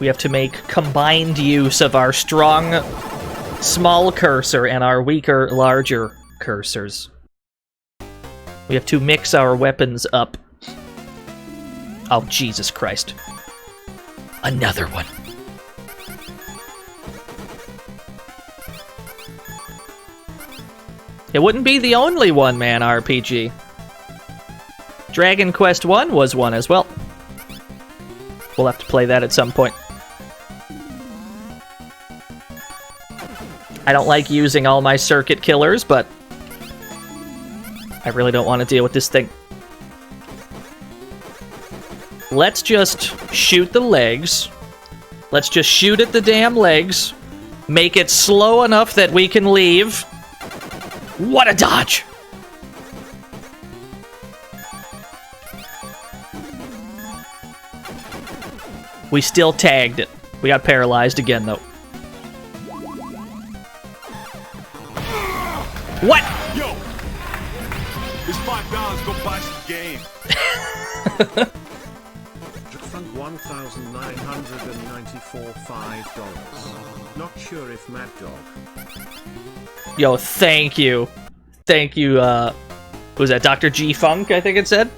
We have to make combined use of our strong, small cursor and our weaker, larger cursors. We have to mix our weapons up. Oh, Jesus Christ. Another one. It wouldn't be the only one-man RPG. Dragon Quest 1 was one as well. We'll have to play that at some point. I don't like using all my circuit killers, but I really don't want to deal with this thing. Let's just shoot the legs. Let's just shoot at the damn legs. Make it slow enough that we can leave. What a dodge! We still tagged it. We got paralyzed again, though. What? Yo! It's $5. Go buy some game. Fund $1,994 $5. Not sure if Mad Dog. Yo, thank you. Thank you, what was that, Dr. G Funk, I think it said?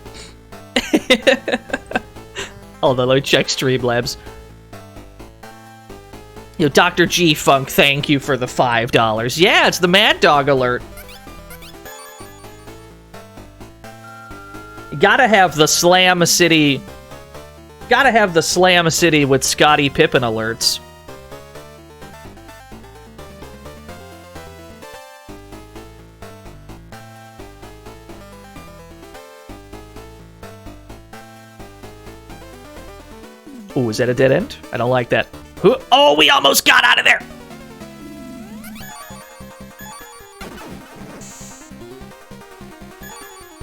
Hold on, let me check Streamlabs. Yo, Dr. G Funk, thank you for the $5. Yeah, it's the Mad Dog alert. You gotta have the Slam City... Gotta have the Slam City with Scottie Pippen alerts. Ooh, is that a dead end? I don't like that. Oh, we almost got out of there!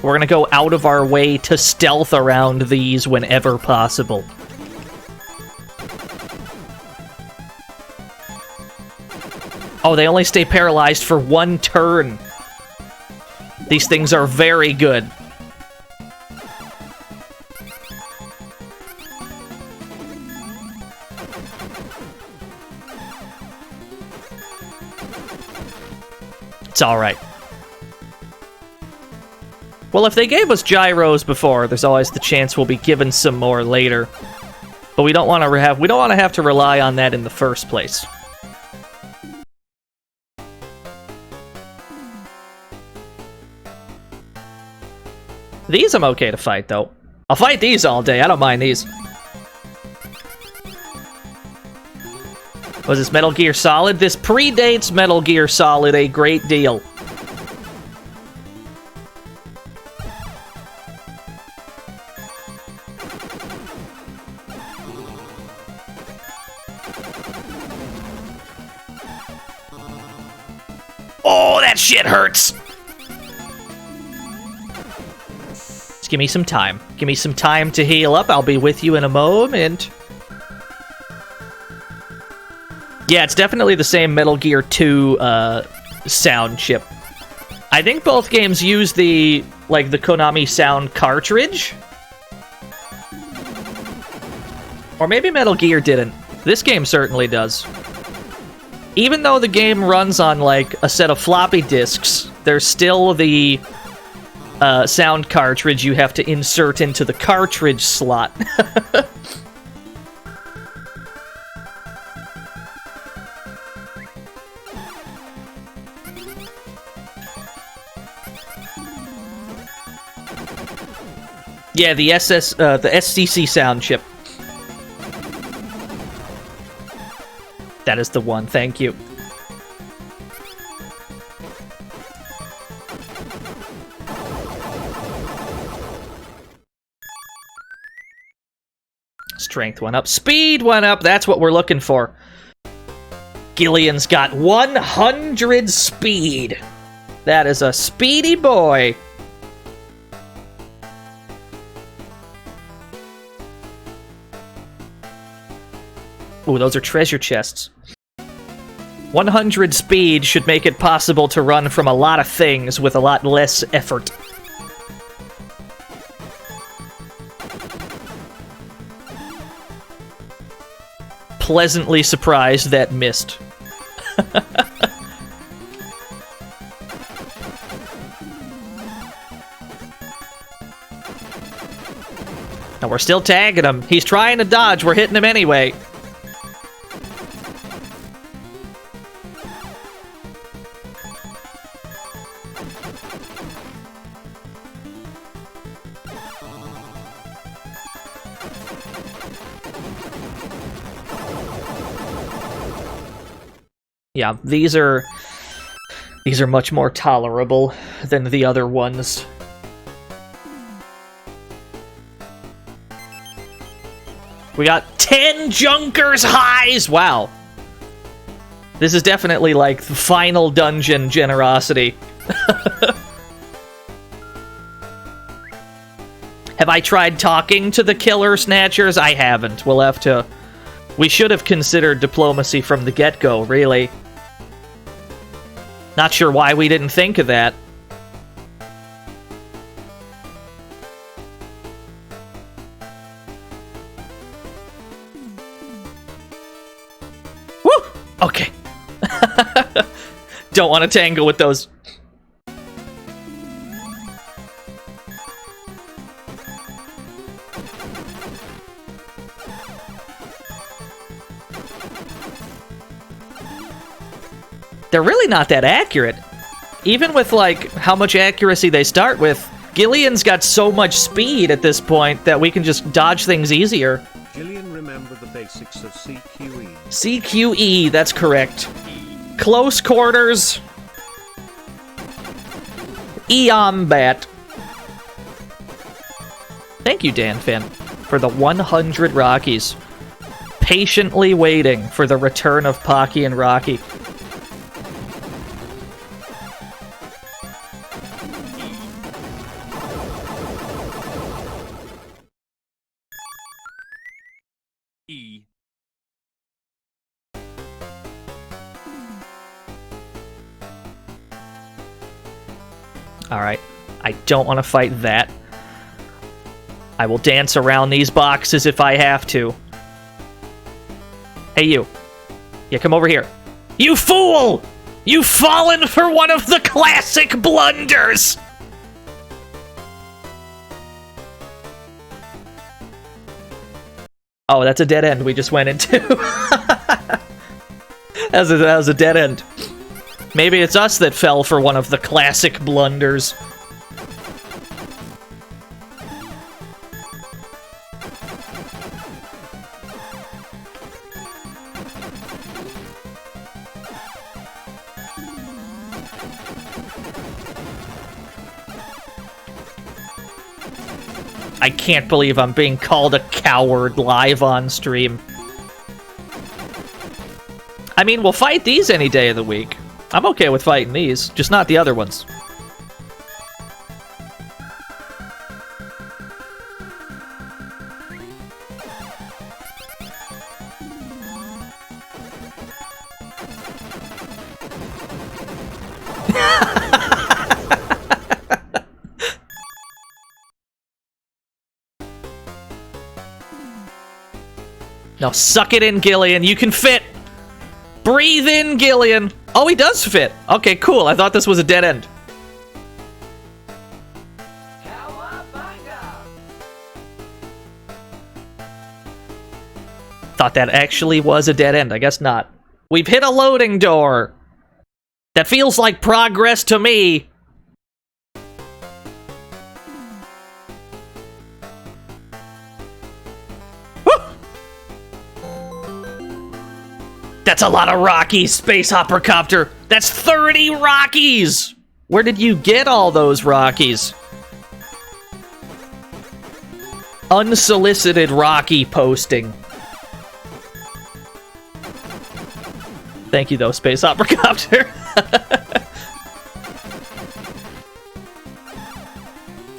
We're gonna go out of our way to stealth around these whenever possible. Oh, they only stay paralyzed for one turn. These things are very good. It's alright. Well, if they gave us gyros before, there's always the chance we'll be given some more later. But we don't want to have to rely on that in the first place. These I'm okay to fight, though. I'll fight these all day. I don't mind these. Was this Metal Gear Solid? This predates Metal Gear Solid a great deal. that shit hurts! Just give me some time. Give me some time to heal up. I'll be with you in a moment. Yeah, it's definitely the same Metal Gear 2 sound chip. I think both games use the Konami sound cartridge. Or maybe Metal Gear didn't. This game certainly does. Even though the game runs on, like, a set of floppy disks, there's still the sound cartridge you have to insert into the cartridge slot. Yeah, the SCC sound chip. That is the one, thank you. Strength went up, speed went up, that's what we're looking for. Gillian's got 100 speed. That is a speedy boy. Ooh, those are treasure chests. 100 speed should make it possible to run from a lot of things with a lot less effort. Pleasantly surprised that missed. And we're still tagging him. He's trying to dodge. We're hitting him anyway. Yeah, these are much more tolerable than the other ones. We got 10 Junkers highs! Wow. This is definitely like the final dungeon generosity. Have I tried talking to the killer Snatchers? I haven't. We'll have to... We should have considered diplomacy from the get-go, really. Not sure why we didn't think of that. Woo! Okay. Don't want to tangle with those. They're really not that accurate. Even with, like, how much accuracy they start with, Gillian's got so much speed at this point that we can just dodge things easier. Gillian, remember the basics of CQE. CQE, that's correct. Close quarters. Eombat. Thank you, Dan Finn, for the 100 Rockies. Patiently waiting for the return of Pocky and Rocky. Alright, I don't want to fight that. I will dance around these boxes if I have to. Hey, you. Yeah, come over here. You fool! You've fallen for one of the classic blunders! Oh, that's a dead end we just went into. That was a dead end. Maybe it's us that fell for one of the classic blunders. I can't believe I'm being called a coward live on stream. I mean, we'll fight these any day of the week. I'm okay with fighting these, just not the other ones. Now suck it in, Gillian. You can fit. Breathe in, Gillian. Oh, he does fit. Okay, cool. I thought this was a dead end. Thought that actually was a dead end. I guess not. We've hit a loading door. That feels like progress to me. That's a lot of Rockies, Space Hopper Copter. That's 30 Rockies! Where did you get all those Rockies? Unsolicited Rocky posting. Thank you, though, Space Hopper Copter.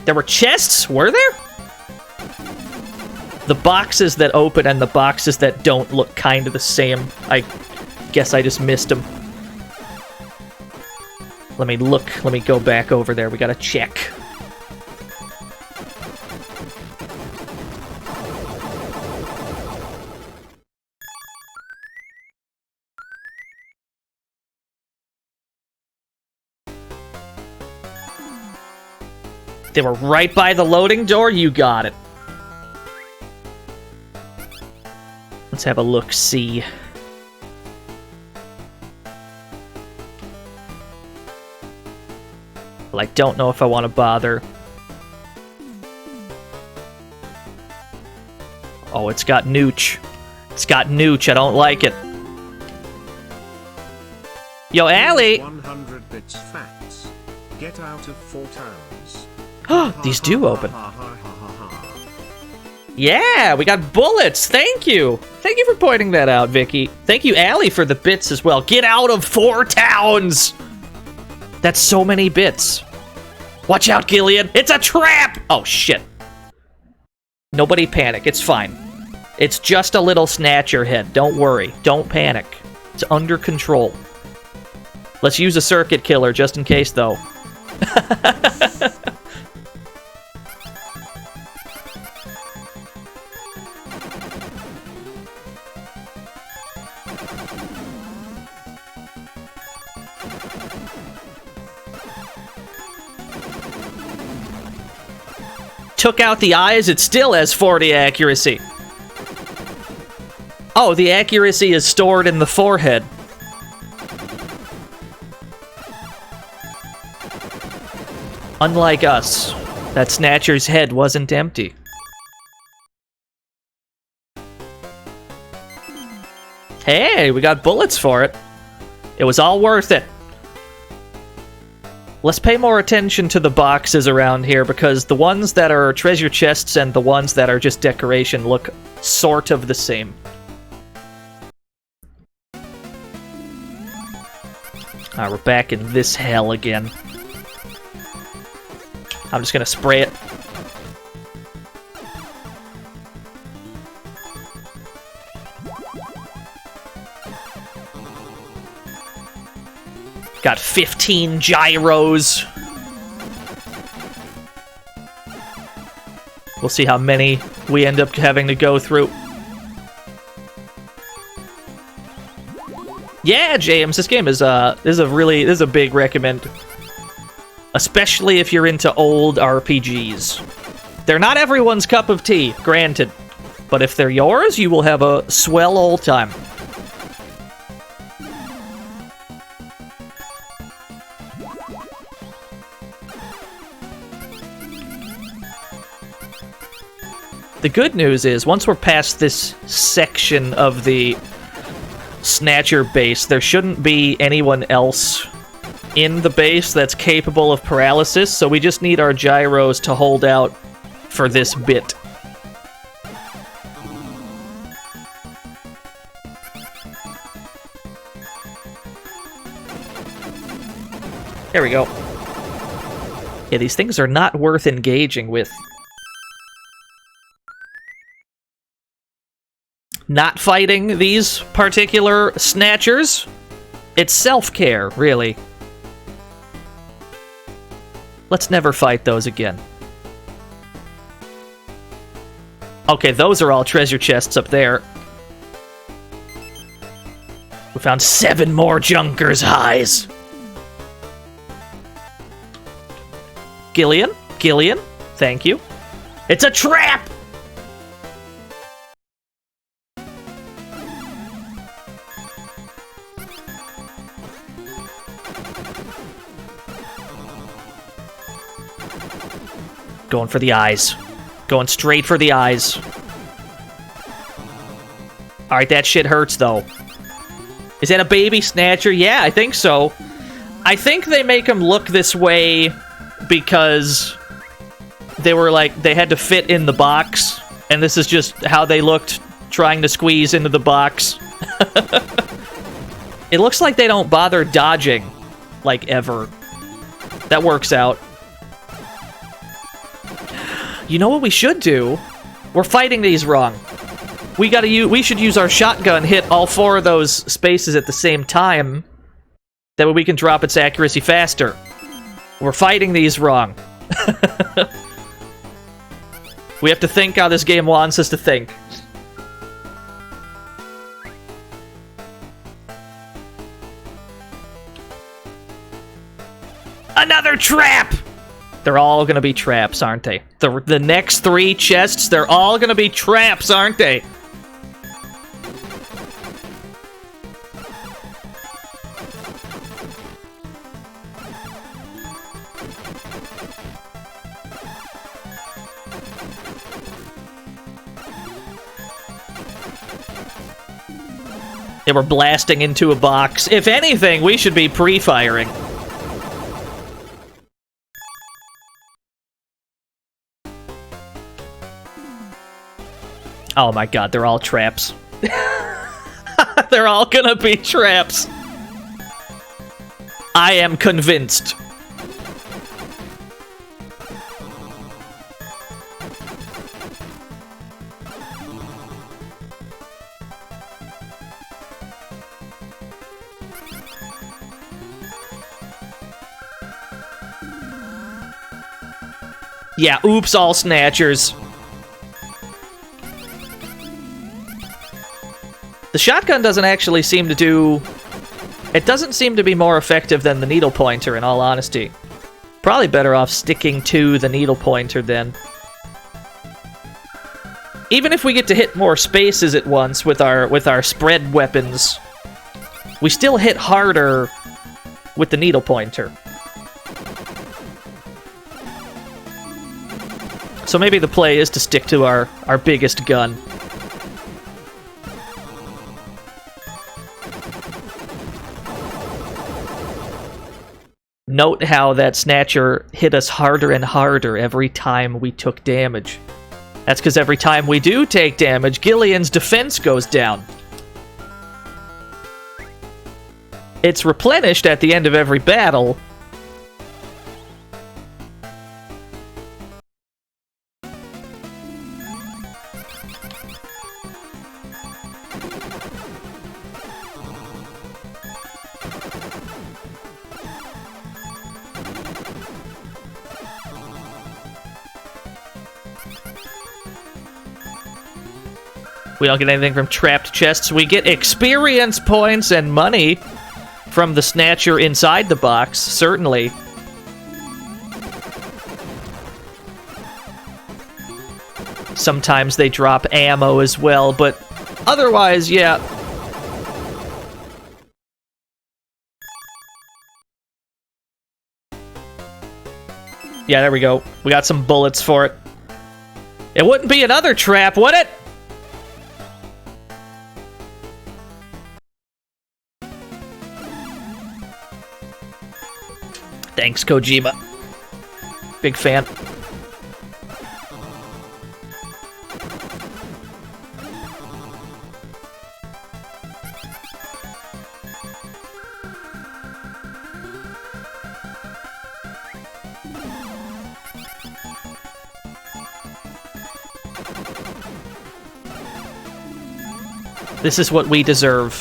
There were chests? Were there? The boxes that open and the boxes that don't look kind of the same. I guess I just missed them. Let me look. Let me go back over there. We gotta check. They were right by the loading door? You got it. Let's have a look-see. Well, I don't know if I want to bother. Oh, it's got nooch. It's got nooch. I don't like it. Yo, Allie! 100 bits facts. Get out of 4 towns. These do open. Yeah, we got bullets. Thank you. Thank you for pointing that out, Vicky. Thank you, Allie, for the bits as well. Get out of 4 towns. That's so many bits. Watch out, Gillian. It's a trap. Oh, shit. Nobody panic. It's fine. It's just a little Snatcher head. Don't worry. Don't panic. It's under control. Let's use a circuit killer just in case, though. Took out the eyes, it still has 40 accuracy. Oh, the accuracy is stored in the forehead. Unlike us, that Snatcher's head wasn't empty. Hey, we got bullets for it. It was all worth it. Let's pay more attention to the boxes around here, because the ones that are treasure chests and the ones that are just decoration look sort of the same. Alright, we're back in this hell again. I'm just gonna spray it. Got 15 gyros. We'll see how many we end up having to go through. Yeah, James, this game is a big recommend. Especially if you're into old RPGs. They're not everyone's cup of tea, granted. But if they're yours, you will have a swell old time. The good news is, once we're past this section of the Snatcher base, there shouldn't be anyone else in the base that's capable of paralysis, so we just need our gyros to hold out for this bit. There we go. Yeah, these things are not worth engaging with. Not fighting these particular snatchers. It's self-care, really. Let's never fight those again. Okay, those are all treasure chests up there. We found 7 more Junkers highs. Gillian? Gillian? Thank you. It's a trap! Going for the eyes. Going straight for the eyes. Alright, that shit hurts, though. Is that a baby snatcher? Yeah, I think so. I think they make them look this way because they were like, they had to fit in the box, and this is just how they looked trying to squeeze into the box. It looks like they don't bother dodging, like, ever. That works out. You know what we should do? We're fighting these wrong. We should use our shotgun, hit all 4 of those spaces at the same time. That way we can drop its accuracy faster. We're fighting these wrong. We have to think how this game wants us to think. Another trap! They're all gonna be traps, aren't they? The next 3 chests, they're all gonna be traps, aren't they? They were blasting into a box. If anything, we should be pre-firing. Oh my god, they're all traps. They're all gonna be traps. I am convinced. Yeah, oops, all snatchers. The shotgun doesn't actually seem to do... It doesn't seem to be more effective than the needle pointer, in all honesty. Probably better off sticking to the needle pointer, then. Even if we get to hit more spaces at once with our spread weapons, we still hit harder with the needle pointer. So maybe the play is to stick to our biggest gun. Note how that Snatcher hit us harder and harder every time we took damage. That's because every time we do take damage, Gillian's defense goes down. It's replenished at the end of every battle. We don't get anything from trapped chests. We get experience points and money from the Snatcher inside the box, certainly. Sometimes they drop ammo as well, but otherwise, yeah. Yeah, there we go. We got some bullets for it. It wouldn't be another trap, would it? Thanks, Kojima. Big fan. This is what we deserve.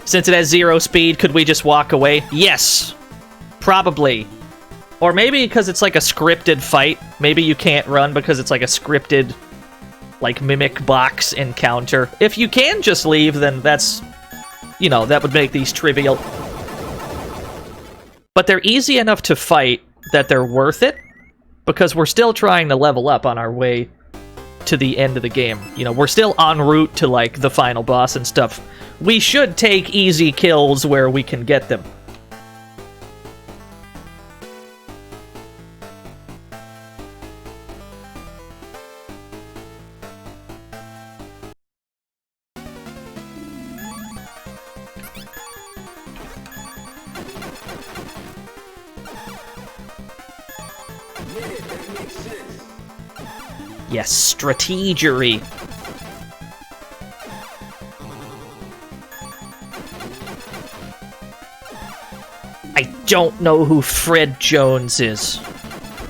Since it has 0 speed, could we just walk away? Yes. Probably. Or maybe because it's like a scripted fight. Maybe you can't run because it's like a scripted, like, mimic box encounter. If you can just leave, then that's, you know, that would make these trivial. But they're easy enough to fight that they're worth it, because we're still trying to level up on our way to the end of the game. You know, we're still en route to, like, the final boss and stuff. We should take easy kills where we can get them. Yes, strategery. I don't know who Fred Jones is.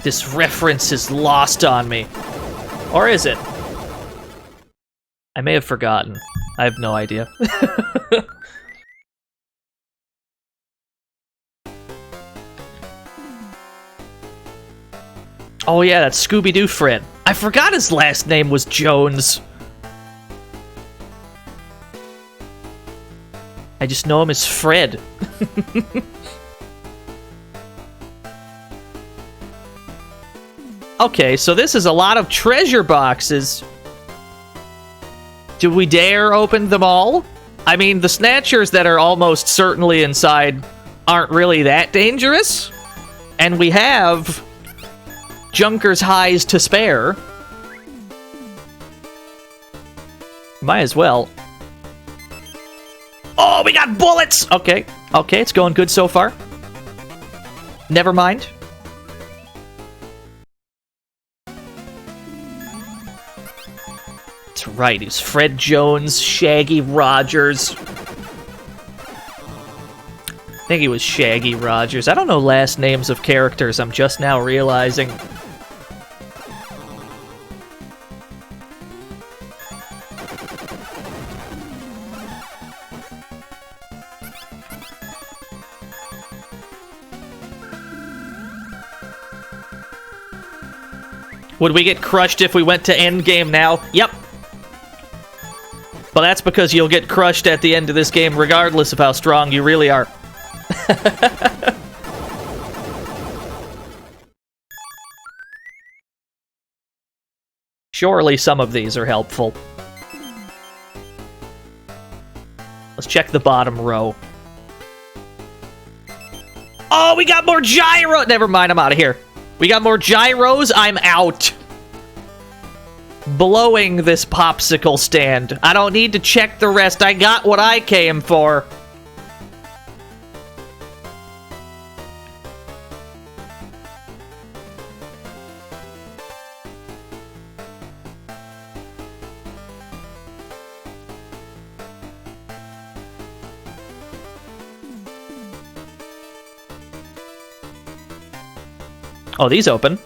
This reference is lost on me. Or is it? I may have forgotten. I have no idea. Oh yeah, that's Scooby-Doo Fred. I forgot his last name was Jones. I just know him as Fred. Okay, so this is a lot of treasure boxes. Do we dare open them all? I mean, the Snatchers that are almost certainly inside aren't really that dangerous. And we have Junker's highs to spare. Might as well. Oh, we got bullets! Okay, okay, it's going good so far. Never mind. That's right, it's Fred Jones, Shaggy Rogers. I think he was Shaggy Rogers. I don't know last names of characters, I'm just now realizing. Would we get crushed if we went to endgame now? Yep. But that's because you'll get crushed at the end of this game regardless of how strong you really are. Surely some of these are helpful. Let's check the bottom row. Oh, we got more gyro! Never mind, I'm out of here. We got more gyros, I'm out. Blowing this popsicle stand. I don't need to check the rest. I got what I came for. Oh, these open.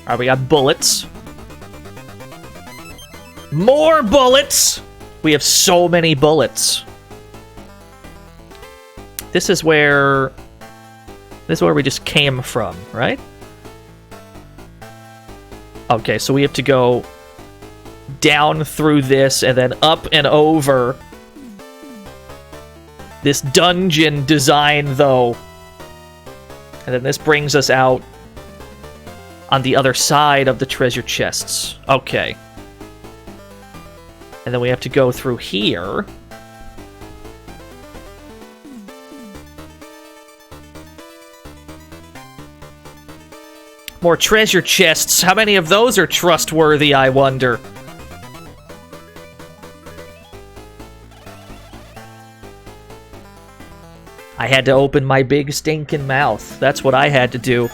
Alright, we got bullets. More bullets! We have so many bullets. This is where we just came from, right? Okay, so we have to go down through this and then up and over this dungeon design, though. And then this brings us out on the other side of the treasure chests. Okay. And then we have to go through here. More treasure chests. How many of those are trustworthy, I wonder? I had to open my big stinking mouth. That's what I had to do.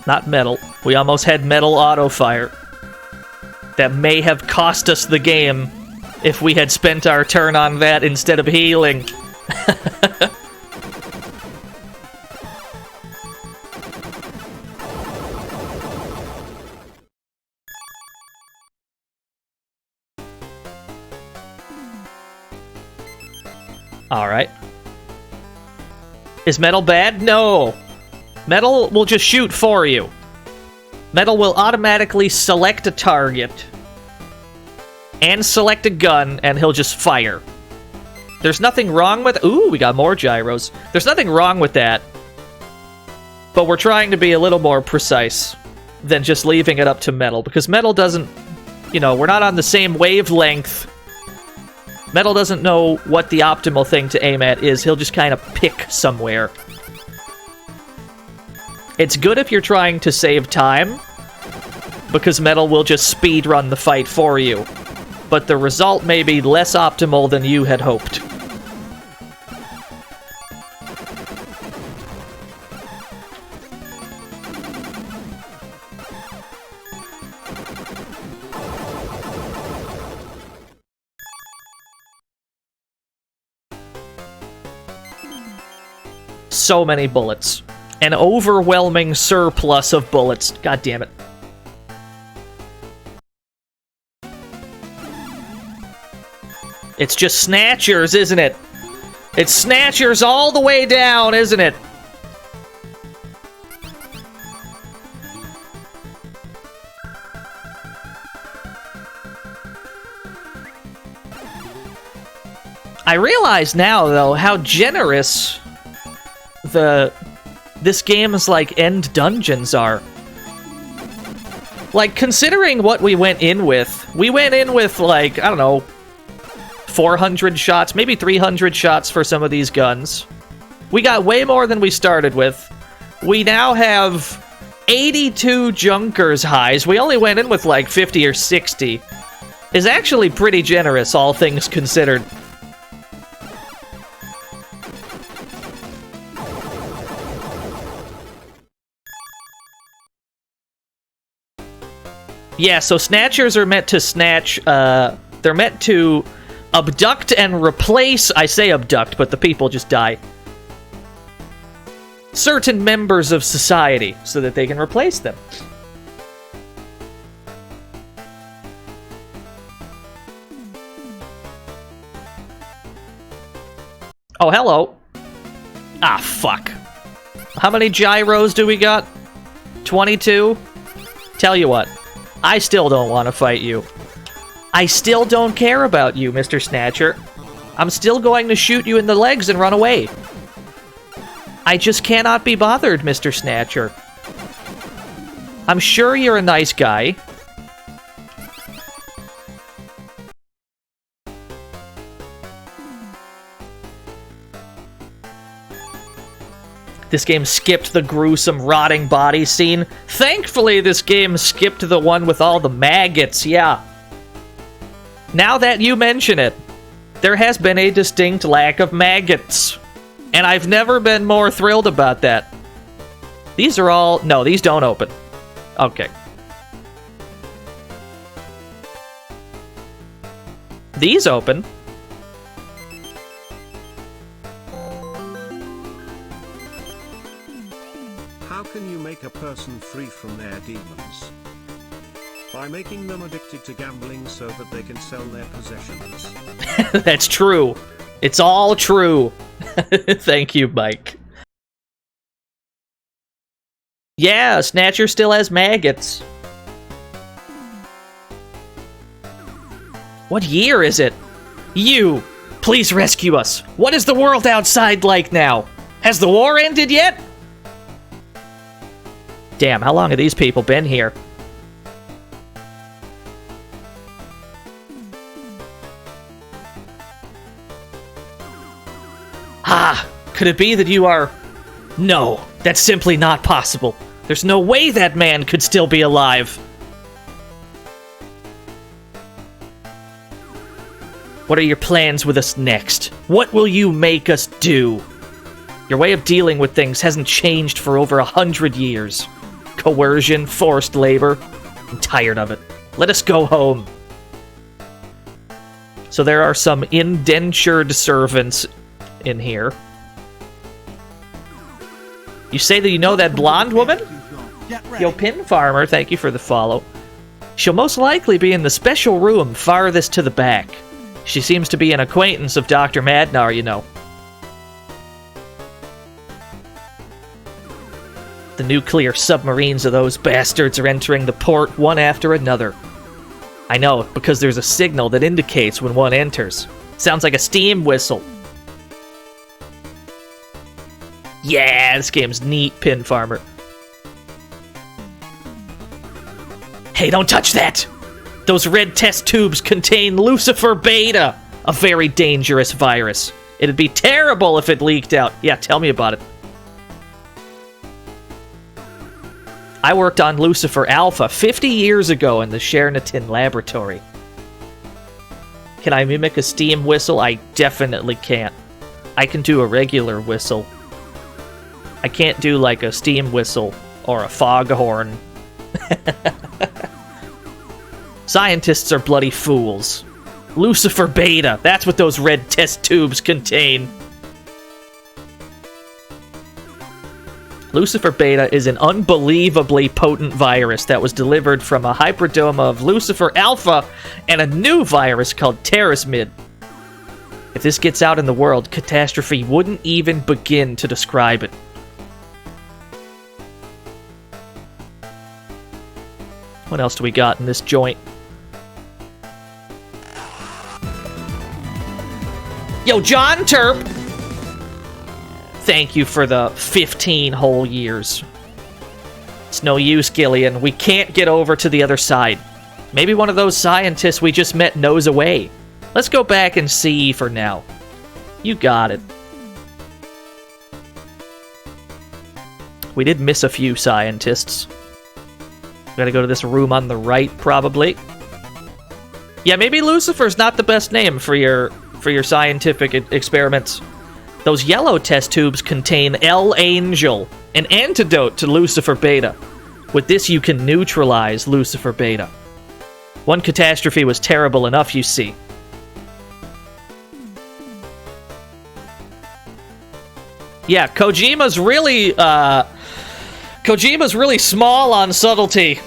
Not metal. We almost had metal auto fire. That may have cost us the game if we had spent our turn on that instead of healing. Alright. Is metal bad? No. Metal will just shoot for you. Metal will automatically select a target and select a gun, and he'll just fire. There's nothing wrong with... Ooh, we got more gyros. There's nothing wrong with that. But we're trying to be a little more precise than just leaving it up to metal, because metal doesn't... You know, we're not on the same wavelength. Metal doesn't know what the optimal thing to aim at is. He'll just kind of pick somewhere. It's good if you're trying to save time, because metal will just speed run the fight for you. But the result may be less optimal than you had hoped. So many bullets. An overwhelming surplus of bullets. God damn it. It's just Snatchers, isn't it? It's Snatchers all the way down, isn't it? I realize now, though, how generous this game's, like, end dungeons are. Like, considering what we went in with, like, I don't know, 400 shots, maybe 300 shots for some of these guns. We got way more than we started with. We now have 82 Junkers highs. We only went in with like 50 or 60. Is actually pretty generous, all things considered. Yeah, so Snatchers are meant to snatch, they're meant to abduct and replace, I say abduct, but the people just die, certain members of society so that they can replace them. Oh, hello. Ah, fuck. How many gyros do we got? 22? Tell you what, I still don't want to fight you. I still don't care about you, Mr. Snatcher. I'm still going to shoot you in the legs and run away. I just cannot be bothered, Mr. Snatcher. I'm sure you're a nice guy. This game skipped the gruesome, rotting body scene. Thankfully, this game skipped the one with all the maggots, yeah. Now that you mention it, there has been a distinct lack of maggots. And I've never been more thrilled about that. These are all... No, these don't open. Okay. These open. How can you make a person free from their demons? By making them addicted to gambling so that they can sell their possessions. That's true. It's all true. Thank you, Mike. Yeah, Snatcher still has maggots. What year is it? You! Please rescue us! What is the world outside like now? Has the war ended yet? Damn, how long have these people been here? Ah! Could it be that you are... No, that's simply not possible. There's no way that man could still be alive. What are your plans with us next? What will you make us do? Your way of dealing with things hasn't changed for over 100 years. coercion, forced labor. I'm tired of it. Let us go home. So there are some indentured servants in here. You say that you know that blonde woman? Get ready. Yo, Pin Farmer, thank you for the follow. She'll most likely be in the special room farthest to the back. She seems to be an acquaintance of Dr. Madnar, you know. The nuclear submarines of those bastards are entering the port one after another. I know, because there's a signal that indicates when one enters. Sounds like a steam whistle. Yeah, this game's neat, Pin Farmer. Hey, don't touch that! Those red test tubes contain Lucifer Beta, a very dangerous virus. It'd be terrible if it leaked out. Yeah, tell me about it. I worked on Lucifer Alpha 50 years ago in the Chernitin laboratory. Can I mimic a steam whistle? I definitely can't. I can do a regular whistle. I can't do like a steam whistle or a foghorn. Scientists are bloody fools. Lucifer Beta, that's what those red test tubes contain. Lucifer Beta is an unbelievably potent virus that was delivered from a hyperdoma of Lucifer Alpha and a new virus called Terrasmid. If this gets out in the world, catastrophe wouldn't even begin to describe it. What else do we got in this joint? Yo, John Terp! Thank you for the 15 whole years. It's no use, Gillian. We can't get over to the other side. Maybe one of those scientists we just met knows a way. Let's go back and see for now. You got it. We did miss a few scientists. Gotta go to this room on the right, probably. Yeah, maybe Lucifer's not the best name for your scientific experiments. Those yellow test tubes contain L-Angel, an antidote to Lucifer Beta. With this, you can neutralize Lucifer Beta. One catastrophe was terrible enough, you see. Yeah, Kojima's really small on subtlety.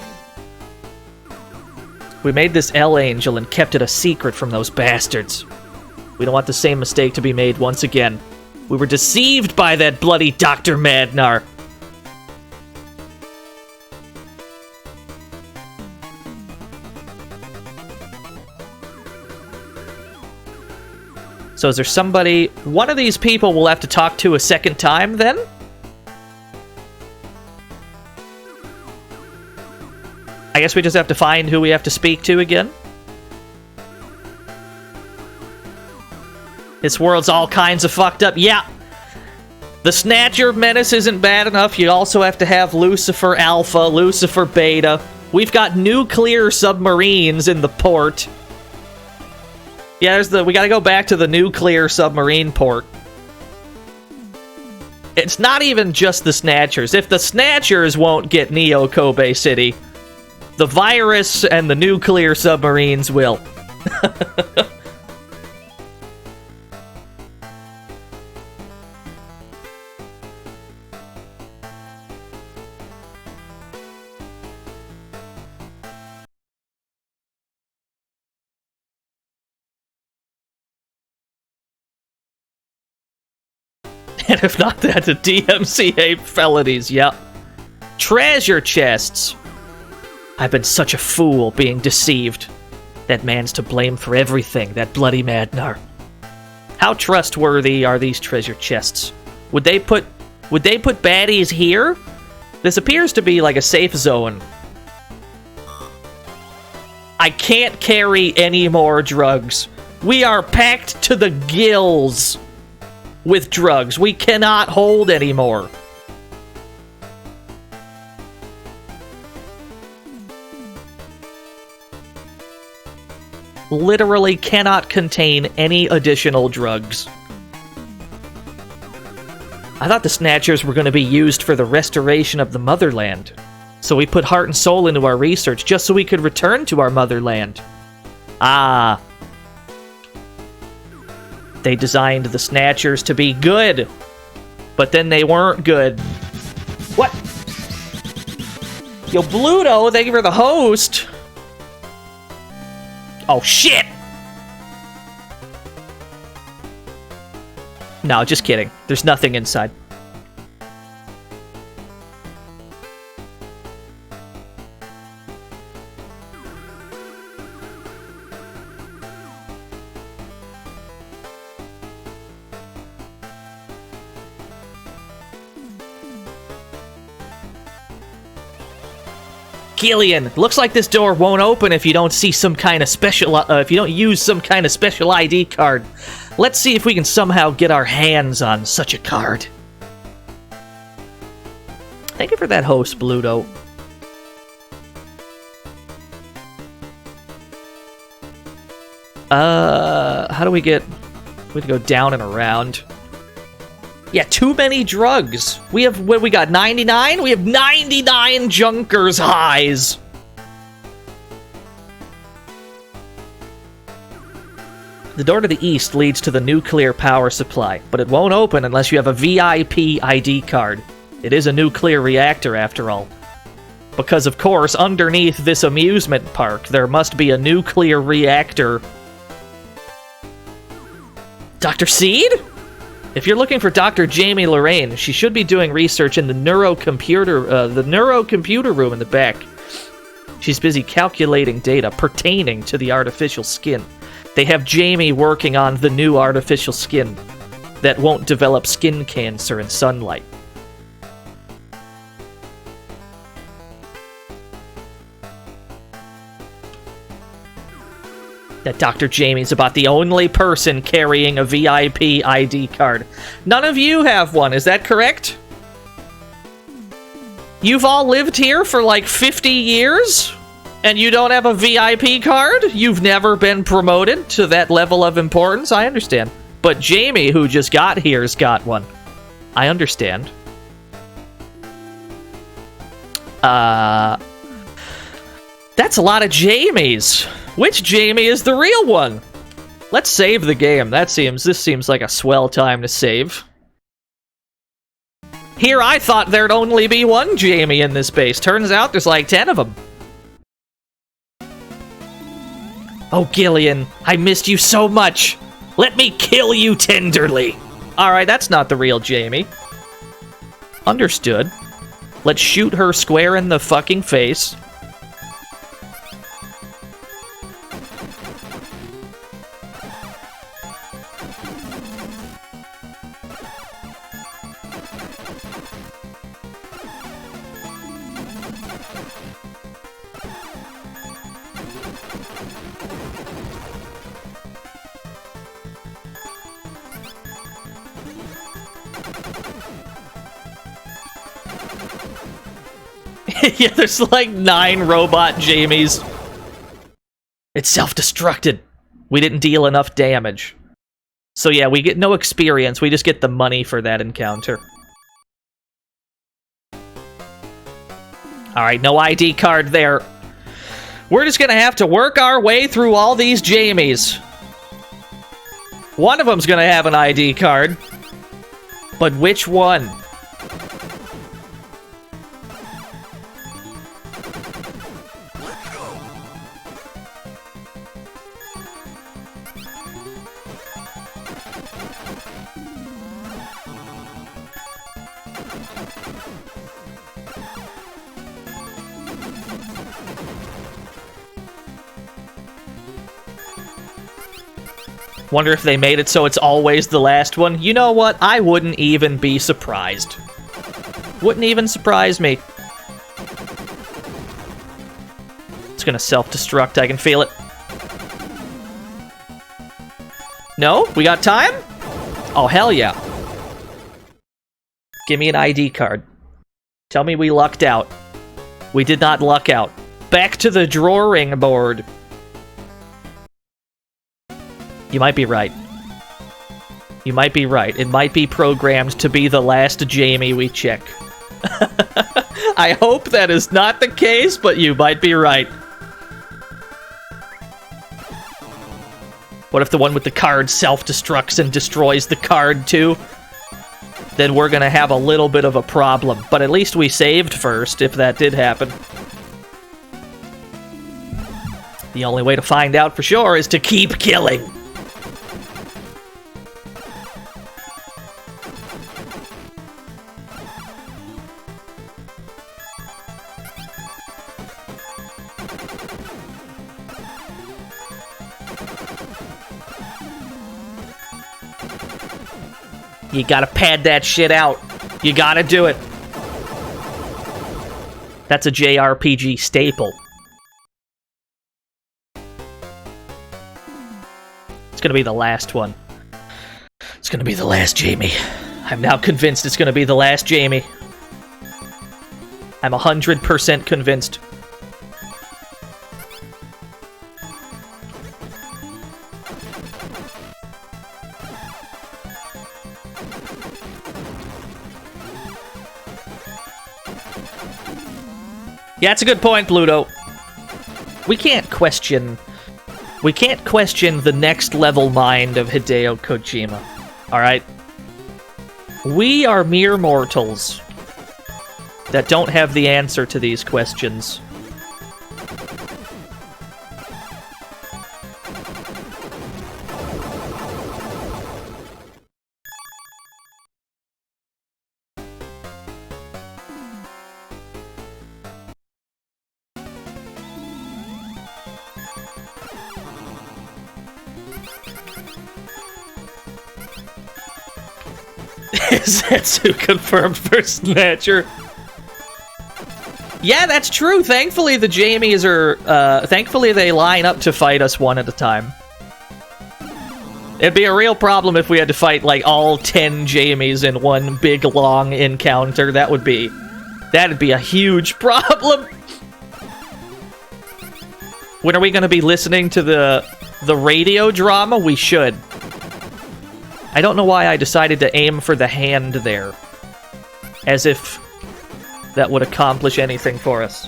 We made this L-Angel and kept it a secret from those bastards. We don't want the same mistake to be made once again. We were deceived by that bloody Dr. Madnar. So is there somebody... One of these people we'll have to talk to a second time, then? I guess we just have to find who we have to speak to again? This world's all kinds of fucked up. Yeah. The Snatcher menace isn't bad enough. You also have to have Lucifer Alpha, Lucifer Beta. We've got nuclear submarines in the port. Yeah, we gotta go back to the nuclear submarine port. It's not even just the Snatchers. If the Snatchers won't get Neo Kobe City, the virus and the nuclear submarines will. And if not that, the DMCA felonies, yep. Treasure chests. I've been such a fool being deceived. That man's to blame for everything, that bloody Madnar. How trustworthy are these treasure chests? Would they put baddies here? This appears to be like a safe zone. I can't carry any more drugs. We are packed to the gills with drugs. We cannot hold anymore. Literally cannot contain any additional drugs. I thought the Snatchers were going to be used for the restoration of the motherland. So we put heart and soul into our research just so we could return to our motherland. Ah. They designed the Snatchers to be good, but then they weren't good. What? Yo, Bluto, thank you for the host. Oh, shit! No, just kidding. There's nothing inside. Gillian, looks like this door won't open if you don't see some kind of special, if you don't use some kind of special ID card. Let's see if we can somehow get our hands on such a card. Thank you for that host, Bluto. How do we get... We have to go down and around. Yeah, too many drugs. We have, what, we got 99? We have 99 Junkers highs. The door to the east leads to the nuclear power supply, but it won't open unless you have a VIP ID card. It is a nuclear reactor, after all. Because, of course, underneath this amusement park, there must be a nuclear reactor. Dr. Seed? If you're looking for Dr. Jamie Lorraine, she should be doing research in the neurocomputer room in the back. She's busy calculating data pertaining to the artificial skin. They have Jamie working on the new artificial skin that won't develop skin cancer in sunlight. That Dr. Jamie's about the only person carrying a VIP ID card. None of you have one, is that correct? You've all lived here for like 50 years? And you don't have a VIP card? You've never been promoted to that level of importance? I understand. But Jamie, who just got here's got one. I understand. That's a lot of Jamies. Which Jamie is the real one? Let's save the game. This seems like a swell time to save. Here, I thought there'd only be one Jamie in this base. Turns out there's like 10 of them. Oh, Gillian, I missed you so much. Let me kill you tenderly. Alright, that's not the real Jamie. Understood. Let's shoot her square in the fucking face. Yeah, there's like 9 robot Jamies. It's self-destructed. We didn't deal enough damage. So yeah, we get no experience. We just get the money for that encounter. Alright, no ID card there. We're just gonna have to work our way through all these Jamies. One of them's gonna have an ID card. But which one? Wonder if they made it so it's always the last one. You know what? I wouldn't even be surprised. Wouldn't even surprise me. It's gonna self-destruct, I can feel it. No? We got time? Oh, hell yeah. Give me an ID card. Tell me we lucked out. We did not luck out. Back to the drawing board. You might be right. You might be right. It might be programmed to be the last Jamie we check. I hope that is not the case, but you might be right. What if the one with the card self-destructs and destroys the card too? Then we're gonna have a little bit of a problem. But at least we saved first, if that did happen. The only way to find out for sure is to keep killing. You gotta pad that shit out. You gotta do it. That's a JRPG staple. It's gonna be the last one. It's gonna be the last Jamie. I'm now convinced it's gonna be the last Jamie. I'm 100% convinced. Yeah, that's a good point, Bluto. We can't question the next level mind of Hideo Kojima. Alright? We are mere mortals that don't have the answer to these questions. Zetsu confirmed for Snatcher. Yeah, that's true. Thankfully, the Jamies are... thankfully, they line up to fight us one at a time. It'd be a real problem if we had to fight, like, all 10 Jamies in one big, long encounter. That'd be a huge problem. When are we going to be listening to the radio drama? We should. I don't know why I decided to aim for the hand there. As if that would accomplish anything for us.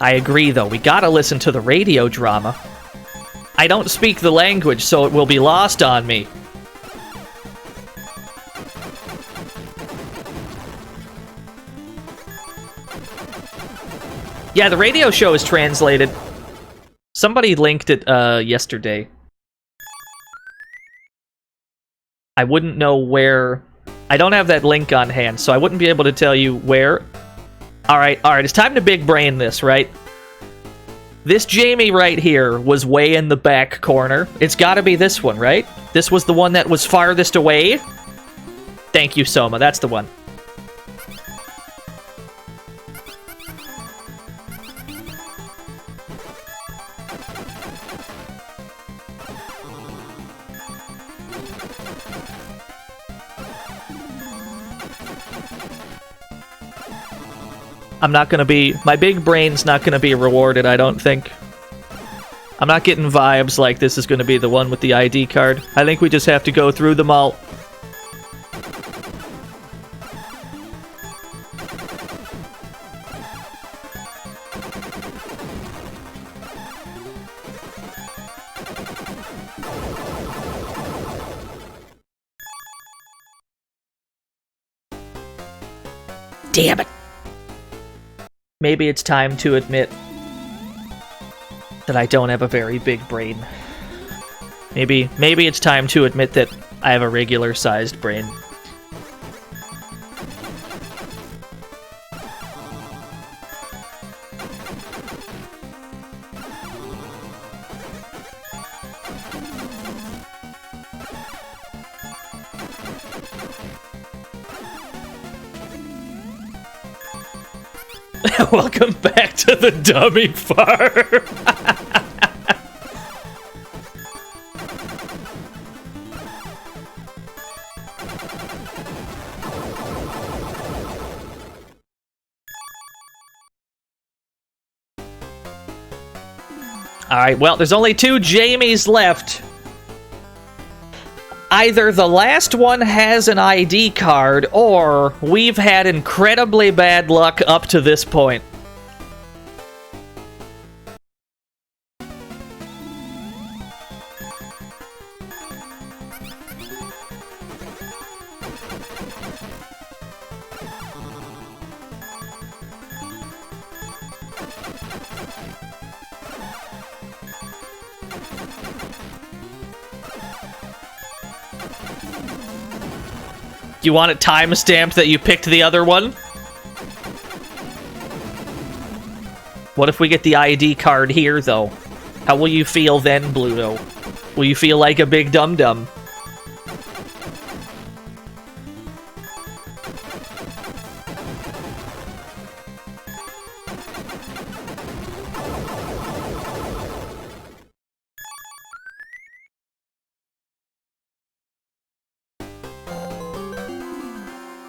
I agree, though. We gotta listen to the radio drama. I don't speak the language, so it will be lost on me. Yeah, the radio show is translated. Somebody linked it yesterday. I wouldn't know where... I don't have that link on hand, so I wouldn't be able to tell you where. Alright, it's time to big brain this, right? This Jamie right here was way in the back corner. It's gotta be this one, right? This was the one that was farthest away? Thank you, Soma, that's the one. I'm not gonna be... My big brain's not gonna be rewarded, I don't think. I'm not getting vibes like this is gonna be the one with the ID card. I think we just have to go through them all. Damn it! Maybe it's time to admit that I don't have a very big brain. Maybe it's time to admit that I have a regular-sized brain. Welcome back to the dummy farm. Alright, well, there's only 2 Jamies left. either the last one has an ID card, or we've had incredibly bad luck up to this point. You want it timestamped that you picked the other one? What if we get the ID card here, though? How will you feel then, Bluto? Will you feel like a big dum-dum?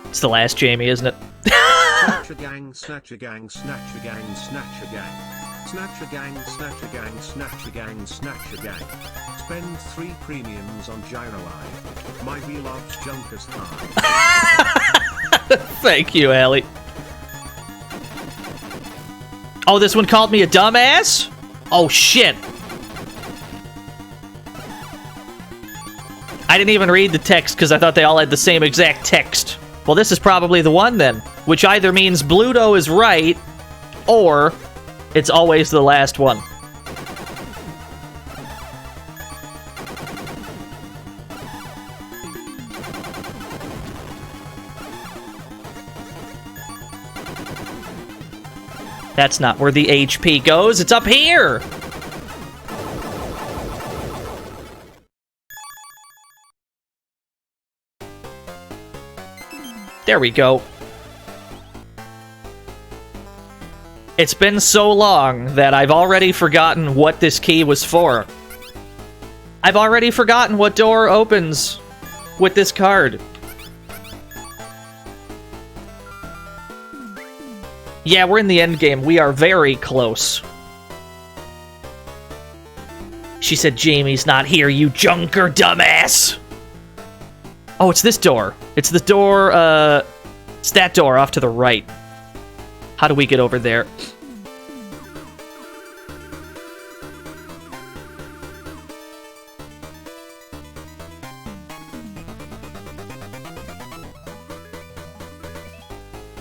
It's the last Jamie, isn't it? Snatcher gang, snatcher gang, snatcher gang, snatcher gang. Snatcher gang, snatcher gang, snatcher gang, snatcher gang. Spend 3 premiums on Gyro Eye. My V-Logs Junkers high. Thank you, Allie. Oh, this one called me a dumbass? Oh, shit. I didn't even read the text because I thought they all had the same exact text. Well, this is probably the one then, which either means Bluto is right, or it's always the last one. That's not where the HP goes, it's up here! There we go. It's been so long that I've already forgotten what this key was for. I've already forgotten what door opens with this card. Yeah, we're in the end game. We are very close. She said, Jamie's not here, you junker dumbass! Oh, it's this door. It's the door, it's that door off to the right. How do we get over there?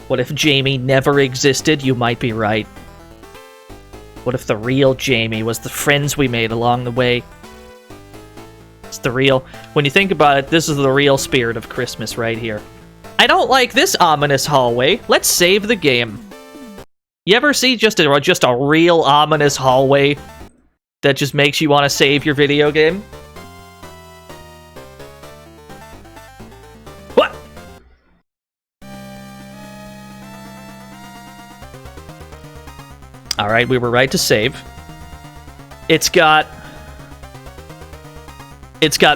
What if Jamie never existed? You might be right. What if the real Jamie was the friends we made along the way? It's the real... When you think about it, this is the real spirit of Christmas right here. I don't like this ominous hallway. Let's save the game. You ever see just a real ominous hallway that just makes you want to save your video game? What? Alright, we were right to save. It's got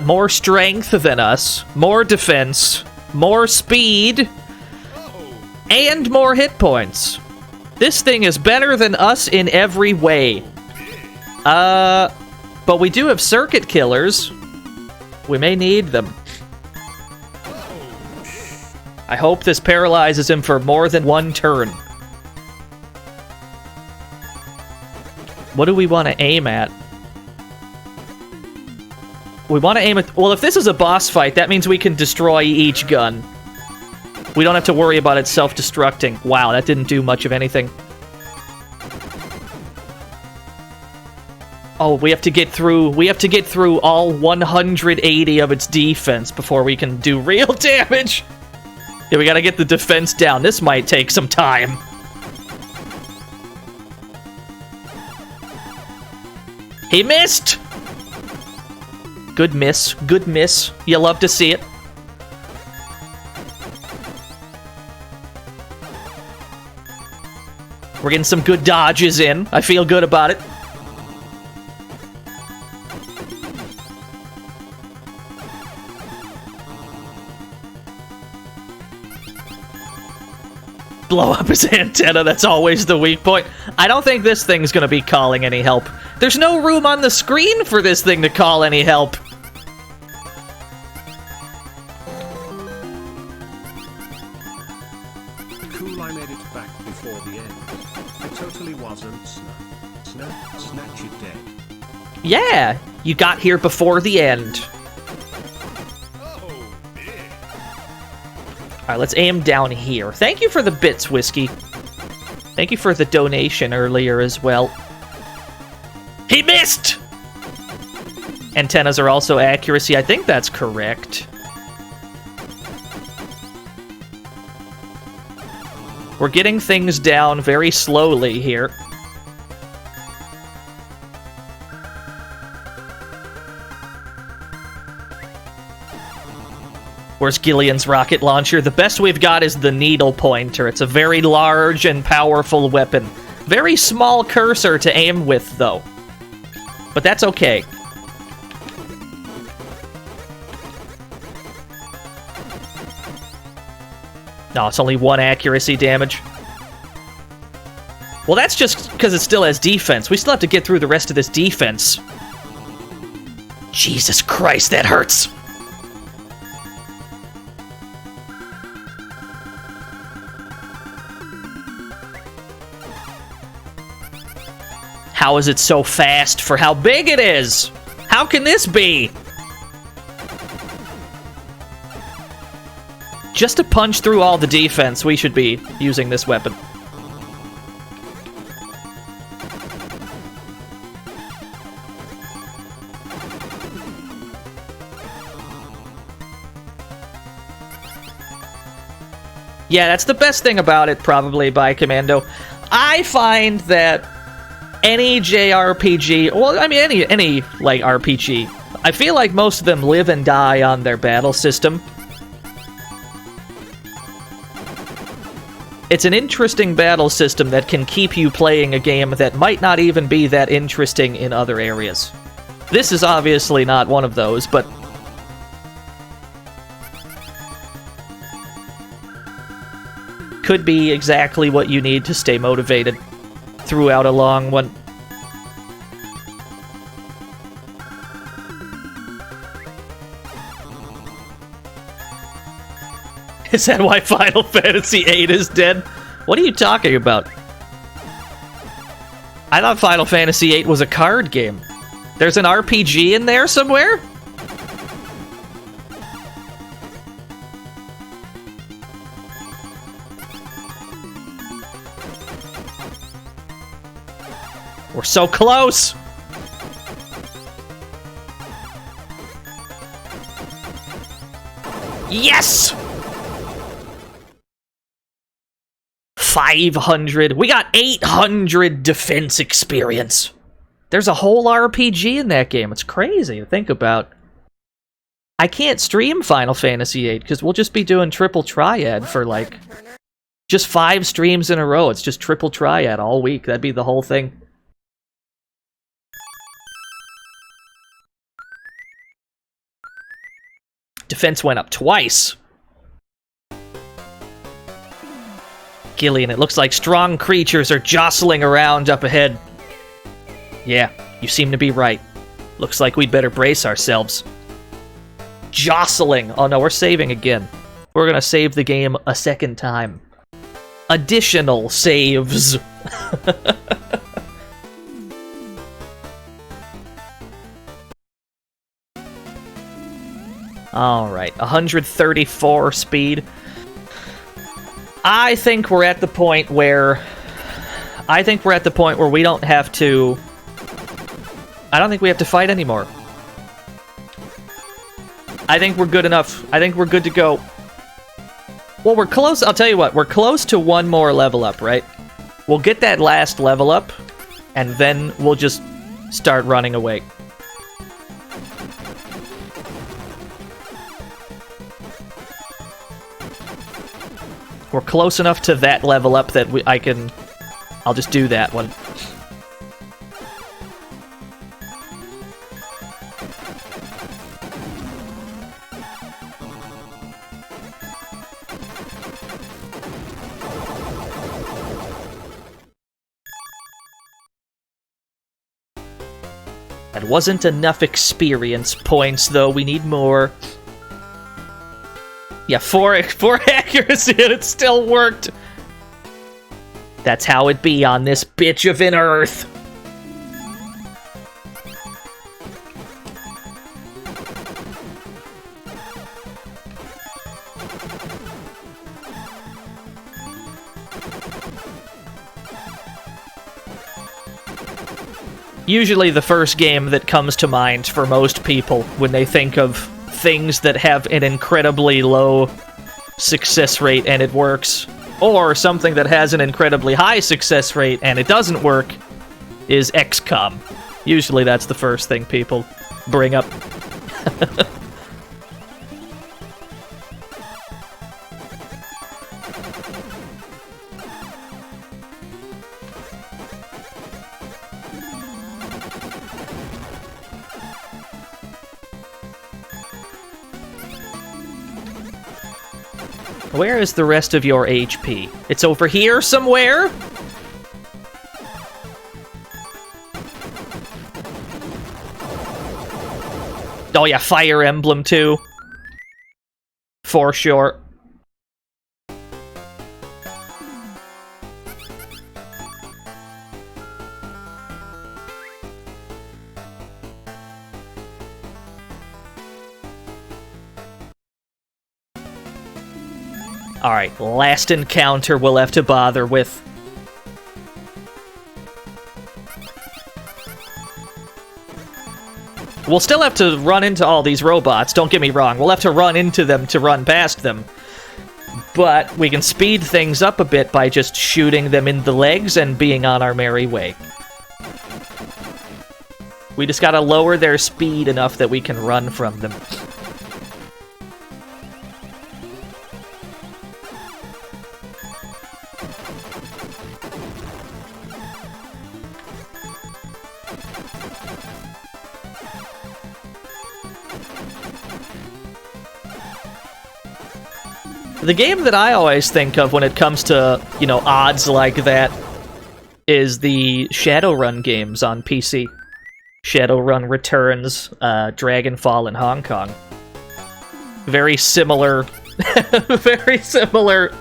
more strength than us, more defense, more speed, and more hit points. This thing is better than us in every way. But we do have circuit killers. We may need them. I hope this paralyzes him for more than one turn. What do we want to aim at? We want to aim at... Well, if this is a boss fight, that means we can destroy each gun. We don't have to worry about it self-destructing. Wow, that didn't do much of anything. Oh, we have to get through all 180 of its defense before we can do real damage. Yeah, we gotta get the defense down. This might take some time. He missed! Good miss. Good miss. You love to see it. We're getting some good dodges in. I feel good about it. Blow up his antenna, that's always the weak point. I don't think this thing's gonna be calling any help. There's no room on the screen for this thing to call any help. Yeah, you got here before the end. Alright, let's aim down here. Thank you for the bits, Whiskey. Thank you for the donation earlier as well. He missed! Antennas are also accuracy. I think that's correct. We're getting things down very slowly here. Where's Gillian's rocket launcher? The best we've got is the needle pointer. It's a very large and powerful weapon. Very small cursor to aim with, though. But that's okay. No, it's only 1 accuracy damage. Well, that's just because it still has defense. We still have to get through the rest of this defense. Jesus Christ, that hurts! How is it so fast for how big it is? How can this be? Just to punch through all the defense, we should be using this weapon. Yeah, that's the best thing about it, probably, by Commando. I find that any JRPG, well, I mean, any like, RPG, I feel like most of them live and die on their battle system. It's an interesting battle system that can keep you playing a game that might not even be that interesting in other areas. This is obviously not one of those, but could be exactly what you need to stay motivated throughout a long one. Is that why Final Fantasy VIII is dead? What are you talking about? I thought Final Fantasy VIII was a card game. There's an RPG in there somewhere? We're so close! Yes! 500. We got 800 defense experience. There's a whole RPG in that game. It's crazy to think about. I can't stream Final Fantasy VIII because we'll just be doing triple triad for like just 5 streams in a row. It's just triple triad all week. That'd be the whole thing. Defense went up twice. Gillian, it looks like strong creatures are jostling around up ahead. Yeah, you seem to be right. Looks like we'd better brace ourselves. Jostling! Oh no, we're saving again. We're gonna save the game a second time. Additional saves. Alright, 134 speed. I think we're at the point where we don't have to... I don't think we have to fight anymore. I think we're good enough. I think we're good to go. Well, we're close. I'll tell you what. We're close to one more level up, right? We'll get that last level up, and then we'll just start running away. We're close enough to that level up that I'll just do that one. That wasn't enough experience points, though. We need more. Yeah, 4 accuracy, and it still worked. That's how it be on this bitch of an Earth. usually the first game that comes to mind for most people when they think of things that have an incredibly low success rate and it works, or something that has an incredibly high success rate and it doesn't work, is XCOM. Usually that's the first thing people bring up. Where is the rest of your HP? It's over here somewhere? Oh yeah, Fire Emblem too. For sure. Alright, last encounter we'll have to bother with. We'll still have to run into all these robots, don't get me wrong. We'll have to run into them to run past them. But we can speed things up a bit by just shooting them in the legs and being on our merry way. We just gotta lower their speed enough that we can run from them. The game that I always think of when it comes to, you know, odds like that is the Shadowrun games on PC. Shadowrun Returns, Dragonfall in Hong Kong. Very similar, very similar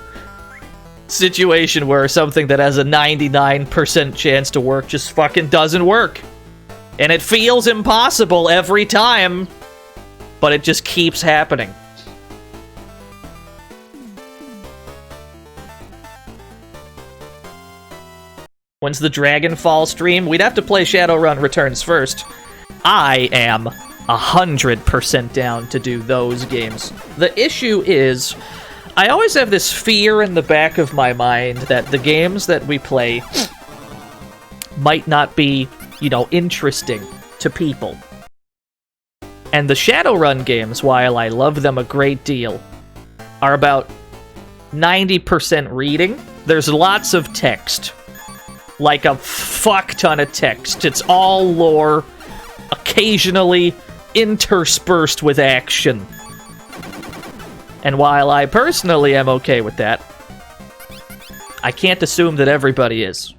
situation where something that has a 99% chance to work just fucking doesn't work. And it feels impossible every time, but it just keeps happening. When's the Dragonfall stream? We'd have to play Shadowrun Returns first. I am 100% down to do those games. The issue is, I always have this fear in the back of my mind that the games that we play might not be, you know, interesting to people. And the Shadowrun games, while I love them a great deal, are about 90% reading. There's lots of text. Like a fuck ton of text. It's all lore, occasionally interspersed with action. And while I personally am okay with that, I can't assume that everybody is.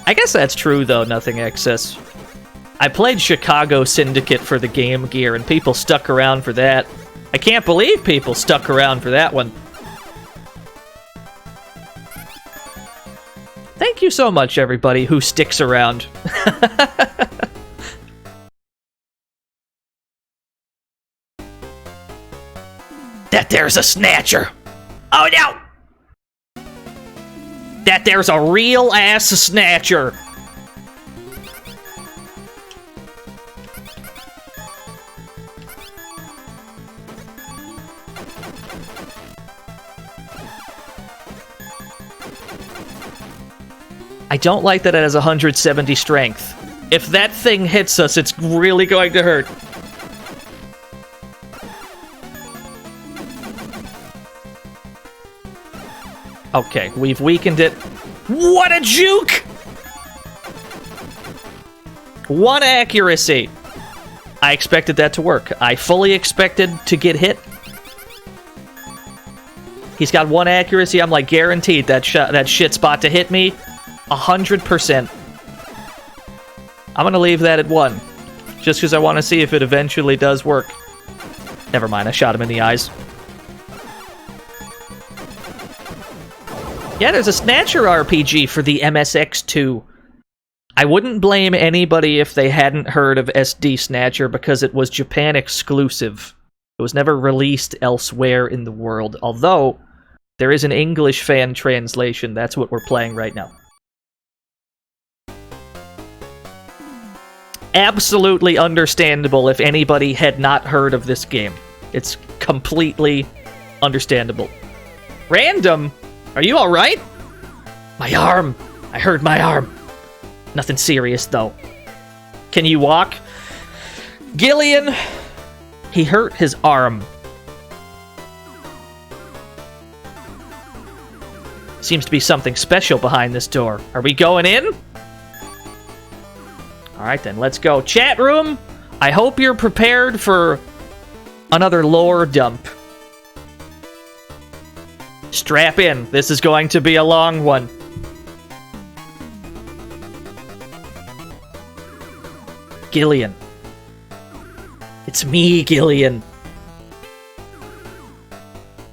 I guess that's true, though, Nothing Excess. I played Chicago Syndicate for the Game Gear, and people stuck around for that. I can't believe people stuck around for that one. Thank you so much, everybody who sticks around. That there's a Snatcher! Oh no! That there's a real-ass Snatcher! I don't like that it has 170 strength. If that thing hits us, it's really going to hurt. Okay, we've weakened it. What a juke! 1 accuracy. I expected that to work. I fully expected to get hit. He's got 1 accuracy. I'm like guaranteed that shit's about to hit me. 100%. I'm gonna leave that at 1. Just because I want to see if it eventually does work. Never mind, I shot him in the eyes. Yeah, there's a Snatcher RPG for the MSX2. I wouldn't blame anybody if they hadn't heard of SD Snatcher because it was Japan exclusive. It was never released elsewhere in the world, although there is an English fan translation. That's what we're playing right now. Absolutely understandable if anybody had not heard of this game. It's completely understandable. Random? Are you alright? My arm! I hurt my arm. Nothing serious, though. Can you walk? Gillian! He hurt his arm. Seems to be something special behind this door. Are we going in? Alright then, let's go. Chat room, I hope you're prepared for another lore dump. Strap in. This is going to be a long one. Gillian. It's me, Gillian.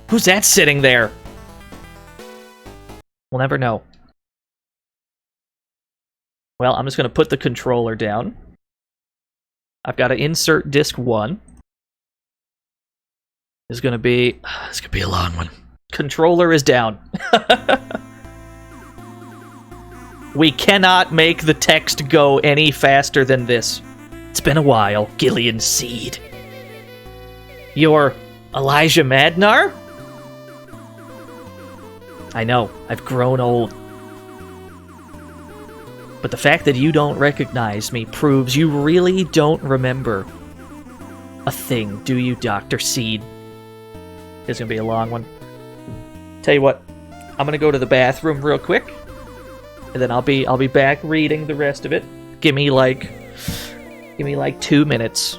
Who's that sitting there? We'll never know. Well, I'm just going to put the controller down. I've got to insert disc 1. This is going to be a long one. Controller is down. We cannot make the text go any faster than this. It's been a while, Gillian Seed. You're Elijah Madnar? I know, I've grown old. But the fact that you don't recognize me proves you really don't remember a thing, do you, Dr. Seed? It's gonna be a long one. Tell you what, I'm gonna go to the bathroom real quick, and then I'll be back reading the rest of it. Give me like 2 minutes.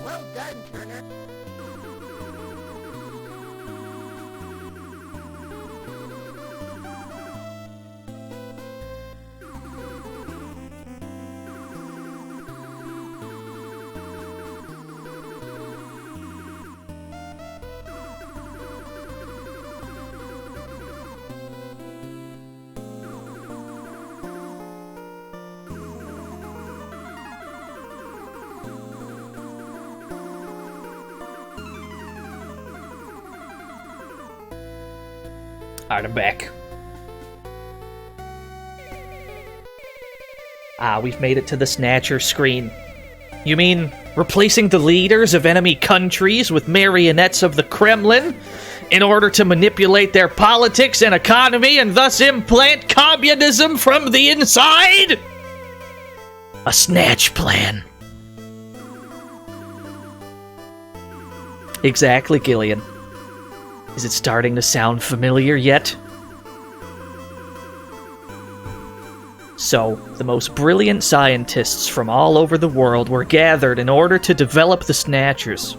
Well done, Turner. Alright, I'm back. Ah, we've made it to the Snatcher screen. You mean replacing the leaders of enemy countries with marionettes of the Kremlin in order to manipulate their politics and economy and thus implant communism from the inside? A Snatch plan. Exactly, Gillian. Is it starting to sound familiar yet? So, the most brilliant scientists from all over the world were gathered in order to develop the Snatchers.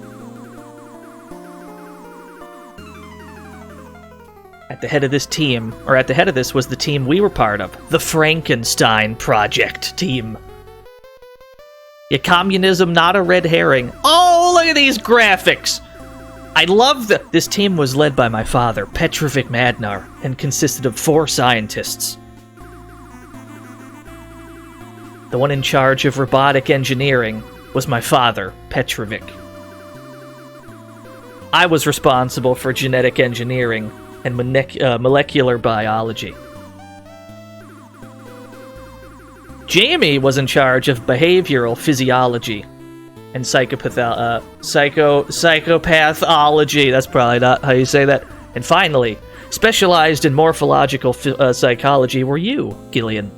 At the head of this team, or at the head of this was the team we were part of, the Frankenstein Project team. Yeah, communism, not a red herring. Oh, look at these graphics! I love that this team was led by my father, Petrovic Madnar, and consisted of 4 scientists. The one in charge of robotic engineering was my father, Petrovic. I was responsible for genetic engineering and molecular biology. Jamie was in charge of behavioral physiology and psychopathology. That's probably not how you say that. And finally, specialized in morphological psychology were you, Gillian.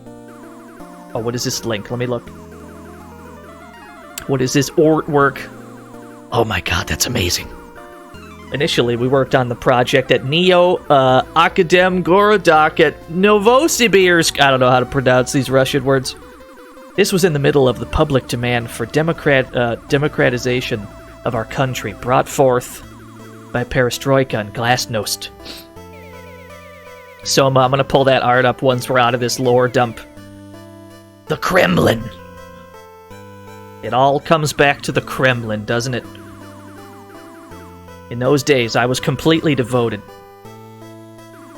Oh, what is this link? Let me look. What is this artwork? Oh my god, that's amazing. Initially, we worked on the project at Neo Akadem Gorodok at Novosibirsk. I don't know how to pronounce these Russian words. This was in the middle of the public demand for democratization of our country, brought forth by Perestroika and Glasnost. So I'm going to pull that art up once we're out of this lore dump. The Kremlin. It all comes back to the Kremlin, doesn't it? In those days, I was completely devoted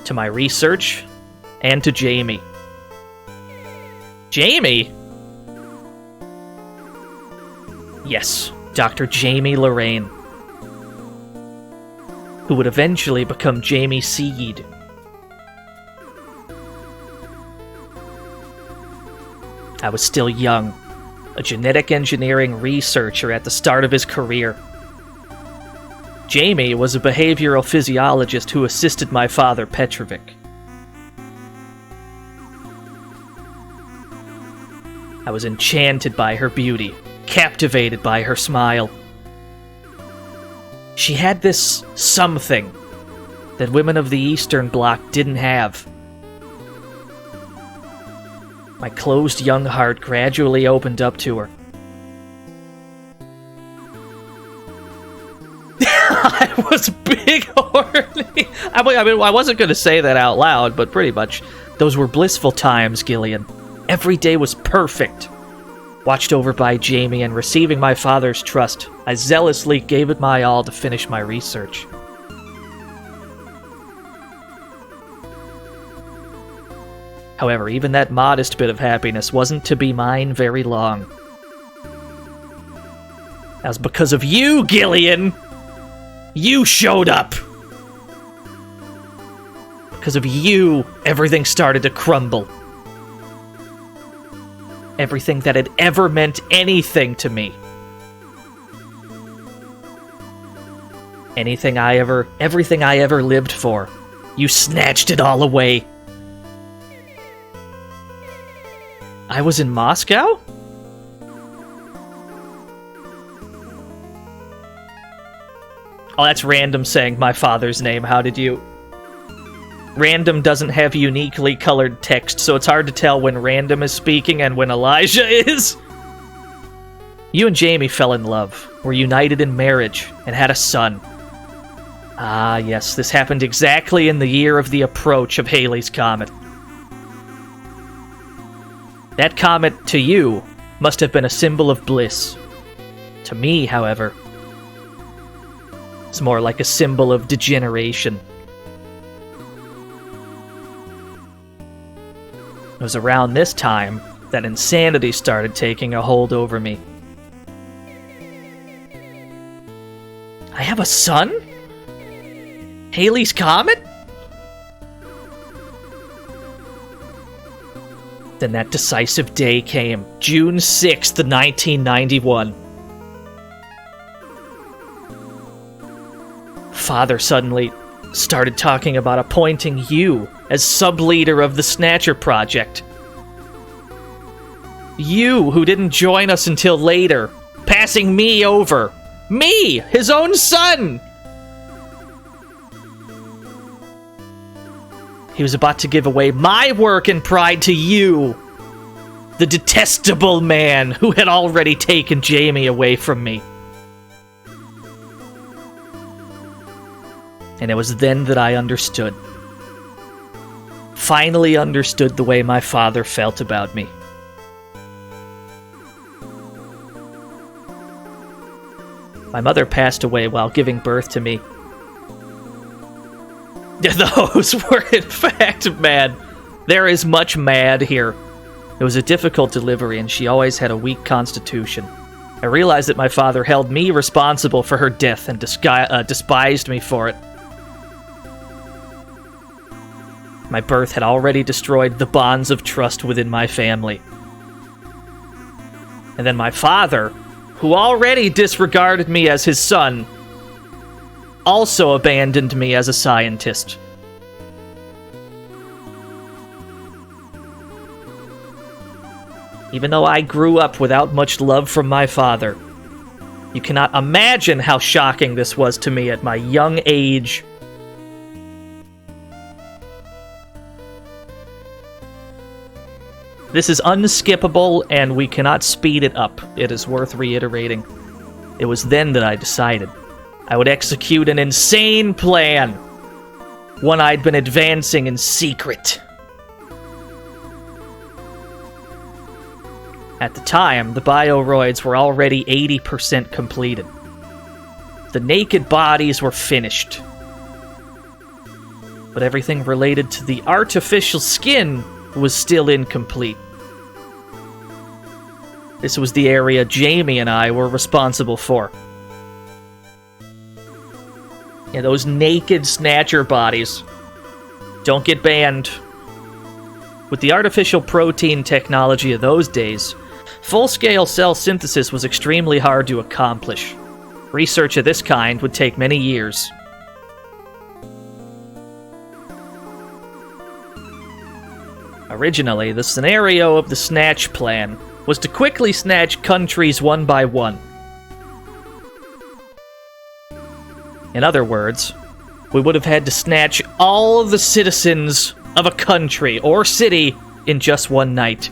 to my research and to Jamie. Jamie? Yes, Dr. Jamie Lorraine, who would eventually become Jamie Seed. I was still young, a genetic engineering researcher at the start of his career. Jamie was a behavioral physiologist who assisted my father, Petrovic. I was enchanted by her beauty, captivated by her smile. She had this something that women of the Eastern Bloc didn't have. My closed young heart gradually opened up to her. I was big horny. I mean, I wasn't going to say that out loud, but pretty much. Those were blissful times, Gillian. Every day was perfect. Watched over by Jamie and receiving my father's trust, I zealously gave it my all to finish my research. However, even that modest bit of happiness wasn't to be mine very long. That was because of you, Gillian! You showed up! Because of you, everything started to crumble. Everything that had ever meant anything to me. Everything I ever lived for. You snatched it all away. I was in Moscow? Oh, that's Random saying my father's name. How did you... Random doesn't have uniquely colored text, so it's hard to tell when Random is speaking and when Elijah is. You and Jamie fell in love, were united in marriage, and had a son. Ah, yes, this happened exactly in the year of the approach of Halley's Comet. That comet, to you, must have been a symbol of bliss. To me, however, it's more like a symbol of degeneration. It was around this time that insanity started taking a hold over me. I have a son? Halley's Comet? Then that decisive day came, June 6th, 1991. Father suddenly started talking about appointing you as sub-leader of the Snatcher project. You, who didn't join us until later, passing me over. Me, his own son! He was about to give away my work and pride to you, the detestable man who had already taken Jamie away from me. And it was then that I understood. Finally understood the way my father felt about me. My mother passed away while giving birth to me, Those were, in fact, mad. There is much mad here. It was a difficult delivery, and she always had a weak constitution. I realized that my father held me responsible for her death and despised me for it. My birth had already destroyed the bonds of trust within my family. And then my father, who already disregarded me as his son, also abandoned me as a scientist. Even though I grew up without much love from my father, you cannot imagine how shocking this was to me at my young age. This is unskippable, and we cannot speed it up. It is worth reiterating. It was then that I decided I would execute an insane plan, one I'd been advancing in secret. At the time, the bioroids were already 80% completed. The naked bodies were finished. But everything related to the artificial skin was still incomplete. This was the area Jamie and I were responsible for. Yeah, those naked Snatcher bodies don't get banned. With the artificial protein technology of those days, full-scale cell synthesis was extremely hard to accomplish. Research of this kind would take many years. Originally, the scenario of the Snatch plan was to quickly snatch countries one by one. In other words, we would have had to snatch all of the citizens of a country or city in just one night.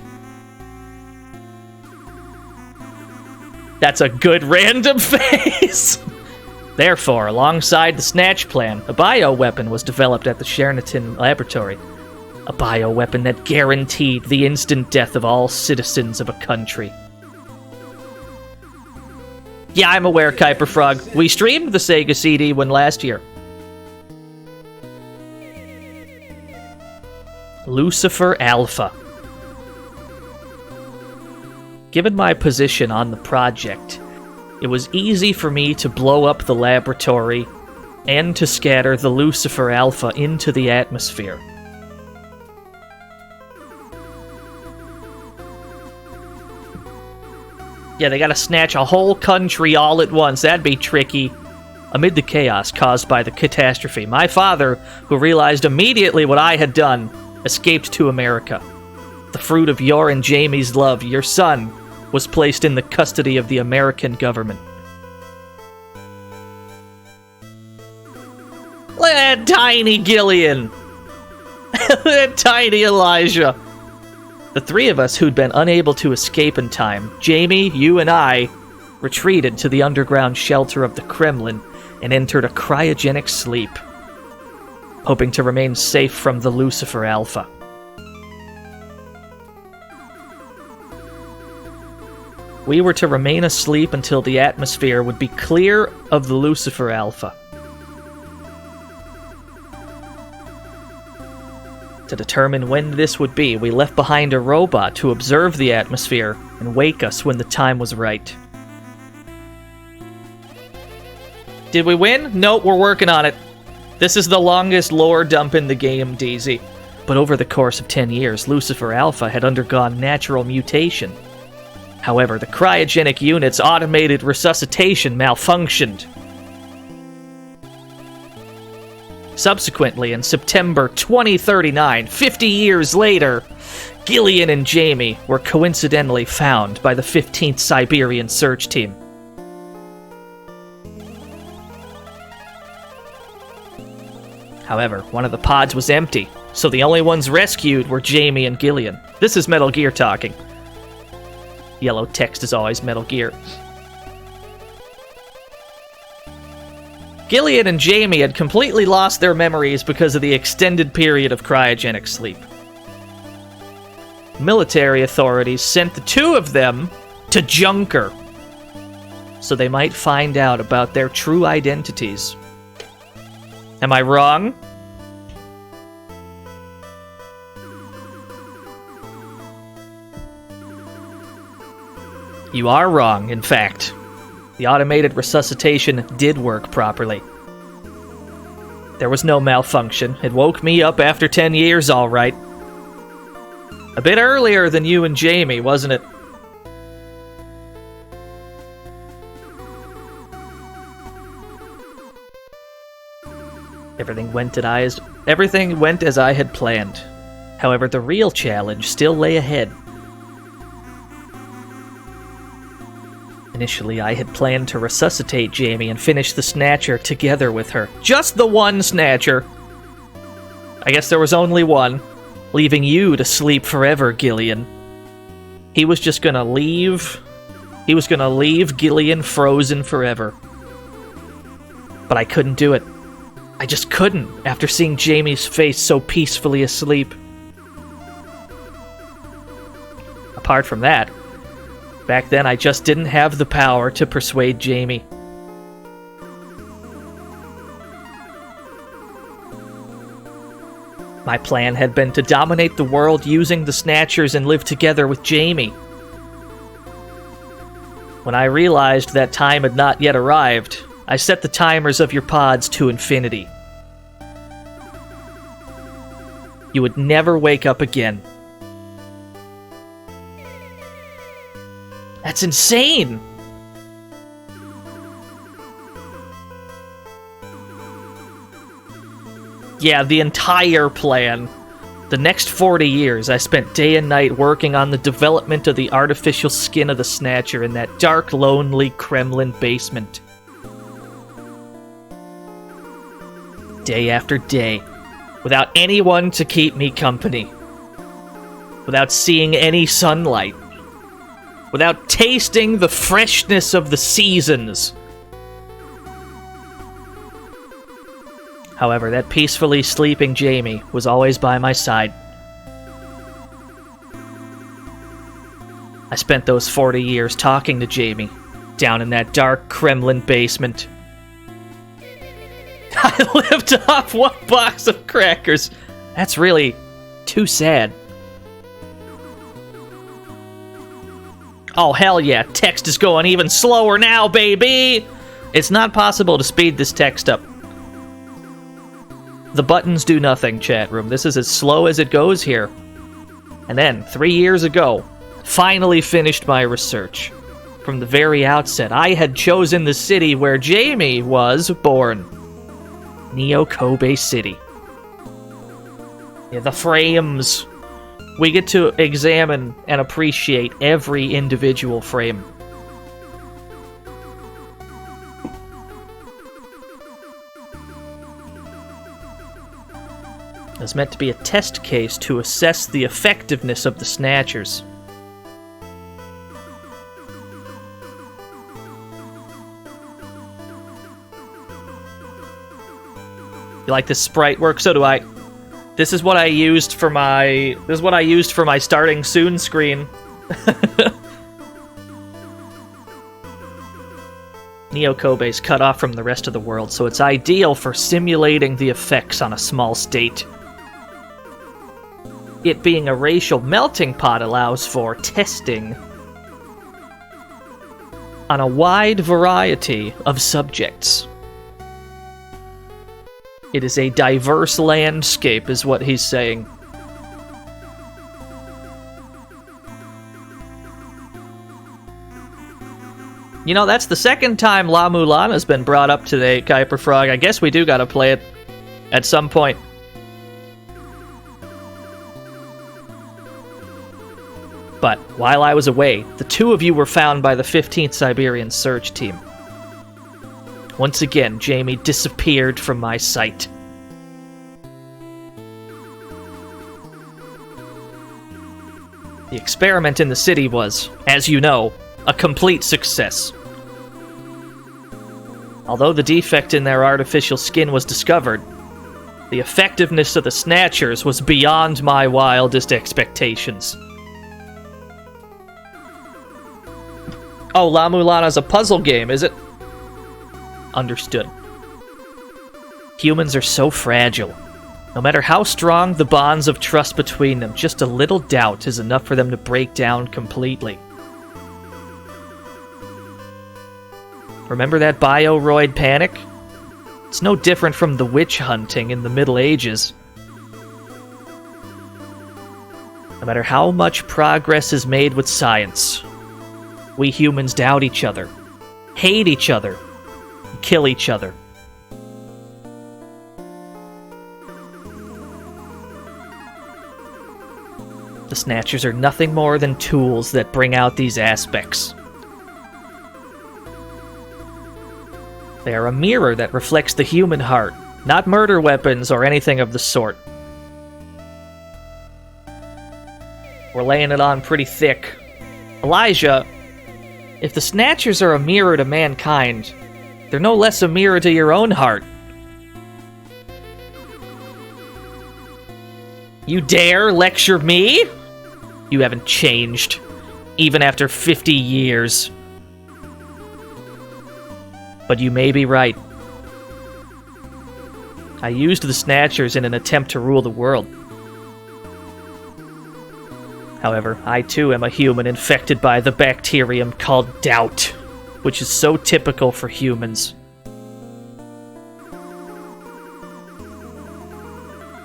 That's a good random face! Therefore, alongside the Snatch plan, a bioweapon was developed at the Cherniton laboratory. A bioweapon that guaranteed the instant death of all citizens of a country. Yeah, I'm aware, Kuiper Frog. We streamed the Sega CD one last year. Lucifer Alpha. Given my position on the project, it was easy for me to blow up the laboratory and to scatter the Lucifer Alpha into the atmosphere. Yeah, they gotta snatch a whole country all at once. That'd be tricky. Amid the chaos caused by the catastrophe, my father, who realized immediately what I had done, escaped to America. The fruit of your and Jamie's love, your son, was placed in the custody of the American government. Look at that tiny Gillian! That tiny Elijah! The three of us who'd been unable to escape in time, Jamie, you, and I, retreated to the underground shelter of the Kremlin and entered a cryogenic sleep, hoping to remain safe from the Lucifer Alpha. We were to remain asleep until the atmosphere would be clear of the Lucifer Alpha. To determine when this would be, we left behind a robot to observe the atmosphere and wake us when the time was right. Did we win? Nope, we're working on it. This is the longest lore dump in the game, DZ. But over the course of 10 years, Lucifer Alpha had undergone natural mutation. However, the cryogenic unit's automated resuscitation malfunctioned. Subsequently, in September 2039, 50 years later, Gillian and Jamie were coincidentally found by the 15th Siberian Search Team. However, one of the pods was empty, so the only ones rescued were Jamie and Gillian. This is Metal Gear talking. Yellow text is always Metal Gear. Gillian and Jamie had completely lost their memories because of the extended period of cryogenic sleep. Military authorities sent the two of them to Junker, so they might find out about their true identities. Am I wrong? You are wrong, in fact. The automated resuscitation did work properly. There was no malfunction. It woke me up after 10 years, all right. A bit earlier than you and Jamie, wasn't it? Everything went as I had planned. However, the real challenge still lay ahead. Initially, I had planned to resuscitate Jamie and finish the Snatcher together with her. Just the one Snatcher! I guess there was only one, leaving you to sleep forever, Gillian. He was just gonna leave... He was gonna leave Gillian frozen forever. But I couldn't do it. I just couldn't, after seeing Jamie's face so peacefully asleep. Apart from that, back then I just didn't have the power to persuade Jamie. My plan had been to dominate the world using the Snatchers and live together with Jamie. When I realized that time had not yet arrived, I set the timers of your pods to infinity. You would never wake up again. That's insane! Yeah, the entire plan. The next 40 years, I spent day and night working on the development of the artificial skin of the Snatcher in that dark, lonely Kremlin basement. Day after day, without anyone to keep me company, without seeing any sunlight, without tasting the freshness of the seasons. However, that peacefully sleeping Jamie was always by my side. I spent those 40 years talking to Jamie, down in that dark Kremlin basement. I lived off one box of crackers. That's really too sad. Oh, hell yeah. Text is going even slower now, baby! It's not possible to speed this text up. The buttons do nothing, chat room. This is as slow as it goes here. And then, 3 years ago, finally finished my research. From the very outset, I had chosen the city where Jamie was born. Neo Kobe City. Yeah, the frames. We get to examine and appreciate every individual frame. It's meant to be a test case to assess the effectiveness of the Snatchers. You like this sprite work? So do I. This is what I used for my starting soon screen. Neo Kobe's cut off from the rest of the world, so it's ideal for simulating the effects on a small state. It being a racial melting pot allows for testing on a wide variety of subjects. It is a diverse landscape, is what he's saying. You know, that's the second time La Mulana's been brought up today, Kuiper Frog. I guess we do gotta play it at some point. But while I was away, the two of you were found by the 15th Siberian Search Team. Once again, Jamie disappeared from my sight. The experiment in the city was, as you know, a complete success. Although the defect in their artificial skin was discovered, the effectiveness of the Snatchers was beyond my wildest expectations. Oh, La Mulana's a puzzle game, is it? Understood. Humans are so fragile. No matter how strong the bonds of trust between them, just a little doubt is enough for them to break down completely. Remember that bioroid panic? It's no different from the witch hunting in the Middle Ages. No matter how much progress is made with science, we humans doubt each other, hate each other, and kill each other. The Snatchers are nothing more than tools that bring out these aspects. They are a mirror that reflects the human heart, not murder weapons or anything of the sort. We're laying it on pretty thick. Elijah, if the Snatchers are a mirror to mankind, they're no less a mirror to your own heart. You dare lecture me? You haven't changed, even after 50 years. But you may be right. I used the Snatchers in an attempt to rule the world. However, I too am a human infected by the bacterium called doubt, which is so typical for humans.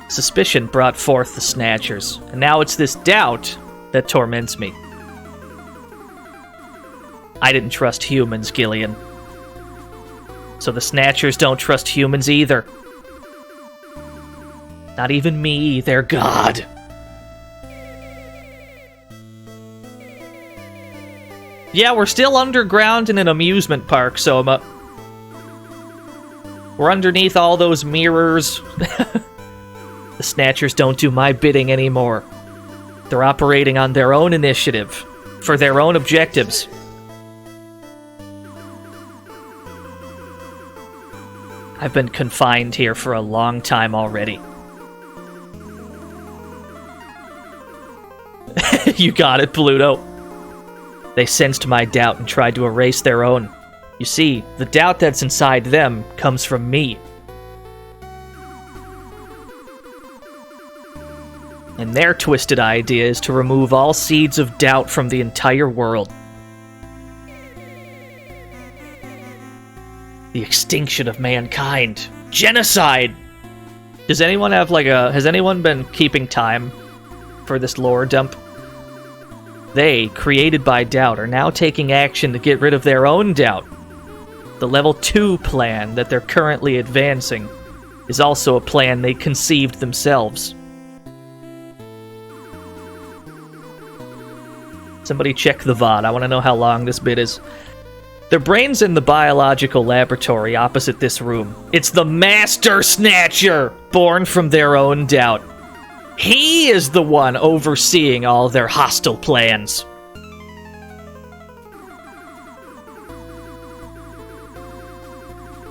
Suspicion brought forth the Snatchers, and now it's this doubt that torments me. I didn't trust humans, Gillian. So the Snatchers don't trust humans either. Not even me, their god. Yeah, we're still underground in an amusement park, Soma. We're underneath all those mirrors. The Snatchers don't do my bidding anymore. They're operating on their own initiative, for their own objectives. I've been confined here for a long time already. You got it, Pluto. They sensed my doubt and tried to erase their own. You see, the doubt that's inside them comes from me. And their twisted idea is to remove all seeds of doubt from the entire world. The extinction of mankind. Genocide! Does anyone have has anyone been keeping time for this lore dump? They, created by doubt, are now taking action to get rid of their own doubt. The level 2 plan that they're currently advancing is also a plan they conceived themselves. Somebody check the VOD. I want to know how long this bit is. Their brain's in the biological laboratory opposite this room. It's the Master Snatcher, born from their own doubt. He is the one overseeing all their hostile plans.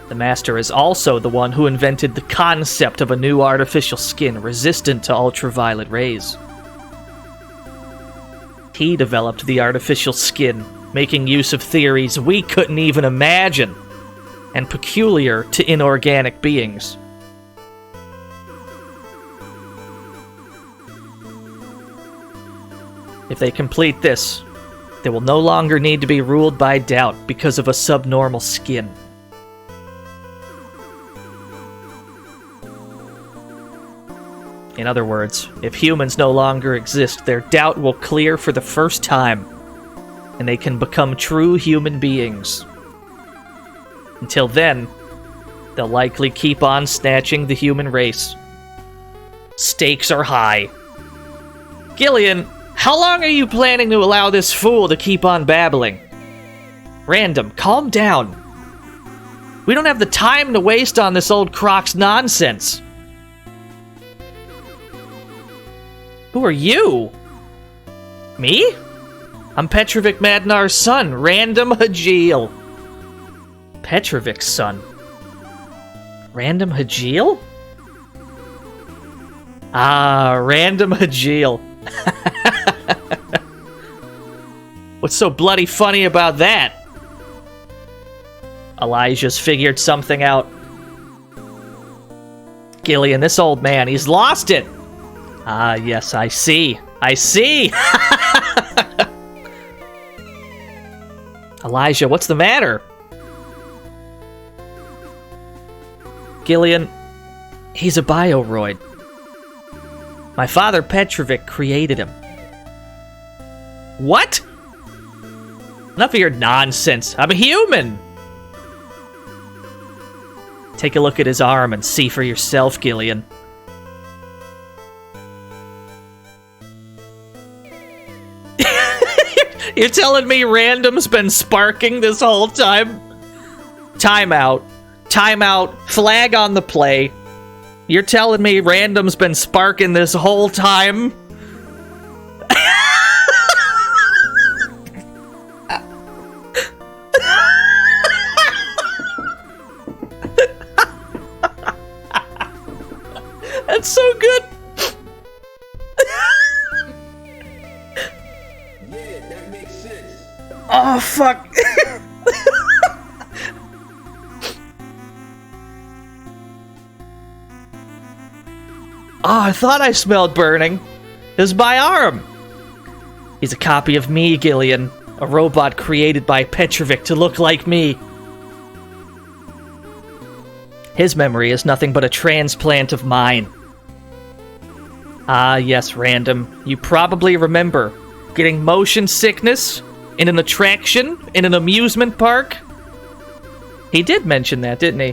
The Master is also the one who invented the concept of a new artificial skin resistant to ultraviolet rays. He developed the artificial skin, making use of theories we couldn't even imagine, and peculiar to inorganic beings. If they complete this, they will no longer need to be ruled by doubt because of a subnormal skin. In other words, if humans no longer exist, their doubt will clear for the first time, and they can become true human beings. Until then, they'll likely keep on snatching the human race. Stakes are high. Gillian, how long are you planning to allow this fool to keep on babbling? Random, calm down. We don't have the time to waste on this old croc's nonsense. Who are you? Me? I'm Petrovic Madnar's son, Random Hajil. Petrovic's son? Random Hajil? Ah, Random Hajil. What's so bloody funny about that? Elijah's figured something out. Gillian, this old man, he's lost it. Ah, yes, I see. I see! Elijah, what's the matter? Gillian, he's a bioroid. My father Petrovic created him. What? Enough of your nonsense. I'm a human. Take a look at his arm and see for yourself, Gillian. You're telling me Random's been sparking this whole time? Timeout. Timeout. Flag on the play. You're telling me Random's been sparking this whole time? That's so good. Yeah, that makes sense. Oh, fuck. Oh, I thought I smelled burning. It was my arm. He's a copy of me, Gillian. A robot created by Petrovic to look like me. His memory is nothing but a transplant of mine. Ah, yes, Random. You probably remember getting motion sickness in an attraction in an amusement park. He did mention that, didn't he?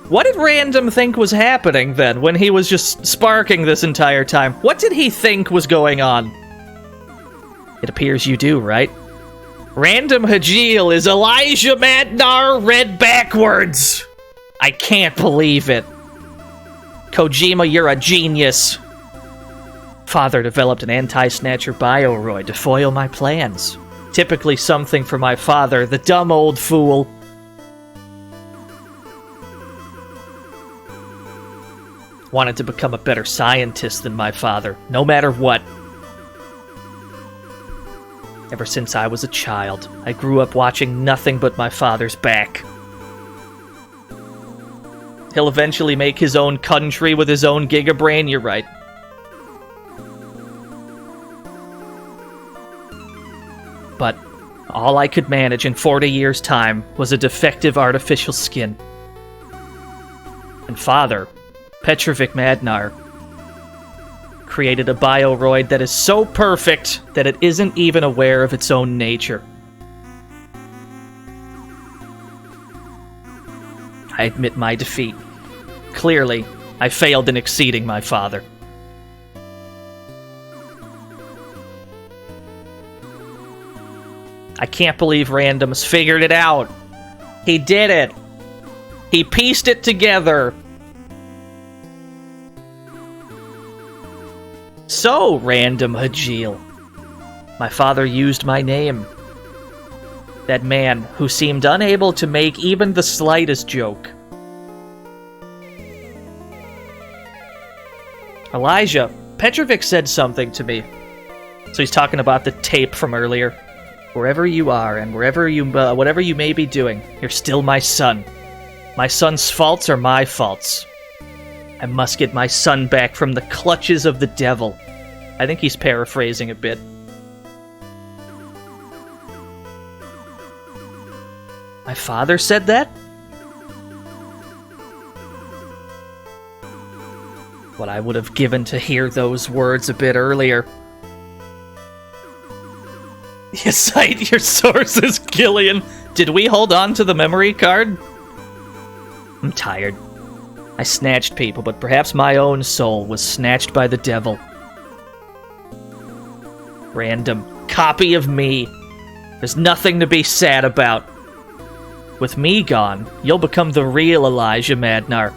What did Random think was happening then when he was just sparking this entire time? What did he think was going on? It appears you do, right? Random Hajil is Elijah Madnar read backwards. I can't believe it. Kojima, you're a genius. Father developed an anti-Snatcher bioroid to foil my plans. Typically something for my father, the dumb old fool. Wanted to become a better scientist than my father, no matter what. Ever since I was a child, I grew up watching nothing but my father's back. He'll eventually make his own country with his own gigabrain, you're right. But all I could manage in 40 years' time was a defective artificial skin. And Father, Petrovic Madnar, created a bioroid that is so perfect that it isn't even aware of its own nature. I admit my defeat. Clearly, I failed in exceeding my father. I can't believe Random's figured it out. He did it. He pieced it together. So, Random Hajil, my father used my name. That man who seemed unable to make even the slightest joke. Elijah, Petrovic said something to me. So he's talking about the tape from earlier. Wherever you are and whatever you may be doing, you're still my son. My son's faults are my faults. I must get my son back from the clutches of the devil. I think he's paraphrasing a bit. My father said that? What I would have given to hear those words a bit earlier. You cite your sources, Gillian. Did we hold on to the memory card? I'm tired. I snatched people, but perhaps my own soul was snatched by the devil. Random. Copy of me. There's nothing to be sad about. With me gone, you'll become the real Elijah Madnar.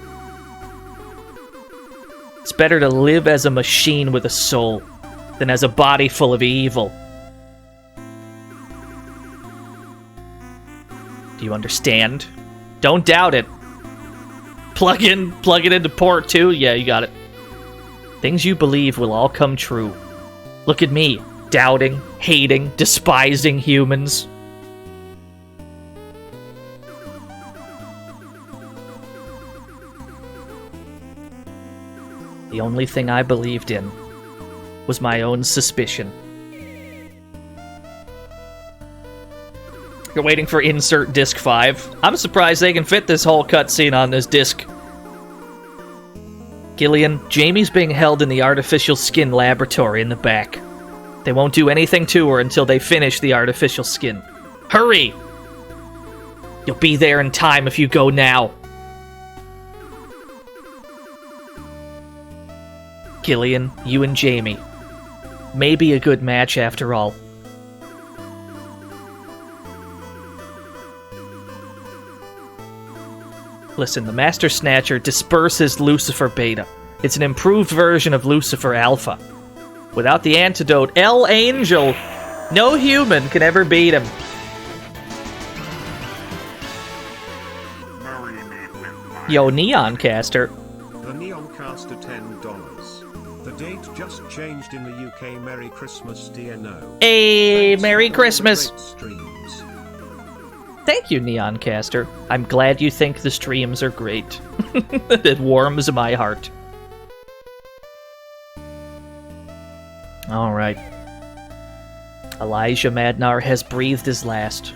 It's better to live as a machine with a soul than as a body full of evil. Do you understand? Don't doubt it. Plug it into port 2. Yeah, you got it. Things you believe will all come true. Look at me, doubting, hating, despising humans. The only thing I believed in was my own suspicion. You're waiting for insert disc 5. I'm surprised they can fit this whole cutscene on this disc. Gillian, Jamie's being held in the artificial skin laboratory in the back. They won't do anything to her until they finish the artificial skin. Hurry! You'll be there in time if you go now. Gillian, you and Jamie. Maybe a good match after all. Listen, the Master Snatcher disperses Lucifer Beta. It's an improved version of Lucifer Alpha. Without the antidote, El Angel, no human can ever beat him. Marry me with my Yo, Neon Caster. The Neon Caster $10. The date just changed in the UK. Merry Christmas, DNO. Hey, Thanks Merry for all the Christmas. great streams. Thank you, Neon Caster. I'm glad you think the streams are great. It warms my heart. Alright. Elijah Madnar has breathed his last.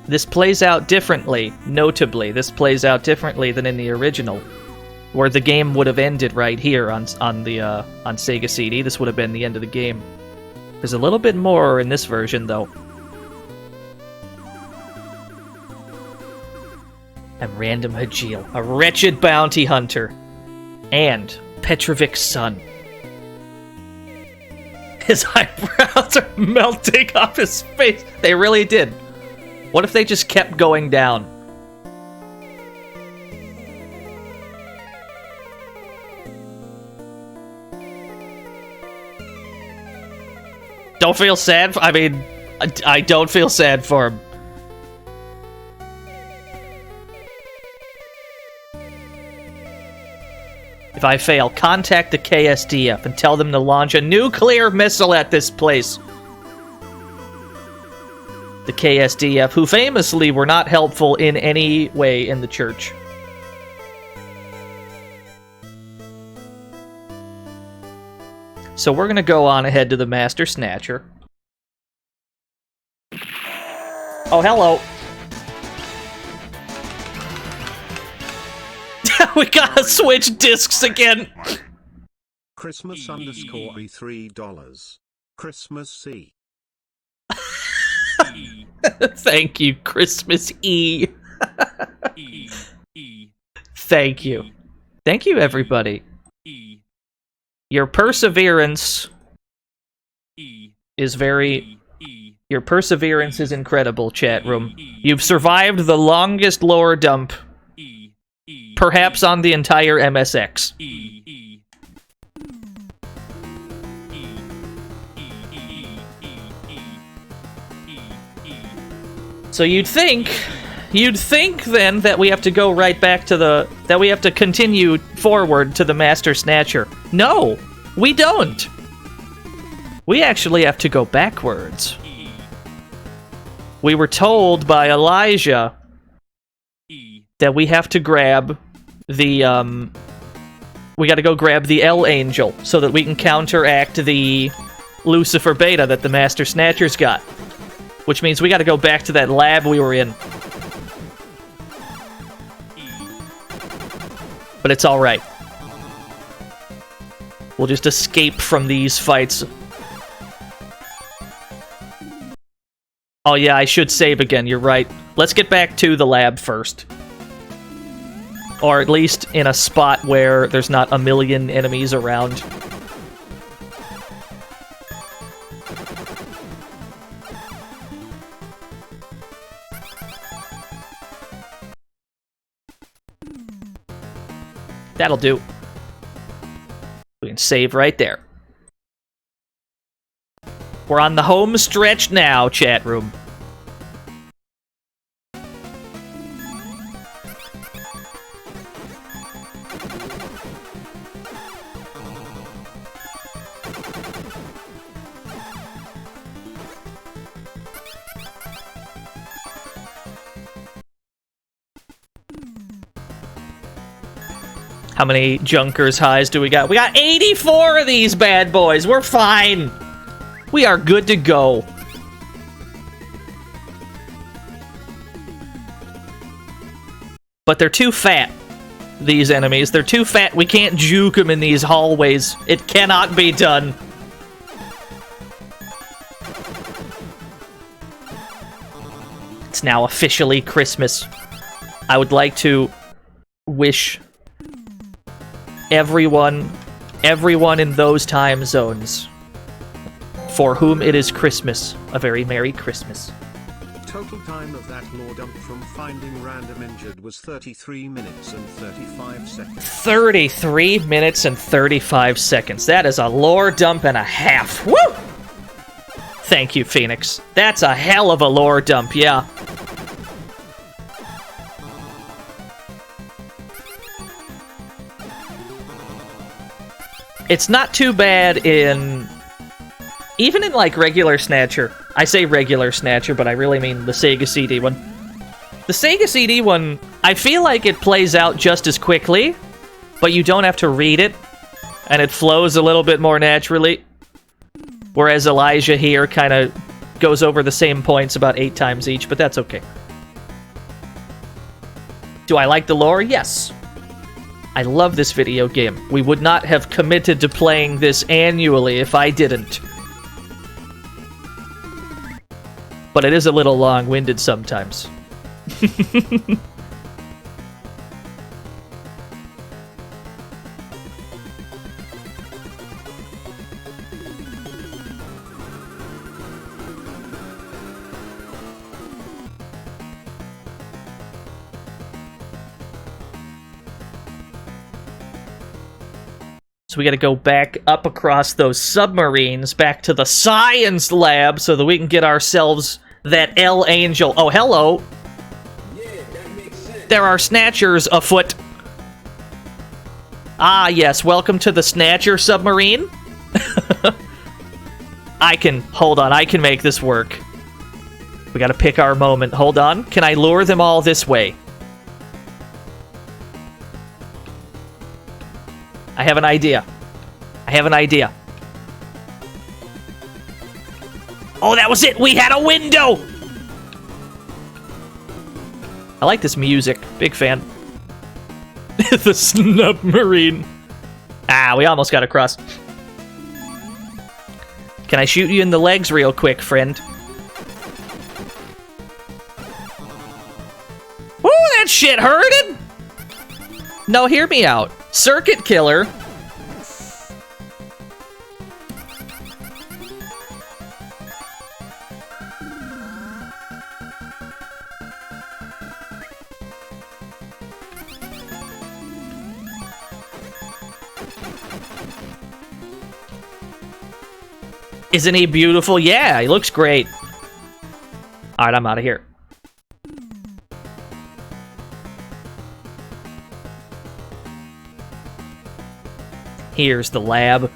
This plays out differently, notably. This plays out differently than in the original, where the game would have ended right here on Sega CD. This would have been the end of the game. There's a little bit more in this version, though. I'm Random Hajil, a wretched bounty hunter, and Petrovic's son. His eyebrows are melting off his face. They really did. What if they just kept going down? Don't feel sad. I mean, I don't feel sad for him. If I fail, contact the KSDF and tell them to launch a nuclear missile at this place. The KSDF, who famously were not helpful in any way in the church. So we're gonna go on ahead to the Master Snatcher. Oh, hello. We gotta switch discs again. Christmas _ $3. Christmas C. Thank you, Christmas E. Thank you. Thank you, everybody. Your perseverance is very... Your perseverance is incredible, chat room. You've survived the longest lore dump, perhaps on the entire MSX. So you'd think then that we have to go right back to that we have to continue forward to the Master Snatcher. No, we don't. We actually have to go backwards. We were told by Elijah that we have to grab the, we gotta go grab the El Angel so that we can counteract the Lucifer Beta that the Master Snatcher's got. Which means we gotta go back to that lab we were in. But it's alright. We'll just escape from these fights. Oh yeah, I should save again, you're right. Let's get back to the lab first. Or at least in a spot where there's not a million enemies around. That'll do. We can save right there. We're on the home stretch now, chat room. How many Junkers highs do we got? We got 84 of these bad boys. We're fine. We are good to go. But they're too fat, these enemies. They're too fat. We can't juke them in these hallways. It cannot be done. It's now officially Christmas. I would like to wish everyone in those time zones for whom it is Christmas a very Merry Christmas. Total time of that lore dump from finding random injured was 33 minutes and 35 seconds. 33 minutes and 35 seconds. That is a lore dump and a half. Woo! Thank you, Phoenix. That's a hell of a lore dump, yeah. It's not too bad in... Even in, like, regular Snatcher. I say regular Snatcher, but I really mean the Sega CD one. The Sega CD one, I feel like it plays out just as quickly, but you don't have to read it, and it flows a little bit more naturally. Whereas Elijah here kind of goes over the same points about 8 times each, but that's okay. Do I like the lore? Yes. I love this video game. We would not have committed to playing this annually if I didn't. But it is a little long-winded sometimes. So we gotta go back up across those submarines, back to the science lab, so that we can get ourselves that L Angel. Oh, hello! Yeah, that makes sense. There are Snatchers afoot. Ah, yes, welcome to the Snatcher submarine. Hold on, I can make this work. We gotta pick our moment. Hold on, can I lure them all this way? I have an idea. Oh, that was it! We had a window! I like this music. Big fan. The submarine. Ah, we almost got across. Can I shoot you in the legs real quick, friend? Woo, that shit hurted! No, hear me out. Circuit killer. Isn't he beautiful? Yeah, he looks great. Alright, I'm out of here. Here's the lab.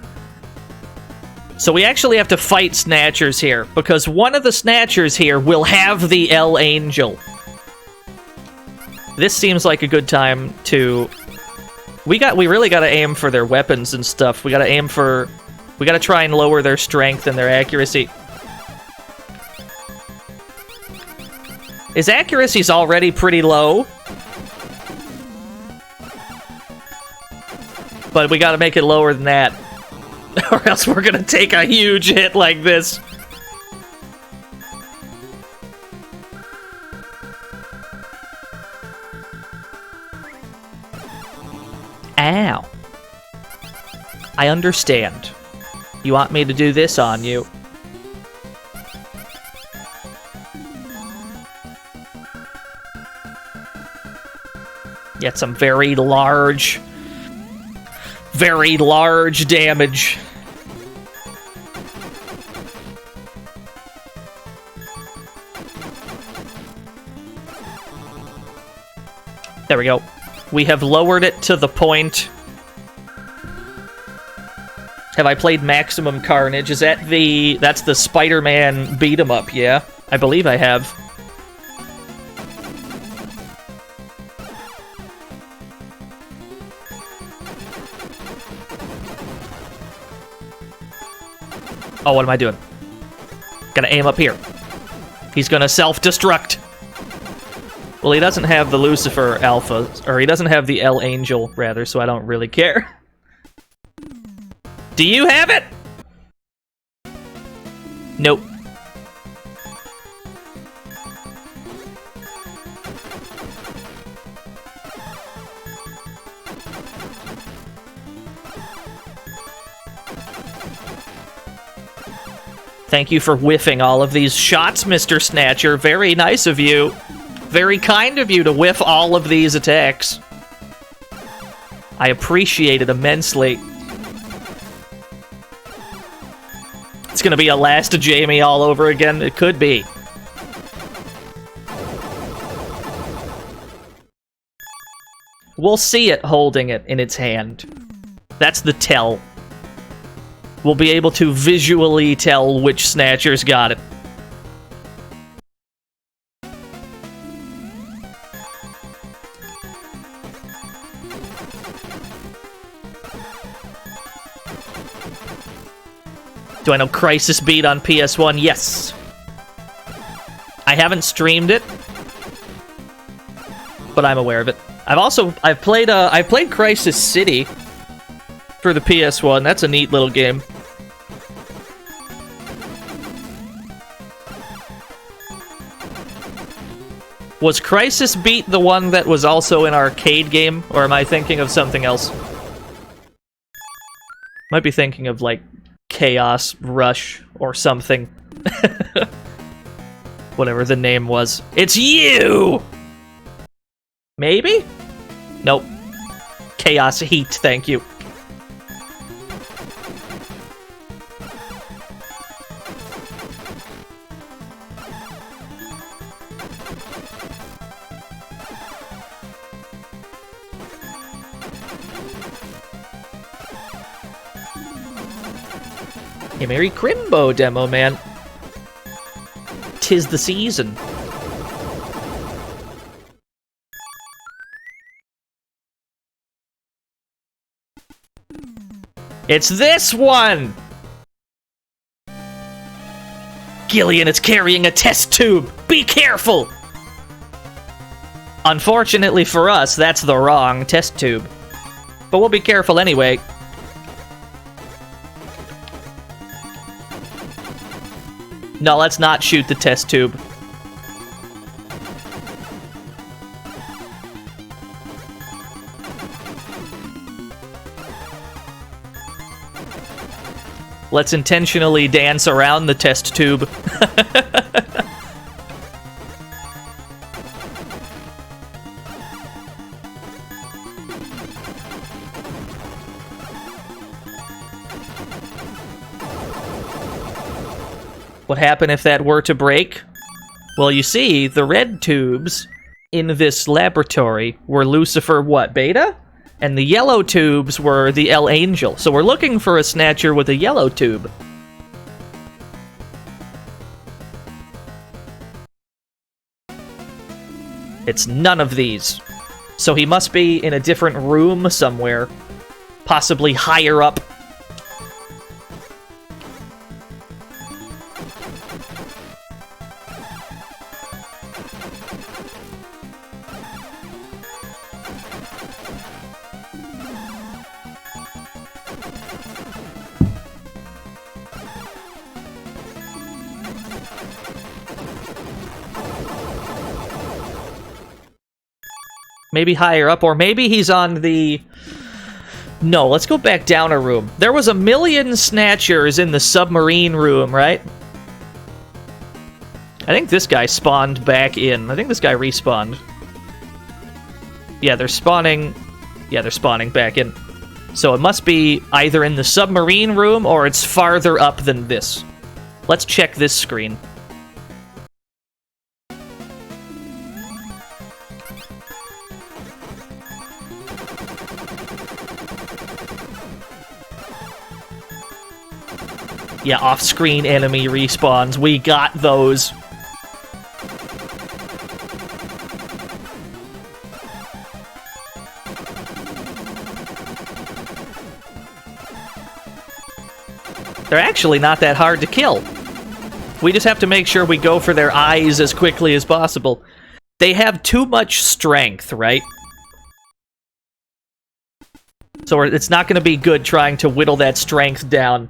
So we actually have to fight Snatchers here, because one of the Snatchers here will have the L Angel. This seems like a good time to... We really gotta aim for their weapons and stuff. We gotta try and lower their strength and their accuracy. His accuracy's already pretty low. But we gotta make it lower than that. Or else we're gonna take a huge hit like this. Ow. I understand. You want me to do this on you? Get some very large damage. There we go. We have lowered it to the point. Have I played Maximum Carnage? Is that that's the Spider-Man beat-em-up, yeah? I believe I have. Oh, what am I doing? Gonna aim up here. He's gonna self-destruct. Well, he doesn't have the Lucifer Alpha, or he doesn't have the L Angel, rather, so I don't really care. Do you have it? Nope. Thank you for whiffing all of these shots, Mr. Snatcher. Very nice of you. Very kind of you to whiff all of these attacks. I appreciate it immensely. It's gonna be a last Jamie all over again. It could be. We'll see it holding it in its hand. That's the tell. We'll be able to visually tell which Snatcher's got it. Do I know Crisis Beat on PS1? Yes. I haven't streamed it, but I'm aware of it. I've played Crisis City for the PS1. That's a neat little game. Was Crisis Beat the one that was also an arcade game, or am I thinking of something else? Might be thinking of, like, Chaos Rush or something. Whatever the name was. It's you! Maybe? Nope. Chaos Heat, thank you. Hey, Merry Crimbo demo, man. 'Tis the season. It's this one! Gillian is carrying a test tube! Be careful! Unfortunately for us, that's the wrong test tube. But we'll be careful anyway. No, let's not shoot the test tube. Let's intentionally dance around the test tube. What happened if that were to break? Well, you see, the red tubes in this laboratory were Lucifer, what, Beta? And the yellow tubes were the L Angel. So we're looking for a Snatcher with a yellow tube. It's none of these. So he must be in a different room somewhere. Possibly higher up. Maybe higher up, or maybe he's on the... No, let's go back down a room. There was a million Snatchers in the submarine room, right? I think this guy spawned back in. I think this guy respawned. Yeah, they're spawning... Yeah, they're spawning back in. So it must be either in the submarine room, or it's farther up than this. Let's check this screen. Yeah, off-screen enemy respawns. We got those. They're actually not that hard to kill We just have to make sure we go for their eyes as quickly as possible. They have too much strength, right? So it's not going to be good trying to whittle that strength down.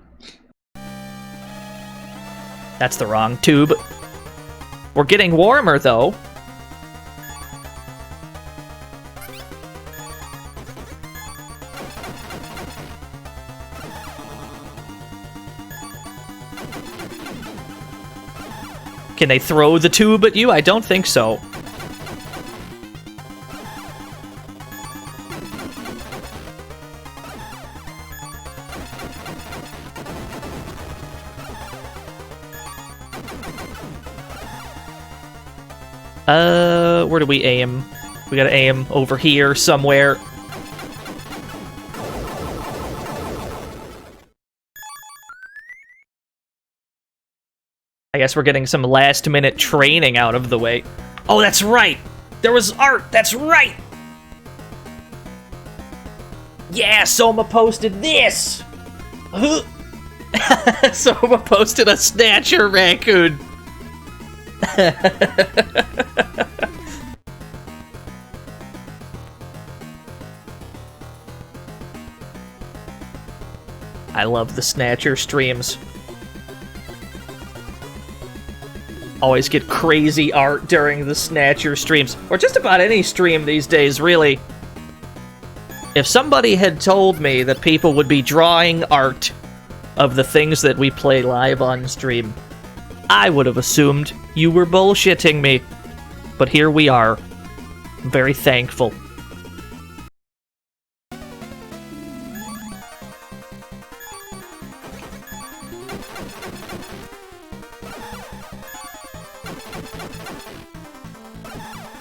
That's the wrong tube. We're getting warmer, though. Can they throw the tube at you? I don't think so. Where do we aim? We gotta aim over here somewhere. I guess we're getting some last-minute training out of the way. Oh, that's right! There was art! That's right! Yeah, Soma posted this! Soma posted a Snatcher raccoon! I love the Snatcher streams. Always get crazy art during the Snatcher streams. Or just about any stream these days, really. If somebody had told me that people would be drawing art of the things that we play live on stream, I would have assumed you were bullshitting me. But here we are. I'm very thankful.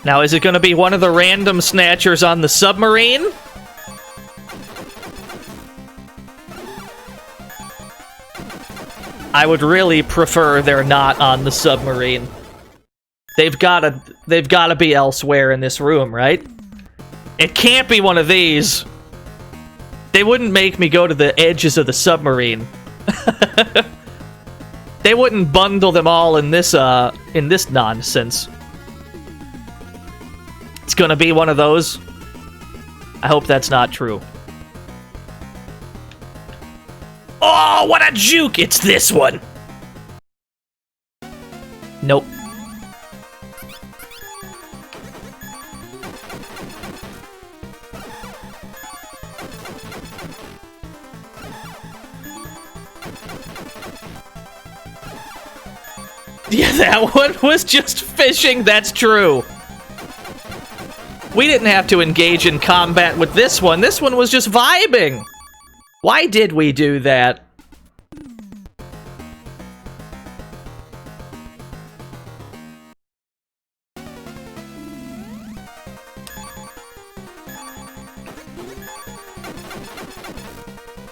Now, is it going to be one of the random Snatchers on the submarine? I would really prefer they're not on the submarine. They've gotta be elsewhere in this room, right? It can't be one of these. They wouldn't make me go to the edges of the submarine. They wouldn't bundle them all in this nonsense. It's gonna be one of those. I hope that's not true. Oh, what a juke! It's this one! Nope. Yeah, that one was just fishing, that's true. We didn't have to engage in combat with this one. This one was just vibing. Why did we do that?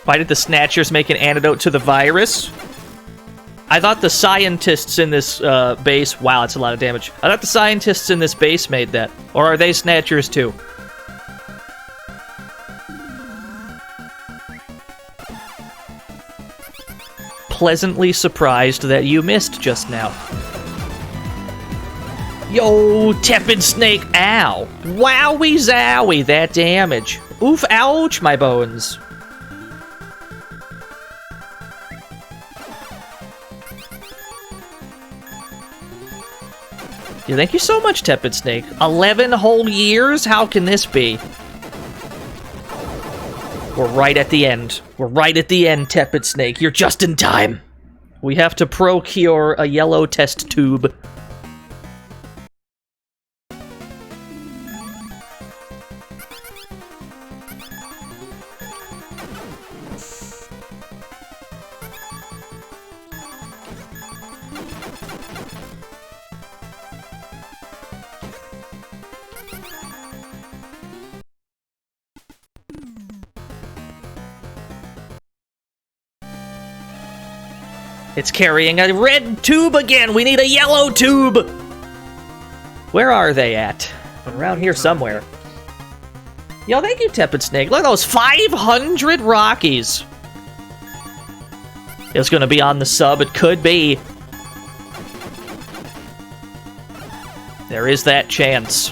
Why did the Snatchers make an antidote to the virus? I thought the scientists in this base... Wow, that's a lot of damage. I thought the scientists in this base made that. Or are they Snatchers too? Pleasantly surprised that you missed just now. Yo, tepid snake, ow. Wowie zowie, that damage. Oof, ouch, my bones. Yeah, thank you so much, Tepid Snake. 11 whole years? How can this be? We're right at the end. We're right at the end, Tepid Snake. You're just in time. We have to procure a yellow test tube. It's carrying a red tube again! We need a yellow tube! Where are they at? Around here somewhere. Yo, thank you, Tepid Snake. Look at those 500 Rockies! It's gonna be on the sub. It could be. There is that chance.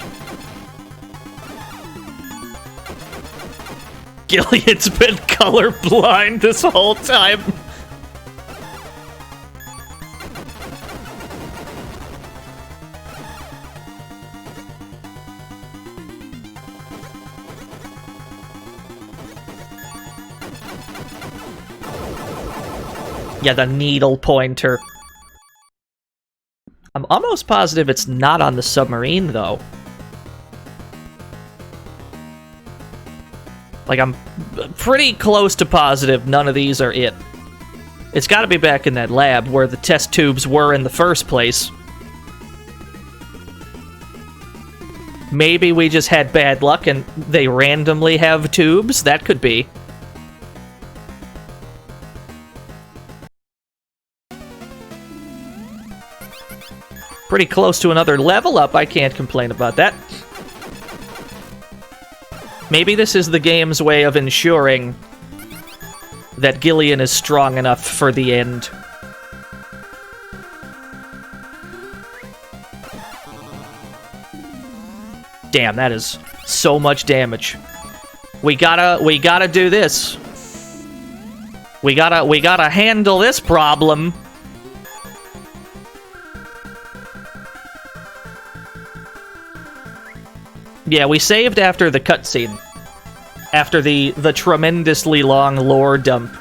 Gillian's been colorblind this whole time. Yeah, the needle pointer. I'm almost positive it's not on the submarine, though. Like, I'm pretty close to positive none of these are it. It's gotta be back in that lab where the test tubes were in the first place. Maybe we just had bad luck and they randomly have tubes? That could be. Pretty close to another level up, I can't complain about that. Maybe this is the game's way of ensuring that Gillian is strong enough for the end. Damn, that is so much damage. We gotta do this. We gotta handle this problem. Yeah, we saved after the cutscene. After the tremendously long lore dump.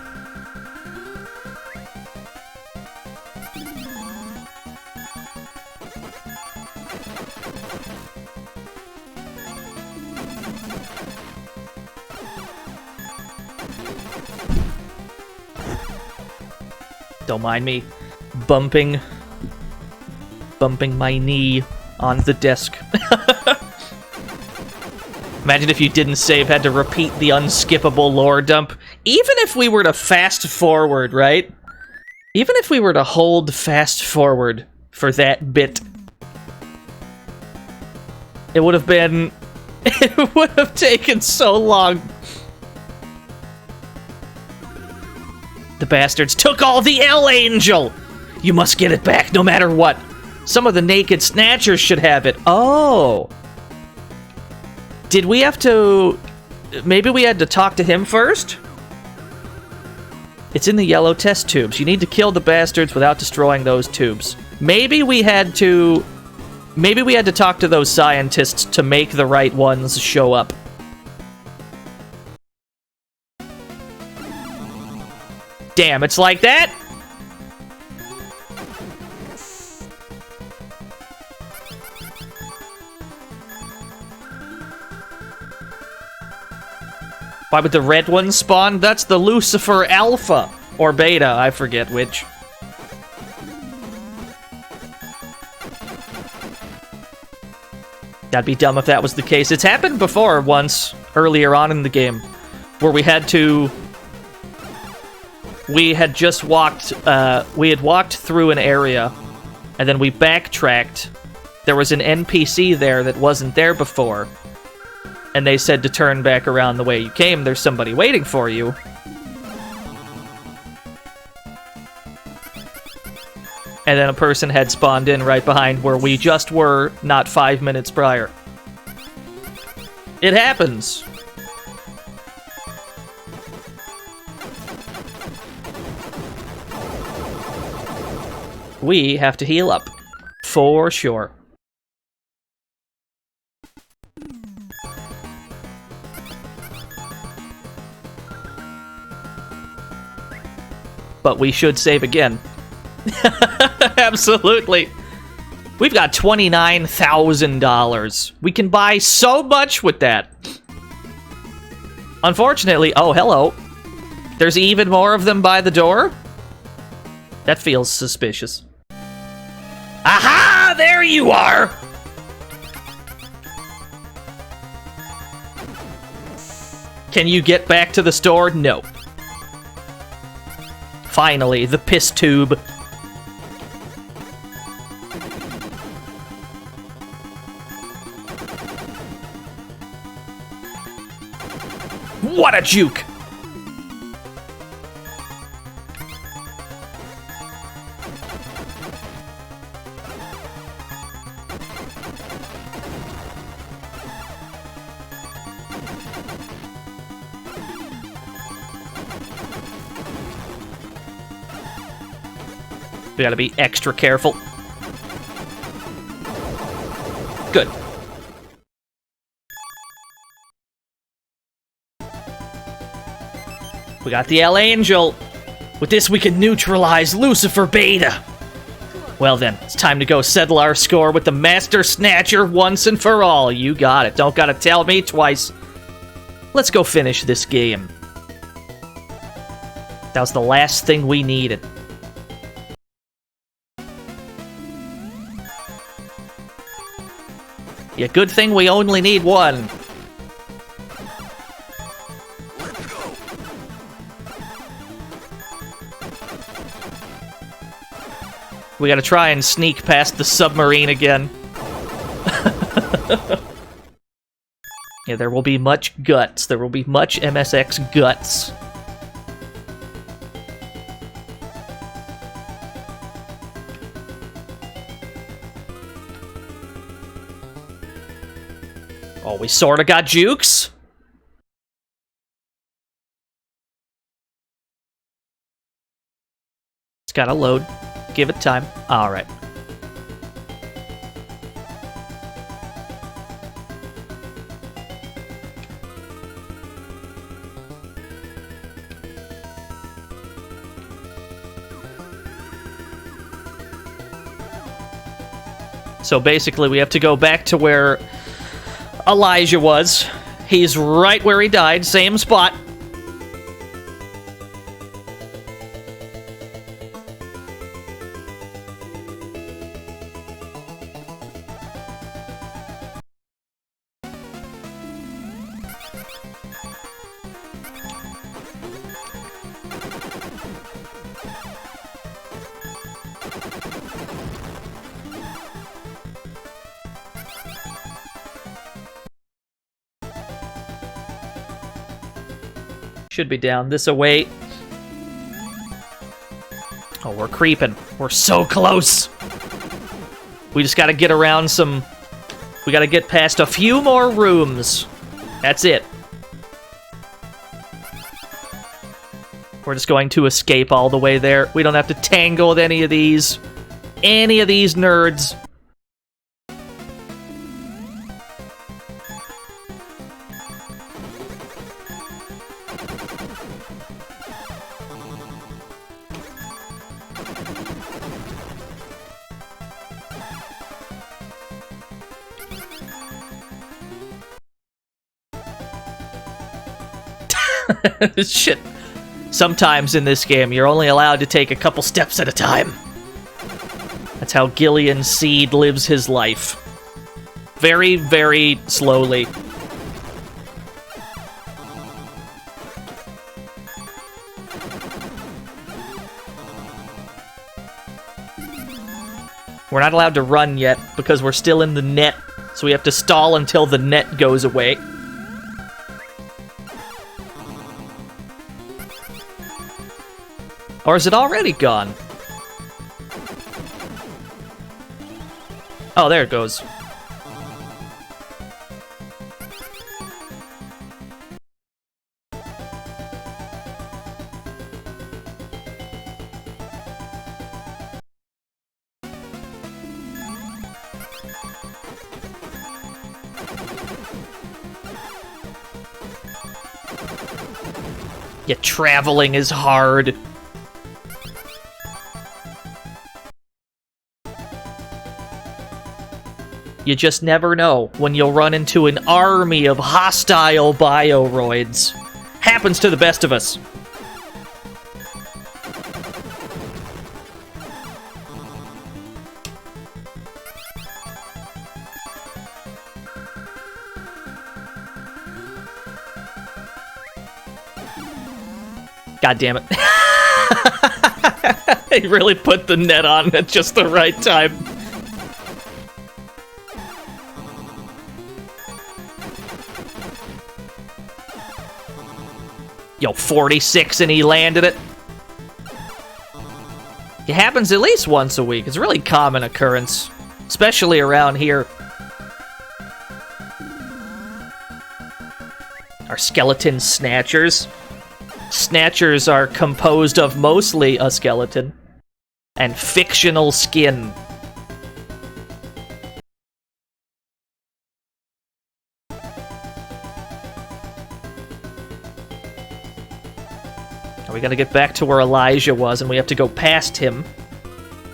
Don't mind me bumping my knee on the desk. Imagine if you didn't save, had to repeat the unskippable lore dump. Even if we were to fast forward, right? Even if we were to hold fast forward for that bit, it would have been... It would have taken so long. The bastards took all the L-Angel! You must get it back no matter what. Some of the naked Snatchers should have it. Oh! Did we have to... Maybe we had to talk to him first? It's in the yellow test tubes. You need to kill the bastards without destroying those tubes. Maybe we had to... Maybe we had to talk to those scientists to make the right ones show up. Damn, it's like that? Why would the red one spawn? That's the Lucifer Alpha. Or Beta, I forget which. That'd be dumb if that was the case. It's happened before once, earlier on in the game, where we had to... We had just walked, we had walked through an area, and then we backtracked. There was an NPC there that wasn't there before. And they said to turn back around the way you came, there's somebody waiting for you. And then a person had spawned in right behind where we just were not 5 minutes prior. It happens. We have to heal up. For sure. But we should save again. Absolutely. We've got $29,000. We can buy so much with that. Unfortunately, oh, hello. There's even more of them by the door? That feels suspicious. Aha! There you are! Can you get back to the store? No. Finally, the piss tube. What a juke! We gotta be extra careful. Good. We got the L Angel. With this, we can neutralize Lucifer Beta. Well then, it's time to go settle our score with the Master Snatcher once and for all. You got it. Don't gotta tell me twice. Let's go finish this game. That was the last thing we needed. Yeah, good thing we only need one. We gotta try and sneak past the submarine again. Yeah, there will be much guts. There will be much MSX guts. Oh, we sorta got jukes. It's gotta load. Give it time. Alright. So basically, we have to go back to where Elijah was. He's right where he died, same spot. Should be down this away. Oh, we're creeping. We're so close. We just gotta get around some... We gotta get past a few more rooms. That's it. We're just going to escape all the way there. We don't have to tangle with any of these. Any of these nerds. Shit. Sometimes in this game, you're only allowed to take a couple steps at a time. That's how Gillian Seed lives his life. Very, very slowly. We're not allowed to run yet because we're still in the net, so we have to stall until the net goes away. Or is it already gone? Oh, there it goes. Yeah, traveling is hard. You just never know when you'll run into an army of hostile bioroids. Happens to the best of us. God damn it. They really put the net on at just the right time. Yo, 46 and he landed it. It happens at least once a week. It's a really common occurrence, especially around here. Our skeleton snatchers. Snatchers are composed of mostly a skeleton. and fictional skin. Now we gotta get back to where Elijah was, and we have to go past him.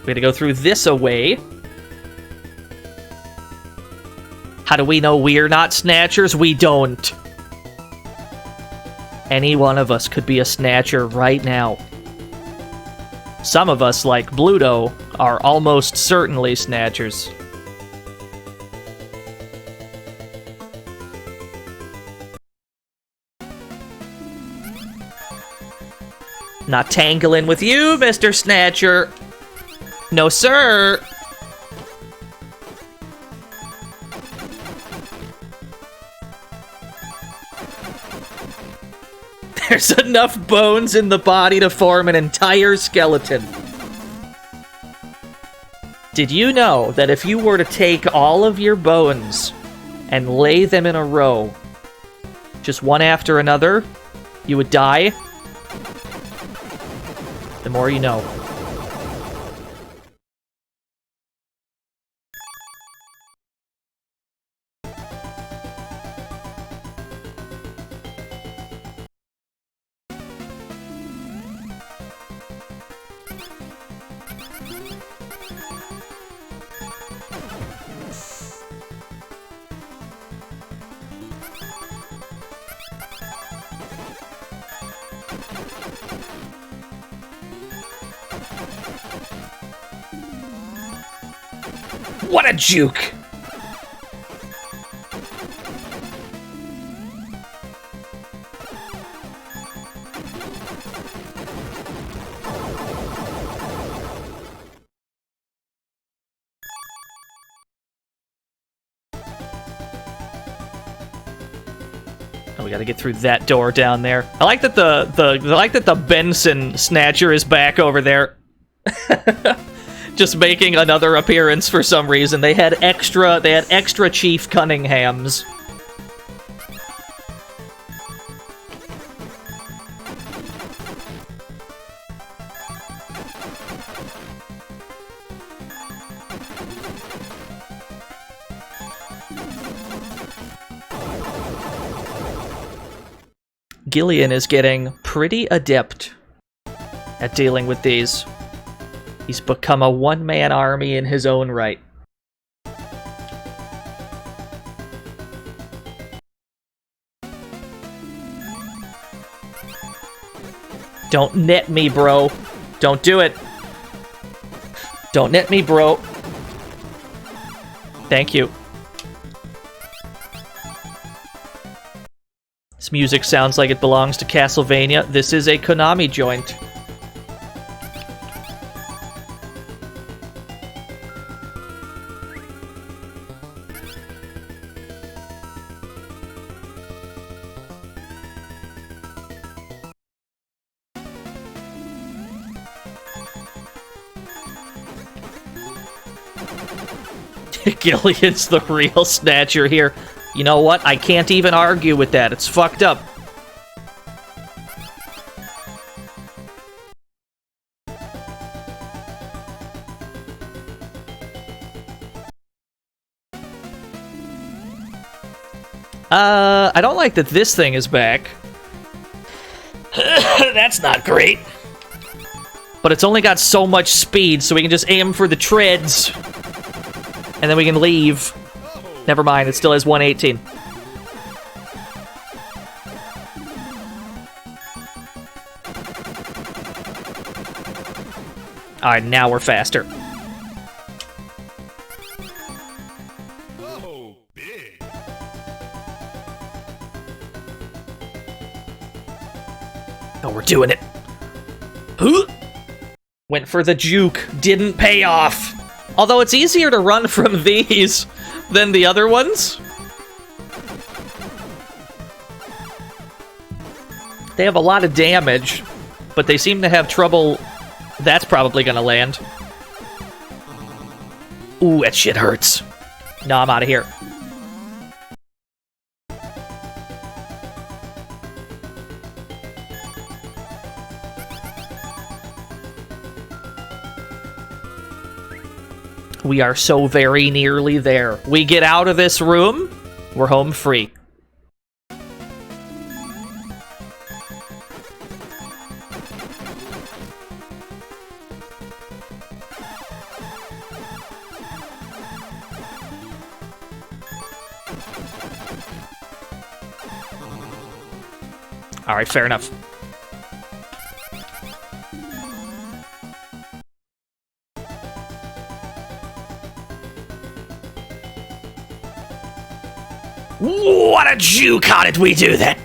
We gotta go through this away. How do we know we're not Snatchers? We don't. Any one of us could be a Snatcher right now. Some of us, like Bluto, are almost certainly Snatchers. Not tangling with you, Mr. Snatcher. No, sir. There's enough bones in the body to form an entire skeleton. Did you know that if you were to take all of your bones and lay them in a row, just one after another, you would die? The more you know. What a juke! Oh, we gotta get through that door down there. I like that the Benson Snatcher is back over there. Just making another appearance for some reason. They had extra Chief Cunninghams. Gillian is getting pretty adept at dealing with these. He's become a one-man army in his own right. Don't net me, bro. Don't do it. Don't net me, bro. Thank you. This music sounds like it belongs to Castlevania. This is a Konami joint. Gillian's the real Snatcher here. You know what? I can't even argue with that. It's fucked up. I don't like that this thing is back. That's not great. But it's only got so much speed, so we can just aim for the treads. And then we can leave. Never mind, it still has 118. Alright, now we're faster. Oh, big. Oh, we're doing it. Went for the juke. Didn't pay off. Although it's easier to run from these than the other ones. They have a lot of damage, but they seem to have trouble. That's probably gonna land. Ooh, that shit hurts. No, I'm out of here. We are so very nearly there. We get out of this room, we're home free. Alright, fair enough. What a juke! How did we do that?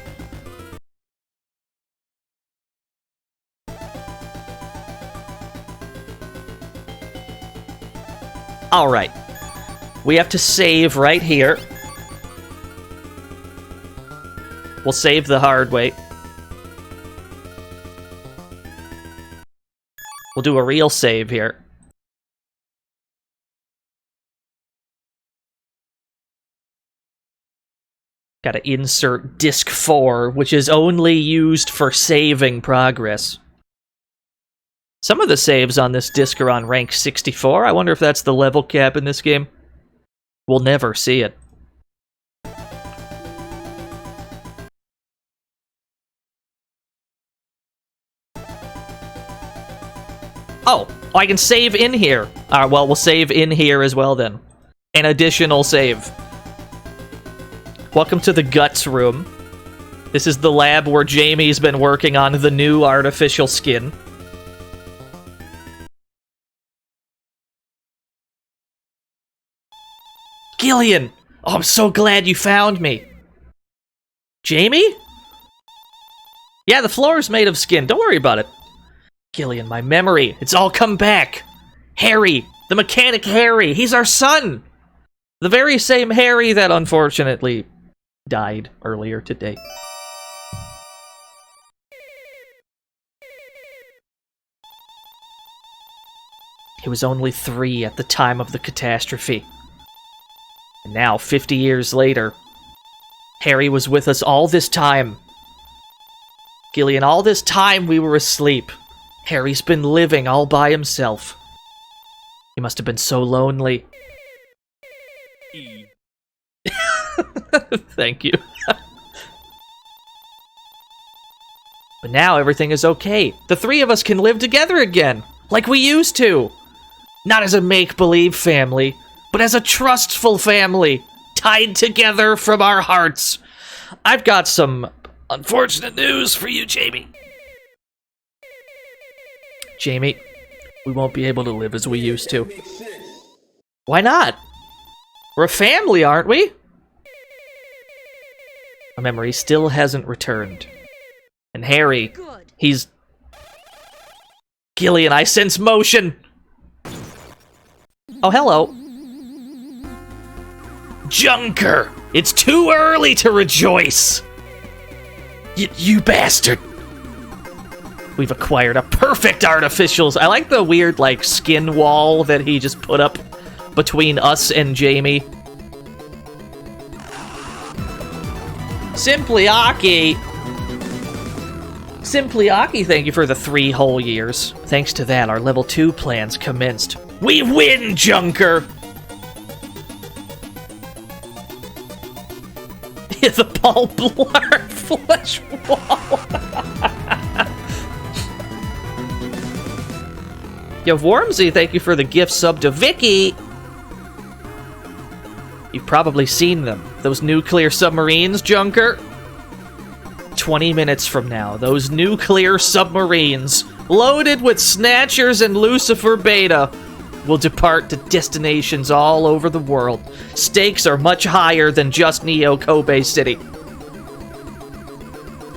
Alright. We have to save right here. We'll save the hard way. We'll do a real save here. Gotta insert disc 4, which is only used for saving progress. Some of the saves on this disc are on rank 64. I wonder if that's the level cap in this game. We'll never see it. Oh, I can save in here. Well, we'll save in here as well then. An additional save. Welcome to the Guts room. This is the lab where Jamie's been working on the new artificial skin. Gillian! Oh, I'm so glad you found me. Jamie? Yeah, the floor is made of skin. Don't worry about it. Gillian, my memory. It's all come back. Harry. The mechanic Harry. He's our son. The very same Harry that unfortunately died earlier today. He was only 3 at the time of the catastrophe. And now, 50 years later, Harry was with us all this time. Gillian, all this time we were asleep. Harry's been living all by himself. He must have been so lonely. Thank you. But now everything is okay. The 3 of us can live together again, like we used to. Not as a make-believe family, but as a trustful family, tied together from our hearts. I've got some unfortunate news for you, Jamie. Jamie, we won't be able to live as we used to. Why not? We're a family, aren't we? Our memory still hasn't returned. And Harry, he's... Gillian, I sense motion! Oh, hello. Junker! It's too early to rejoice! You bastard! We've acquired a perfect artificial... I like the weird, like, skin wall that he just put up between us and Jamie. Simply Aki, thank you for the 3 whole years. Thanks to that, our level 2 plans commenced. We win, Junker! The Paul Blart flesh wall. Yo, Wormsy, thank you for the gift sub to Vicky. You've probably seen them. Those nuclear submarines, Junker. 20 minutes from now, those nuclear submarines, loaded with Snatchers and Lucifer Beta, will depart to destinations all over the world. Stakes are much higher than just Neo Kobe City.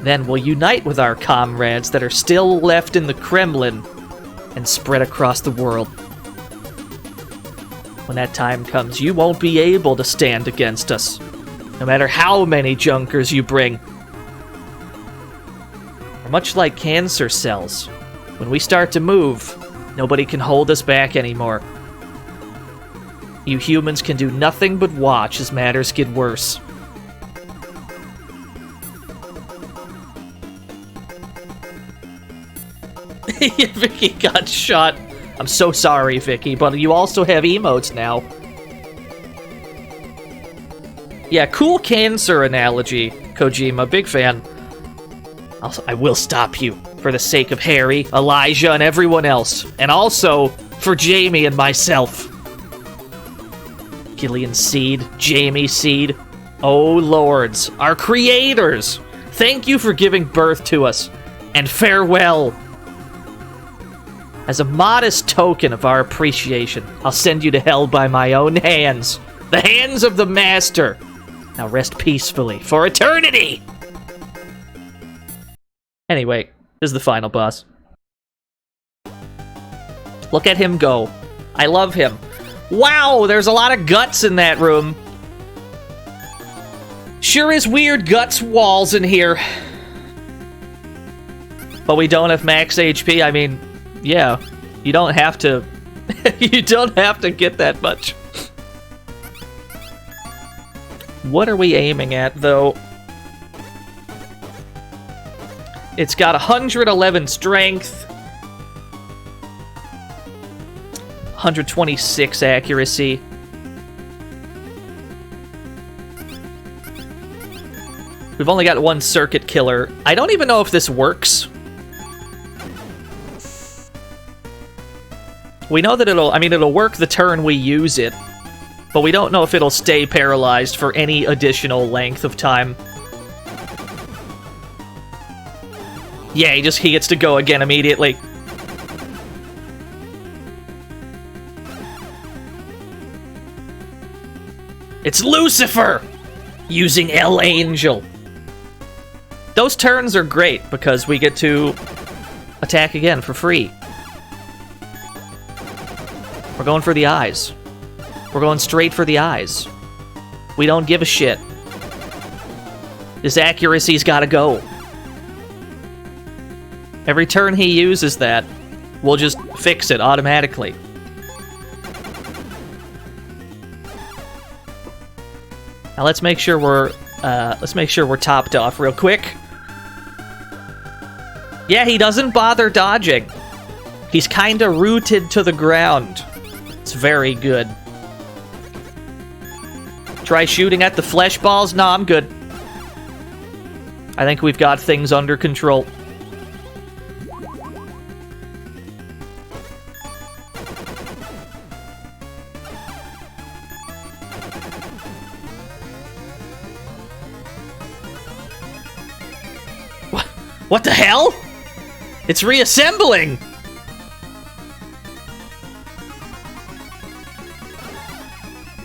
Then we'll unite with our comrades that are still left in the Kremlin and spread across the world. When that time comes, you won't be able to stand against us, no matter how many Junkers you bring. We're much like cancer cells. When we start to move, nobody can hold us back anymore. You humans can do nothing but watch as matters get worse. Vicky got shot I'm so sorry, Vicky, but you also have emotes now. Yeah, cool cancer analogy, Kojima. Big fan. Also, I will stop you for the sake of Harry, Elijah, and everyone else. And also for Jamie and myself. Gillian Seed, Jamie Seed. Oh, lords, our creators. Thank you for giving birth to us. And farewell. As a modest token of our appreciation, I'll send you to hell by my own hands. The hands of the Master. Now rest peacefully for eternity! Anyway, this is the final boss. Look at him go. I love him. Wow, there's a lot of guts in that room. Sure is weird guts walls in here. But we don't have max HP. I mean, yeah, you don't have to... you don't have to get that much. What are we aiming at, though? It's got 111 strength, 126 accuracy. We've only got one circuit killer. I don't even know if this works. We know that it'll work the turn we use it, but we don't know if it'll stay paralyzed for any additional length of time. Yeah, he gets to go again immediately. It's Lucifer! Using El Angel. Those turns are great because we get to attack again for free. We're going for the eyes. We're going straight for the eyes. We don't give a shit. His accuracy's gotta go. Every turn he uses that, we'll just fix it automatically. Now let's make sure we're topped off real quick. Yeah, he doesn't bother dodging. He's kinda rooted to the ground. It's very good. Try shooting at the flesh balls? No, I'm good. I think we've got things under control. What the hell? It's reassembling!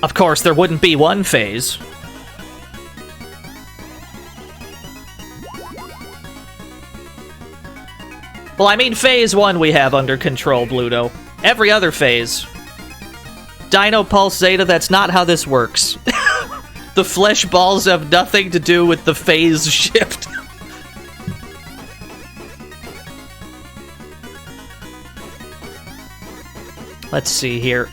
Of course, there wouldn't be one phase. Well, I mean, phase 1 we have under control, Bluto. Every other phase. Dino Pulse Zeta, that's not how this works. The flesh balls have nothing to do with the phase shift. Let's see here.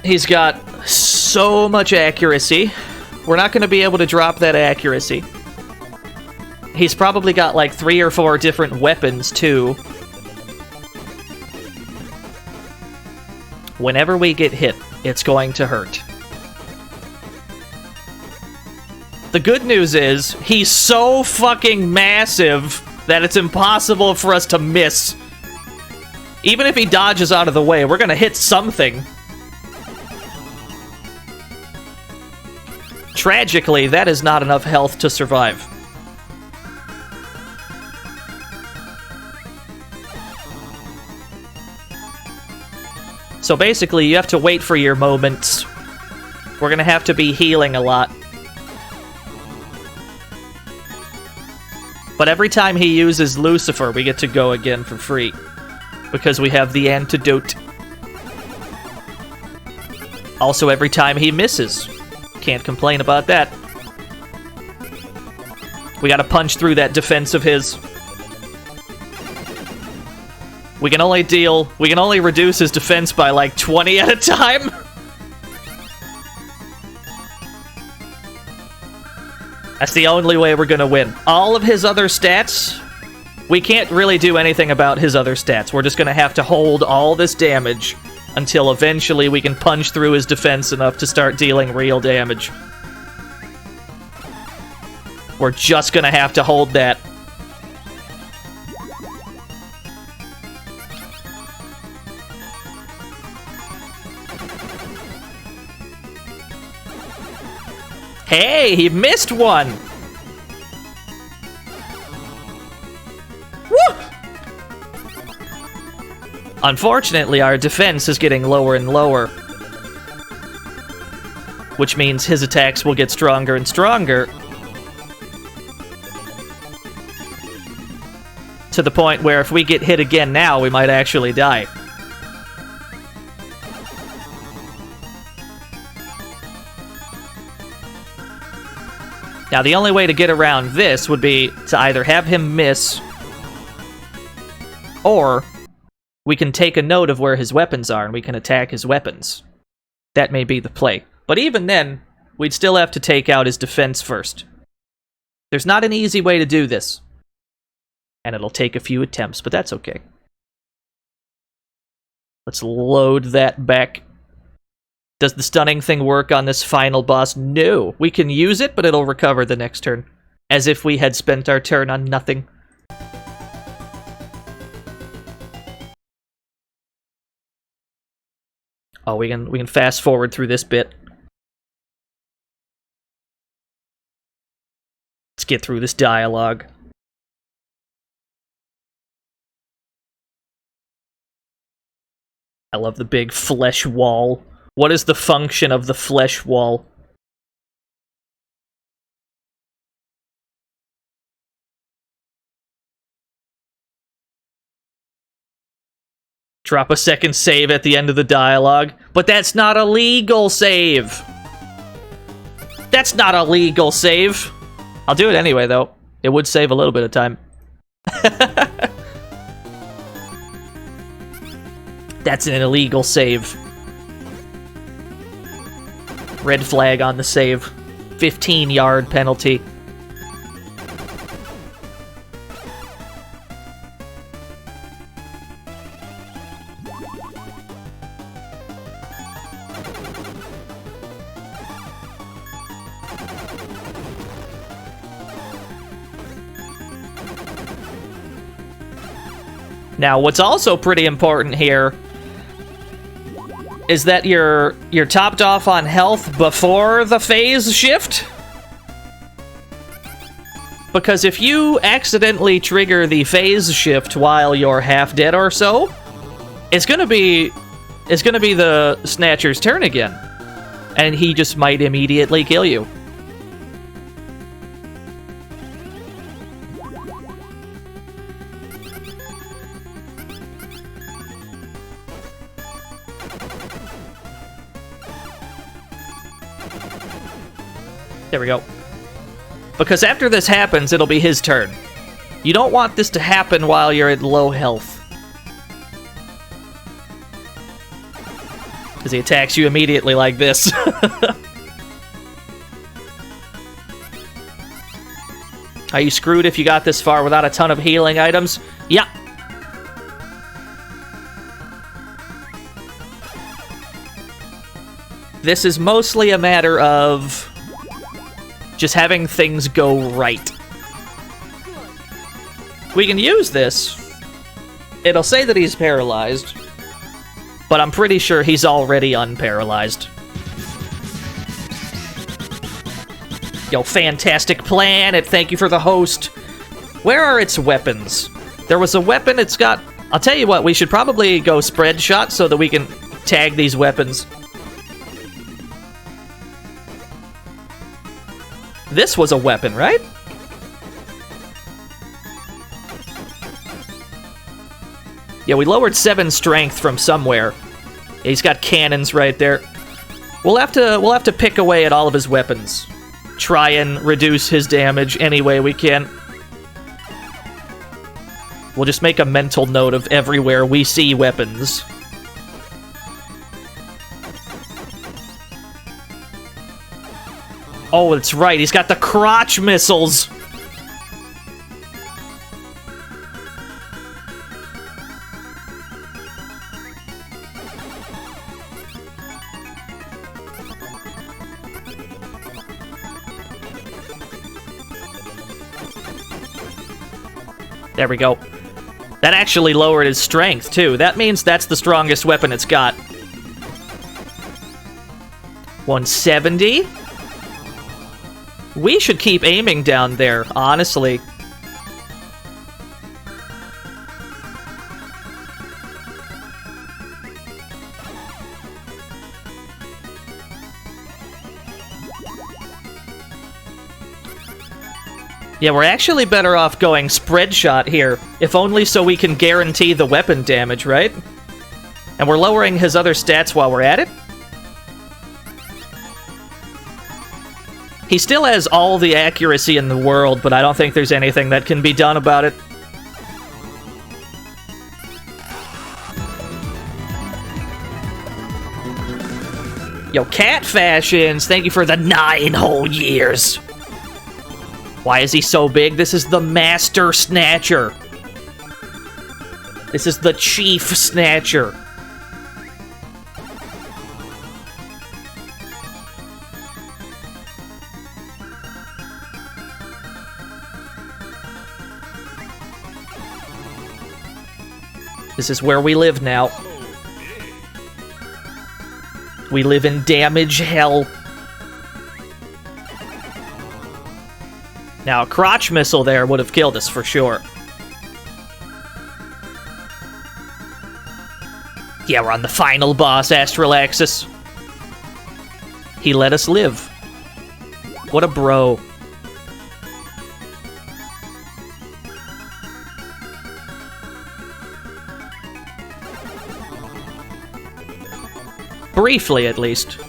He's got so much accuracy. We're not going to be able to drop that accuracy. He's probably got like 3 or 4 different weapons, too. Whenever we get hit, it's going to hurt. The good news is, he's so fucking massive that it's impossible for us to miss. Even if he dodges out of the way, we're gonna hit something. Tragically, that is not enough health to survive. So basically, you have to wait for your moments. We're gonna have to be healing a lot. But every time he uses Lucifer, we get to go again for free. Because we have the antidote. Also, every time he misses. Can't complain about that. We gotta punch through that defense of his. We can only reduce his defense by like 20 at a time. That's the only way we're gonna win. All of his other stats we can't really do anything about his other stats. We're just gonna have to hold all this damage until eventually we can punch through his defense enough to start dealing real damage. We're just gonna have to hold that. Hey, he missed one! Woo! Unfortunately, our defense is getting lower and lower, which means his attacks will get stronger and stronger, to the point where if we get hit again now, we might actually die. Now, the only way to get around this would be to either have him miss, or we can take a note of where his weapons are and we can attack his weapons. That may be the play. But even then, we'd still have to take out his defense first. There's not an easy way to do this. And it'll take a few attempts, but that's okay. Let's load that back. Does the stunning thing work on this final boss? No. We can use it, but it'll recover the next turn. As if we had spent our turn on nothing. Oh, we can fast forward through this bit. Let's get through this dialogue. I love the big flesh wall. What is the function of the flesh wall? Drop a second save at the end of the dialogue. But that's not a legal save! That's not a legal save! I'll do it anyway, though. It would save a little bit of time. That's an illegal save. Red flag on the save. 15-yard penalty. Now, what's also pretty important here is that you're topped off on health before the phase shift. Because if you accidentally trigger the phase shift while you're half dead or so, it's gonna be the Snatcher's turn again. And he just might immediately kill you. There we go. Because after this happens, it'll be his turn. You don't want this to happen while you're at low health. Because he attacks you immediately like this. Are you screwed if you got this far without a ton of healing items? Yeah. This is mostly a matter of just having things go right. We can use this. It'll say that he's paralyzed, but I'm pretty sure he's already unparalyzed. Yo, fantastic planet, thank you for the host. Where are its weapons? There was a weapon, it's got... I'll tell you what, we should probably go spread shot so that we can tag these weapons. This was a weapon, right? Yeah, we lowered 7 strength from somewhere. Yeah, he's got cannons right there. We'll have to pick away at all of his weapons. Try and reduce his damage any way we can. We'll just make a mental note of everywhere we see weapons. Oh, that's right. He's got the crotch missiles. There we go. That actually lowered his strength, too. That means that's the strongest weapon it's got. 170? We should keep aiming down there, honestly. Yeah, we're actually better off going spread shot here, if only so we can guarantee the weapon damage, right? And we're lowering his other stats while we're at it. He still has all the accuracy in the world, but I don't think there's anything that can be done about it. Yo, Cat Fashions, thank you for the 9 whole years. Why is he so big? This is the Master Snatcher. This is the Chief Snatcher. This is where we live now. We live in damage hell. Now, a crotch missile there would have killed us for sure. Yeah, we're on the final boss, Astral Axis. He let us live. What a bro. Briefly, at least.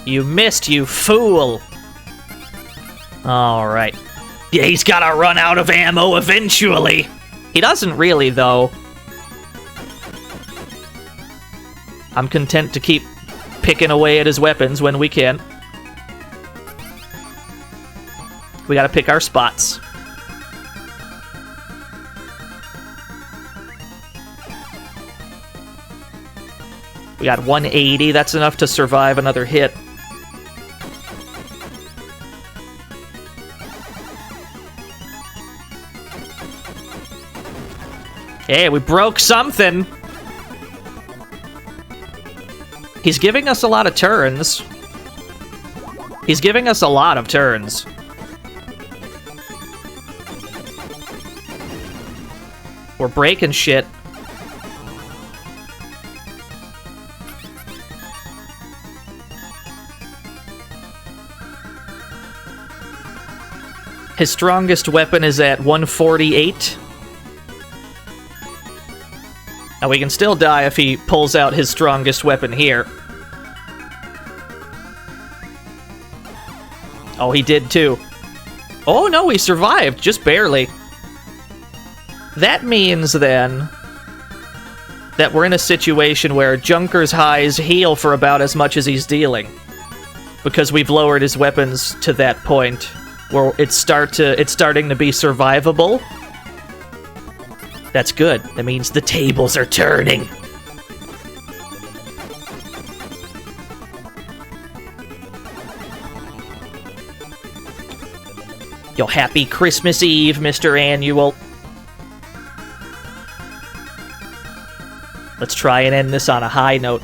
You missed, you fool! Alright. Yeah, he's gotta run out of ammo eventually! He doesn't really, though. I'm content to keep picking away at his weapons when we can. We gotta pick our spots. We got 180, that's enough to survive another hit. Hey, we broke something! He's giving us a lot of turns. He's giving us a lot of turns. We're breaking shit. His strongest weapon is at 148. Now we can still die if he pulls out his strongest weapon here. Oh, he did too. Oh no, he survived, just barely. That means then that we're in a situation where Junker's highs heal for about as much as he's dealing. Because we've lowered his weapons to that point where it's starting to be survivable. That's good. That means the tables are turning. Yo, happy Christmas Eve, Mr. Annual. Let's try and end this on a high note.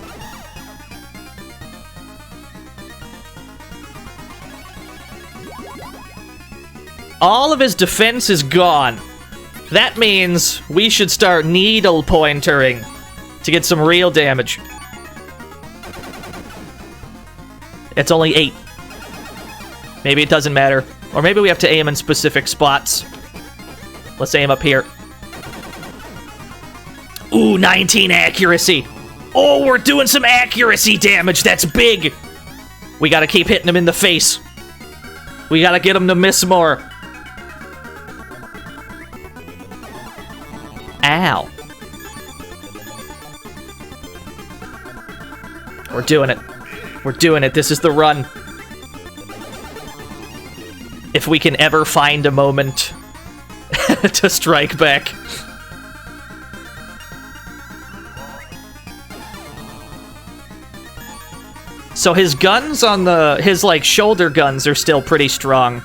All of his defense is gone. That means we should start needle pointering to get some real damage. It's only 8. Maybe it doesn't matter. Or maybe we have to aim in specific spots. Let's aim up here. Ooh, 19 accuracy. Oh, we're doing some accuracy damage. That's big. We gotta keep hitting him in the face. We gotta get him to miss more. Ow. We're doing it. We're doing it. This is the run. If we can ever find a moment to strike back. So his guns on his like shoulder guns are still pretty strong.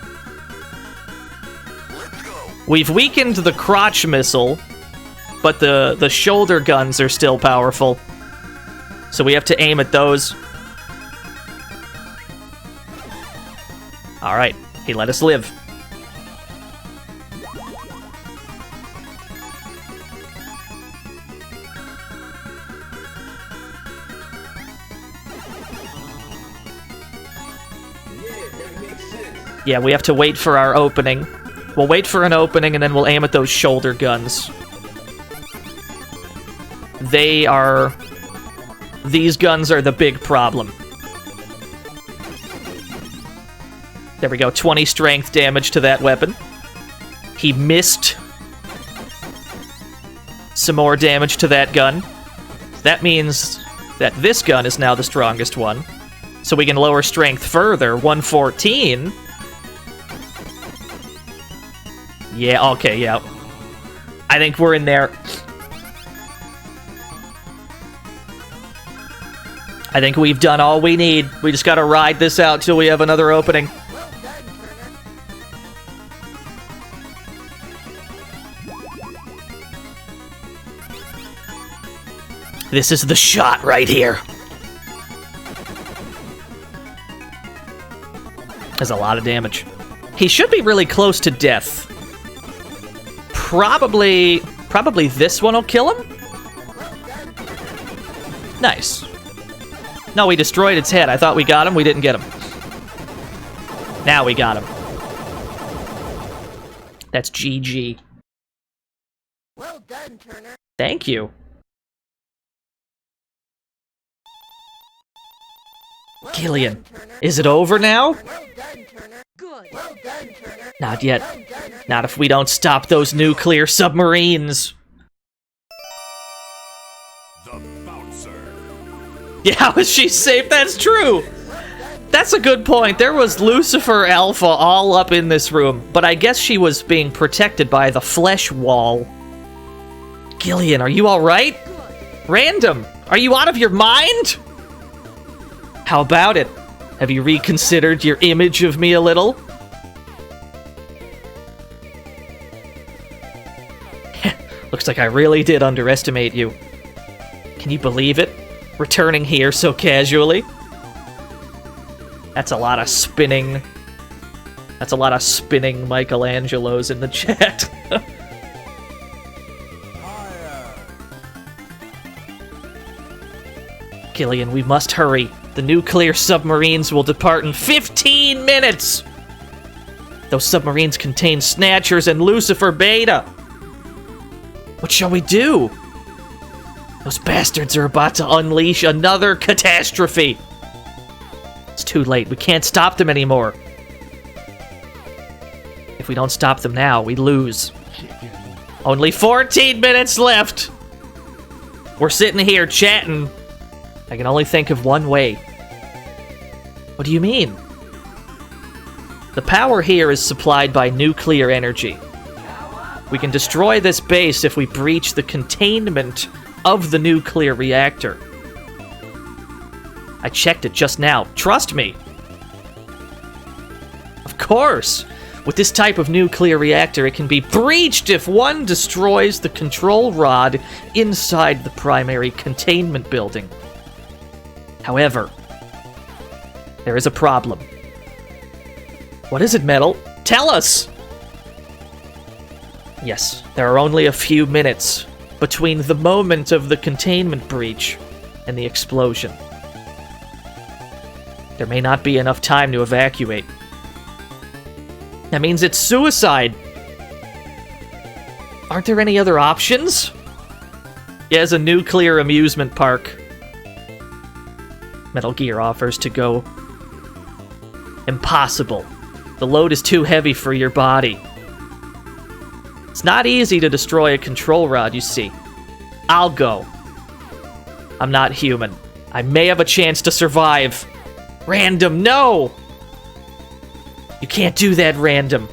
We've weakened the crotch missile, but the shoulder guns are still powerful. So we have to aim at those. All right, he let us live. Yeah, we have to wait for our opening. We'll wait for an opening, and then we'll aim at those shoulder guns. These guns are the big problem. There we go, 20 strength damage to that weapon. He missed. Some more damage to that gun. That means that this gun is now the strongest one. So we can lower strength further, 114. Yeah, okay, yeah. I think we're in there. I think we've done all we need. We just gotta ride this out till we have another opening. This is the shot right here. That's a lot of damage. He should be really close to death. Probably this one will kill him? Nice. No, we destroyed its head. I thought we got him. We didn't get him. Now we got him. That's GG. Well done, Turner. Thank you. Gillian, is it over now? Well done, Turner. Good. Well done, Turner. Not yet. Not if we don't stop those nuclear submarines. The bouncer. Yeah, how is she safe? That's true. That's a good point. There was Lucifer Alpha all up in this room, but I guess she was being protected by the flesh wall. Gillian, are you all right? Random, are you out of your mind? How about it? Have you reconsidered your image of me a little? Looks like I really did underestimate you. Can you believe it? Returning here so casually? That's a lot of spinning. That's a lot of spinning Michelangelos in the chat. Gillian, we must hurry. The nuclear submarines will depart in 15 minutes! Those submarines contain Snatchers and Lucifer Beta. What shall we do? Those bastards are about to unleash another catastrophe. It's too late. We can't stop them anymore. If we don't stop them now, we lose. Only 14 minutes left. We're sitting here chatting. I can only think of one way. What do you mean? The power here is supplied by nuclear energy. We can destroy this base if we breach the containment of the nuclear reactor. I checked it just now. Trust me. Of course. With this type of nuclear reactor, it can be breached if one destroys the control rod inside the primary containment building. However, there is a problem. What is it, Metal? Tell us! Yes, there are only a few minutes between the moment of the containment breach and the explosion. There may not be enough time to evacuate. That means it's suicide! Aren't there any other options? Yeah, it's a nuclear amusement park. Metal Gear offers to go. Impossible. The load is too heavy for your body. It's not easy to destroy a control rod, you see. I'll go. I'm not human. I may have a chance to survive. Random, no! You can't do that, Random.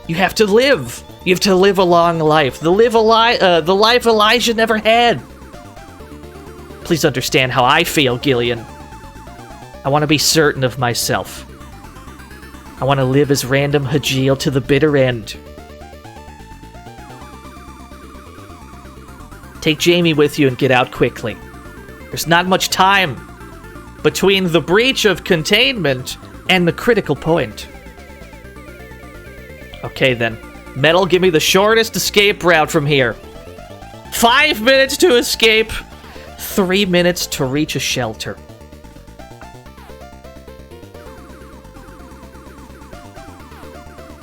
You have to live. You have to live a long life. The life Elijah never had. Please understand how I feel, Gillian. I want to be certain of myself. I want to live as Random Hajeel to the bitter end. Take Jamie with you and get out quickly. There's not much time between the breach of containment and the critical point. Okay then. Metal, give me the shortest escape route from here. 5 minutes to escape. 3 minutes to reach a shelter.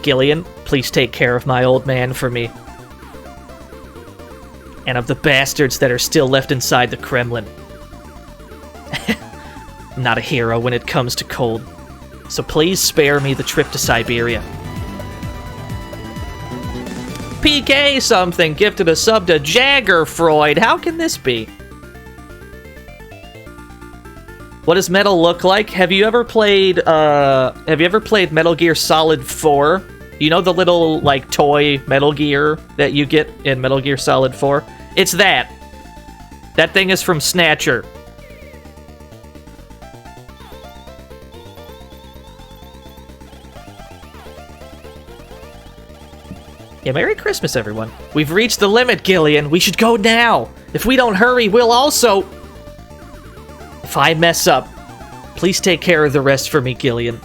Gillian, please take care of my old man for me. And of the bastards that are still left inside the Kremlin. I'm not a hero when it comes to cold. So please spare me the trip to Siberia. PK something gifted a sub to Jaggerfreud. How can this be? What does Metal look like? Have you ever played Metal Gear Solid 4? You know the little like toy Metal Gear that you get in Metal Gear Solid 4? It's that. That thing is from Snatcher. Yeah, Merry Christmas, everyone. We've reached the limit, Gillian. We should go now. If we don't hurry, we'll also... If I mess up, please take care of the rest for me, Gillian.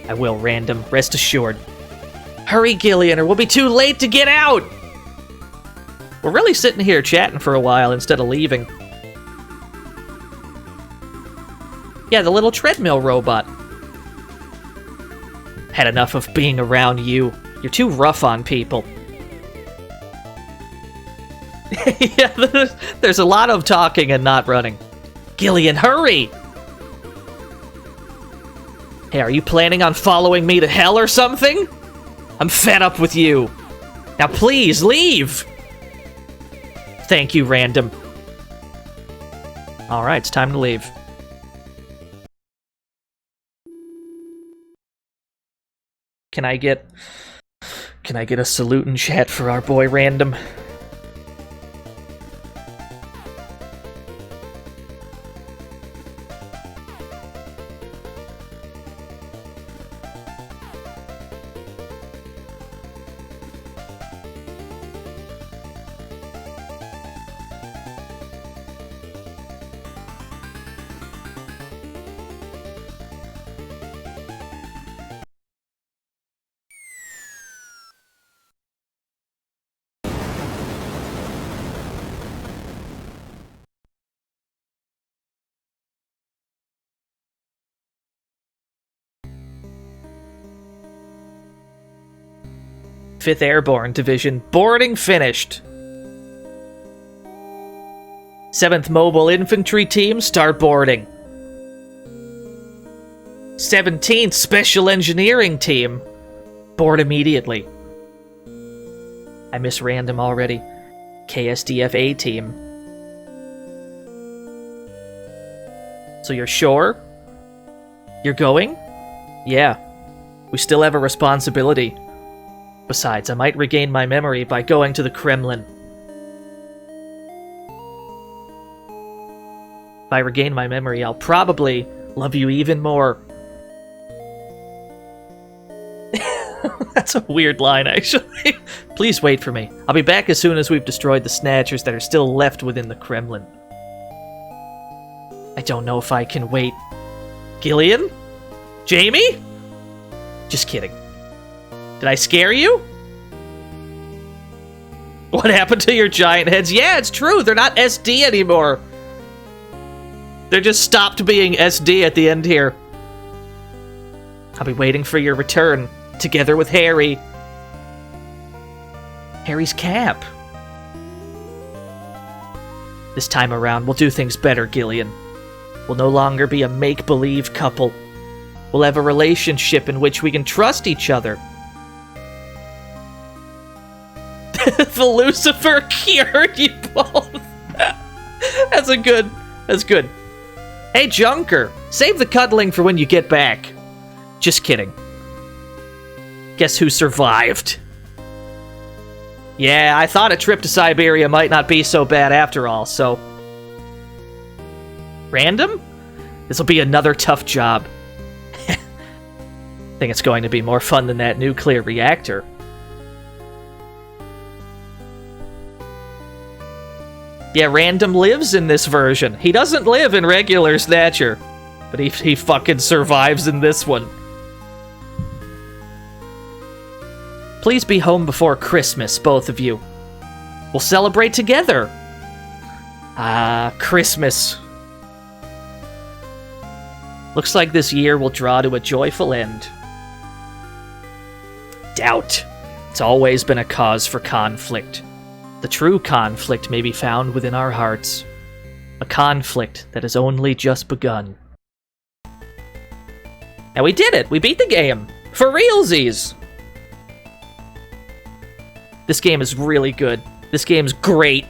I will, Random. Rest assured. Hurry, Gillian, or we'll be too late to get out! We're really sitting here chatting for a while instead of leaving. Yeah, the little treadmill robot. Had enough of being around you. You're too rough on people. Yeah, there's a lot of talking and not running. Gillian, hurry! Hey, are you planning on following me to hell or something? I'm fed up with you. Now please, leave! Thank you, Random. Alright, it's time to leave. Can I get a salute in chat for our boy Random? Fifth Airborne Division, boarding finished. 7th Mobile Infantry Team, start boarding. 17th Special Engineering Team, board immediately. I miss Random already. KSDF A Team. So you're sure? You're going? Yeah. We still have a responsibility. Besides, I might regain my memory by going to the Kremlin. If I regain my memory, I'll probably love you even more. That's a weird line, actually. Please wait for me. I'll be back as soon as we've destroyed the Snatchers that are still left within the Kremlin. I don't know if I can wait. Gillian? Jamie? Just kidding. Did I scare you? What happened to your giant heads? Yeah, it's true. They're not SD anymore. They're just stopped being SD at the end here. I'll be waiting for your return, together with Harry. Harry's cap. This time around, we'll do things better, Gillian. We'll no longer be a make-believe couple. We'll have a relationship in which we can trust each other. The Lucifer cured you both. That's good. Hey, Junker, save the cuddling for when you get back. Just kidding. Guess who survived? Yeah, I thought a trip to Siberia might not be so bad after all, so... Random? This'll be another tough job. Think it's going to be more fun than that nuclear reactor. Yeah, Random lives in this version. He doesn't live in regular Snatcher, but he fucking survives in this one. Please be home before Christmas, both of you. We'll celebrate together. Ah, Christmas. Looks like this year will draw to a joyful end. Doubt. It's always been a cause for conflict. The true conflict may be found within our hearts. A conflict that has only just begun. And we did it! We beat the game! For realsies! This game is really good. This game's great.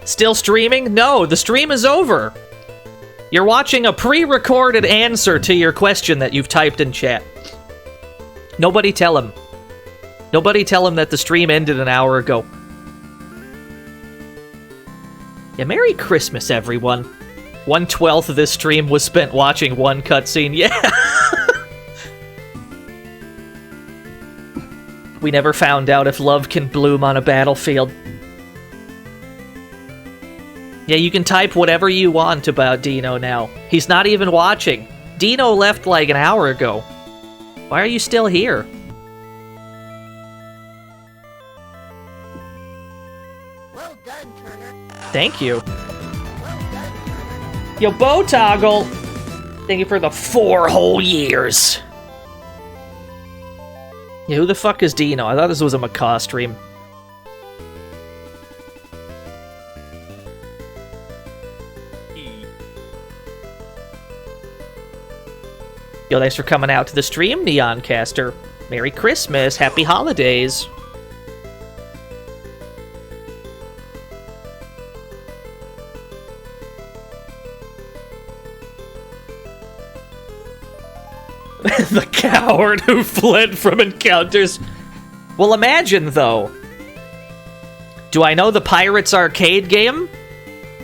Still streaming? No, the stream is over. You're watching a pre-recorded answer to your question that you've typed in chat. Nobody tell him. Nobody tell him that the stream ended an hour ago. Yeah, Merry Christmas, everyone. 1/12 of this stream was spent watching one cutscene. Yeah! We never found out if love can bloom on a battlefield. Yeah, you can type whatever you want about Dino now. He's not even watching. Dino left like an hour ago. Why are you still here? Well done, Turner. Thank you. Well done, Turner. Yo, Bow Toggle! Thank you for the 4 whole years. Yeah, who the fuck is Dino? I thought this was a macaw stream. Yo, thanks for coming out to the stream, Neoncaster. Merry Christmas, Happy Holidays. The coward who fled from encounters. Well, imagine, though. Do I know the Pirates arcade game?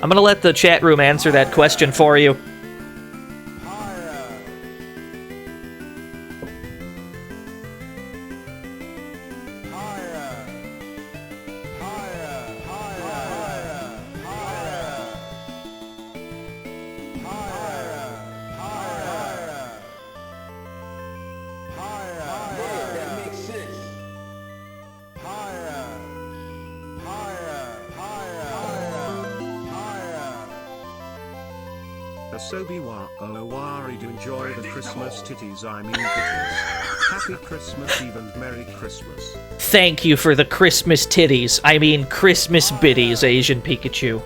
I'm gonna let the chat room answer that question for you. Asobiwa Owari to enjoy the Christmas titties, I mean titties. Happy Christmas Eve and Merry Christmas. Thank you for the Christmas titties. I mean Christmas biddies, Asian Pikachu.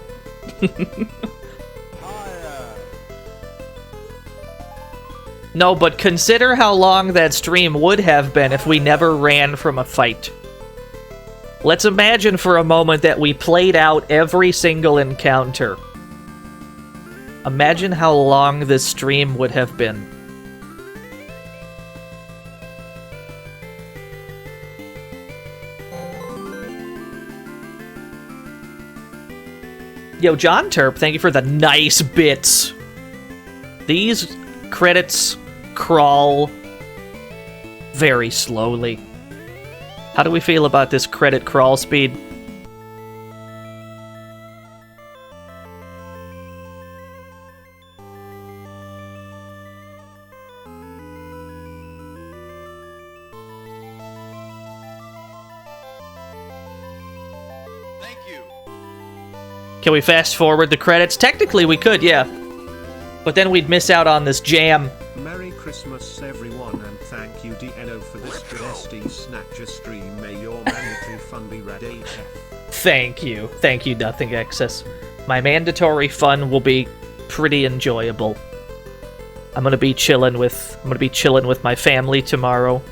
No, but consider how long that stream would have been if we never ran from a fight. Let's imagine for a moment that we played out every single encounter. Imagine how long this stream would have been. Yo, John Terp, thank you for the nice bits. These credits crawl very slowly. How do we feel about this credit crawl speed? Thank you. Can we fast forward the credits? Technically we could, yeah. But then we'd miss out on this jam. Merry Christmas everyone and thank you DNO for this SD Snatcher stream. May your mandatory fun be red AF. Thank you. Thank you, Nothing Excess. My mandatory fun will be pretty enjoyable. I'm gonna be chilling with my family tomorrow.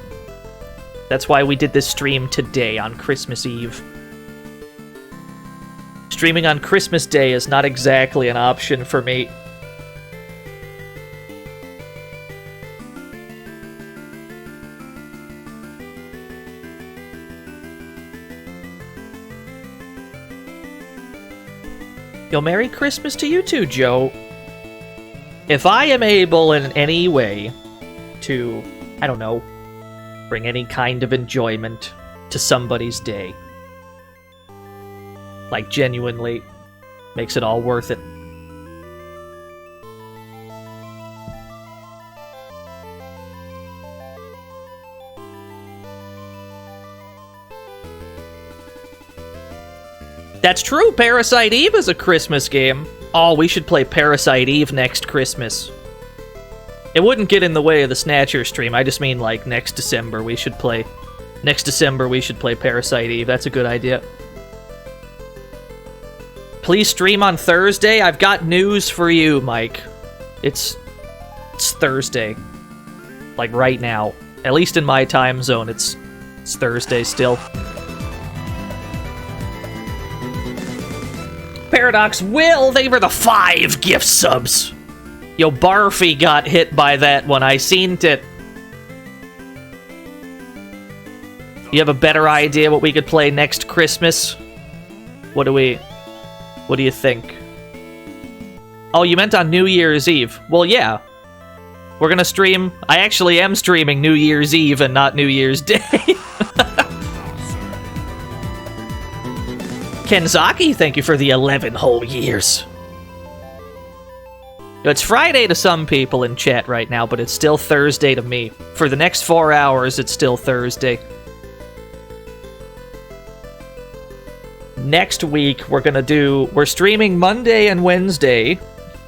That's why we did this stream today on Christmas Eve. Streaming on Christmas Day is not exactly an option for me. Yo, Merry Christmas to you too, Joe. If I am able in any way to, I don't know, bring any kind of enjoyment to somebody's day, like genuinely makes it all worth it. That's true, Parasite Eve is a Christmas game. Oh, we should play Parasite Eve next Christmas. It wouldn't get in the way of the Snatcher stream, I just mean like next December we should play... Next December we should play Parasite Eve, that's a good idea. Please stream on Thursday? I've got news for you, Mike. It's Thursday. Like right now. At least in my time zone, it's Thursday still. Paradox Will, they were the 5 gift subs. Yo, Barfy got hit by that when I seen it. You have a better idea what we could play next Christmas? What do you think? Oh, you meant on New Year's Eve. Well, yeah. We're gonna stream... I actually am streaming New Year's Eve and not New Year's Day. Kenzaki, thank you for the 11 whole years. It's Friday to some people in chat right now, but it's still Thursday to me. For the next 4 hours, it's still Thursday. Next week, we're streaming Monday and Wednesday,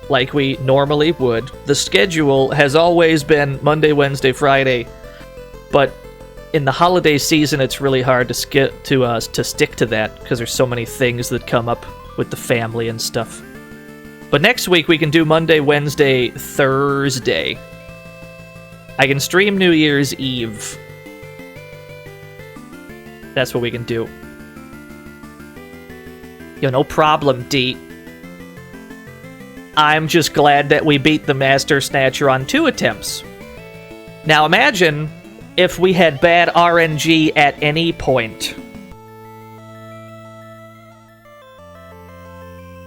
like we normally would. The schedule has always been Monday, Wednesday, Friday, but in the holiday season, it's really hard to stick to that, because there's so many things that come up with the family and stuff. But next week, we can do Monday, Wednesday, Thursday. I can stream New Year's Eve. That's what we can do. Yo, no problem, D. I'm just glad that we beat the Master Snatcher on 2 attempts. Now imagine if we had bad RNG at any point.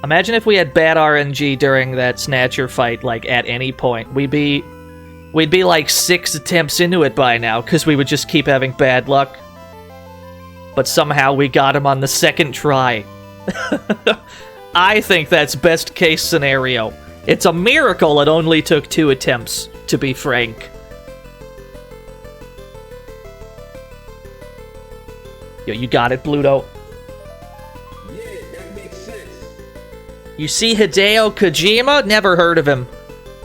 Imagine if we had bad RNG during that Snatcher fight, like, at any point. We'd be like 6 attempts into it by now, because we would just keep having bad luck. But somehow we got him on the 2nd try. I think that's best case scenario. It's a miracle it only took 2 attempts, to be frank. Yo, you got it, Bluto. Yeah, that makes sense. You see Hideo Kojima? Never heard of him.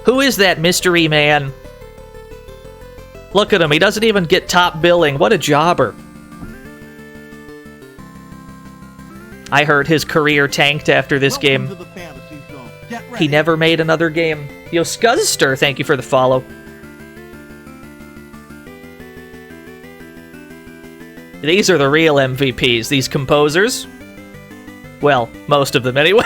Who is that mystery man? Look at him, he doesn't even get top billing. What a jobber. I heard his career tanked after this game. Welcome to the fantasy zone. Get ready. He never made another game. Yo, Scuzzster, thank you for the follow. These are the real MVPs, these composers. Well, most of them anyway.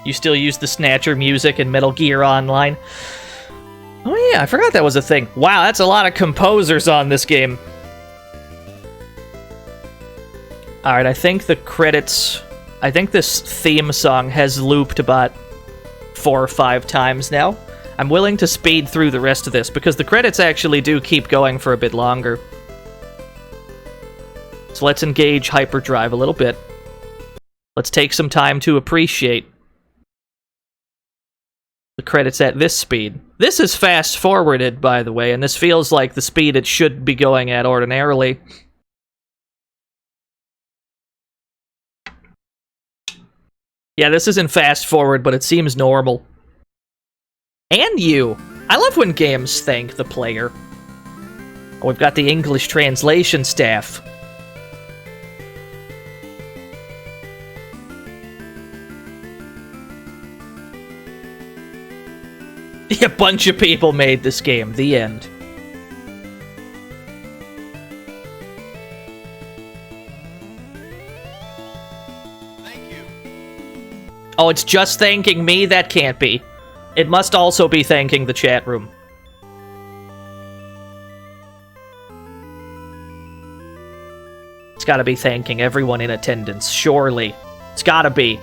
You still use the Snatcher music in Metal Gear Online? Oh yeah, I forgot that was a thing. Wow, that's a lot of composers on this game. Alright, I think the credits... I think this theme song has looped about 4 or 5 times now. I'm willing to speed through the rest of this, because the credits actually do keep going for a bit longer. So let's engage hyperdrive a little bit. Let's take some time to appreciate the credits at this speed. This is fast-forwarded, by the way, and this feels like the speed it should be going at ordinarily. Yeah, this isn't fast-forward, but it seems normal. And you! I love when games thank the player. Oh, we've got the English translation staff. A bunch of people made this game. The end. Oh, it's just thanking me? That can't be. It must also be thanking the chat room. It's gotta be thanking everyone in attendance, surely. It's gotta be.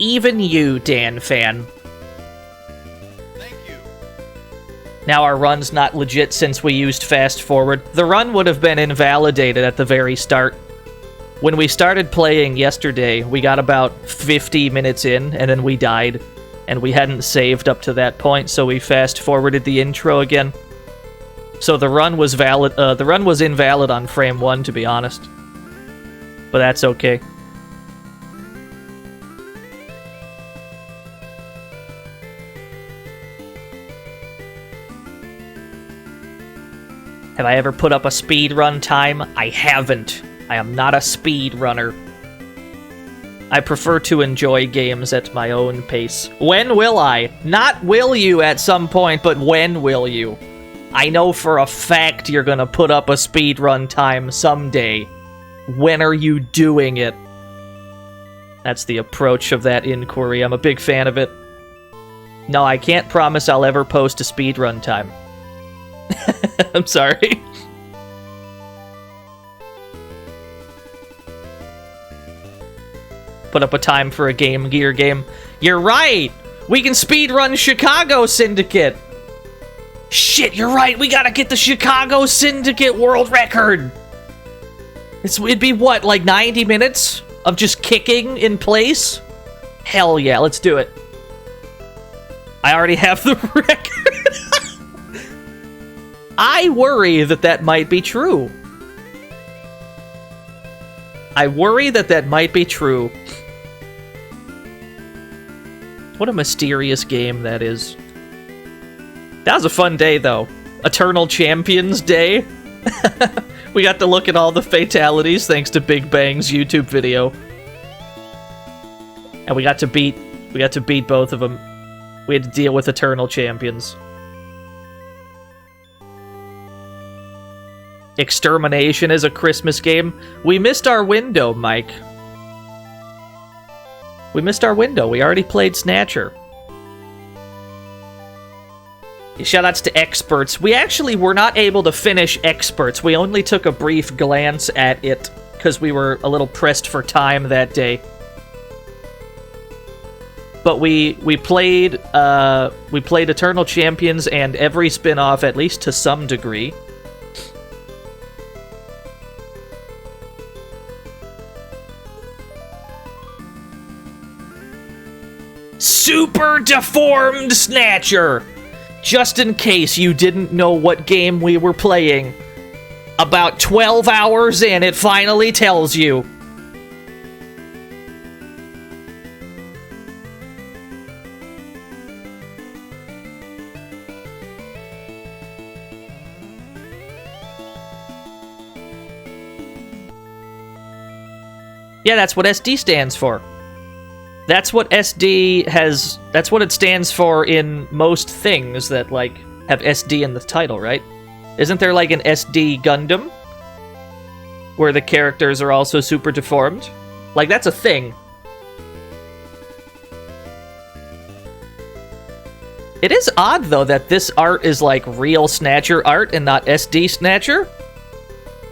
Even you, Dan Fan. Thank you. Now our run's not legit since we used fast forward. The run would have been invalidated at the very start. When we started playing yesterday, we got about 50 minutes in, and then we died. And we hadn't saved up to that point, so we fast forwarded the intro again. So the run was valid. The run was invalid on frame 1, to be honest. But that's okay. Have I ever put up a speed run time? I haven't. I am not a speed runner. I prefer to enjoy games at my own pace. When will I? Not will you at some point, but when will you? I know for a fact you're gonna put up a speedrun time someday. When are you doing it? That's the approach of that inquiry. I'm a big fan of it. No, I can't promise I'll ever post a speedrun time. I'm sorry. Put up a time for a Game Gear game. You're right! We can speedrun Chicago Syndicate! Shit, you're right! We gotta get the Chicago Syndicate world record! It'd be what, like 90 minutes of just kicking in place? Hell yeah, let's do it. I already have the record. I worry that that might be true. I worry that that might be true. What a mysterious game that is. That was a fun day, though. Eternal Champions Day. We got to look at all the fatalities thanks to Big Bang's YouTube video. And we got to beat both of them. We had to deal with Eternal Champions. Extermination is a Christmas game. We missed our window, Mike. We missed our window. We already played Snatcher. Shoutouts to Experts. We actually were not able to finish Experts. We only took a brief glance at it because we were a little pressed for time that day. But we played Eternal Champions and every spin-off, at least to some degree. Super deformed Snatcher! Just in case you didn't know what game we were playing. About 12 hours in, it finally tells you. Yeah, that's what SD stands for. That's what SD has... That's what it stands for in most things that, like, have SD in the title, right? Isn't there, like, an SD Gundam? Where the characters are also super deformed? Like, that's a thing. It is odd, though, that this art is, like, real Snatcher art and not SD Snatcher.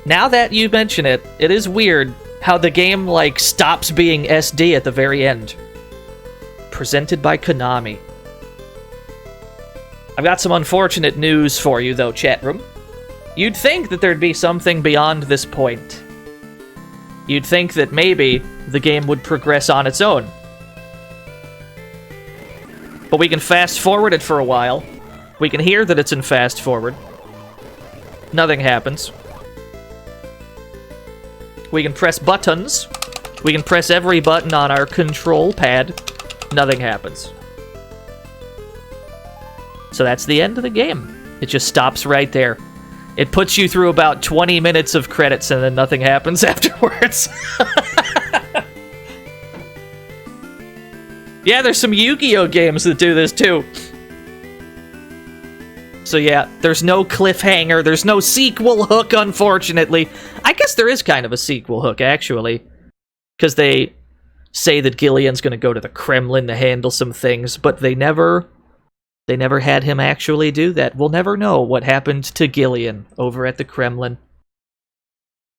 Now that you mention it, it is weird how the game, like, stops being SD at the very end. Presented by Konami. I've got some unfortunate news for you, though, chat room. You'd think that there'd be something beyond this point. You'd think that maybe the game would progress on its own. But we can fast forward it for a while. We can hear that it's in fast forward. Nothing happens. We can press buttons. We can press every button on our control pad. Nothing happens. So that's the end of the game. It just stops right there. It puts you through about 20 minutes of credits and then nothing happens afterwards. Yeah, there's some Yu-Gi-Oh games that do this too. So yeah, there's no cliffhanger, there's no sequel hook, unfortunately. I guess there is kind of a sequel hook, actually. because they say that Gillian's going to go to the Kremlin to handle some things, but they never had him actually do that. We'll never know what happened to Gillian over at the Kremlin.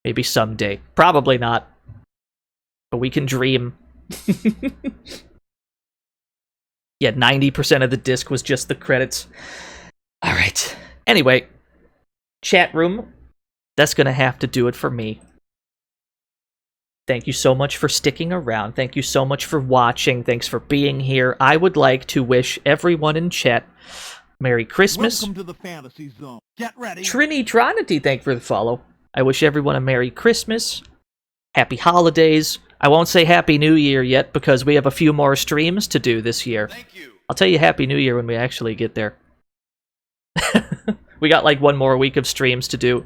Maybe someday. Probably not. But we can dream. Yeah, 90% of the disc was just the credits. Alright. Anyway, chat room. That's going to have to do it for me. Thank you so much for sticking around. Thank you so much for watching. Thanks for being here. I would like to wish everyone in chat Merry Christmas. Welcome to the fantasy zone. Get ready. Trinity, thank you for the follow. I wish everyone a Merry Christmas. Happy Holidays. I won't say Happy New Year yet because we have a few more streams to do this year. Thank you. I'll tell you Happy New Year when we actually get there. We got like one more week of streams to do.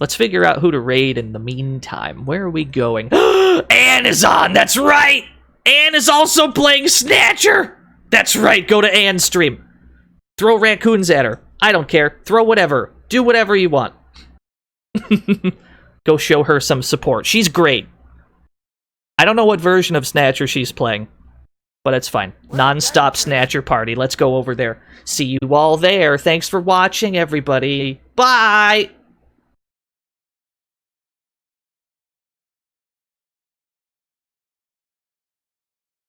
Let's figure out who to raid in the meantime. Where are we going? Anne is on! That's right! Anne is also playing Snatcher! That's right, go to Anne's stream. Throw raccoons at her. I don't care. Throw whatever. Do whatever you want. Go show her some support. She's great. I don't know what version of Snatcher she's playing, but it's fine. Non-stop Snatcher party. Let's go over there. See you all there. Thanks for watching, everybody. Bye!